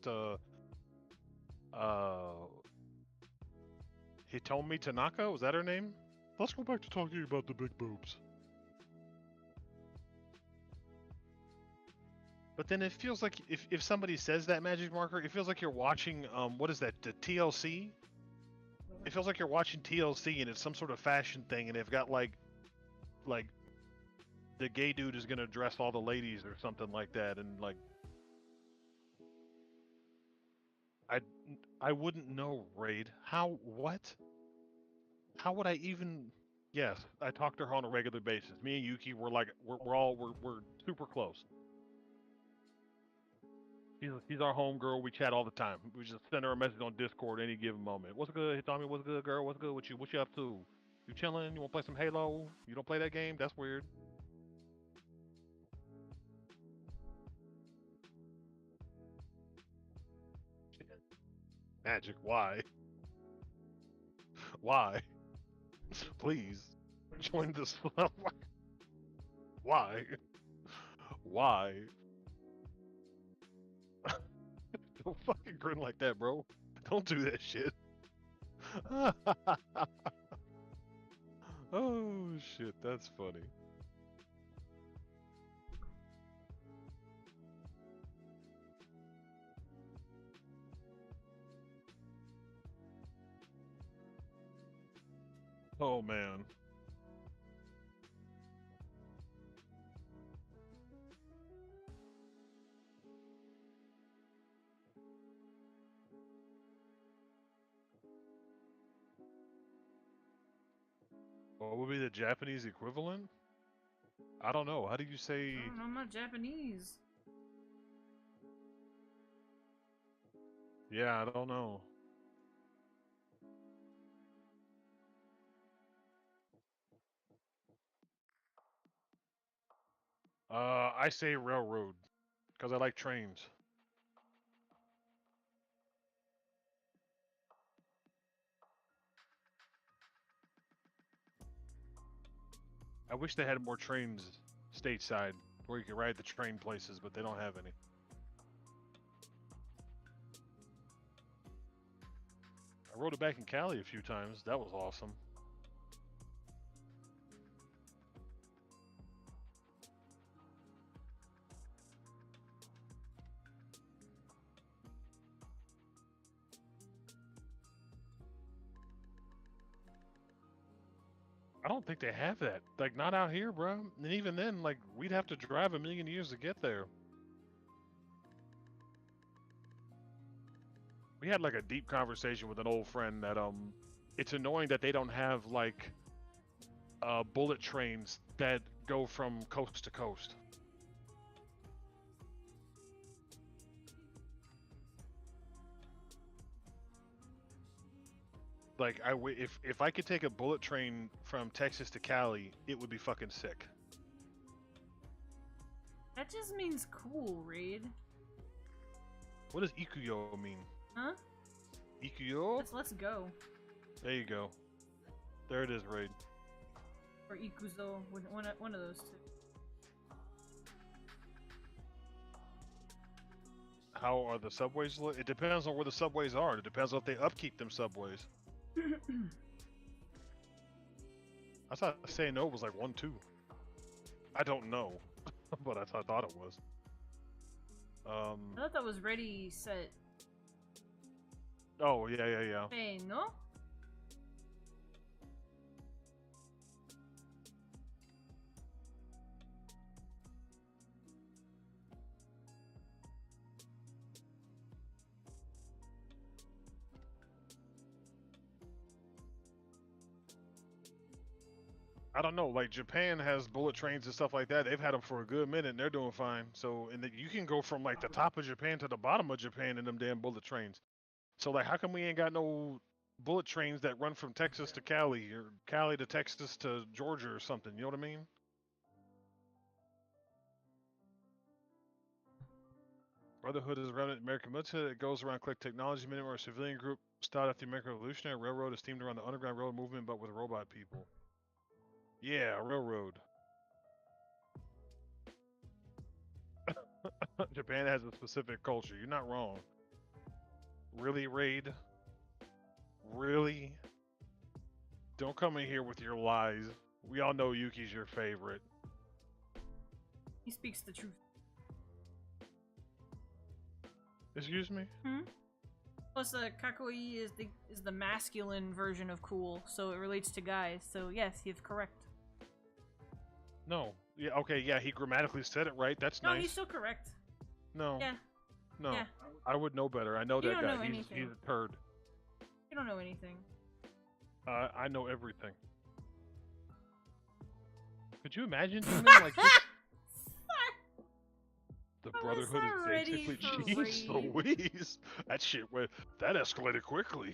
Hitomi Tanaka, was that her name? Let's go back to talking about the big boobs. But then it feels like if somebody says that magic marker, it feels like you're watching what is that, the TLC? It feels like you're watching TLC and it's some sort of fashion thing and they've got like the gay dude is gonna dress all the ladies or something like that, and like I wouldn't know, Raid. What? How would I even? Yes, I talk to her on a regular basis. Me and Yuki, we're super close. She's our homegirl. We chat all the time. We just send her a message on Discord any given moment. What's good, Hitomi? What's good, girl? What's good with you? What you up to? You chilling? You want to play some Halo? You don't play that game? That's weird. Magic, why? Why? Please join this. Why? Why? Don't fucking grin like that, bro. Don't do that shit. Oh shit, that's funny. Oh man. What would be the Japanese equivalent? I don't know. How do you say? I don't know, I'm not Japanese. Yeah, I don't know. I say railroad, because I like trains. I wish they had more trains stateside where you could ride the train places, but they don't have any. I rode it back in Cali a few times. That was awesome. I don't think they have that. Like, not out here, bro. And even then, like, we'd have to drive a million years to get there. We had like a deep conversation with an old friend that it's annoying that they don't have like bullet trains that go from coast to coast. Like if I could take a bullet train from Texas to Cali, it would be fucking sick. That just means cool, Reed. What does Ikuyo mean? Huh? Ikuyo? Let's go. There you go. There it is, Raid. Or Ikuzo, one of those two. How are the subways? It depends on where the subways are. It depends on if they upkeep them subways. I thought saying no was like 1-2. I don't know, but I thought it was. I thought that was ready, set. Oh yeah. Hey, no. I don't know. Like Japan has bullet trains and stuff like that. They've had them for a good minute, and they're doing fine. So, and you can go from like the top of Japan to the bottom of Japan in them damn bullet trains. So, like, how come we ain't got no bullet trains that run from Texas to Cali or Cali to Texas to Georgia or something? You know what I mean? Brotherhood is a remnant American military that goes around collect technology. Many are a civilian group started after the American Revolutionary Railroad is themed around the Underground Railroad movement, but with robot people. Yeah, railroad. Japan has a specific culture. You're not wrong. Really, Raid? Really? Don't come in here with your lies. We all know Yuki's your favorite. He speaks the truth. Excuse me? Plus, kakoi is the masculine version of cool, so it relates to guys. So yes, he's correct. No. Yeah. Okay. Yeah. He grammatically said it right. That's No, nice. he's still correct. No. Yeah. No. Yeah. I would know better. I know You that don't guy. know He's anything. a turd. You don't know anything. I know everything. Could you imagine, Demon? Like just... The Brotherhood is basically Jeez Louise. That shit went. That escalated quickly.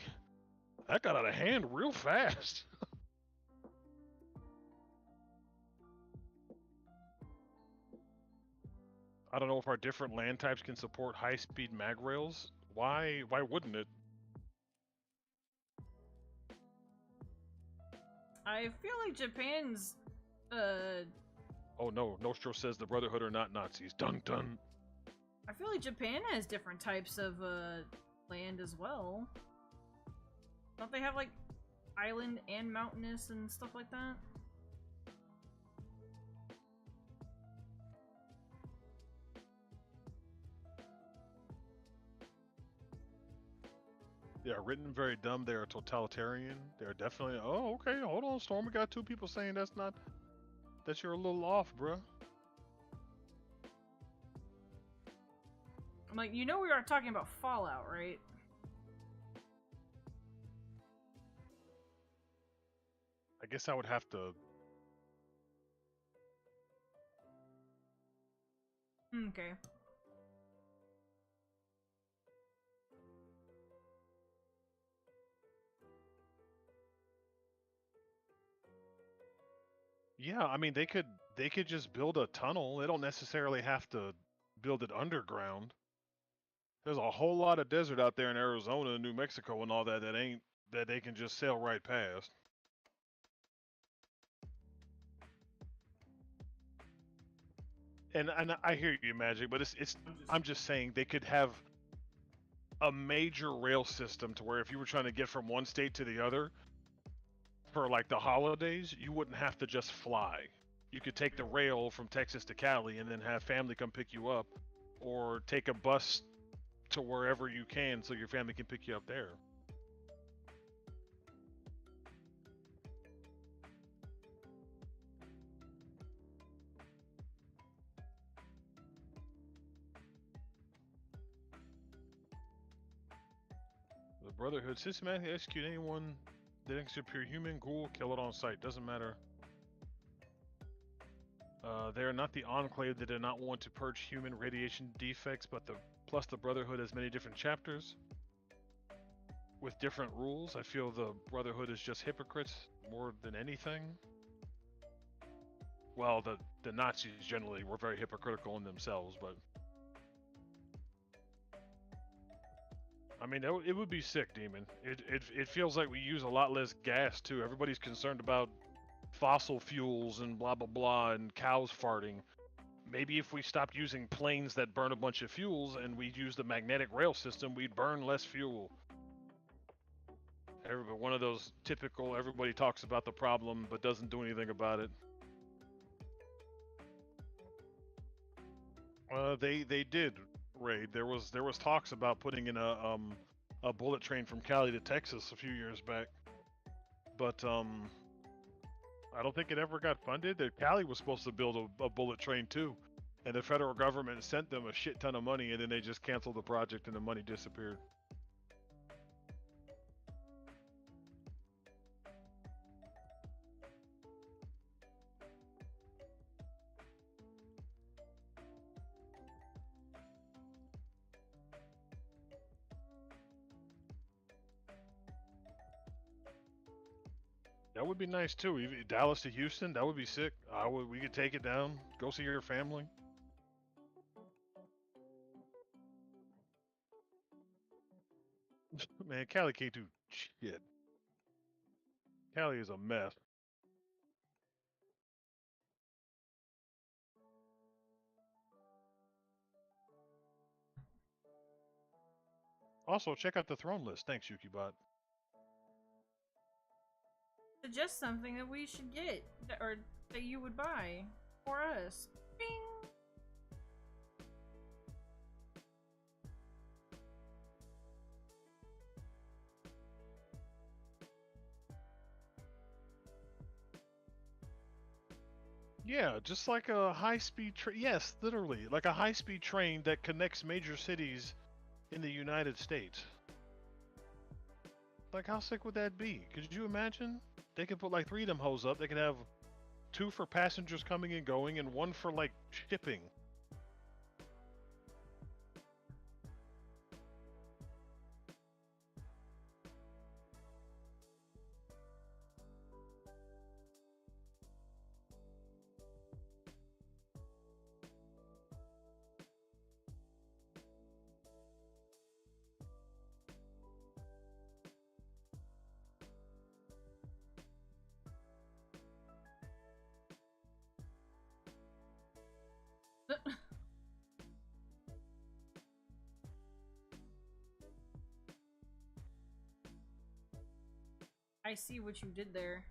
That got out of hand real fast. I don't know if our different land types can support high-speed mag rails. Why wouldn't it? I feel like Japan's, Oh no, Nostro says the Brotherhood are not Nazis. Dun dun. I feel like Japan has different types of, land as well. Don't they have, like, island and mountainous and stuff like that? They are written very dumb. They are totalitarian. They are definitely. Oh, okay. Hold on, Storm. We got two people saying that's not. That you're a little off, bruh. I'm like, you know we are talking about Fallout, right? I guess I would have to. Okay. Yeah, I mean they could just build a tunnel. They don't necessarily have to build it underground. There's a whole lot of desert out there in Arizona and New Mexico and all that that they can just sail right past. And I hear you, Magic, but I'm just saying they could have a major rail system to where if you were trying to get from one state to the other for like the holidays, you wouldn't have to just fly. You could take the rail from Texas to Cali and then have family come pick you up, or take a bus to wherever you can so your family can pick you up there. The Brotherhood systematically execute anyone that executes human, ghoul, kill it on sight. Doesn't matter. They are not the Enclave that did not want to purge human radiation defects, but plus the Brotherhood has many different chapters with different rules. I feel the Brotherhood is just hypocrites more than anything. Well, the Nazis generally were very hypocritical in themselves, but I mean, it would be sick, Demon. It feels like we use a lot less gas too. Everybody's concerned about fossil fuels and blah blah blah and cows farting. maybe if we stopped using planes that burn a bunch of fuels and we used the magnetic rail system, we'd burn less fuel. One of those typical, everybody talks about the problem but doesn't do anything about it. They did, Raid. There was talks about putting in a bullet train from Cali to Texas a few years back, but I don't think it ever got funded. Cali was supposed to build a bullet train too, and the federal government sent them a shit ton of money, and then they just canceled the project and the money disappeared. That would be nice too. Dallas to Houston, that would be sick. We could take it down, go see your family. Man, Cali can't do shit. Cali is a mess. Also, check out the throne list. Thanks, YukiBot. Suggest something that we should get, or that you would buy for us. Bing! Yeah, just like a high-speed train. Yes, literally, like a high-speed train that connects major cities in the United States. Like, how sick would that be? Could you imagine? They could put like 3 of them hoes up. They could have 2 for passengers coming and going, and 1 for like shipping. I see what you did there.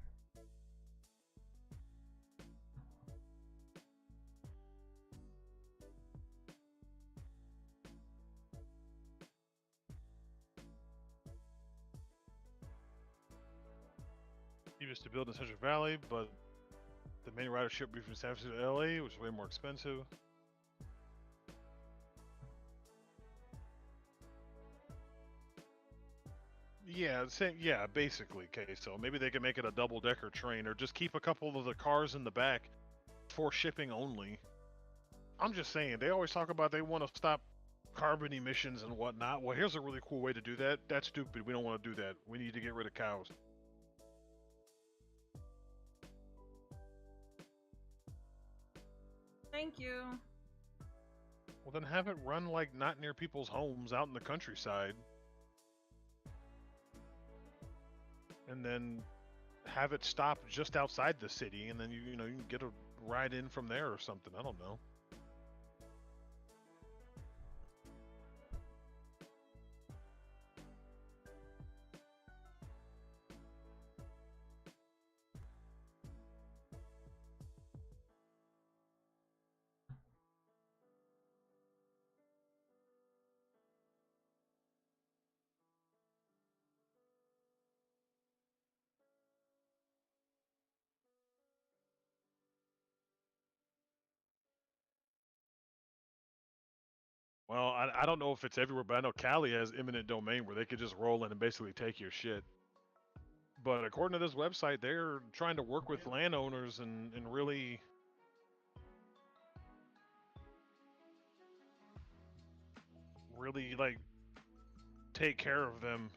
He used to build in Central Valley, but the main ridership would be from San Francisco to LA, which is way more expensive. Yeah, same. Yeah, basically. Okay, so maybe they can make it a double-decker train, or just keep a couple of the cars in the back for shipping only. I'm just saying, they always talk about they want to stop carbon emissions and whatnot. Well, here's a really cool way to do that. That's stupid. We don't want to do that. We need to get rid of cows. Thank you. Well, then have it run like not near people's homes, out in the countryside. And then have it stop just outside the city, and then you know you can get a ride in from there or something. I don't know. Well, I don't know if it's everywhere, but I know Cali has eminent domain where they could just roll in and basically take your shit. But according to this website, they're trying to work with landowners and really like take care of them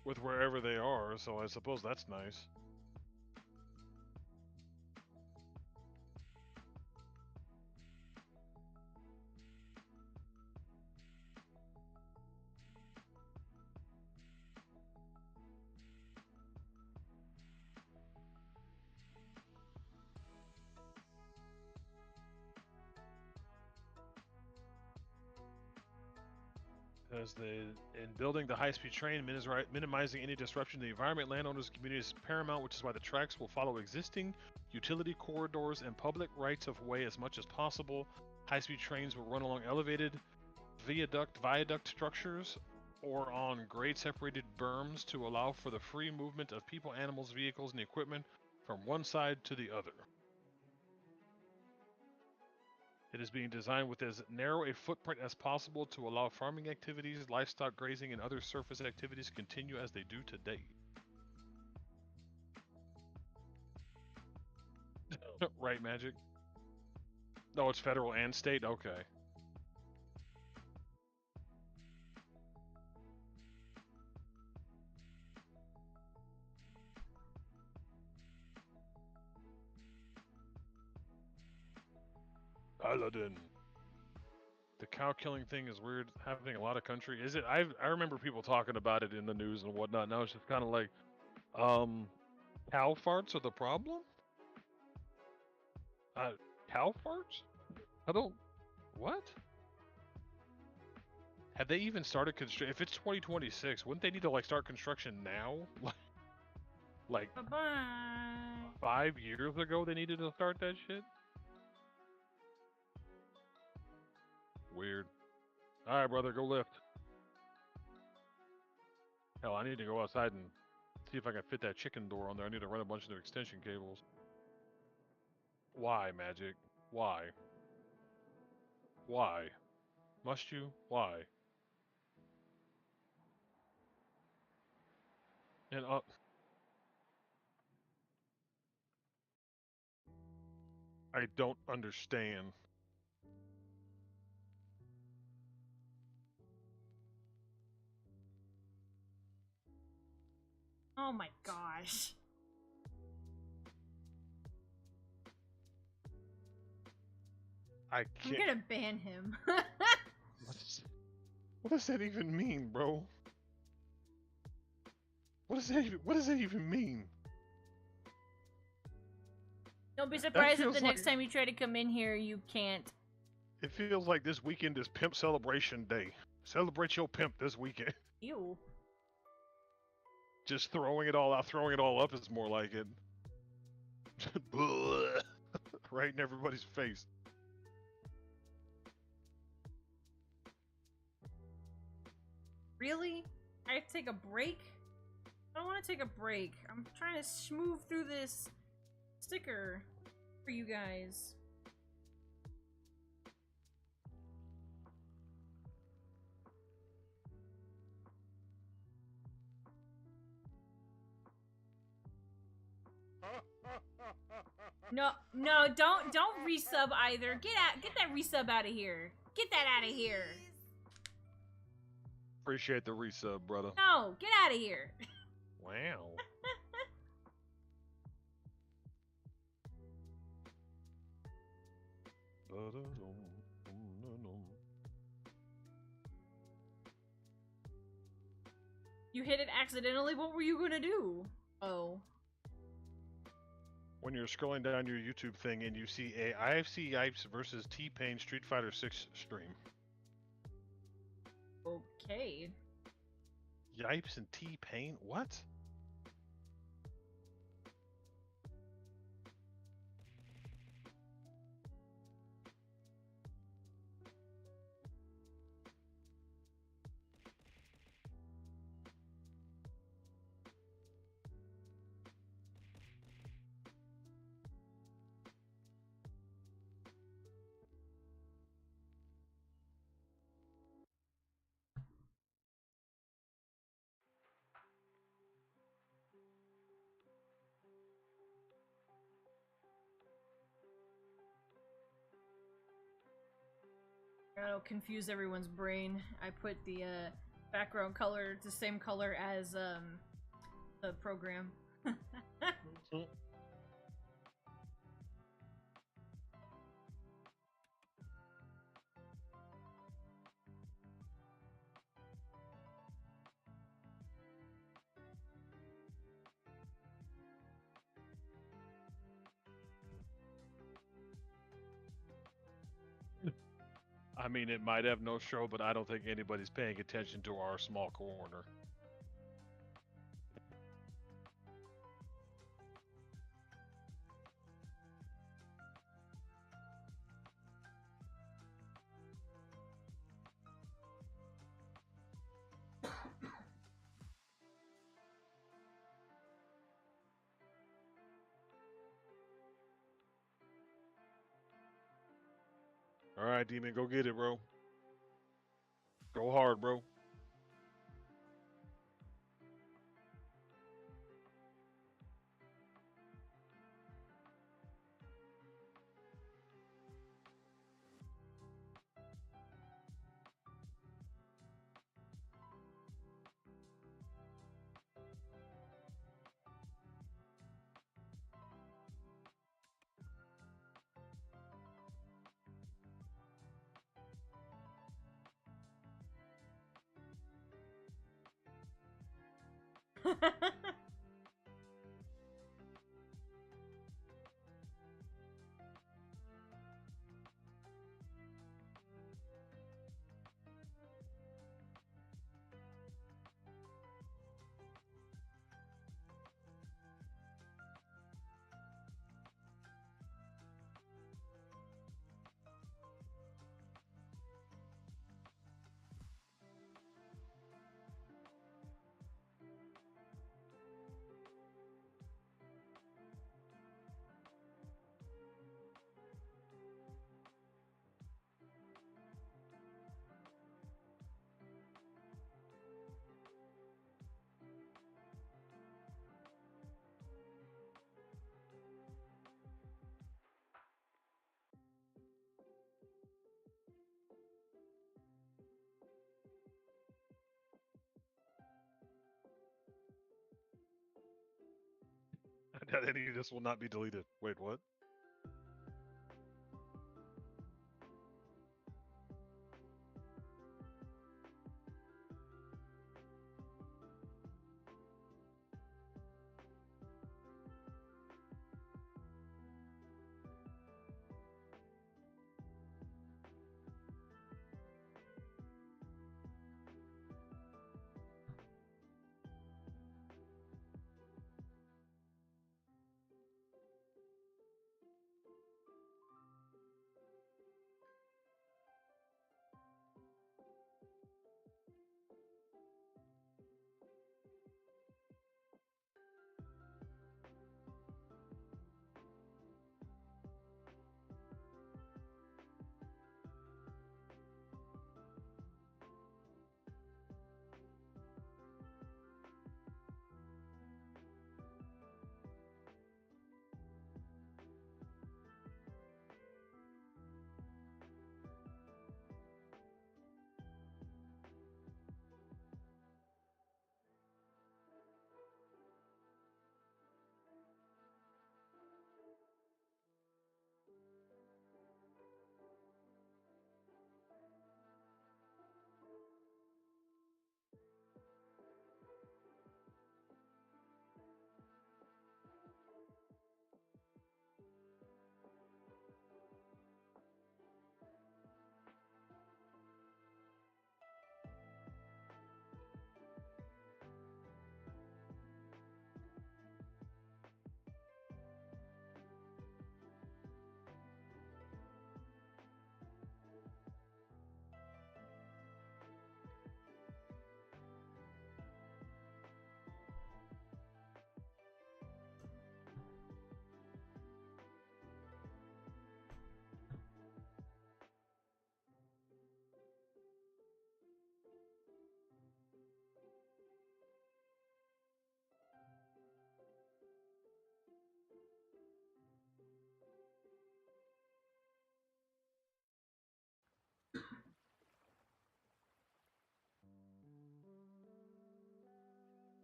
with wherever they are, so I suppose that's nice. As in building the high-speed train, minimizing any disruption to the environment, landowners, and community is paramount, which is why the tracks will follow existing utility corridors and public rights-of-way as much as possible. High-speed trains will run along elevated viaduct structures or on grade-separated berms to allow for the free movement of people, animals, vehicles, and equipment from one side to the other. It is being designed with as narrow a footprint as possible to allow farming activities, livestock grazing, and other surface activities to continue as they do today. Right, Magic? No, it's federal and state? Okay. Aladdin. The cow killing thing is weird, happening in a lot of countries. Is it? I remember people talking about it in the news and whatnot. Now it's just kind of like, cow farts are the problem? Cow farts? I don't. What? Have they even started construction? If it's 2026, wouldn't they need to like start construction now? Like Bye-bye. 5 years ago they needed to start that shit? Weird. Alright, brother, go lift. Hell, I need to go outside and see if I can fit that chicken door on there. I need to run a bunch of new extension cables. Why, Magic? Why? Why? Must you? Why? And up. I don't understand. Oh my gosh. I can't. I'm gonna ban him. What does that even mean, bro? What does that even mean? Don't be surprised if feels the next like- time you try to come in here, you can't. It feels like this weekend is Pimp Celebration Day. Celebrate your pimp this weekend. Ew. Just throwing it all out, throwing it all up is more like it. Right in everybody's face. Really? I have to take a break? I don't want to take a break. I'm trying to move through this sticker for you guys. No, don't resub either. Get that resub out of here. Get that out of here. Appreciate the resub, brother. No, get out of here. Wow. You hit it accidentally? What were you gonna do? Oh. When you're scrolling down your YouTube thing and you see a IFC Yipes versus T-Pain Street Fighter 6 stream. Okay. Yipes and T-Pain? What? That'll confuse everyone's brain. I put the background color the same color as the program. I mean, it might have no show, but I don't think anybody's paying attention to our small corner. All right, Demon, go get it, bro. Go hard, bro. Any of this will not be deleted. Wait, what?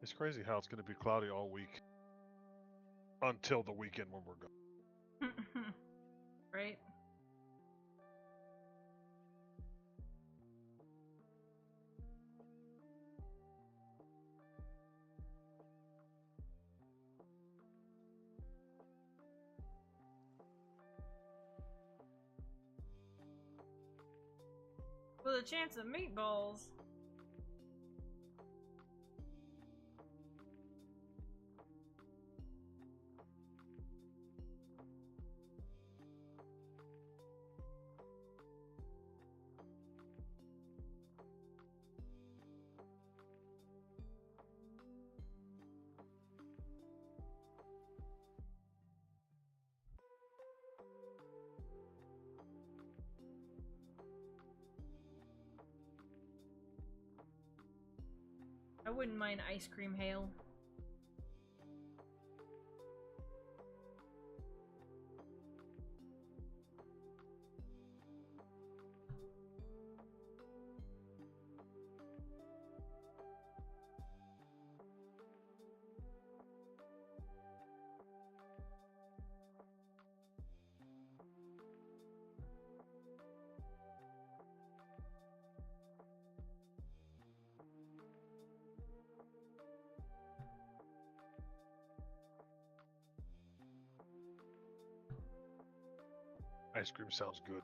It's crazy how it's going to be cloudy all week until the weekend when we're gone. Right? the chance of meatballs. I wouldn't mind ice cream hail. Ice cream sounds good.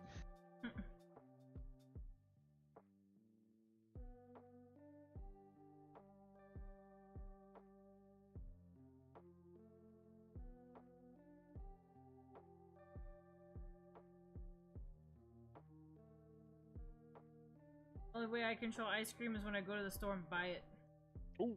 Only way I control ice cream is when I go to the store and buy it. Ooh.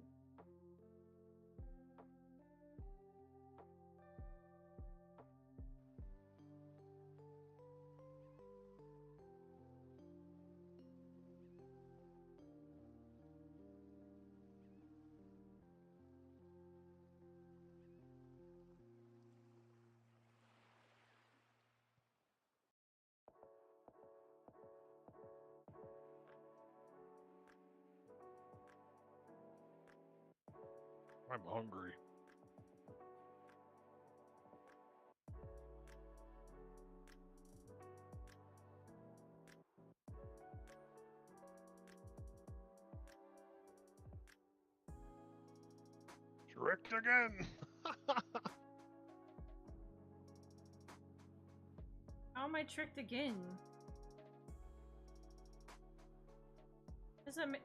I'm hungry. Tricked again. How am I tricked again?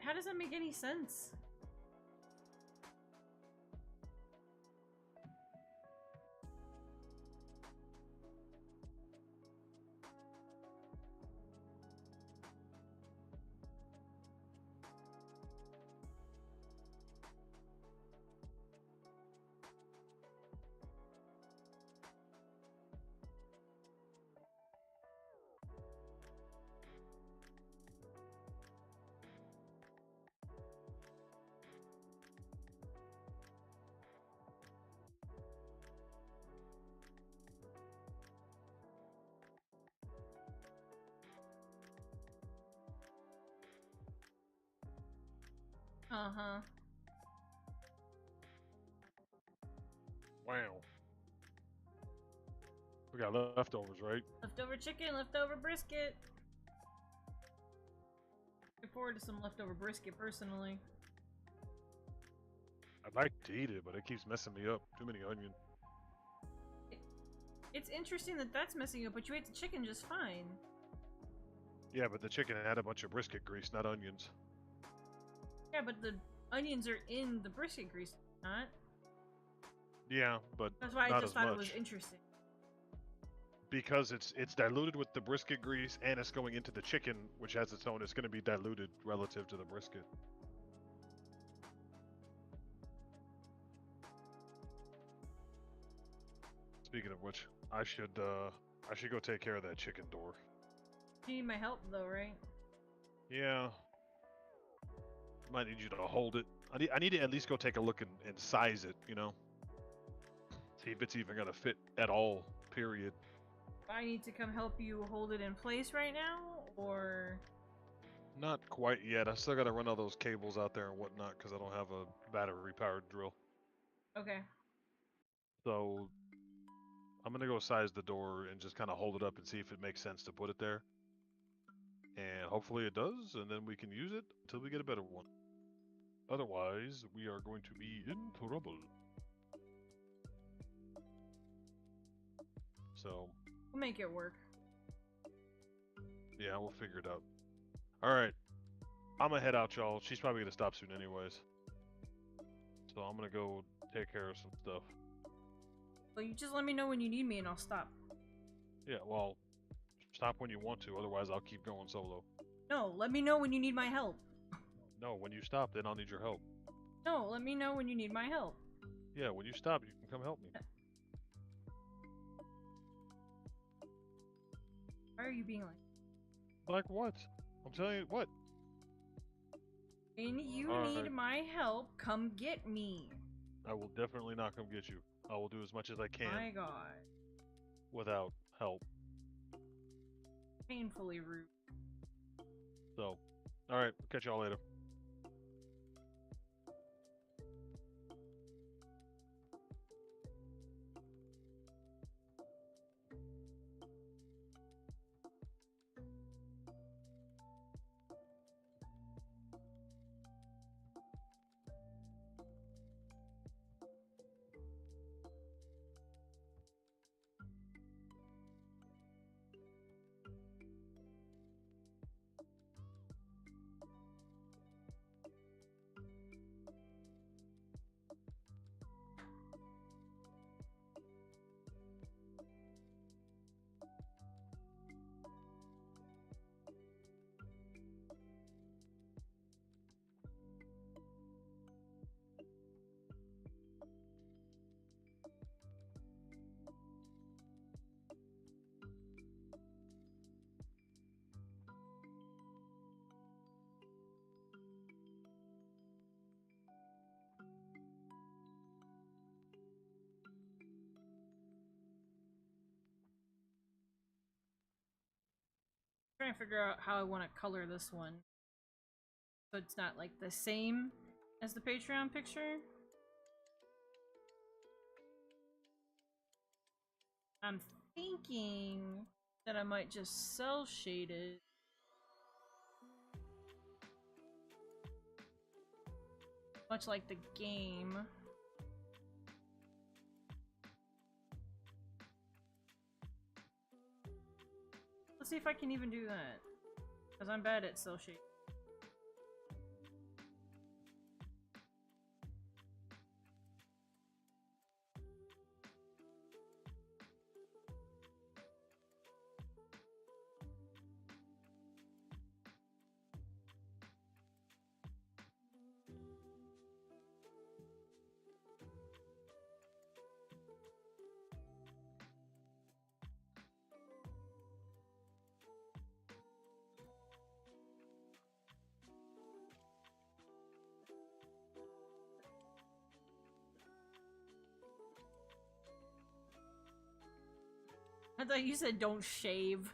How does that make any sense? Uh-huh. Wow. We got leftovers, right? Leftover chicken, leftover brisket. Looking forward to some leftover brisket, personally. I'd like to eat it, but it keeps messing me up. Too many onion. It's interesting that that's messing you up, but you ate the chicken just fine. Yeah, but the chicken had a bunch of brisket grease, not onions. Yeah, but the onions are in the brisket grease, not? Yeah, but that's why not I just as thought much. it was interesting. Because it's diluted with the brisket grease, and it's going into the chicken, which has its own. It's going to be diluted relative to the brisket. Speaking of which, I should go take care of that chicken door. You need my help, though, right? Yeah. Might need you to hold it. I need to at least go take a look and size it, you know? See if it's even gonna fit at all, period. I need to come help you hold it in place right now, or... Not quite yet. I still gotta run all those cables out there and whatnot, because I don't have a battery-powered drill. Okay. So, I'm gonna go size the door and just kind of hold it up and see if it makes sense to put it there. And hopefully it does, and then we can use it until we get a better one. Otherwise, we are going to be in trouble. So... we'll make it work. yeah, we'll figure it out. Alright, I'm gonna head out, y'all. She's probably gonna stop soon, anyways. So I'm gonna go take care of some stuff. Well, you just let me know when you need me, and I'll stop. Yeah, well, stop when you want to. Otherwise, I'll keep going solo. No, let me know when you need my help. No, when you stop, then I'll need your help. No, let me know when you need my help. Yeah, when you stop, you can come help me. Why are you being like? Like what? I'm telling you what. When you Alright. need my help, come get me. I will definitely not come get you. I will do as much as I can. My God. Without help. Painfully rude. So, alright, catch y'all later. Trying to figure out how I want to color this one so it's not like the same as the Patreon picture. I'm thinking that I might just cell shade it. Much like the game. Let's see if I can even do that. Because I'm bad at cell shading. I thought you said don't shave.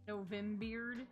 Novembeard.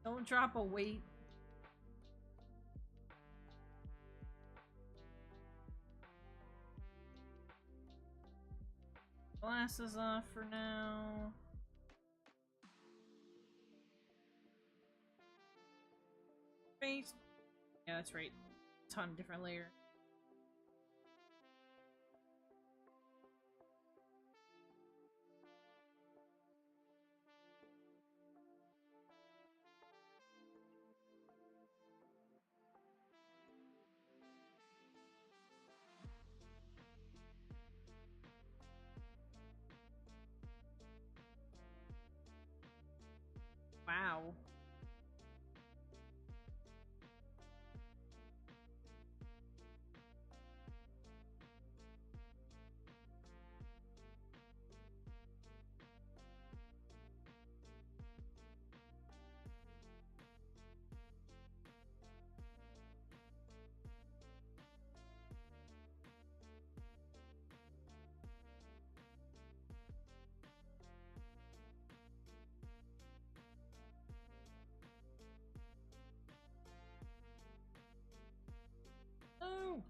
Don't drop a weight. Glasses off for now. Face. Yeah, that's right. Ton of different layers. Wow. Oh.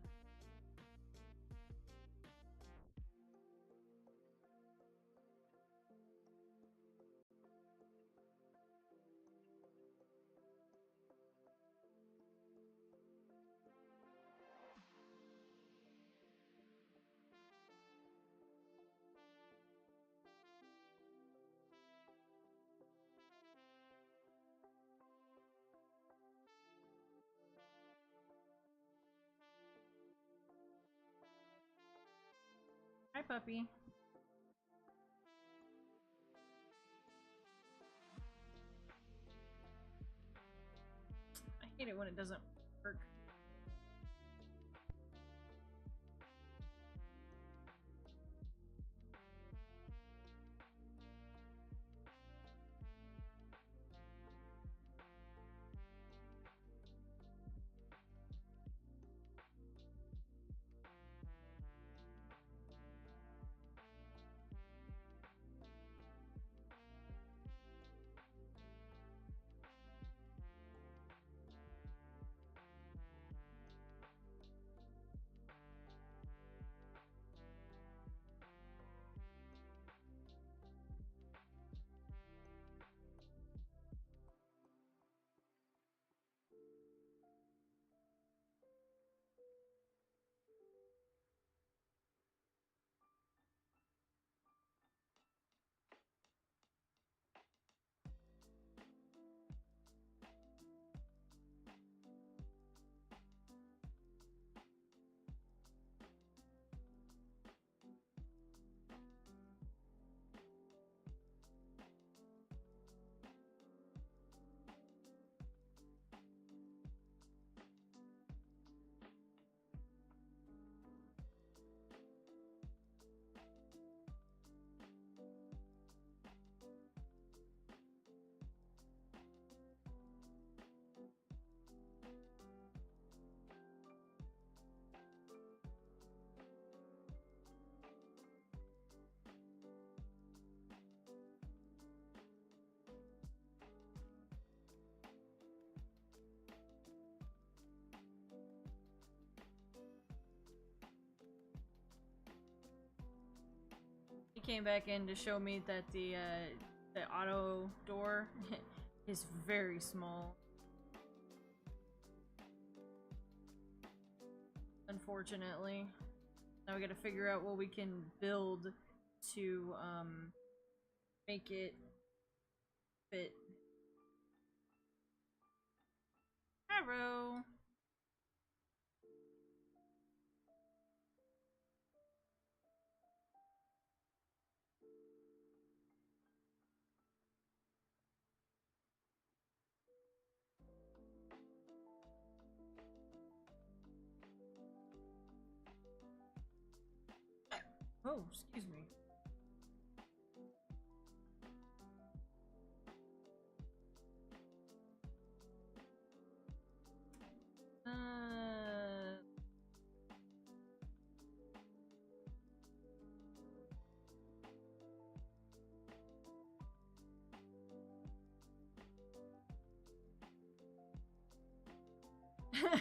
Hi, puppy. I hate it when it doesn't work. He came back in to show me that the auto door is very small. Unfortunately. Now we gotta figure out what we can build to make it fit. Arrow. Oh, excuse me.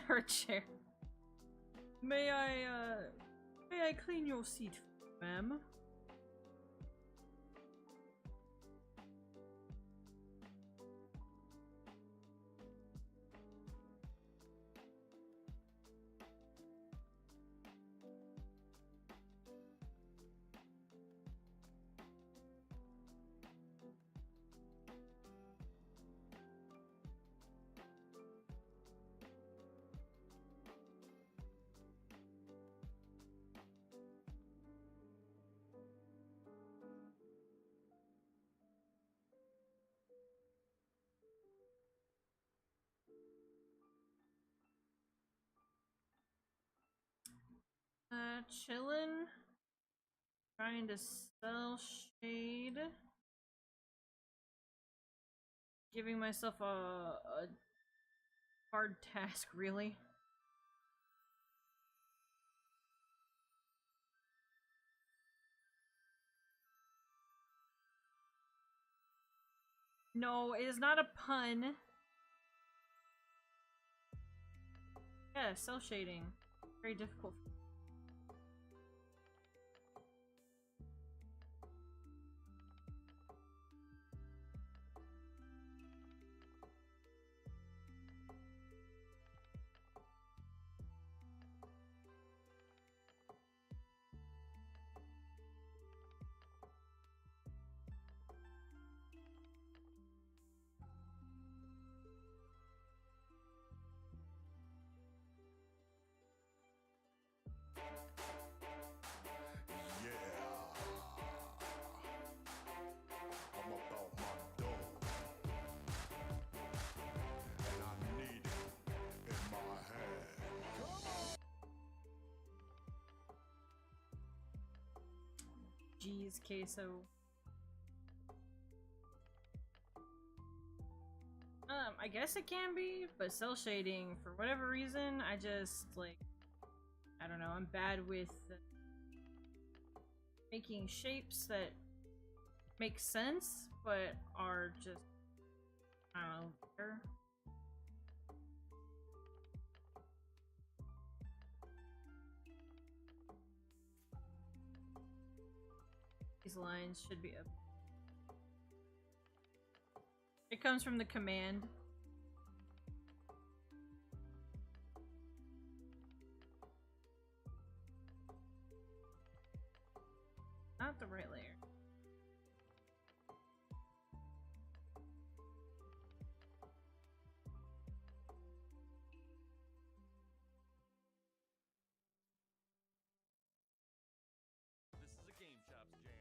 Her chair. May I clean your seat, ma'am? Chillin'. Trying to sell shade. Giving myself a hard task, really. No, it is not a pun. Yeah, cell shading. Very difficult. Jeez, queso. I guess it can be, but cell shading, for whatever reason, I just, like, I don't know, I'm bad with making shapes that make sense, but are just, I don't know, there. These lines should be up. It comes from the command. Not the right layer. This is a Game Shops jam.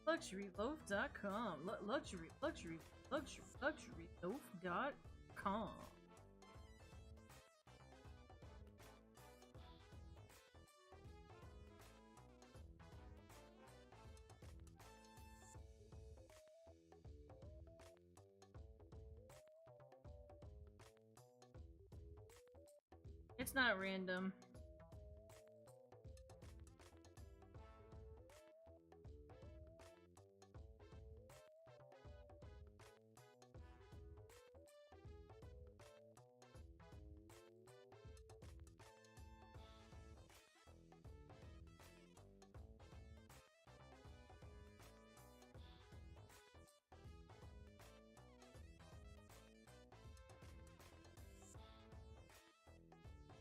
LuxuryLoaf.com. LuxuryLoaf.com. It's not random.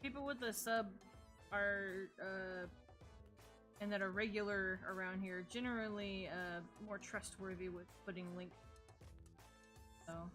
People with the sub are and that are regular around here generally more trustworthy with putting links. So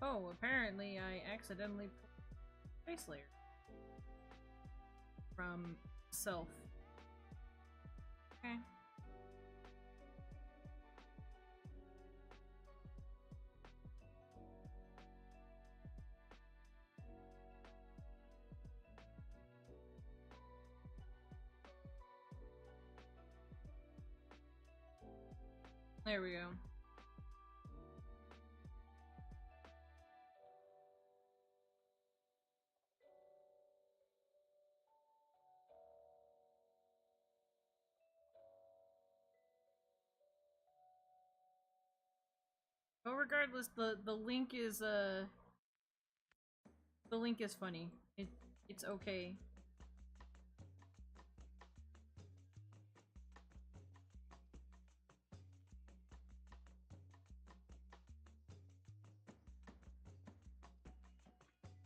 Oh, apparently I accidentally pulled face layer from self. Okay. There we go. But regardless, the link is funny. It's okay.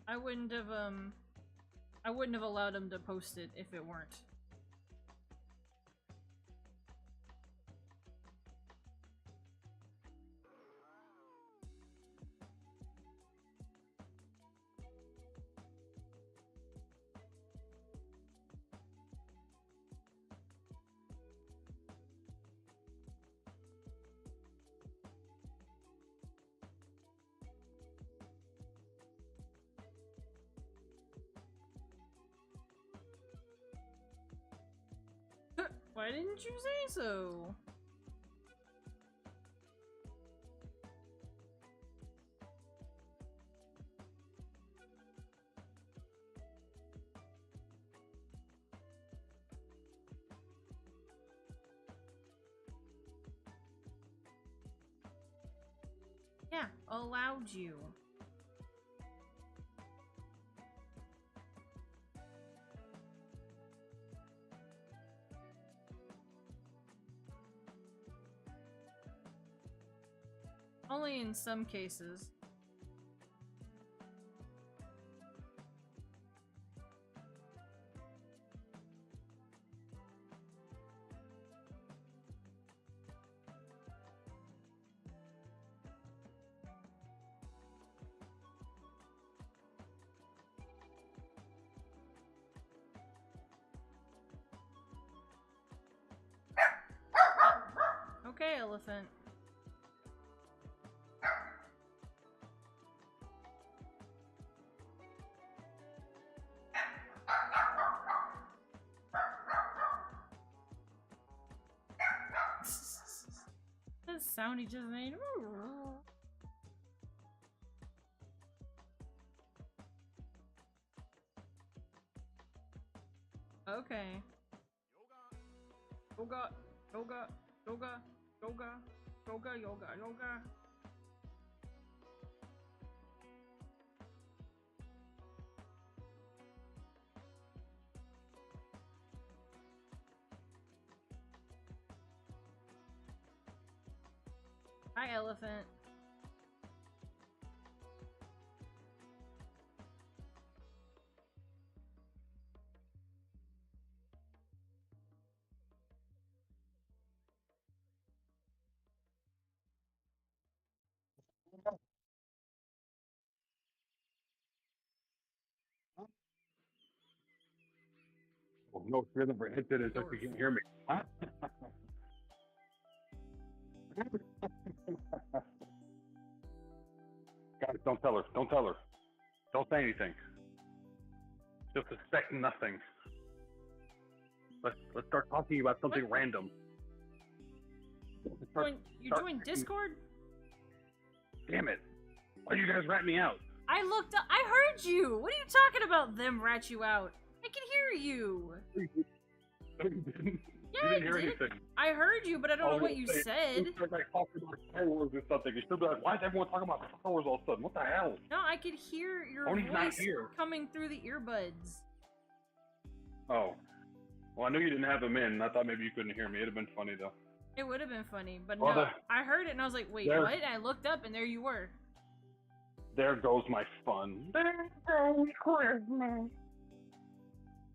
I wouldn't have allowed him to post it if it weren't. Why didn't you say so? Yeah, allowed you. Only in some cases. Okay, elephant. That sound he just made. Okay. Yoga, yoga, yoga, yoga, yoga, yoga, yoga. Hi, elephant. Oh, no, if you're the headset is you can hear me. Huh? Guys, don't tell her. Don't tell her. Don't say anything. She'll suspect nothing. Let's start talking about something random. You joined Discord? Damn it! Why you guys rat me out? I looked up. I heard you. What are you talking about? Them rat you out. I can hear you. You didn't I hear did. anything. I heard you, but I don't know what you said. You start like talking about Star Wars or something. You should be like, why is everyone talking about Star Wars all of a sudden? What the hell? No, I could hear your Tony's not voice here. coming through the earbuds. Oh. Well, I knew you didn't have them in. I thought maybe you couldn't hear me. It'd have been funny though. It would have been funny, but Well, no. I heard it and I was like, wait, what? And I looked up and there you were. There goes my fun. There goes Christmas.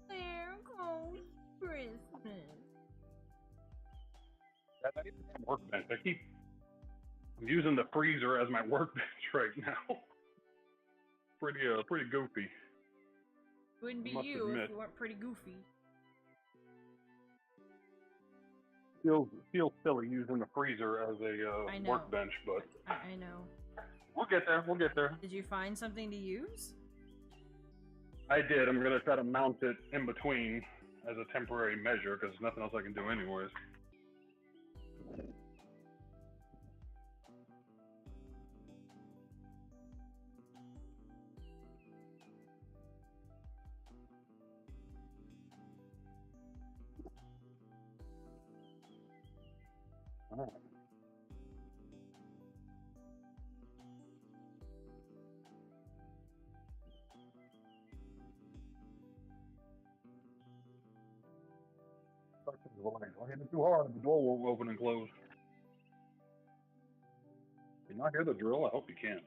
There goes Christmas. I need a workbench. I'm using the freezer as my workbench right now. pretty goofy. Wouldn't be Must you admit. if you weren't pretty goofy. Feels silly using the freezer as a I know. workbench, but I know. we'll get there. We'll get there. Did you find something to use? I did. I'm gonna try to mount it in between as a temporary measure because there's nothing else I can do anyways. All right. Don't hit it too hard, the door won't open and close. Can you not hear the drill? I hope you can.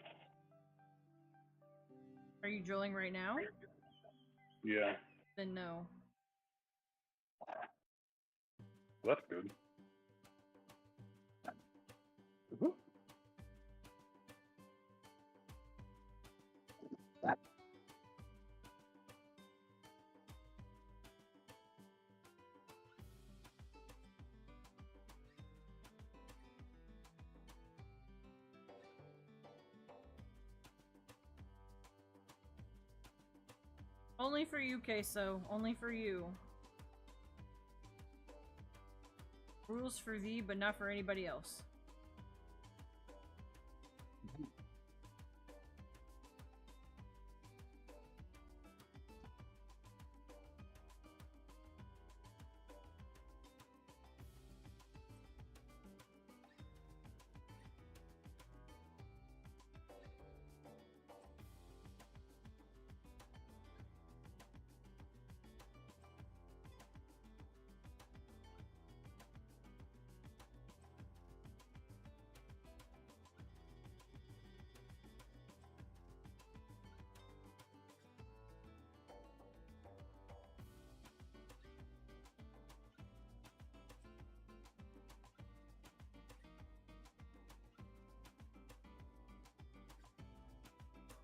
Are you drilling right now? Yeah, Then no. that's good. Only for you, Queso. Only for you. Rules for thee, but not for anybody else.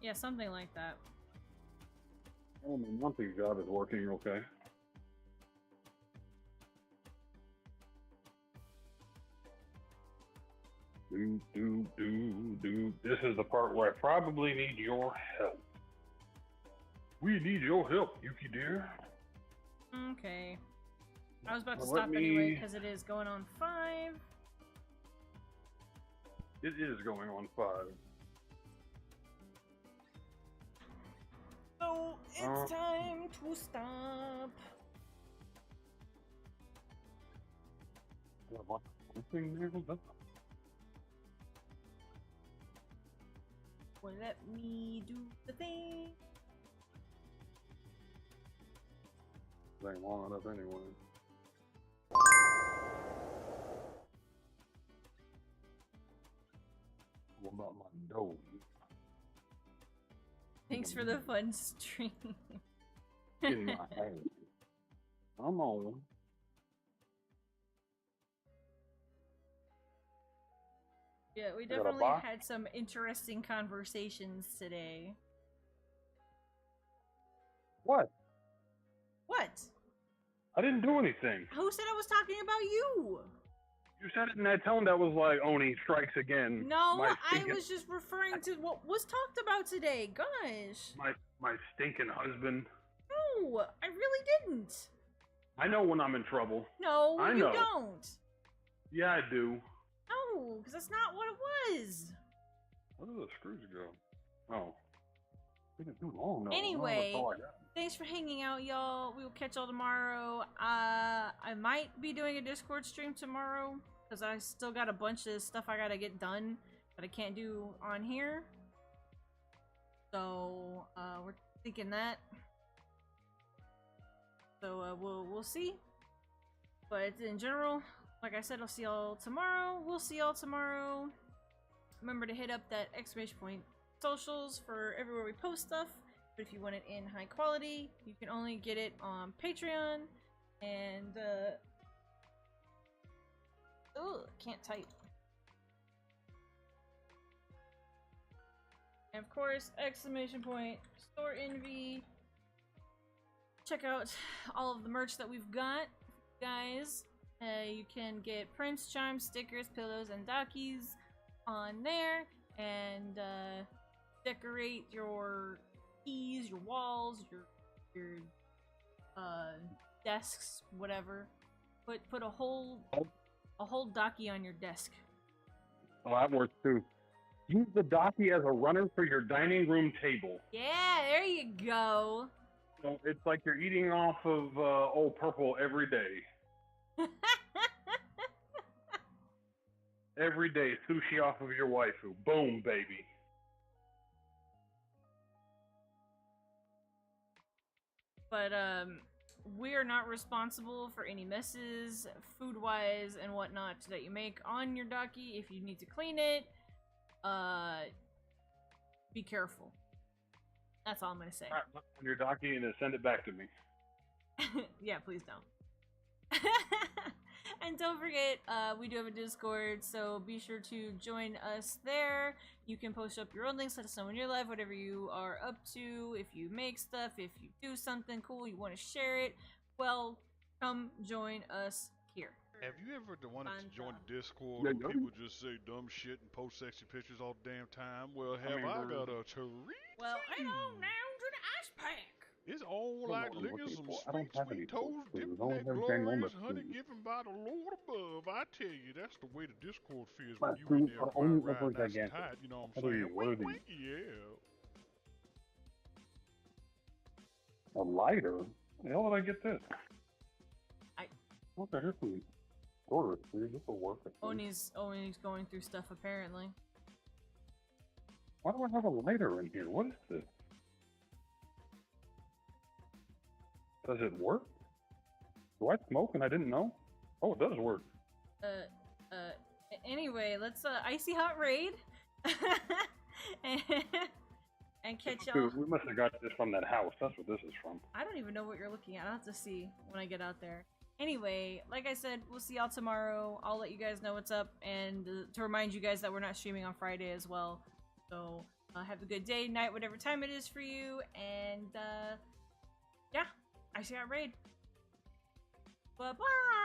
Yeah, something like that. Oh, my monthly job is working okay. Do. This is the part where I probably need your help. We need your help, Yuki dear. Okay. I was about to Well, let stop anyway me- because it is going on 5. It is going on 5. So it's time to stop. Well, let me do the thing. It ain't long enough anyway. What about my dough? Thanks for the fun stream. Get in my hand. Come on. Yeah, we got a definitely box? had some interesting conversations today. What? What? I didn't do anything. Who said I was talking about you? You said it in that tone that was like, Oni strikes again. No, My I stinking- was just referring to what was talked about today. Gosh. My stinking husband. No, I really didn't. I know when I'm in trouble. No, I you know. don't. Yeah, I do. No, because that's not what it was. Where do the screws go? Oh. Taking too long now. Anyway, That's all I got. thanks for hanging out, y'all. We will catch y'all tomorrow. I might be doing a Discord stream tomorrow because I still got a bunch of stuff I gotta get done that I can't do on here. So we're thinking that. So we'll see. But in general, like I said, I'll see y'all tomorrow. We'll see y'all tomorrow. Remember to hit up that exclamation point socials for everywhere we post stuff. But if you want it in high quality, you can only get it on Patreon. And can't type. And of course, exclamation point, store envy. Check out all of the merch that we've got, guys. You can get prints, chimes, stickers, pillows, and dockies on there, and decorate your keys, your walls, your desks, whatever. Put a whole docky on your desk. Oh, that works too. Use the docky as a runner for your dining room table. Yeah, there you go. So it's like you're eating off of Old Purple every day. Every day, sushi off of your waifu. Boom, baby. But we are not responsible for any messes, food-wise and whatnot, that you make on your docky. If you need to clean it, be careful. That's all I'm gonna say. All right, look on your docky and then send it back to me. Yeah, please don't. And don't forget, we do have a Discord, so be sure to join us there. You can post up your own links, let us know in your life, whatever you are up to. If you make stuff, if you do something cool, you want to share it, well, come join us here. Have you ever wanted to join the Discord Yeah, where people just say dumb shit and post sexy pictures all the damn time? Well, I got a treat. Well, head on down to the ice pack. It's all like licking some I don't sweet, have sweet any toes toast, please. dipped I in only that have glorious ginormous honey food. given by the Lord above. I tell you, that's the way the Discord feels My when you in food there are fire only ride ever nice and gigantic. tight, you know what What are I'm you saying? worthy? Wink, wink, yeah. A lighter? How did I get this? What the heck is storage? This will work. Oni's going through stuff, apparently. Why do I have a lighter in here? What is this? Does it work? Do I smoke and I didn't know? Oh, it does work. Anyway, let's icy hot raid and catch y'all. Dude, we must have got this from that house. That's what this is from. I don't even know what you're looking at. I'll have to see when I get out there. Anyway, like I said, we'll see y'all tomorrow. I'll let you guys know what's up, and to remind you guys that we're not streaming on Friday as well. So have a good day, night, whatever time it is for you, and yeah, icy hot raid. Bye bye.